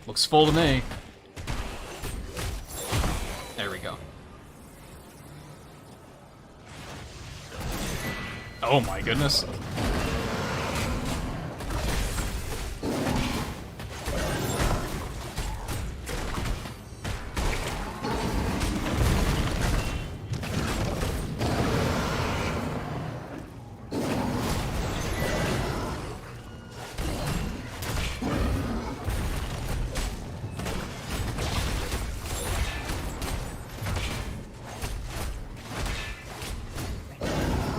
Speaker 1: Looks full to me. There we go. Oh my goodness.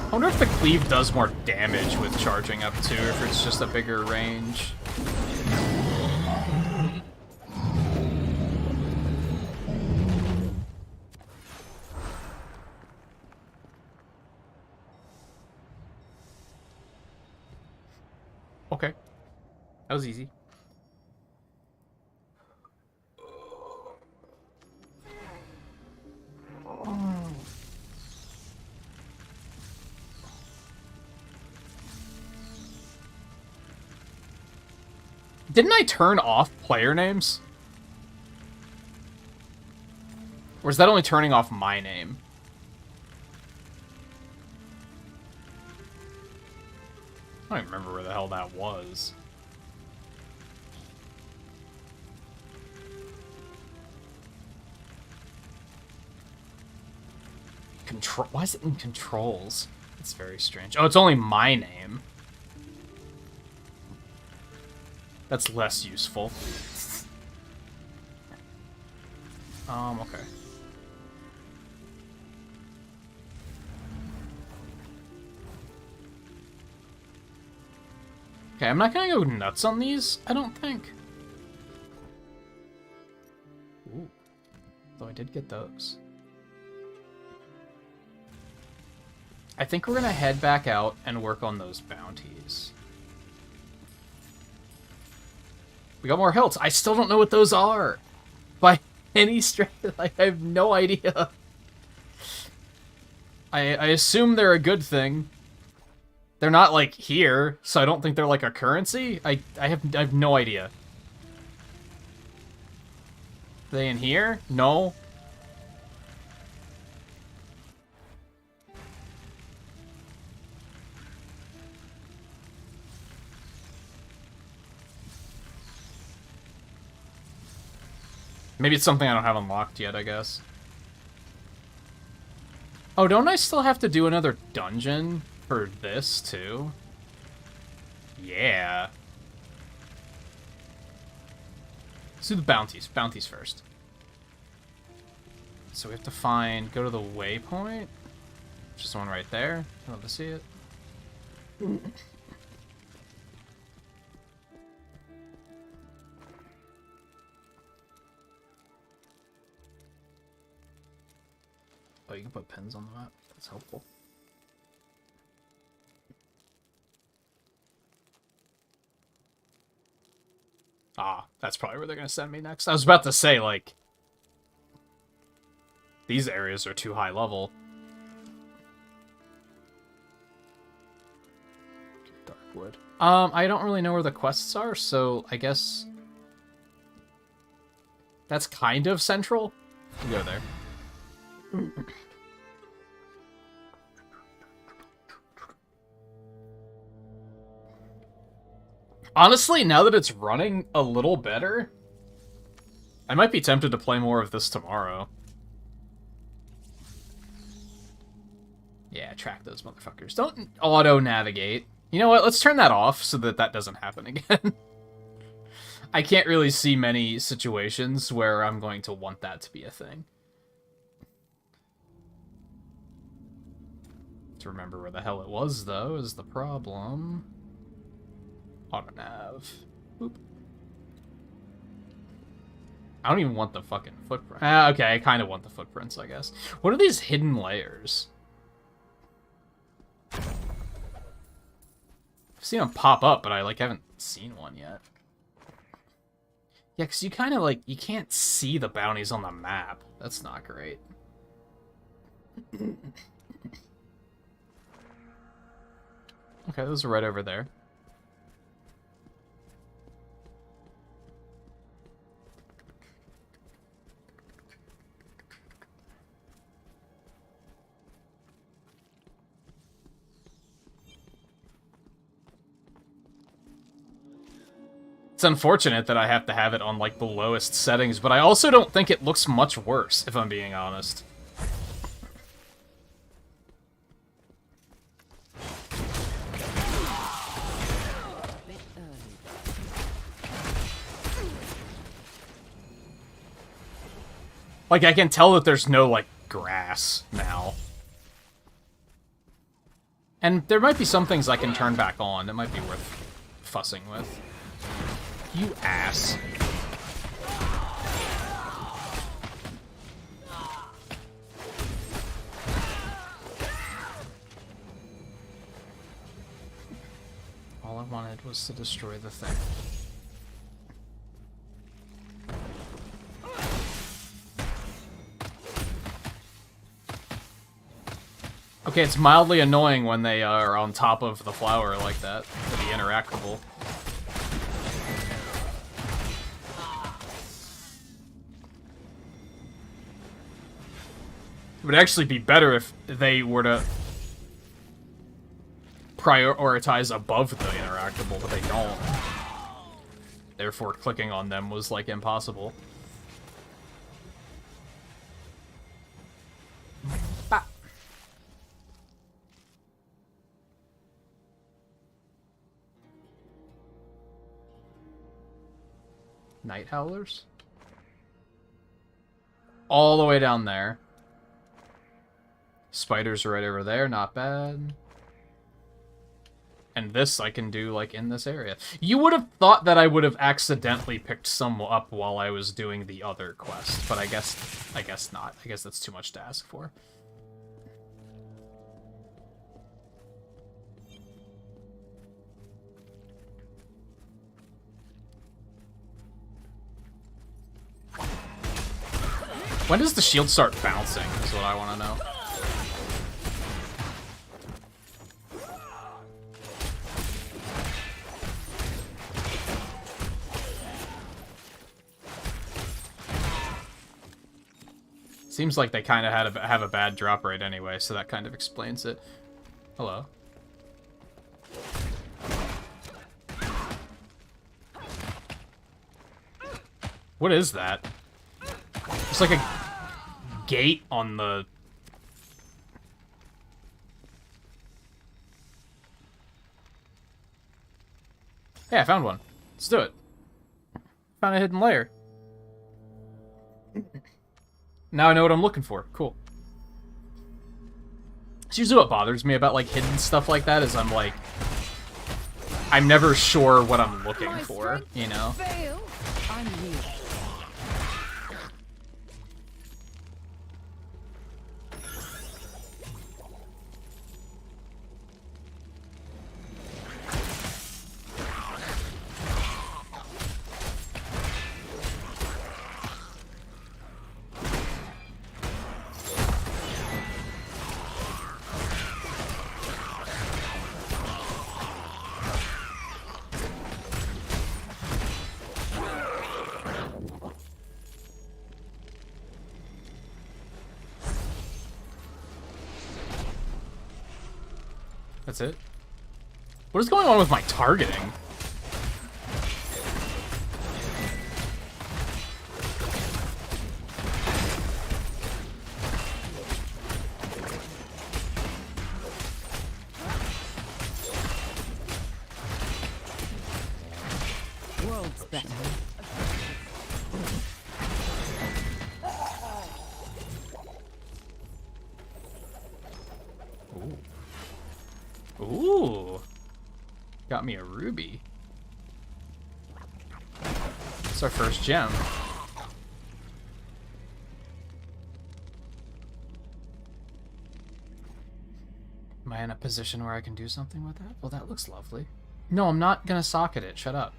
Speaker 1: I wonder if the cleave does more damage with charging up too, if it's just a bigger range. That was easy. Didn't I turn off player names? Or is that only turning off my name? I don't even remember where the hell that was. Control. Why is it in controls? It's very strange. Oh, it's only my name. That's less useful. Okay. Okay, I'm not gonna go nuts on these, I don't think. Ooh. Though I did get those. I think we're gonna head back out and work on those bounties. We got more hilts. I still don't know what those are. By any stretch, like, I have no idea. I assume they're a good thing. They're not, like, here, so I don't think they're, like, a currency. I have no idea. Are they in here? No. Maybe it's something I don't have unlocked yet, I guess. Oh, don't I still have to do another dungeon for this, too? Yeah. Let's do the bounties. Bounties first. So we have to go to the waypoint. Just the one right there. I'd love to see it. Oh, you can put pins on the map. That's helpful. Ah, that's probably where they're going to send me next. I was about to say, like, these areas are too high level. Darkwood. I don't really know where the quests are, so I guess that's kind of central. We'll go there. Honestly, now that it's running a little better, I might be tempted to play more of this tomorrow. Yeah, track those motherfuckers. Don't auto-navigate. You know what? Let's turn that off so that that doesn't happen again. I can't really see many situations where I'm going to want that to be a thing. To remember where the hell it was, though, is the problem. Auto-nav. Boop. I don't even want the fucking footprint. Okay, I kind of want the footprints, I guess. What are these hidden layers? I've seen them pop up, but I, like, haven't seen one yet. Yeah, because you kind of, like, you can't see the bounties on the map. That's not great. Okay, those are right over there. It's unfortunate that I have to have it on, like, the lowest settings, but I also don't think it looks much worse, if I'm being honest. Like, I can tell that there's no, like, grass now. And there might be some things I can turn back on that might be worth fussing with. You ass. All I wanted was to destroy the thing. Okay, it's mildly annoying when they are on top of the flower like that, to be interactable. It would actually be better if they were to prioritize above the interactable, but they don't. Therefore, clicking on them was, like, impossible. Bah. Night Howlers? All the way down there. Spiders are right over there, not bad. And this I can do, like, in this area. You would have thought that I would have accidentally picked some up while I was doing the other quest, but I guess not. I guess that's too much to ask for. When does the shield start bouncing, is what I want to know. Seems like they kind of have a bad drop rate anyway, so that kind of explains it. Hello. What is that? It's like a gate on the... Hey, I found one. Let's do it. Found a hidden layer. Now I know what I'm looking for. Cool. It's usually what bothers me about, like, hidden stuff like that is I'm never sure what I'm looking for, you know?
Speaker 2: I'm here.
Speaker 1: That's it? What is going on with my targeting?
Speaker 2: World's better.
Speaker 1: Ooh. Got me a ruby. It's our first gem. Am I in a position where I can do something with that? Well, that looks lovely. No, I'm not gonna socket it. Shut up.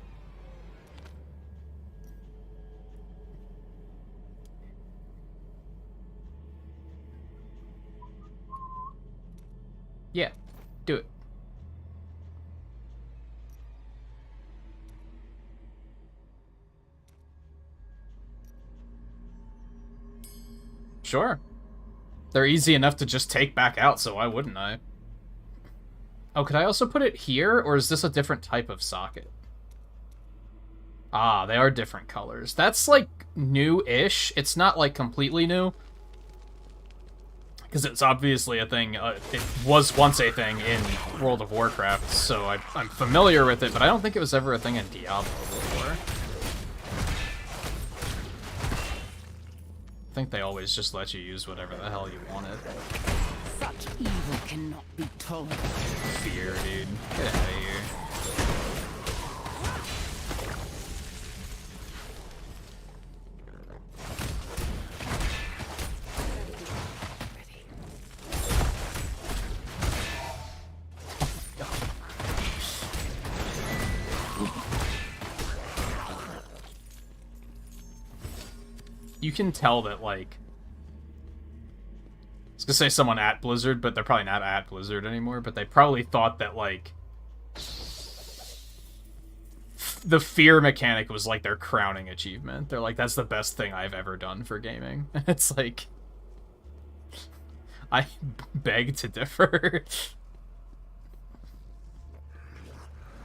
Speaker 1: Yeah, do it. Sure. They're easy enough to just take back out, so why wouldn't I? Oh, could I also put it here, or is this a different type of socket? Ah, they are different colors. That's, like, new-ish. It's not, like, completely new. Because it's obviously a thing, it was once a thing in World of Warcraft, so I'm familiar with it, but I don't think it was ever a thing in Diablo before. I think they always just let you use whatever the hell you wanted.
Speaker 2: Such evil cannot be tolerated.
Speaker 1: Fear, dude. Get out of here. You can tell that, like, it's to say someone at Blizzard, but they're probably not at Blizzard anymore, but they probably thought that, like, the fear mechanic was, like, their crowning achievement. They're like, that's the best thing I've ever done for gaming. It's like, I beg to differ.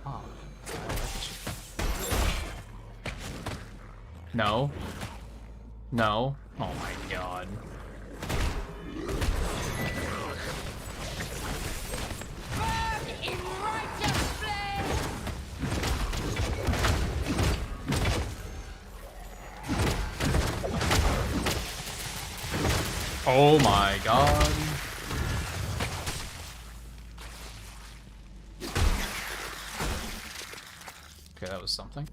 Speaker 1: Oh, no. No. Oh my god. Oh my god. Okay, that was something.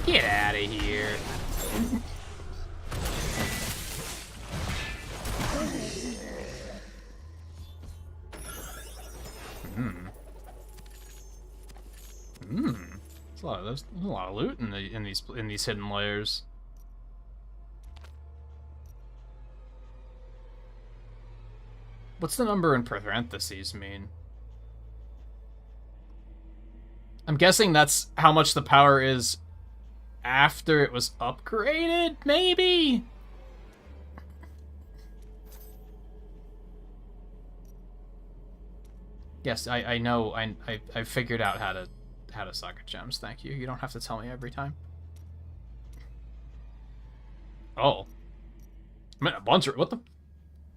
Speaker 1: Get out of here. There's a lot of loot in these hidden layers. What's the number in parentheses mean? I'm guessing that's how much the power is after it was upgraded, maybe? Yes, I know. I figured out how to socket gems. Thank you. You don't have to tell me every time. Oh, I mean, a bunch of what the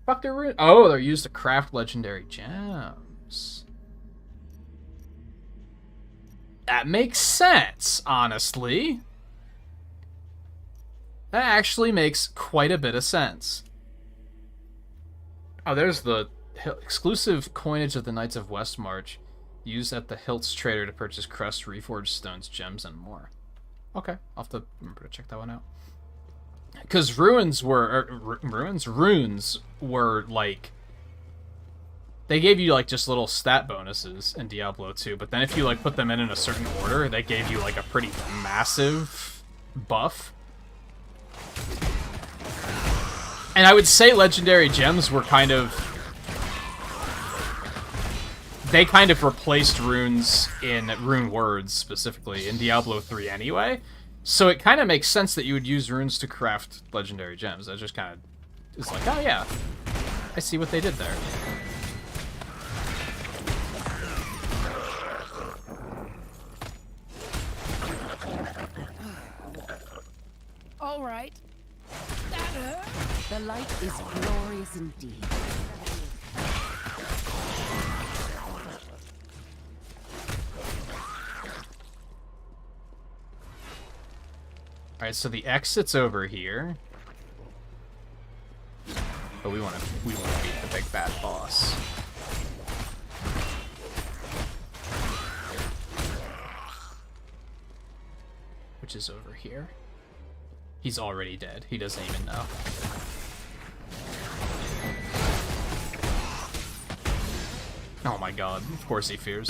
Speaker 1: fuck they're in? Oh, they're used to craft legendary gems. That makes sense, honestly. That actually makes quite a bit of sense. Oh, there's the exclusive coinage of the Knights of Westmarch, used at the Hilt's Trader to purchase crest, reforged stones, gems, and more. Okay, I'll have to remember to check that one out. Because runes were like, they gave you like just little stat bonuses in Diablo 2, but then if you like put them in a certain order, they gave you like a pretty massive buff. And I would say legendary gems were kind of, they kind of replaced runes in rune words specifically in Diablo 3 anyway. So it kind of makes sense that you would use runes to craft legendary gems. That just kind of is like, oh yeah, I see what they did there.
Speaker 7: All right. That hurt.
Speaker 2: The light is glorious indeed.
Speaker 1: Alright, so the exit's over here. But we want to beat the big bad boss. Which is over here. He's already dead. He doesn't even know. Oh my god. Of course he fears.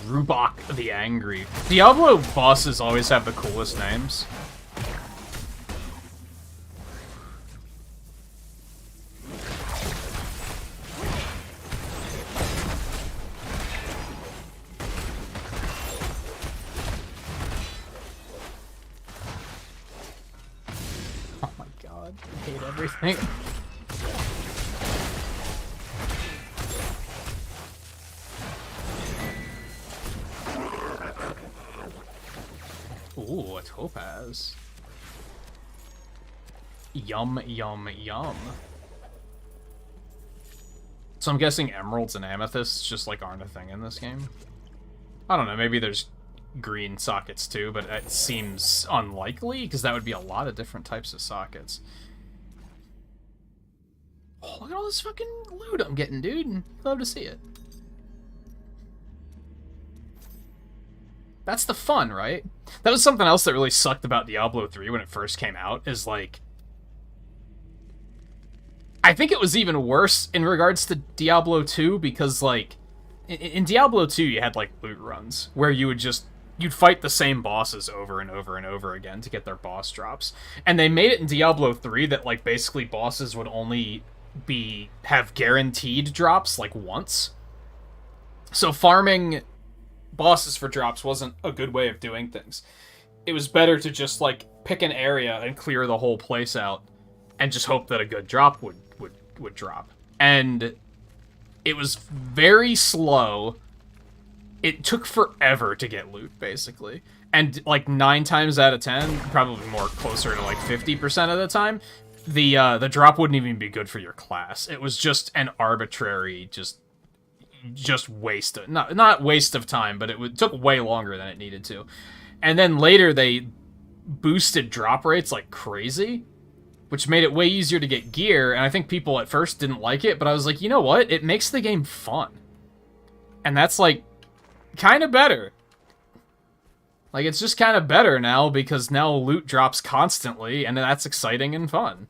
Speaker 1: Rubok the Angry. Diablo bosses always have the coolest names. Oh my god, I hate everything. Ooh, a topaz. Yum, yum, yum. So I'm guessing emeralds and amethysts just, like, aren't a thing in this game? I don't know, maybe there's green sockets too, but it seems unlikely, because that would be a lot of different types of sockets. Oh, look at all this fucking loot I'm getting, dude. Love to see it. That's the fun, right? That was something else that really sucked about Diablo 3 when it first came out, is like, I think it was even worse in regards to Diablo 2 because, like, in Diablo 2 you had, like, loot runs where you'd fight the same bosses over and over and over again to get their boss drops. And they made it in Diablo 3 that, like, basically bosses would only have guaranteed drops, like, once. So farming bosses for drops wasn't a good way of doing things. It was better to just, like, pick an area and clear the whole place out and just hope that a good drop would drop. And it was very slow. It took forever to get loot, basically. And, like, 9 times out of 10, probably more closer to, like, 50% of the time, the drop wouldn't even be good for your class. It was just an arbitrary, just waste of, not waste of time, but it took way longer than it needed to. And then later they boosted drop rates like crazy, which made it way easier to get gear, and I think people at first didn't like it, but I was like, you know what? It makes the game fun. And that's, like, kind of better. Like, it's just kind of better now, because now loot drops constantly, and that's exciting and fun.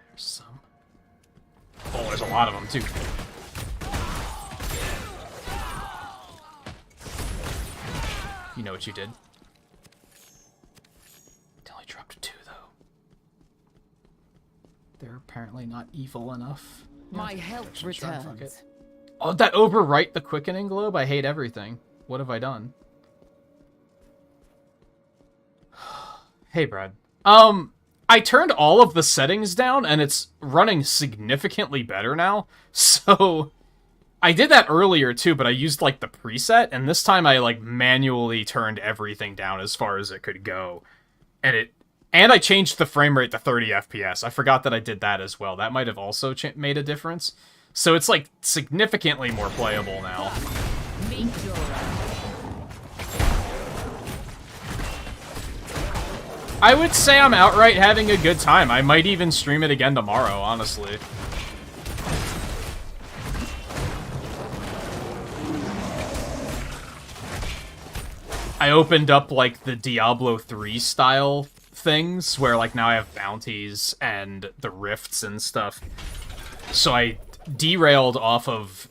Speaker 1: There's some. Oh, there's a lot of them, too. You know what you did? It only dropped 2, though. They're apparently not evil enough.
Speaker 2: My health returns.
Speaker 1: Oh, that overwrite the quickening globe? I hate everything. What have I done? Hey, Brad. I turned all of the settings down, and it's running significantly better now. So, I did that earlier, too, but I used, like, the preset, and this time I, like, manually turned everything down as far as it could go. And I changed the frame rate to 30 FPS. I forgot that I did that as well. That might have also made a difference. So it's, like, significantly more playable now. I would say I'm outright having a good time. I might even stream it again tomorrow, honestly. I opened up, like, the Diablo 3 style things, where, like, now I have bounties and the rifts and stuff. So I derailed off of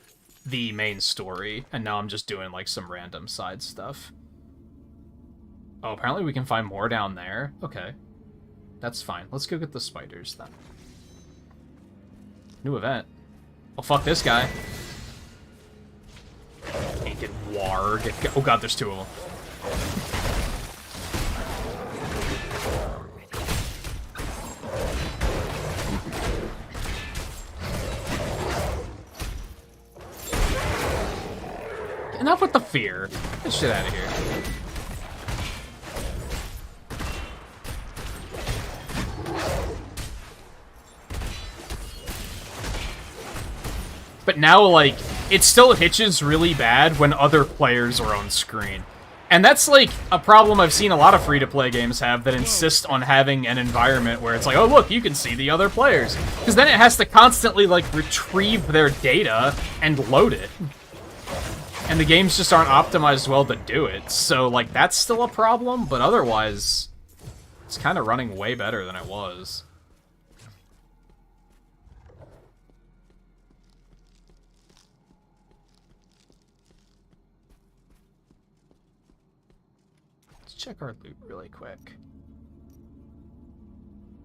Speaker 1: the main story, and now I'm just doing, like, some random side stuff. Oh, apparently we can find more down there. Okay. That's fine. Let's go get the spiders, then. New event. Oh, fuck this guy. Painted warg. Oh god, there's 2 of them. Enough with the fear. Get this shit out of here. But now, like, it still hitches really bad when other players are on screen. And that's, like, a problem I've seen a lot of free-to-play games have that insist on having an environment where it's like, oh, look, you can see the other players. Because then it has to constantly, like, retrieve their data and load it. And the games just aren't optimized well to do it. So, like, that's still a problem, but otherwise, it's kind of running way better than it was. Check our loot really quick.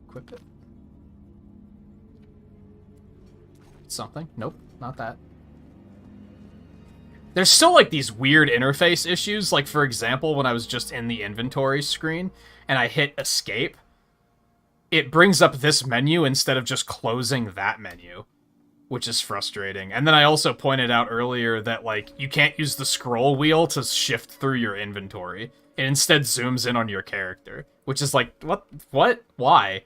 Speaker 1: Equip it. Something? Nope, not that. There's still, like, these weird interface issues. Like, for example, when I was just in the inventory screen and I hit escape, it brings up this menu instead of just closing that menu, which is frustrating. And then I also pointed out earlier that, like, you can't use the scroll wheel to shift through your inventory. It instead zooms in on your character, which is like, what? Why?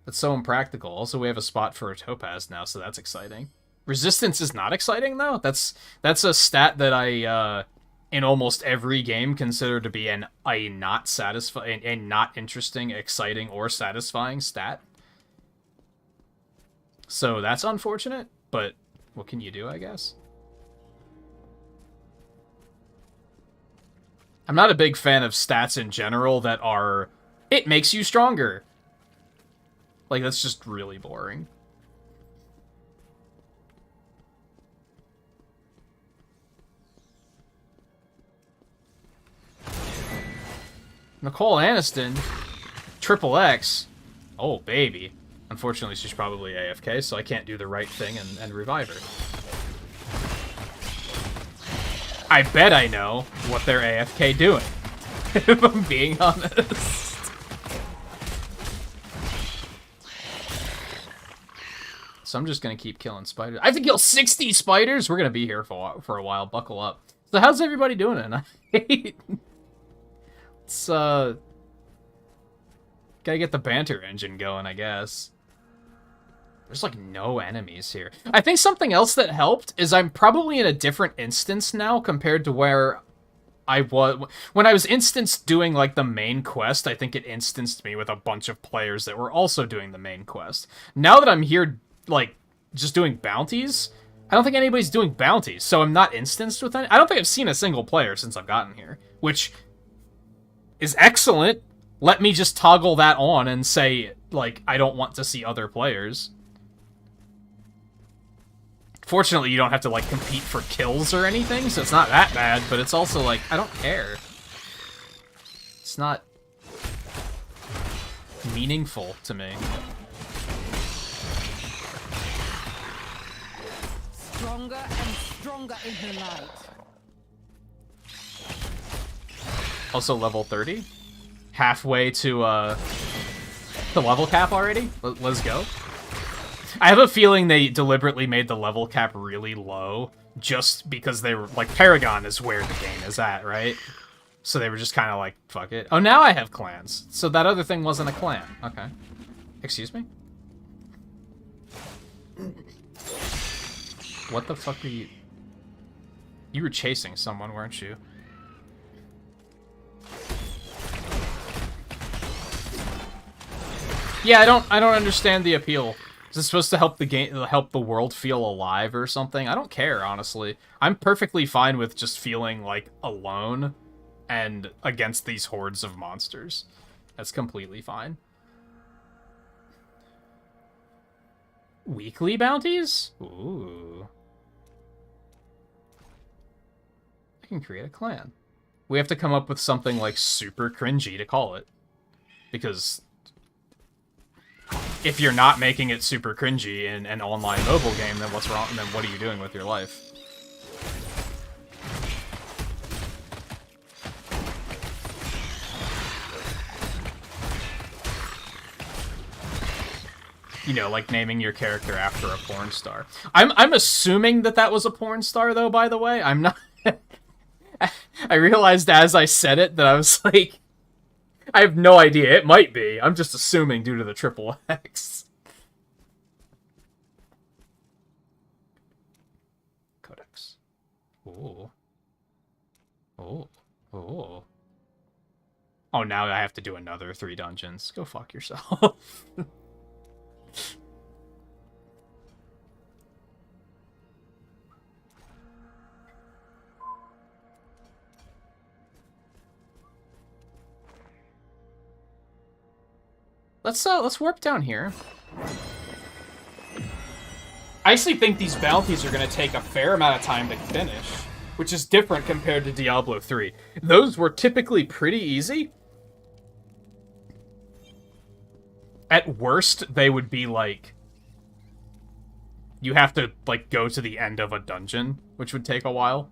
Speaker 1: That's so impractical. Also, we have a spot for a topaz now, so that's exciting. Resistance is not exciting, though. That's a stat that I, in almost every game, consider to be a not interesting, exciting, or satisfying stat. So that's unfortunate, but what can you do, I guess? I'm not a big fan of stats in general that are, it makes you stronger. Like, that's just really boring. Nicole Aniston, Triple X. Oh, baby. Unfortunately, she's probably AFK, so I can't do the right thing and revive her. I bet I know what they're AFK doing, if I'm being honest. So I'm just gonna keep killing spiders. I have to kill 60 spiders? We're gonna be here for a while. Buckle up. So how's everybody doing tonight? It's, gotta get the banter engine going, I guess. There's, like, no enemies here. I think something else that helped is I'm probably in a different instance now compared to where I was. When I was instanced doing, like, the main quest, I think it instanced me with a bunch of players that were also doing the main quest. Now that I'm here, like, just doing bounties, I don't think anybody's doing bounties, so I'm not instanced with any. I don't think I've seen a single player since I've gotten here, which is excellent. Let me just toggle that on and say, like, I don't want to see other players. Fortunately, you don't have to, like, compete for kills or anything, so it's not that bad, but it's also, like, I don't care. It's not meaningful to me.
Speaker 2: Stronger and stronger in the light.
Speaker 1: Also level 30. Halfway to the level cap already. Let's go. I have a feeling they deliberately made the level cap really low just because they were like, Paragon is where the game is at, right? So they were just kind of like, fuck it. Oh, now I have clans. So that other thing wasn't a clan. Okay. Excuse me? What the fuck are you? You were chasing someone, weren't you? Yeah, I don't understand the appeal. Is it supposed to help the game, help the world feel alive or something? I don't care, honestly. I'm perfectly fine with just feeling like alone and against these hordes of monsters. That's completely fine. Weekly bounties? Ooh. I can create a clan. We have to come up with something like super cringy to call it. Because if you're not making it super cringy in an online mobile game, then what's wrong? Then what are you doing with your life? You know, like naming your character after a porn star. I'm assuming that was a porn star, though, by the way. I'm not... I realized as I said it that I was like... I have no idea. It might be. I'm just assuming due to the triple X. Codex. Ooh. Oh. Oh. Oh, now I have to do another 3 dungeons. Go fuck yourself. Let's warp down here. I actually think these bounties are going to take a fair amount of time to finish, which is different compared to Diablo 3. Those were typically pretty easy. At worst, they would be like... You have to, like, go to the end of a dungeon, which would take a while.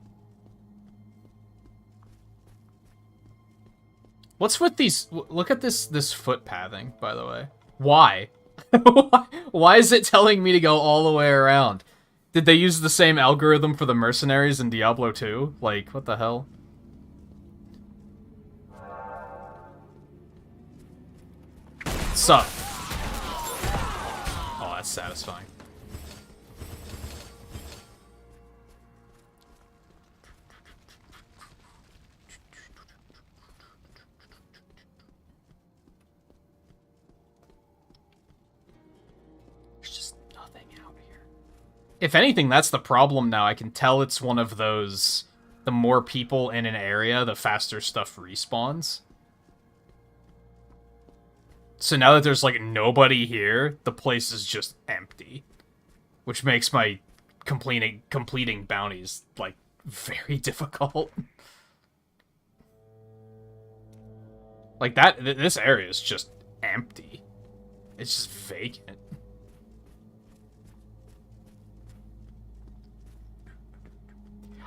Speaker 1: What's with these... Look at this foot pathing, by the way. Why? Why is it telling me to go all the way around? Did they use the same algorithm for the mercenaries in Diablo 2? Like, what the hell? Sup? Oh, that's satisfying. There's just nothing out here. If anything, that's the problem now. I can tell it's one of those... The more people in an area, the faster stuff respawns. So now that there's, like, nobody here, the place is just empty. Which makes my completing bounties, like, very difficult. Like, this area is just empty. It's just vacant.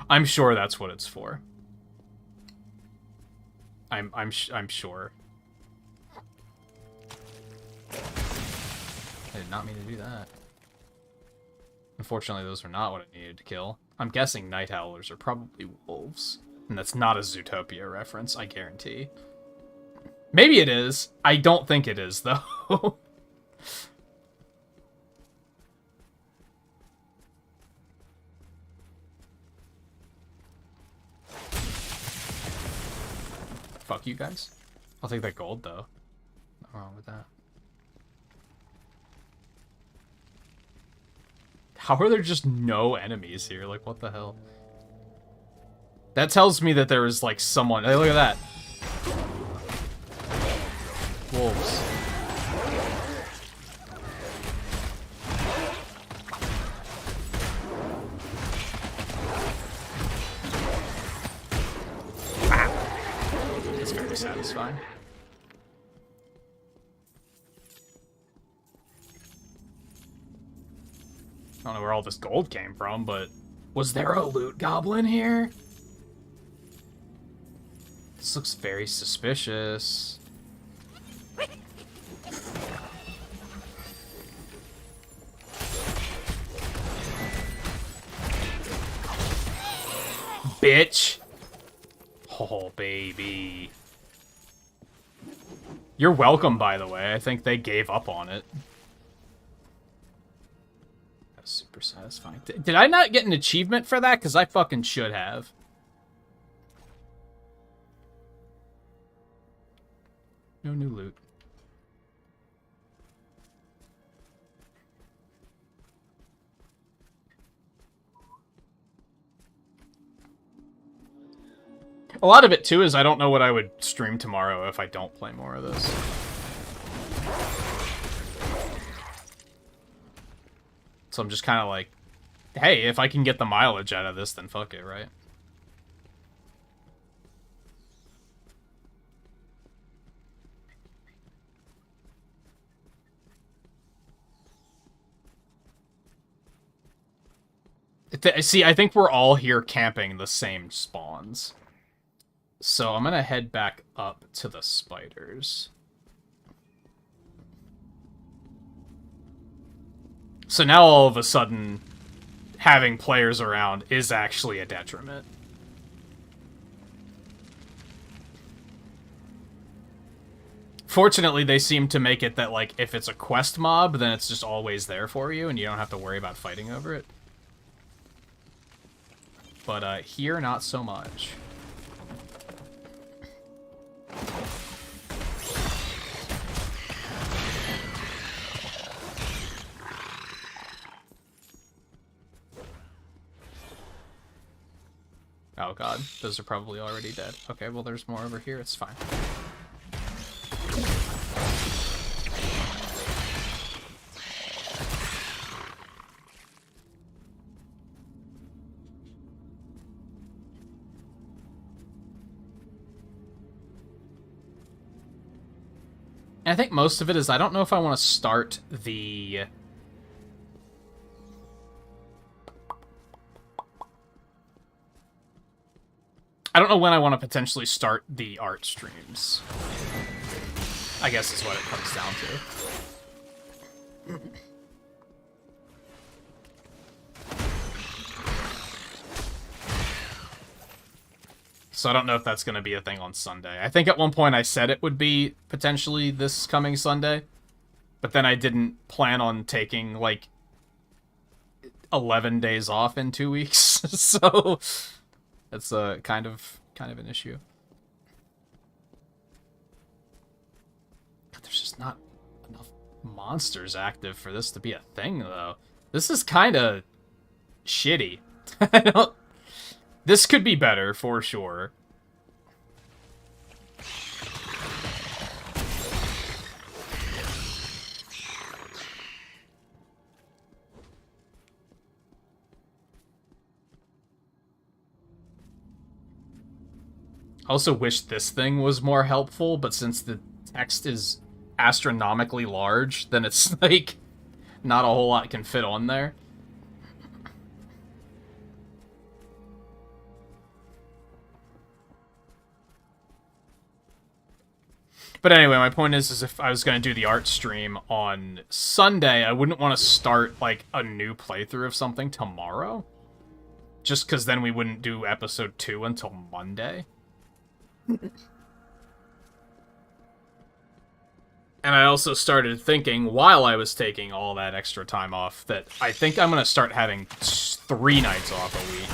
Speaker 1: I'm sure that's what it's for. I'm sure. I did not mean to do that. Unfortunately, those are not what I needed to kill. I'm guessing night howlers are probably wolves. And that's not a Zootopia reference, I guarantee. Maybe it is. I don't think it is, though. Fuck you guys. I'll take that gold, though. Nothing wrong with that. How are there just no enemies here? Like, what the hell? That tells me that there is, like, someone... Hey, look at that. Wolves. That's very satisfying. I don't know where all this gold came from, but... Was there a loot goblin here? This looks very suspicious. Bitch! Oh, baby. You're welcome, by the way. I think they gave up on it. That was super satisfying. Did I not get an achievement for that? Because I fucking should have. No new loot. A lot of it, too, is I don't know what I would stream tomorrow if I don't play more of this. So I'm just kind of like, hey, if I can get the mileage out of this, then fuck it, right? See, I think we're all here camping the same spawns. So I'm gonna head back up to the spiders. So now all of a sudden, having players around is actually a detriment. Fortunately, they seem to make it that, like, if it's a quest mob, then it's just always there for you, and you don't have to worry about fighting over it. But here, not so much. Oh god, those are probably already dead. Okay, well there's more over here, it's fine. And I think most of it is, I don't know if I want to start the... I don't know when I want to potentially start the art streams. I guess is what it comes down to. So I don't know if that's going to be a thing on Sunday. I think at one point I said it would be potentially this coming Sunday. But then I didn't plan on taking, like, 11 days off in 2 weeks. So that's kind of an issue. God, there's just not enough monsters active for this to be a thing, though. This is kind of shitty. I don't... This could be better, for sure. I also wish this thing was more helpful, but since the text is astronomically large, then it's like not a whole lot can fit on there. But anyway, my point is if I was going to do the art stream on Sunday, I wouldn't want to start, like, a new playthrough of something tomorrow. Just because then we wouldn't do episode 2 until Monday. And I also started thinking, while I was taking all that extra time off, that I think I'm going to start having 3 nights off a week.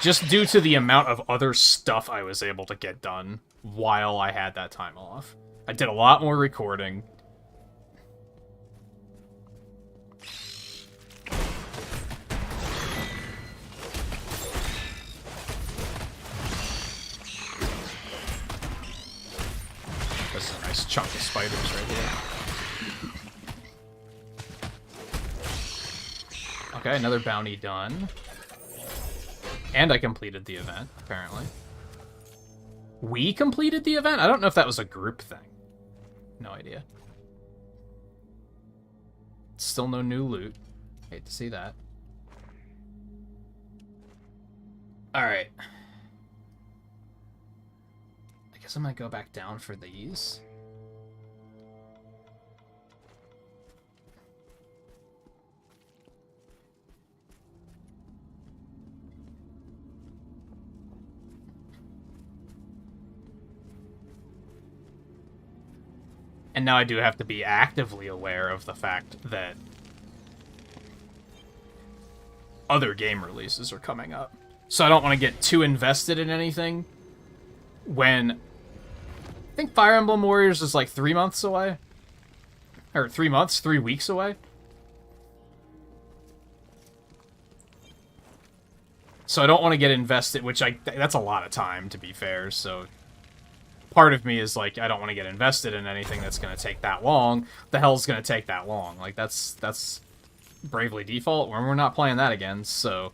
Speaker 1: Just due to the amount of other stuff I was able to get done while I had that time off. I did a lot more recording. This is a nice chunk of spiders right here. Okay, another bounty done. And I completed the event, apparently. We completed the event? I don't know if that was a group thing. No idea. Still no new loot. Hate to see that. Alright. I guess I'm gonna go back down for these. And now I do have to be actively aware of the fact that other game releases are coming up. So I don't want to get too invested in anything when... I think Fire Emblem Warriors is like 3 months away. Or 3 months, 3 weeks away. So I don't want to get invested, which that's a lot of time, to be fair, so... Part of me is like, I don't want to get invested in anything that's going to take that long. The hell's going to take that long? Like, that's Bravely Default, when we're not playing that again, so...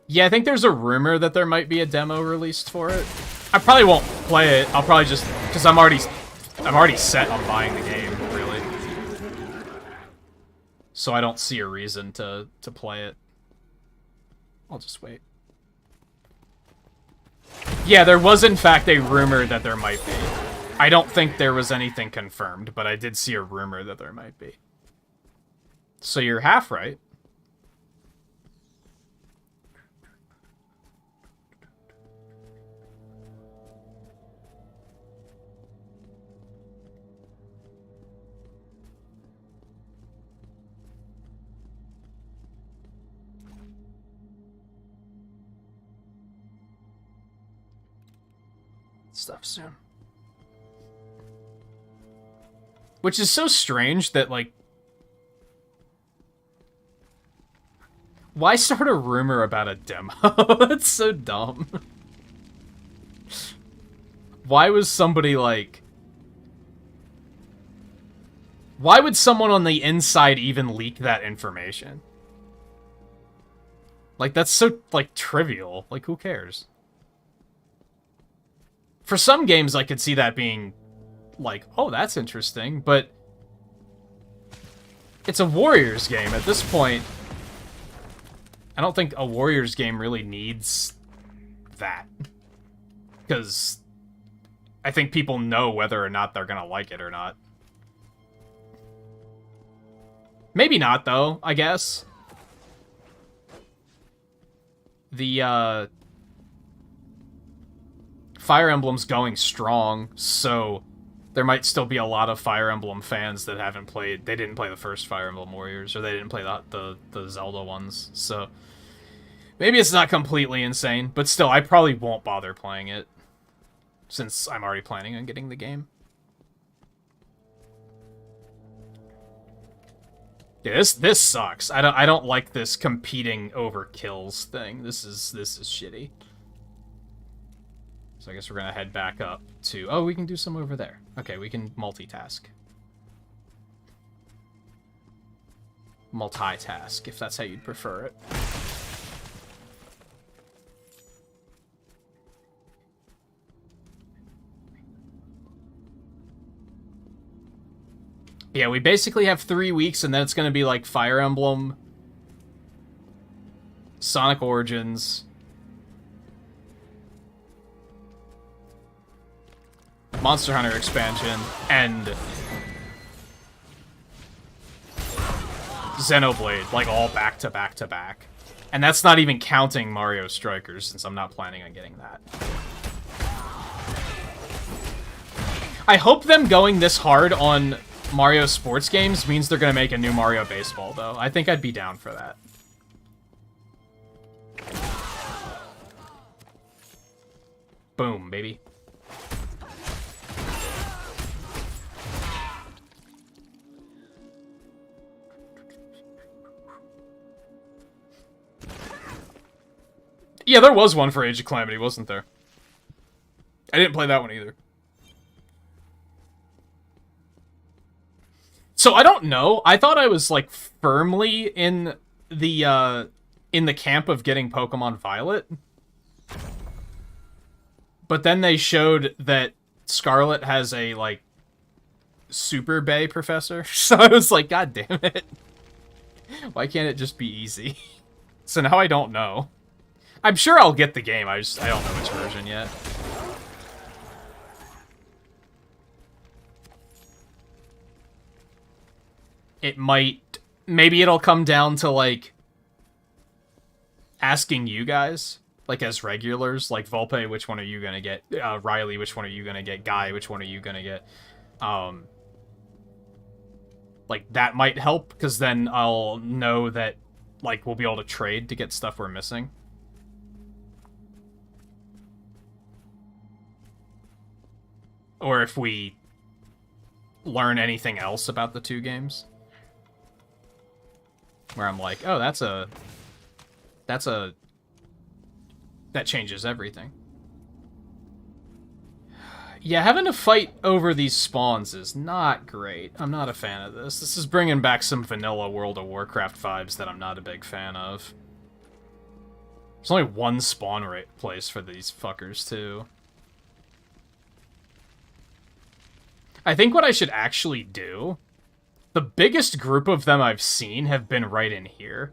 Speaker 1: Yeah, I think there's a rumor that there might be a demo released for it. I probably won't play it. I'll probably just... Because I'm already set on buying the game, really. So I don't see a reason to play it. I'll just wait. Yeah, there was in fact a rumor that there might be. I don't think there was anything confirmed, but I did see a rumor that there might be. So you're half right. Stuff soon. Which is so strange that, like... Why start a rumor about a demo? That's so dumb. Why was somebody, like... Why would someone on the inside even leak that information? Like, that's so, like, trivial. Like, who cares? For some games, I could see that being, like, oh, that's interesting, but it's a Warriors game. At this point, I don't think a Warriors game really needs that. Because I think people know whether or not they're gonna like it or not. Maybe not, though, I guess. The, Fire Emblem's going strong, so there might still be a lot of Fire Emblem fans that haven't played... They didn't play the first Fire Emblem Warriors, or they didn't play the Zelda ones, so... Maybe it's not completely insane, but still, I probably won't bother playing it, since I'm already planning on getting the game. Yeah, this sucks. I don't like this competing over kills thing. This is shitty. So I guess we're gonna head back up to... Oh, we can do some over there. Okay, we can multitask. Multitask, if that's how you'd prefer it. Yeah, we basically have 3 weeks, and then it's going to be like Fire Emblem, Sonic Origins, Monster Hunter expansion, and Xenoblade, like all back to back to back. And that's not even counting Mario Strikers, since I'm not planning on getting that. I hope them going this hard on Mario sports games means they're gonna make a new Mario Baseball, though. I think I'd be down for that. Boom, baby. Yeah, there was one for Age of Calamity, wasn't there? I didn't play that one either. So I don't know. I thought I was like firmly in the camp of getting Pokemon Violet. But then they showed that Scarlet has a like Super Bay professor. So I was like, God damn it. Why can't it just be easy? So now I don't know. I'm sure I'll get the game. I don't know which version yet. It might... Maybe it'll come down to, like, asking you guys, like, as regulars, like, Volpe, which one are you gonna get? Riley, which one are you gonna get? Guy, which one are you gonna get? Like, that might help, because then I'll know that, like, we'll be able to trade to get stuff we're missing. Or if we learn anything else about the two games. Where I'm like, oh, that changes everything. Yeah, having to fight over these spawns is not great. I'm not a fan of this. This is bringing back some vanilla World of Warcraft vibes that I'm not a big fan of. There's only one spawn place for these fuckers, too. I think what I should actually do... The biggest group of them I've seen have been right in here.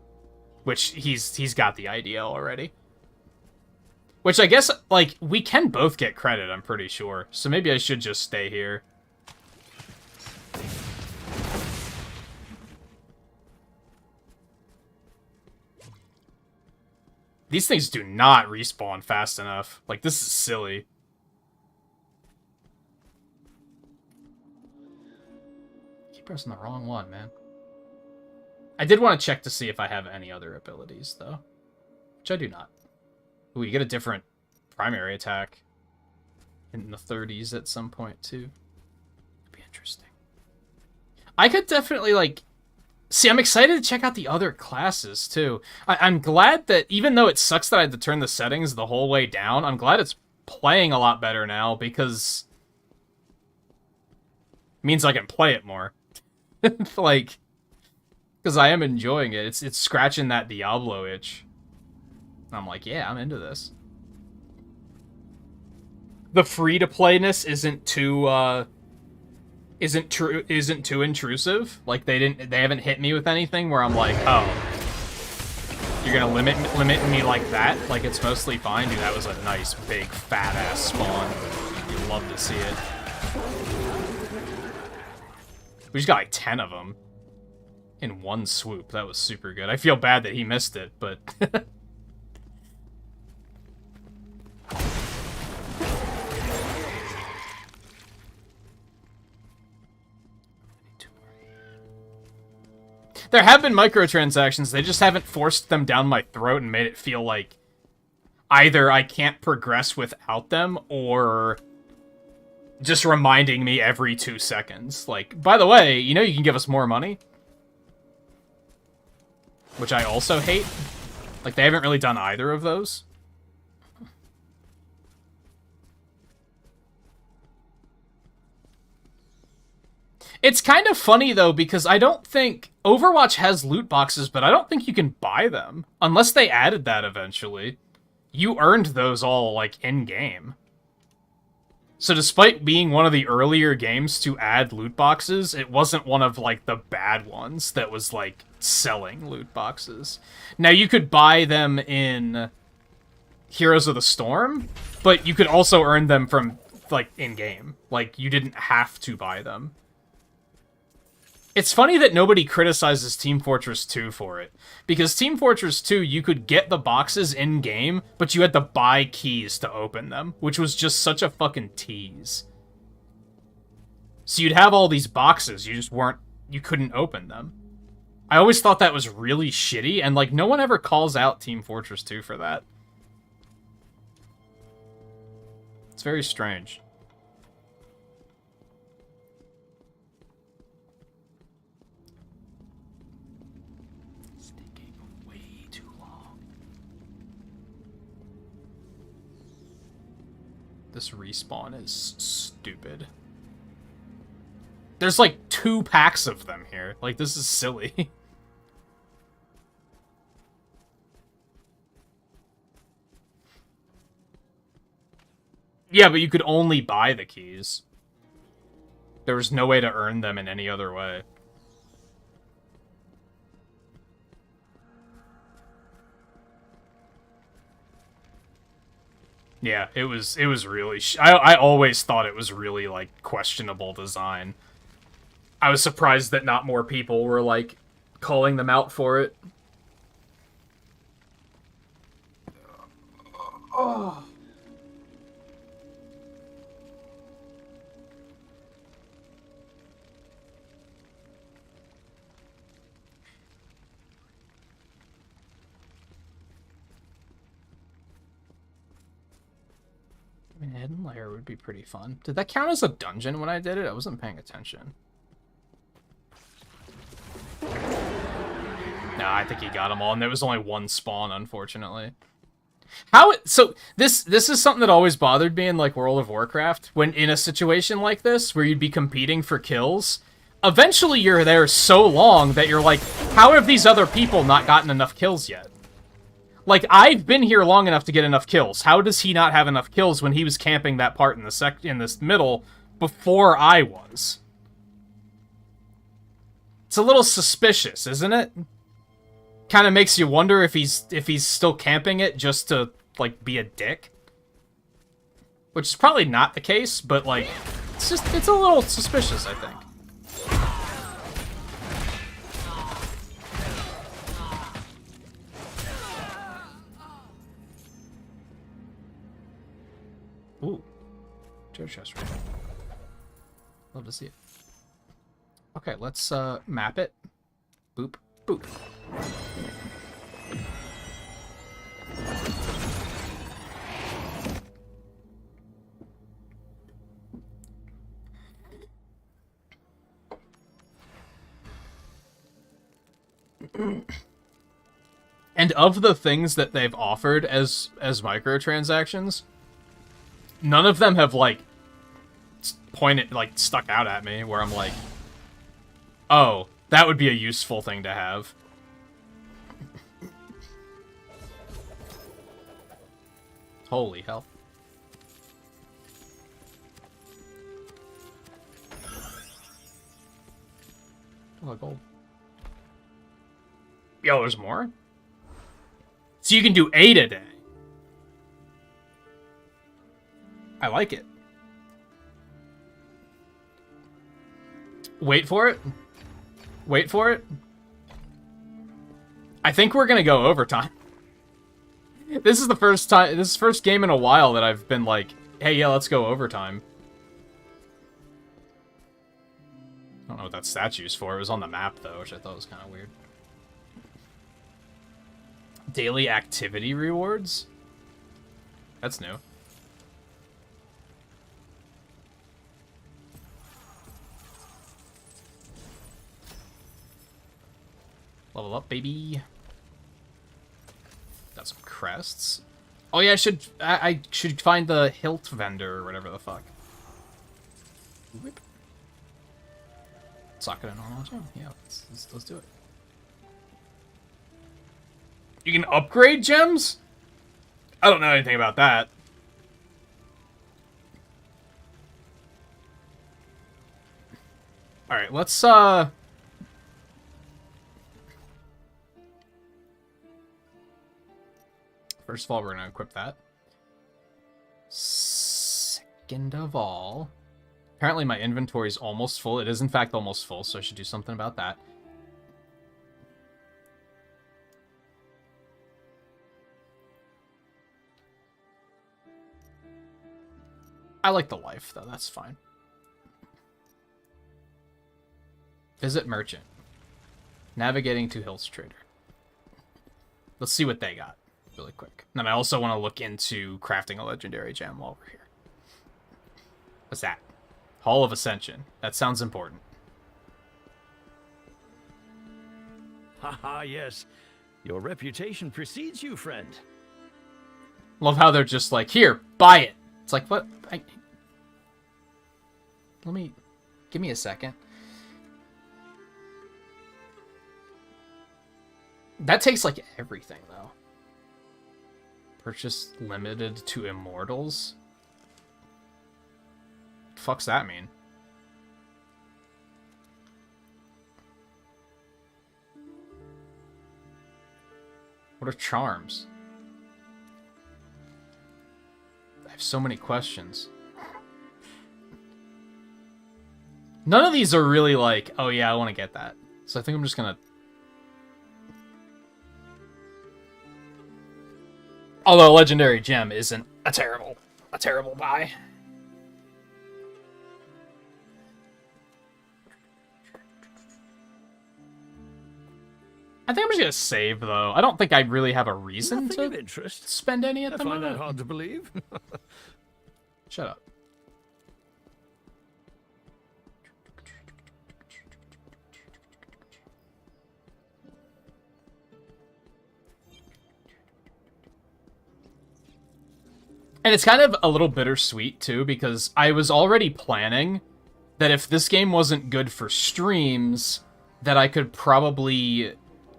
Speaker 1: Which, he's got the idea already. Which I guess, like, we can both get credit, I'm pretty sure. So maybe I should just stay here. These things do not respawn fast enough. Like, this is silly. Pressing the wrong one, man. I did want to check to see if I have any other abilities, though. Which I do not. Ooh, you get a different primary attack in the 30s at some point, too. That'd be interesting. I could definitely, like... See, I'm excited to check out the other classes, too. I'm glad that, even though it sucks that I had to turn the settings the whole way down, I'm glad it's playing a lot better now, because... It means I can play it more. Like, because I am enjoying it. It's scratching that Diablo itch. I'm like, yeah, I'm into this. The free-to-playness isn't too isn't too intrusive. Like they haven't hit me with anything where I'm like, oh, you're gonna limit me like that. Like it's mostly fine. Dude, that was a nice big fat ass spawn. You'd love to see it. We just got like 10 of them in one swoop. That was super good. I feel bad that he missed it, but... There have been microtransactions, they just haven't forced them down my throat and made it feel like either I can't progress without them, or just reminding me every 2 seconds. Like, by the way, you know you can give us more money? Which I also hate. Like, they haven't really done either of those. It's kind of funny, though, because I don't think... Overwatch has loot boxes, but I don't think you can buy them. Unless they added that eventually. You earned those all, like, in-game. So despite being one of the earlier games to add loot boxes, it wasn't one of, like, the bad ones that was, like, selling loot boxes. Now, you could buy them in Heroes of the Storm, but you could also earn them from, like, in-game. Like, you didn't have to buy them. It's funny that nobody criticizes Team Fortress 2 for it, because Team Fortress 2, you could get the boxes in-game, but you had to buy keys to open them, which was just such a fucking tease. So you'd have all these boxes, you couldn't open them. I always thought that was really shitty, and, like, no one ever calls out Team Fortress 2 for that. It's very strange. This respawn is stupid. There's like 2 packs of them here. Like, this is silly. Yeah, but you could only buy the keys. There was no way to earn them in any other way. Yeah, it was really... I always thought it was really, like, questionable design. I was surprised that not more people were, like, calling them out for it. Oh. I mean, Hidden Lair would be pretty fun. Did that count as a dungeon when I did it? I wasn't paying attention. Nah, I think he got them all, and there was only 1 spawn, unfortunately. So, this is something that always bothered me in, like, World of Warcraft. When in a situation like this, where you'd be competing for kills, eventually you're there so long that you're like, how have these other people not gotten enough kills yet? Like, I've been here long enough to get enough kills. How does he not have enough kills when he was camping that part in this middle before I was? It's a little suspicious, isn't it? Kind of makes you wonder if he's still camping it just to, like, be a dick. Which is probably not the case, but, like, it's a little suspicious, I think. Ooh. Treasure chest. Love to see it. Okay, let's map it. Boop, boop. And of the things that they've offered as microtransactions, none of them have, like, stuck out at me, where I'm like, oh, that would be a useful thing to have. Holy hell. Oh, gold. Yo, there's more? So you can do 8 a day. I like it. Wait for it. Wait for it. I think we're gonna go overtime. This is the first time, this is the first game in a while that I've been like, hey, yeah, let's go overtime. don't know what that statue's for. It was on the map, though, which I thought was kind of weird. Daily activity rewards? That's new. Level up, baby. Got some crests. Oh yeah, I should find the hilt vendor or whatever the fuck. Whip. Socket and normal gem. Yeah, let's do it. You can upgrade gems? I don't know anything about that. Alright, let's first of all, we're gonna equip that. Second of all, apparently my inventory is almost full. It is in fact almost full, so I should do something about that. I like the life, though. That's fine. Visit merchant. Navigating to Hills Trader. Let's see what they got really quick. And then I also want to look into crafting a legendary gem while we're here. What's that? Hall of Ascension. That sounds important.
Speaker 17: Haha, yes. Your reputation precedes you, friend.
Speaker 1: Love how they're just like, here, buy it. It's like, what? Give me a second. That takes, like, everything, though. Purchase limited to Immortals? What the fuck's that mean? What are charms? I have so many questions. None of these are really like, oh yeah, I want to get that. So I think I'm just gonna... Although Legendary Gem isn't a terrible buy. I think I'm just gonna save, though. I don't think I really have a reason to spend any at the moment.
Speaker 17: I find that hard to believe.
Speaker 1: Shut up. And it's kind of a little bittersweet, too, because I was already planning that if this game wasn't good for streams, that I could probably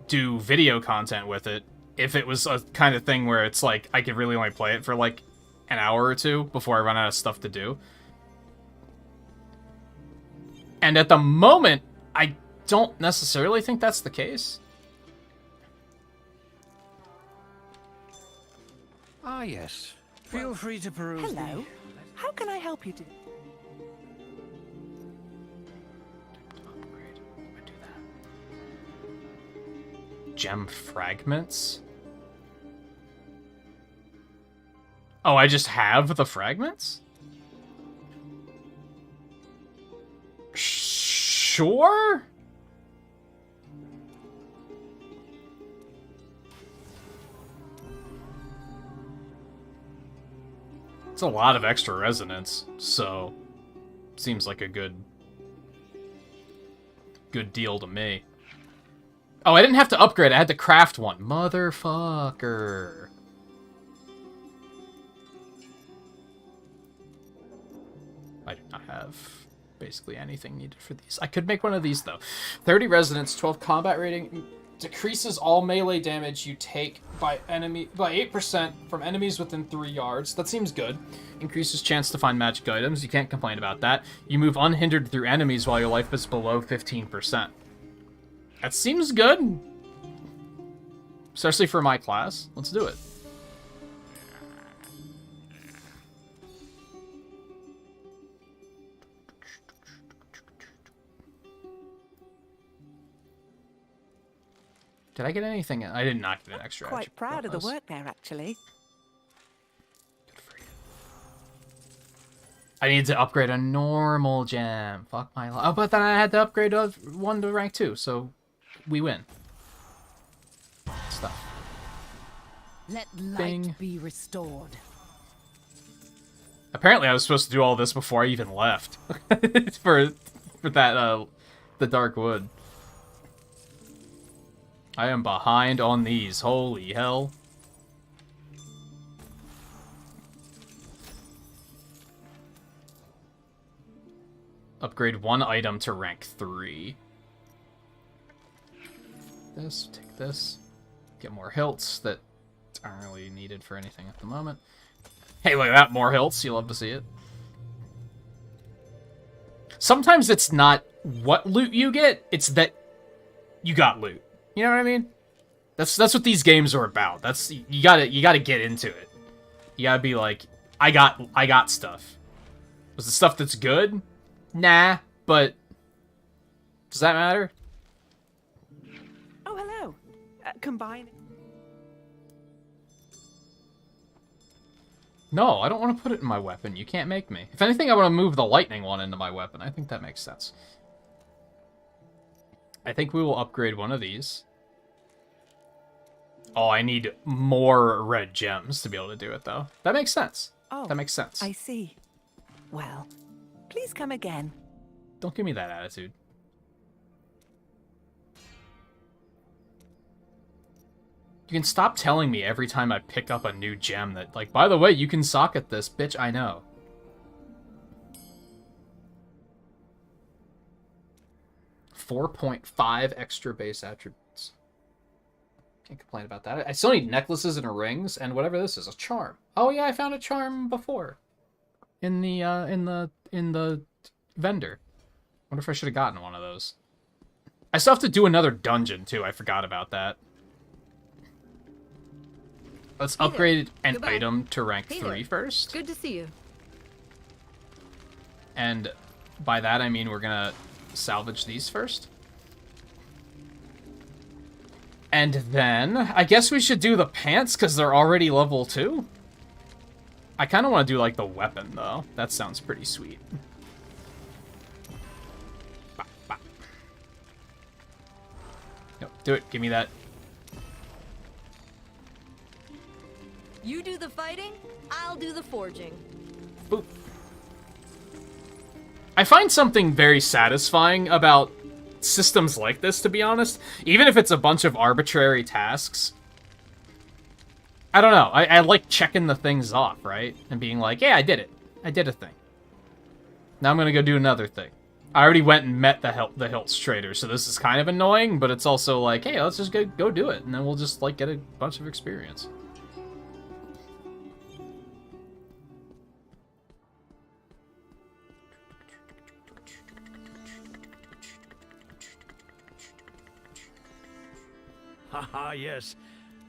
Speaker 1: do video content with it if it was a kind of thing where it's like I could really only play it for like an hour or two before I run out of stuff to do. And at the moment, I don't necessarily think that's the case.
Speaker 8: Ah, yes. Feel free to peruse.
Speaker 18: Hello. How can I help you today?
Speaker 1: Gem fragments? Oh, I just have the fragments? Sure? It's a lot of extra resonance, so seems like a good deal to me. Oh, I didn't have to upgrade. I had to craft one. Motherfucker. I do not have basically anything needed for these. I could make one of these, though. 30 resonance, 12 combat rating. Decreases all melee damage you take by 8% from enemies within 3 yards. That seems good. Increases chance to find magic items. You can't complain about that. You move unhindered through enemies while your life is below 15%. That seems good. Especially for my class. Let's do it. Did I get anything? I did not get an extra.
Speaker 18: Quite proud of the work there, actually.
Speaker 1: I need to upgrade a normal gem. Fuck my life. Oh, but then I had to upgrade one to rank 2, so we win. Stuff.
Speaker 7: Let light
Speaker 1: Bing.
Speaker 7: be restored.
Speaker 1: Apparently, I was supposed to do all this before I even left. for that, the Dark Wood. I am behind on these. Holy hell. Upgrade one item to rank 3. Take this. Get more hilts that aren't really needed for anything at the moment. Hey, look at that, more hilts. You love to see it. Sometimes it's not what loot you get, it's that you got loot. You know what I mean? That's what these games are about. That's you gotta get into it. You gotta be like, I got stuff. Was the stuff that's good? Nah, but does that matter?
Speaker 18: Oh, hello. Combine.
Speaker 1: No, I don't want to put it in my weapon. You can't make me. If anything, I want to move the lightning one into my weapon. I think that makes sense. I think we will upgrade one of these. Oh, I need more red gems to be able to do it, though. That makes sense.
Speaker 18: Oh,
Speaker 1: that makes sense.
Speaker 18: I see. Well, please come again.
Speaker 1: Don't give me that attitude. You can stop telling me every time I pick up a new gem that, like, by the way, you can socket this. Bitch, I know. .5 extra base attributes. Can't complain about that. I still need necklaces and rings and whatever this is, a charm. Oh yeah, I found a charm before. In the vendor. Wonder if I should have gotten one of those. I still have to do another dungeon too. I forgot about that. Let's upgrade an item to rank 3 first.
Speaker 4: Good to see you.
Speaker 1: And by that I mean we're gonna salvage these first. And then I guess we should do the pants because they're already level 2. I kind of want to do like the weapon though. That sounds pretty sweet. Bop, bop. No, do it. Give me that.
Speaker 4: You do the fighting, I'll do the forging.
Speaker 1: Boop. I find something very satisfying about systems like this, to be honest. Even if it's a bunch of arbitrary tasks. I don't know. I like checking the things off, right? And being like, yeah, I did it. I did a thing. Now I'm going to go do another thing. I already went and met the Hilts trader, so this is kind of annoying, but it's also like, hey, let's just go do it. And then we'll just, like, get a bunch of experience.
Speaker 17: Haha, yes.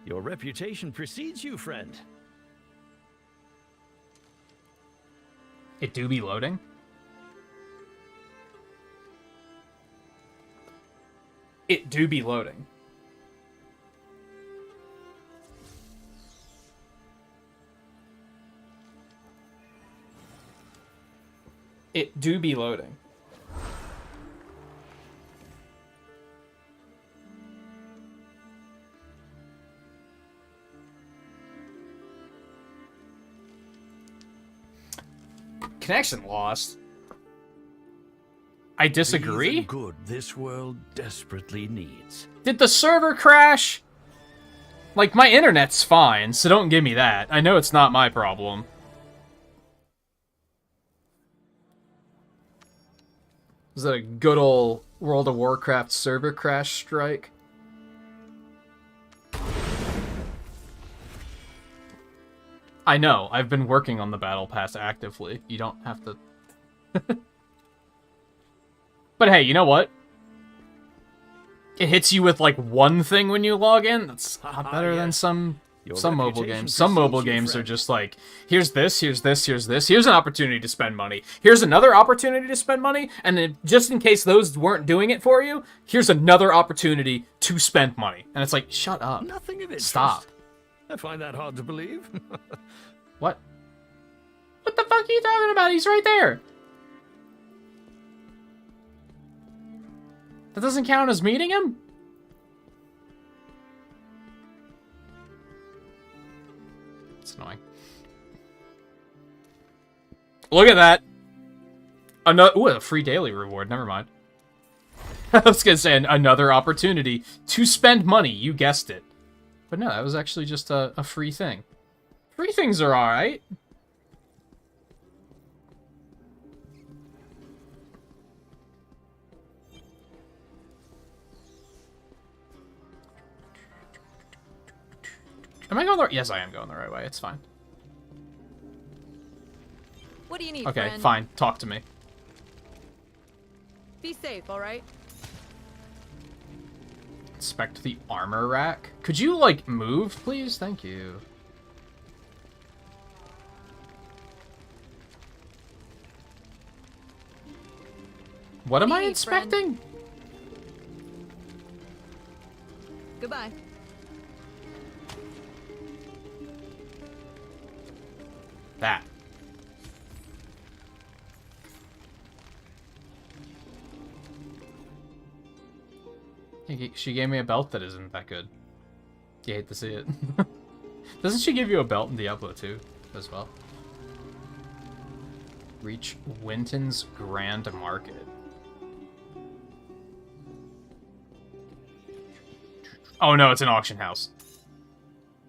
Speaker 17: Your reputation precedes you, friend.
Speaker 1: It do be loading? It do be loading. It do be loading. Connection lost. I disagree.
Speaker 17: The good this world desperately needs.
Speaker 1: Did the server crash? Like, my internet's fine, so don't give me that. I know it's not my problem. Is that a good old World of Warcraft server crash strike? I know, I've been working on the Battle Pass actively. You don't have to... But hey, you know what? It hits you with, like, one thing when you log in. That's a lot better than some mobile games. Some mobile games are just like, here's this, here's this, here's this. Here's an opportunity to spend money. Here's another opportunity to spend money. And then just in case those weren't doing it for you, here's another opportunity to spend money. And it's like, shut up. Nothing of interest. Stop.
Speaker 17: I find that hard to believe.
Speaker 1: What? What the fuck are you talking about? He's right there. That doesn't count as meeting him? It's annoying. Look at that. Another, ooh, a free daily reward. Never mind. I was gonna say another opportunity to spend money. You guessed it. But no, that was actually just a free thing. Free things are alright. Am I going the right? Yes, I am going the right way. It's fine.
Speaker 4: What do you need,
Speaker 1: Okay,
Speaker 4: friend?
Speaker 1: fine. Talk to me.
Speaker 4: Be safe, all right?
Speaker 1: Inspect the armor rack. Could you, like, move, please? Thank you. What am I inspecting?
Speaker 4: Goodbye.
Speaker 1: That. She gave me a belt that isn't that good. You hate to see it. Doesn't she give you a belt in Diablo 2 as well? Reach Winton's Grand Market. Oh no, it's an auction house.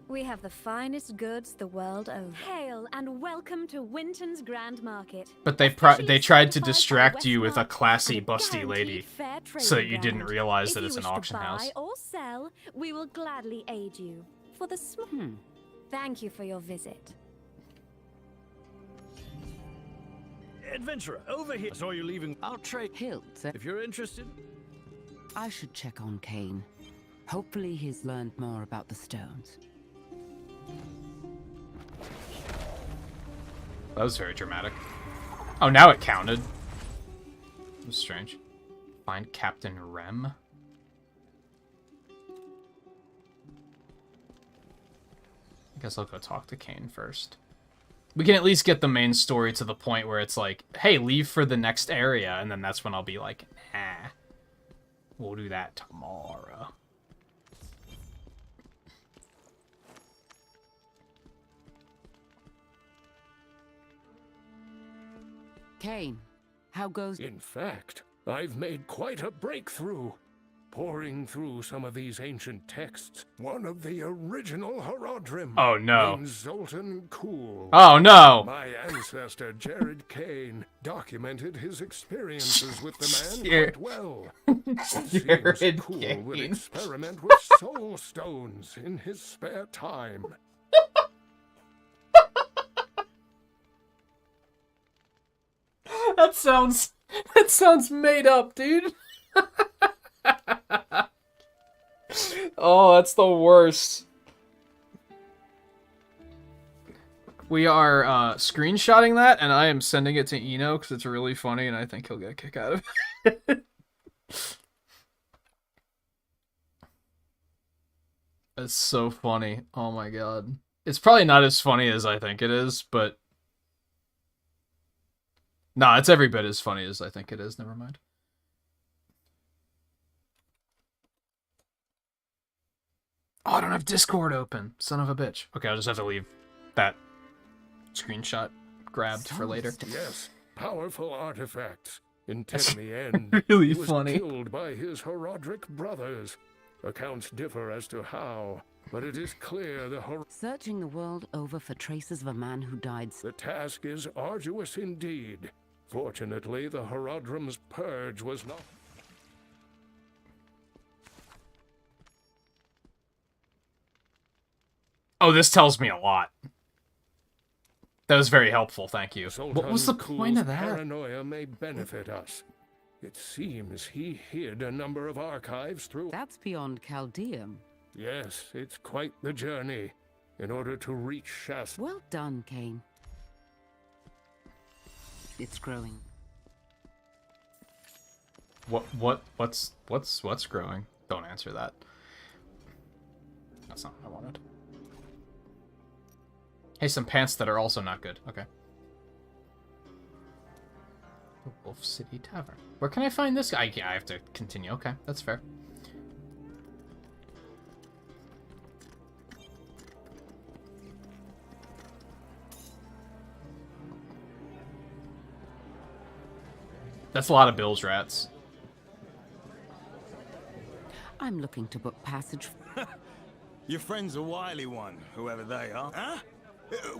Speaker 19: We have the finest goods the world over. Hail and welcome to Winton's Grand Market.
Speaker 1: But they tried to distract you with a classy, busty lady, so that you didn't realize that it's an auction house.
Speaker 19: If you wish to buy or sell, we will gladly aid you. For the Thank you for your visit.
Speaker 17: Adventurer, over here. I saw you leaving. I'll trade.
Speaker 2: Hilt.
Speaker 17: If you're interested.
Speaker 2: I should check on Kane. Hopefully he's learned more about the stones.
Speaker 1: That was very dramatic. Oh, now it counted. It was strange. Find Captain Rem. I guess I'll go talk to Kane first. We can at least get the main story to the point where it's like, hey, leave for the next area, and then that's when I'll be like, nah. We'll do that tomorrow.
Speaker 2: Kane, how goes...
Speaker 5: In fact, I've made quite a breakthrough. Poring through some of these ancient texts, one of the original Horadrim.
Speaker 1: Oh, no.
Speaker 5: Named Zoltan Kuhl.
Speaker 1: Oh, no.
Speaker 5: My ancestor, Jared Kane, documented his experiences with the man quite well. It seems Kuhl would experiment with soul stones in his spare time.
Speaker 1: That sounds made up, dude. Oh, that's the worst. We are screenshotting that, and I am sending it to Eno because it's really funny, and I think he'll get a kick out of it. It's so funny. Oh my god. It's probably not as funny as I think it is, but... Nah, it's every bit as funny as I think it is. Never mind. Oh, I don't have Discord open. Son of a bitch. Okay, I'll just have to leave that screenshot grabbed for later.
Speaker 5: Yes, powerful artifacts. In the end,
Speaker 1: really
Speaker 5: he was
Speaker 1: funny.
Speaker 5: Killed by his Horadric brothers. Accounts differ as to how, but it is clear the
Speaker 2: Searching the world over for traces of a man who died.
Speaker 5: The task is arduous indeed. Fortunately, the Horadrim's purge was not...
Speaker 1: Oh, this tells me a lot. That was very helpful, thank you. What was the point of that?
Speaker 5: Paranoia may benefit us. It seems he hid a number of archives through...
Speaker 2: That's beyond Chaldeum.
Speaker 5: Yes, it's quite the journey. In order to reach Shasta...
Speaker 2: Well done, Kane. It's growing.
Speaker 1: What's growing? Don't answer that. That's not what I wanted. Hey, some pants that are also not good. Okay. The Wolf City Tavern. Where can I find this guy? I have to continue. Okay, that's fair. That's a lot of Bill's rats.
Speaker 2: I'm looking to book passage.
Speaker 6: Your friend's a wily one, whoever they are. Huh?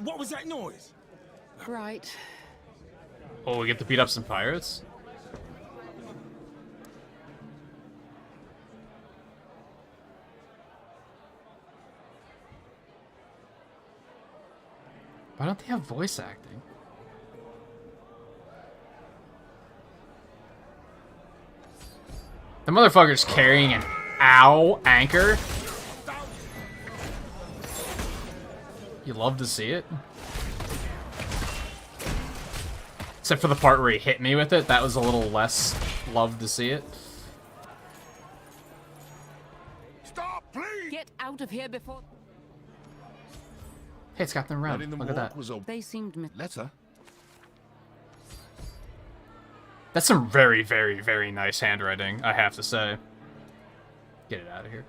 Speaker 6: What was that noise?
Speaker 2: Right.
Speaker 1: Oh, we get to beat up some pirates? Why don't they have voice acting? The motherfucker's carrying an anchor. You love to see it. Except for the part where he hit me with it, that was a little less love to see it.
Speaker 3: Stop, please!
Speaker 2: Get out of here before...
Speaker 1: Hey, it's got them around. Look at that.
Speaker 2: They seemed...
Speaker 3: Letter?
Speaker 1: That's some very, very, very nice handwriting, I have to say. Get it out of here.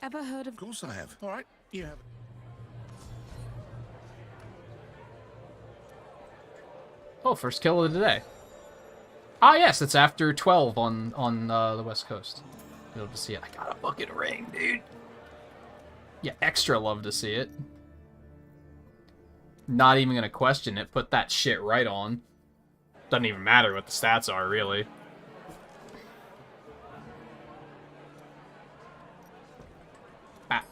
Speaker 2: Ever heard of...
Speaker 3: Of course I have. All right, you have.
Speaker 1: Oh, first kill of the day. Ah, yes, it's after 12 on the West Coast. Be able to see it. I got a fucking ring, dude. Yeah, extra love to see it. Not even gonna question it. Put that shit right on. Doesn't even matter what the stats are, really. Ah.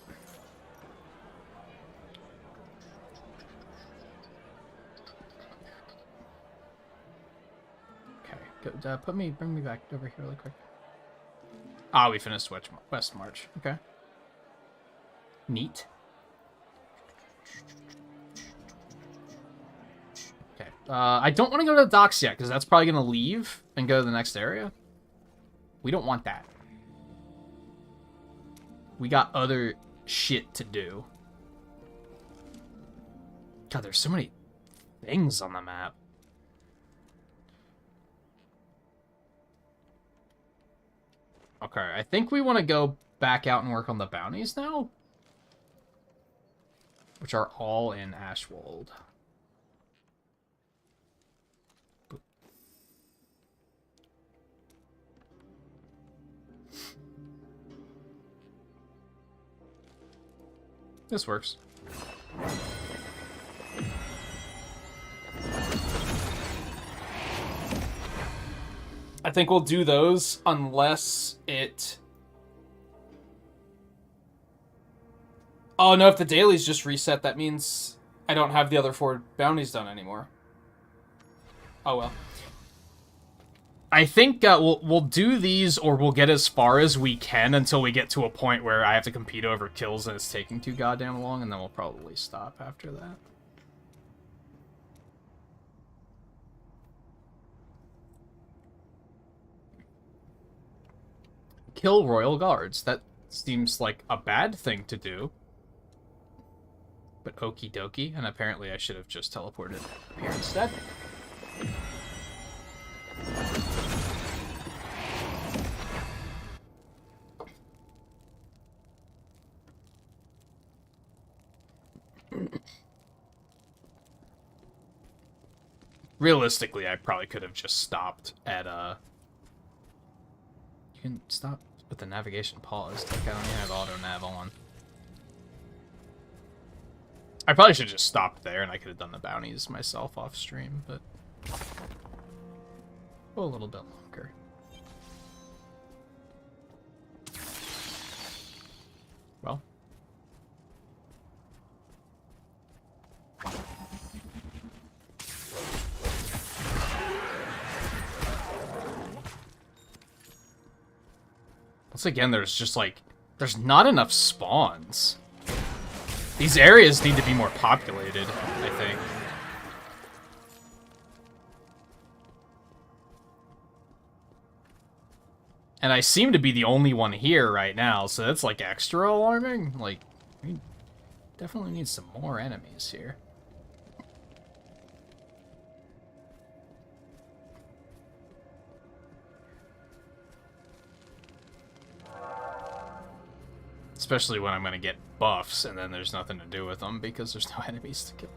Speaker 1: Okay, good. Bring me back over here really quick. Ah, we finished West March. Okay. Neat. Okay. I don't want to go to the docks yet, because that's probably going to leave and go to the next area. We don't want that. We got other shit to do. God, there's so many things on the map. Okay, I think we want to go back out and work on the bounties now. Which are all in Ashwold. This works. I think we'll do those unless it... Oh no, if the dailies just reset, that means I don't have the other 4 bounties done anymore. Oh well. I think we'll do these, or we'll get as far as we can until we get to a point where I have to compete over kills and it's taking too goddamn long, and then we'll probably stop after that. Kill Royal Guards. That seems like a bad thing to do. But okie dokie, and apparently I should have just teleported here instead. Realistically, I probably could have just stopped at, You can stop with the navigation paused. Like, I don't even have auto-nav on. I probably should have just stopped there, and I could have done the bounties myself off stream, but... Go a little bit longer. Well. Once again, there's just like... There's not enough spawns. These areas need to be more populated, I think. And I seem to be the only one here right now, so that's like extra alarming. Like, we definitely need some more enemies here. Especially when I'm going to get buffs, and then there's nothing to do with them because there's no enemies to kill.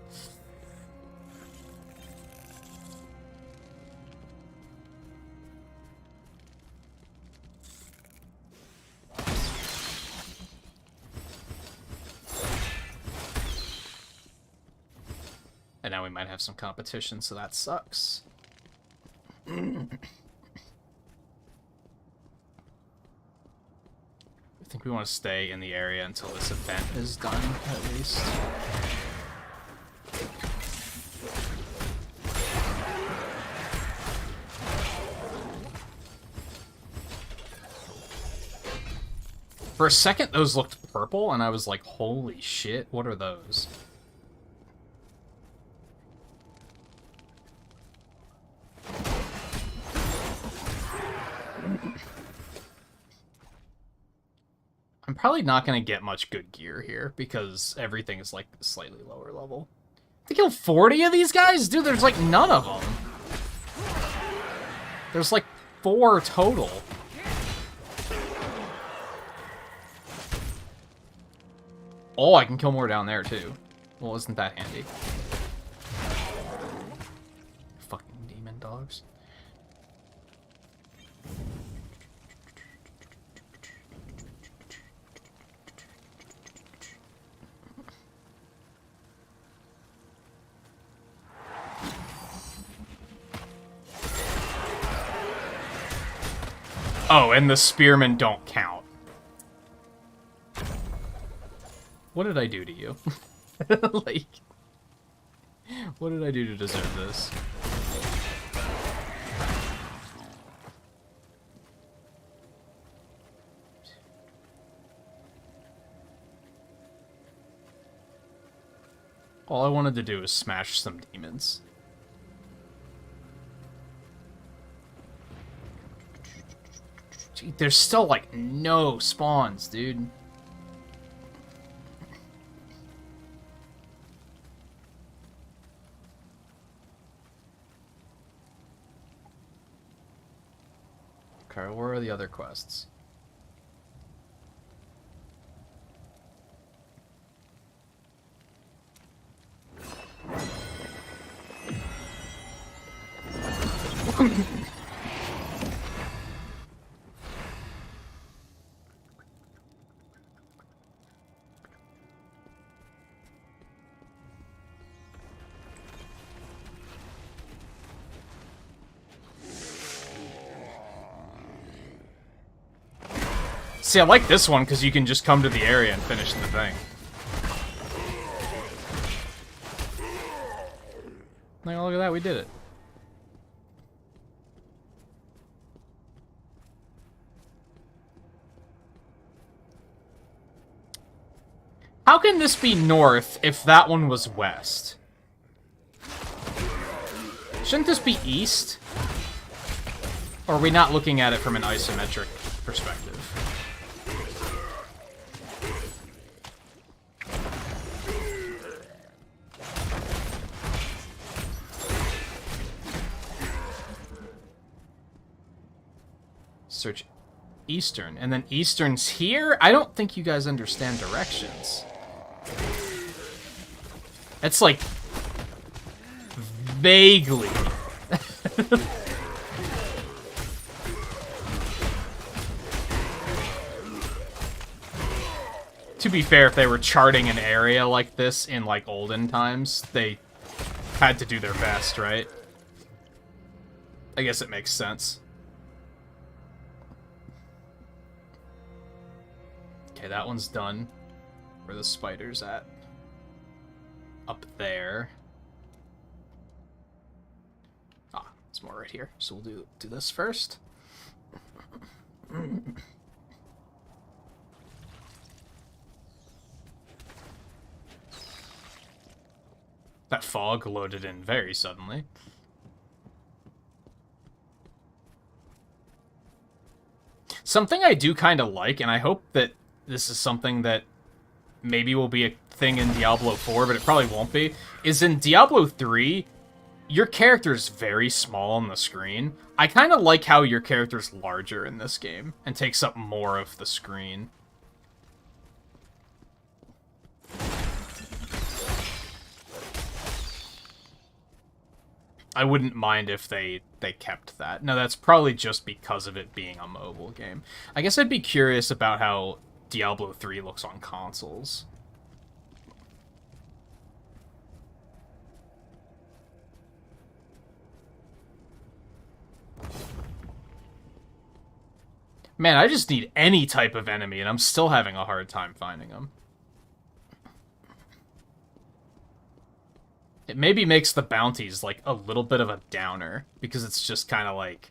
Speaker 1: And now we might have some competition, so that sucks. I think we want to stay in the area until this event is done, at least. For a second, those looked purple, and I was like, holy shit, what are those? I'm probably not going to get much good gear here, because everything is, like, slightly lower level. To kill 40 of these guys? Dude, there's, like, none of them. There's, like, 4 total. Oh, I can kill more down there, too. Well, isn't that handy? Fucking demon dogs. Oh, and the spearmen don't count. What did I do to you? Like, what did I do to deserve this? All I wanted to do was smash some demons. Gee, there's still, like, no spawns, dude. Okay, where are the other quests? See, I like this one because you can just come to the area and finish the thing. Like, look at that, we did it. How can this be north if that one was west? Shouldn't this be east? Or are we not looking at it from an isometric perspective? Search eastern, and then eastern's here? I don't think you guys understand directions. It's like vaguely. To be fair, if they were charting an area like this in like olden times, they had to do their best, right? I guess it makes sense. Okay, that one's done. Where the spider's at? Up there. Ah, there's more right here. So we'll do this first. That fog loaded in very suddenly. Something I do kind of like, and I hope that this is something that maybe will be a thing in Diablo 4, but it probably won't be, is in Diablo 3, your character's very small on the screen. I kind of like how your character's larger in this game and takes up more of the screen. I wouldn't mind if they kept that. No, that's probably just because of it being a mobile game. I guess I'd be curious about how Diablo 3 looks on consoles. Man, I just need any type of enemy, and I'm still having a hard time finding them. It maybe makes the bounties, like, a little bit of a downer, because it's just kind of like...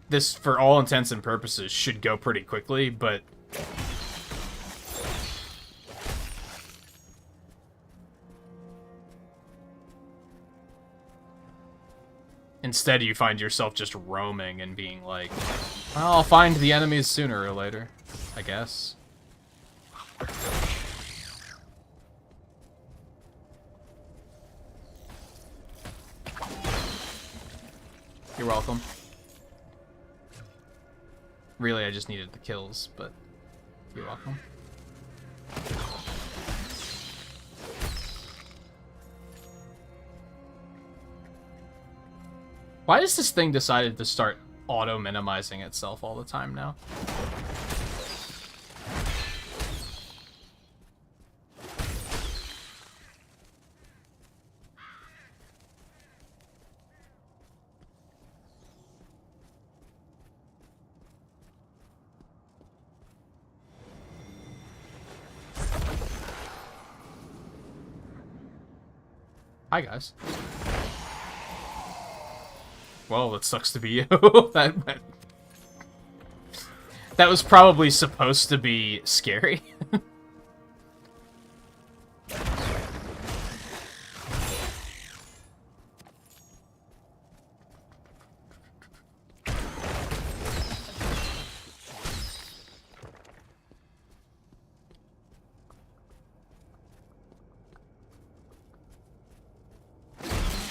Speaker 1: This, for all intents and purposes, should go pretty quickly, but... Instead, you find yourself just roaming and being like, well, I'll find the enemies sooner or later, I guess. You're welcome. Really, I just needed the kills, but you're welcome. Why has this thing decided to start auto-minimizing itself all the time now? Hi, guys. Well, it sucks to be you. that was probably supposed to be scary.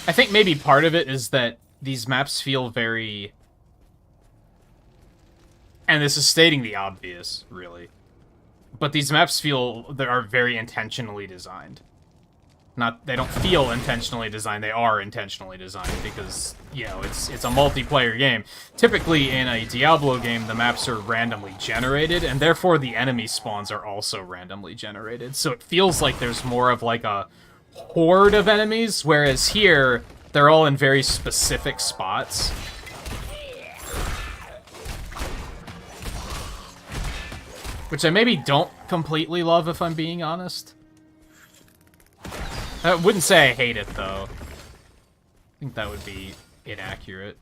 Speaker 1: I think maybe part of it is that these maps feel very... And this is stating the obvious, really. But these maps feel... They are very intentionally designed. They don't feel intentionally designed, they are intentionally designed, because, you know, it's a multiplayer game. Typically, in a Diablo game, the maps are randomly generated, and therefore the enemy spawns are also randomly generated. So it feels like there's more of, like, a horde of enemies, whereas here... They're all in very specific spots. Which I maybe don't completely love, if I'm being honest. I wouldn't say I hate it, though. I think that would be inaccurate.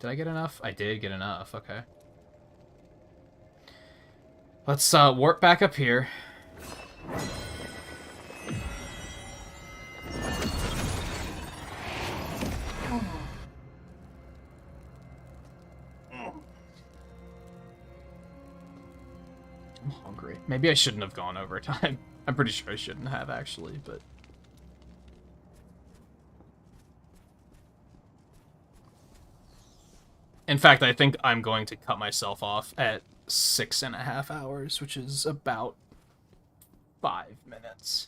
Speaker 1: Did I get enough? I did get enough, okay. Let's warp back up here. I'm hungry. Maybe I shouldn't have gone overtime. I'm pretty sure I shouldn't have, actually, but... In fact, I think I'm going to cut myself off at 6.5 hours, which is about 5 minutes.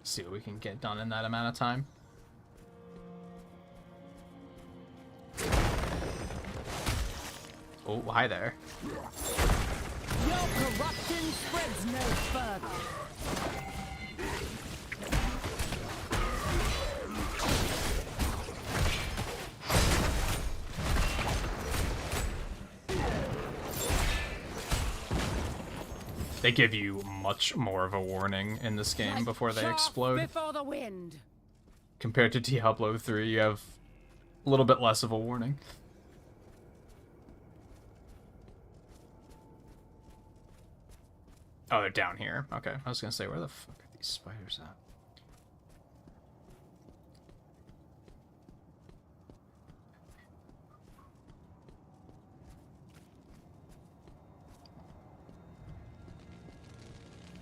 Speaker 1: See what we can get done in that amount of time. Oh, hi there.
Speaker 9: Your corruption spreads no further.
Speaker 1: They give you much more of a warning in this game before they explode.
Speaker 9: Before the wind.
Speaker 1: Compared to Diablo 3, you have a little bit less of a warning. Oh, they're down here. Okay, I was gonna say, where the fuck are these spiders at?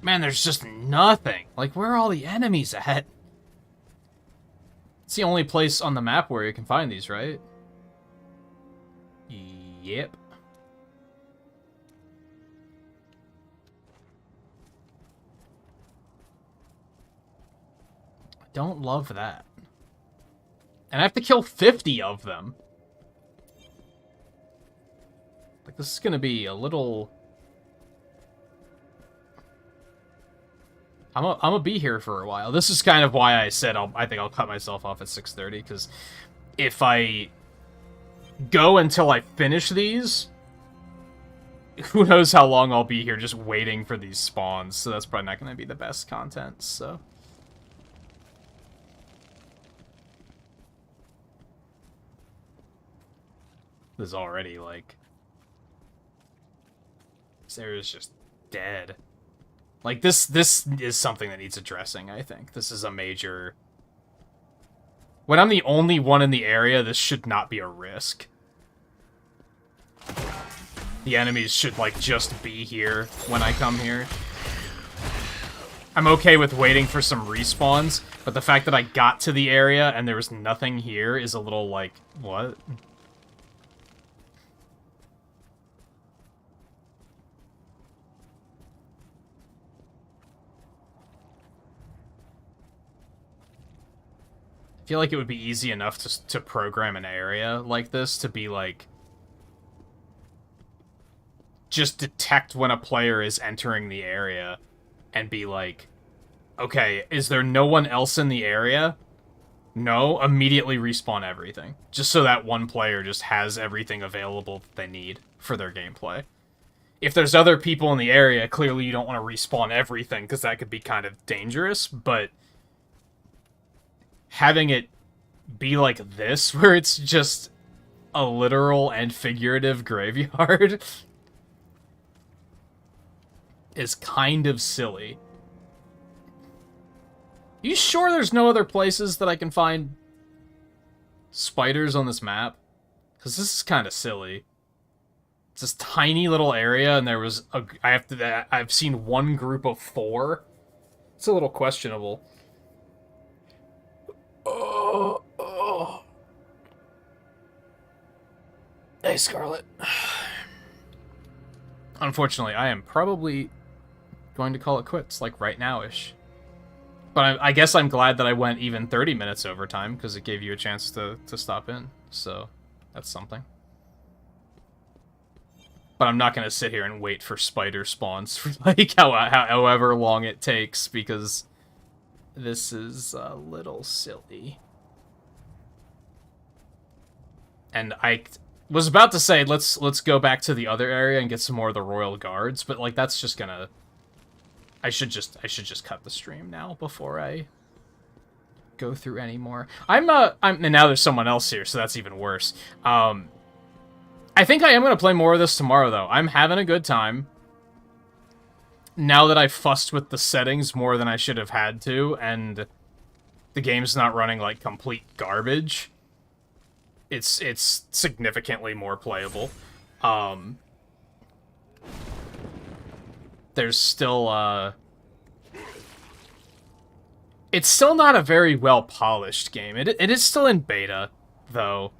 Speaker 1: Man, there's just nothing. Like, where are all the enemies at? It's the only place on the map where you can find these, right? Yep. Don't love that. And I have to kill 50 of them. Like, this is gonna be a little... I'm gonna be here for a while. This is kind of why I said I think I'll cut myself off at 6:30, because if I go until I finish these, who knows how long I'll be here just waiting for these spawns, so that's probably not gonna be the best content, so... This is already, like... This area's just dead. Like, this is something that needs addressing, I think. This is a major... When I'm the only one in the area, this should not be a risk. The enemies should, like, just be here when I come here. I'm okay with waiting for some respawns, but the fact that I got to the area and there was nothing here is a little, like, what? I feel like it would be easy enough to program an area like this to be like... Just detect when a player is entering the area and be like, okay, is there no one else in the area? No, immediately respawn everything. Just so that one player just has everything available that they need for their gameplay. If there's other people in the area, clearly you don't want to respawn everything because that could be kind of dangerous, but... Having it be like this, where it's just a literal and figurative graveyard, is kind of silly. You sure there's no other places that I can find spiders on this map? Because this is kind of silly. It's this tiny little area, and there was I've seen one group of 4. It's a little questionable. Oh. Hey, Scarlet. Unfortunately, I am probably going to call it quits, like right now-ish. But I guess I'm glad that I went even 30 minutes overtime, because it gave you a chance to stop in. So, that's something. But I'm not going to sit here and wait for spider spawns for, like, however long it takes, because... This is a little silly. And I was about to say, let's go back to the other area and get some more of the Royal Guards, but like that's just gonna... I should just cut the stream now before I go through any more. And now there's someone else here, so that's even worse. I think I am gonna play more of this tomorrow though. I'm having a good time. Now that I've fussed with the settings more than I should have had to, and the game's not running like complete garbage, it's significantly more playable. There's still, it's still not a very well-polished game. It is still in beta, though,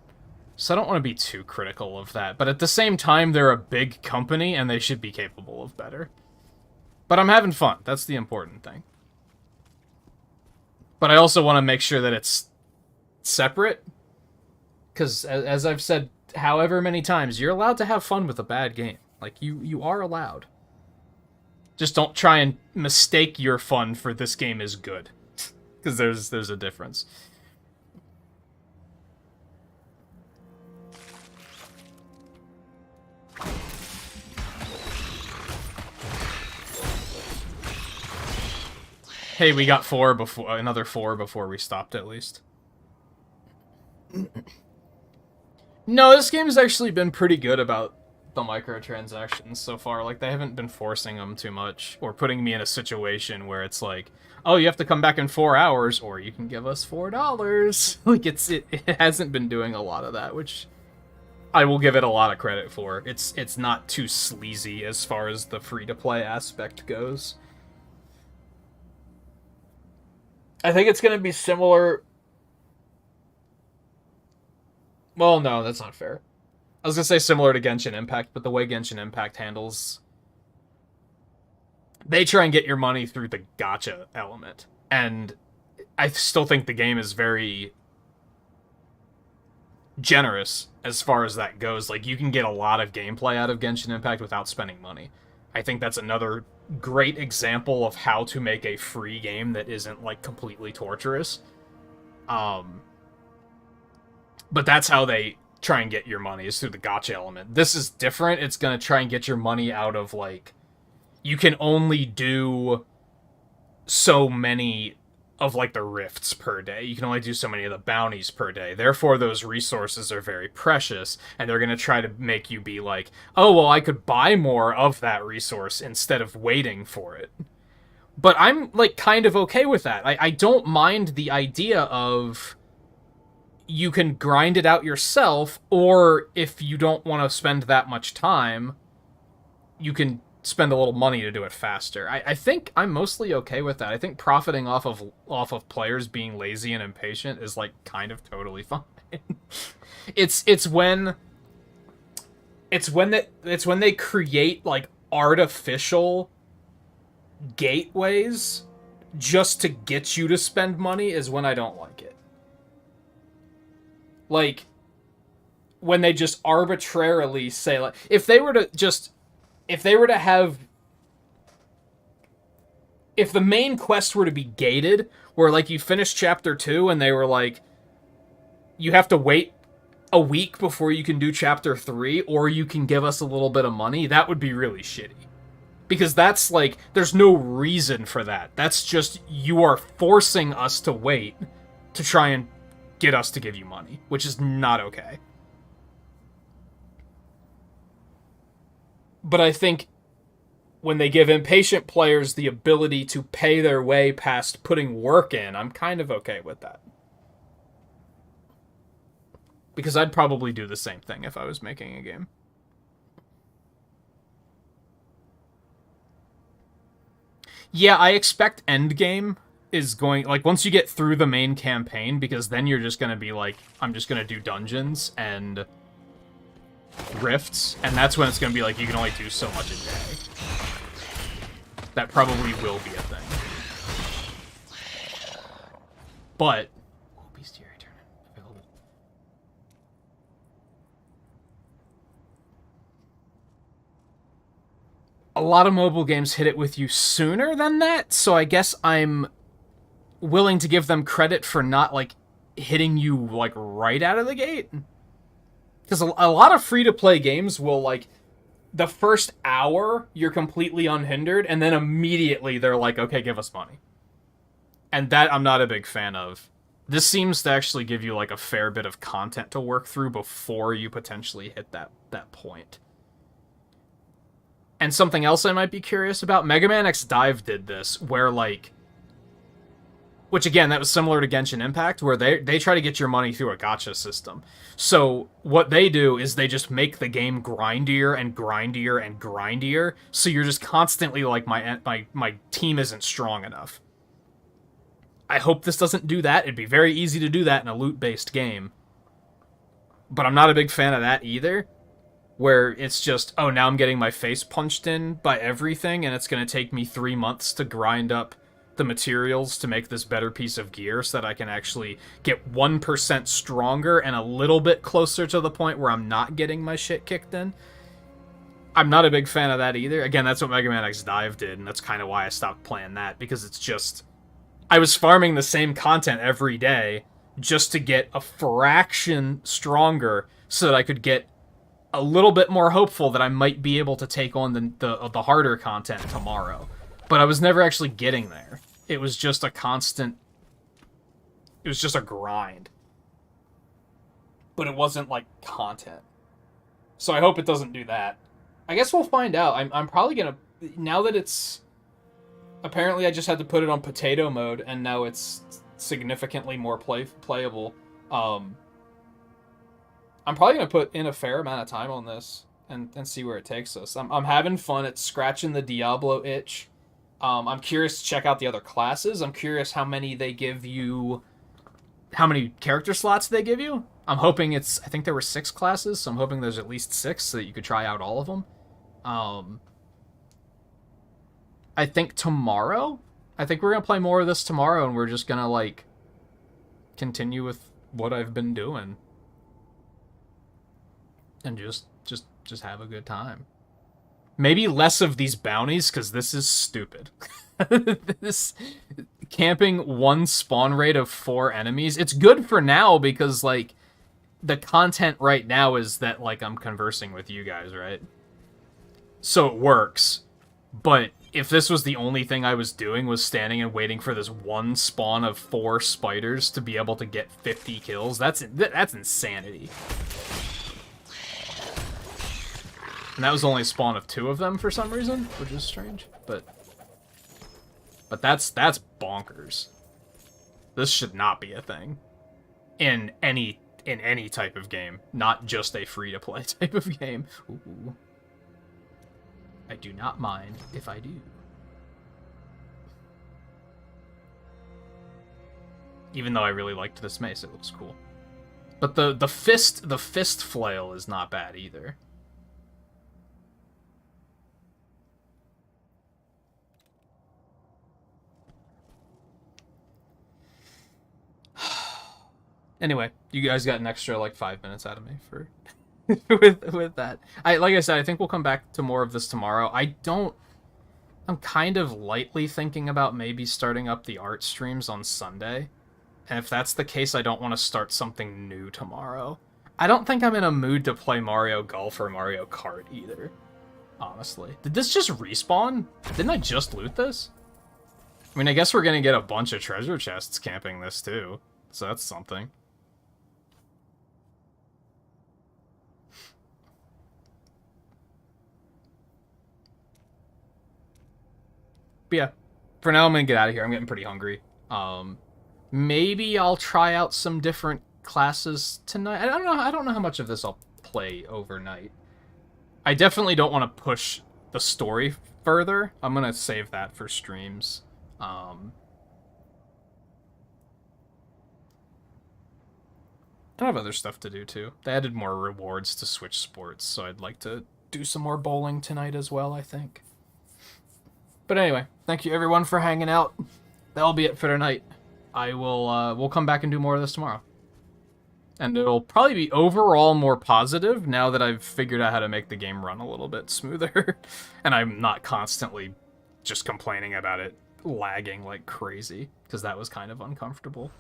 Speaker 1: so I don't want to be too critical of that. But at the same time, they're a big company, and they should be capable of better. But I'm having fun. That's the important thing. But I also want to make sure that it's separate. Because, as I've said however many times, you're allowed to have fun with a bad game. Like, you are allowed. Just don't try and mistake your fun for this game is good. Because there's a difference. Hey, we got another 4 before we stopped, at least. No, this game has actually been pretty good about the microtransactions so far. Like, they haven't been forcing them too much, or putting me in a situation where it's like, oh, you have to come back in 4 hours, or you can give us $4. Like, it hasn't been doing a lot of that, which I will give it a lot of credit for. It's not too sleazy as far as the free-to-play aspect goes. I think it's going to be similar... Well, no, that's not fair. I was gonna say similar to Genshin Impact, but the way Genshin Impact handles... They try and get your money through the gacha element. And I still think the game is very generous as far as that goes. Like, you can get a lot of gameplay out of Genshin Impact without spending money. I think that's another great example of how to make a free game that isn't, like, completely torturous. But that's how they try and get your money, is through the gacha element. This is different. It's gonna try and get your money out of, like... You can only do so many of, like, the rifts per day. You can only do so many of the bounties per day. Therefore, those resources are very precious, and they're going to try to make you be like, oh, well, I could buy more of that resource instead of waiting for it. But I'm, like, kind of okay with that. I don't mind the idea of you can grind it out yourself, or if you don't want to spend that much time, you can spend a little money to do it faster. I think I'm mostly okay with that. I think profiting off of players being lazy and impatient is, like, kind of totally fine. it's when they create, like, artificial gateways just to get you to spend money is when I don't like it. Like, when they just arbitrarily say, like, if the main quest were to be gated, where, like, you finish chapter 2 and they were like, you have to wait a week before you can do chapter 3, or you can give us a little bit of money, that would be really shitty. Because that's, like, there's no reason for that. That's just, you are forcing us to wait to try and get us to give you money, which is not okay. But I think when they give impatient players the ability to pay their way past putting work in, I'm kind of okay with that. Because I'd probably do the same thing if I was making a game. Yeah, I expect endgame is going... Like, once you get through the main campaign, because then you're just going to be like, I'm just going to do dungeons and rifts, and that's when it's going to be like, you can only do so much a day. That probably will be a thing. But... Oh, Bestiary turn available. A lot of mobile games hit it with you sooner than that, so I guess I'm willing to give them credit for not, like, hitting you, like, right out of the gate. Because a lot of free-to-play games will, like, the first hour, you're completely unhindered, and then immediately they're like, okay, give us money. And that I'm not a big fan of. This seems to actually give you, like, a fair bit of content to work through before you potentially hit that point. And something else I might be curious about, Mega Man X Dive did this, where, like... Which, again, that was similar to Genshin Impact, where they try to get your money through a gacha system. So what they do is they just make the game grindier and grindier and grindier, so you're just constantly like, my team isn't strong enough. I hope this doesn't do that. It'd be very easy to do that in a loot-based game. But I'm not a big fan of that either, where it's just, oh, now I'm getting my face punched in by everything, and it's going to take me 3 months to grind up the materials to make this better piece of gear so that I can actually get 1% stronger and a little bit closer to the point where I'm not getting my shit kicked in. I'm not a big fan of that either. Again, that's what Mega Man X Dive did, and that's kind of why I stopped playing that, because it's just... I was farming the same content every day just to get a fraction stronger so that I could get a little bit more hopeful that I might be able to take on the harder content tomorrow. But I was never actually getting there. It was just a constant... It was just a grind. But it wasn't, like, content. So I hope it doesn't do that. I guess we'll find out. I'm probably gonna... Now that it's... Apparently I just had to put it on potato mode, and now it's significantly more playable. I'm probably gonna put in a fair amount of time on this and see where it takes us. I'm having fun. It's scratching the Diablo itch. I'm curious to check out the other classes. I'm curious how many they give you how many character slots they give you. I'm hoping I think there were 6 classes, so I'm hoping there's at least 6 so that you could try out all of them. I think tomorrow, I think we're going to play more of this tomorrow, and we're just going to, like, continue with what I've been doing. And just have a good time. Maybe less of these bounties, because this is stupid. This camping 1 spawn rate of 4 enemies. It's good for now because, like, the content right now is that, like, I'm conversing with you guys, right? So it works. But if this was the only thing I was doing was standing and waiting for this 1 spawn of 4 spiders to be able to get 50 kills, that's insanity. And that was only a spawn of 2 of them for some reason, which is strange. But that's bonkers. This should not be a thing in any type of game, not just a free-to-play type of game. Ooh. I do not mind if I do. Even though I really liked this mace, it looks cool. But the fist flail is not bad either. Anyway, you guys got an extra like 5 minutes out of me for with that. Like I said, I think we'll come back to more of this tomorrow. I'm kind of lightly thinking about maybe starting up the art streams on Sunday. And if that's the case, I don't want to start something new tomorrow. I don't think I'm in a mood to play Mario Golf or Mario Kart either, honestly. Did this just respawn? Didn't I just loot this? I mean, I guess we're gonna get a bunch of treasure chests camping this too, so that's something. But yeah, for now I'm gonna get out of here. I'm getting pretty hungry. Maybe I'll try out some different classes tonight. I don't know how much of this I'll play overnight. I definitely don't want to push the story further. I'm gonna save that for streams. I have other stuff to do too. They added more rewards to Switch Sports, so I'd like to do some more bowling tonight as well, I think. But anyway, thank you everyone for hanging out. That'll be it for tonight. We'll come back and do more of this tomorrow. And it'll probably be overall more positive now that I've figured out how to make the game run a little bit smoother. And I'm not constantly just complaining about it lagging like crazy, because that was kind of uncomfortable.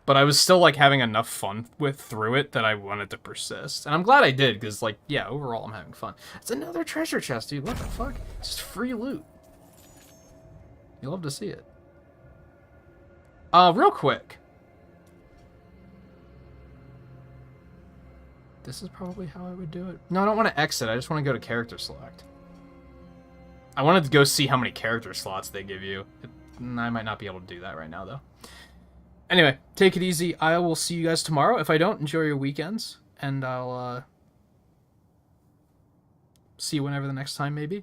Speaker 1: But I was still like having enough fun through it that I wanted to persist. And I'm glad I did, because like, yeah, overall I'm having fun. It's another treasure chest, dude. What the fuck? It's just free loot. You love to see it. Real quick. This is probably how I would do it. No, I don't want to exit. I just want to go to character select. I wanted to go see how many character slots they give you. I might not be able to do that right now, though. Anyway, take it easy. I will see you guys tomorrow. If I don't, enjoy your weekends. And I'll see you whenever the next time may be.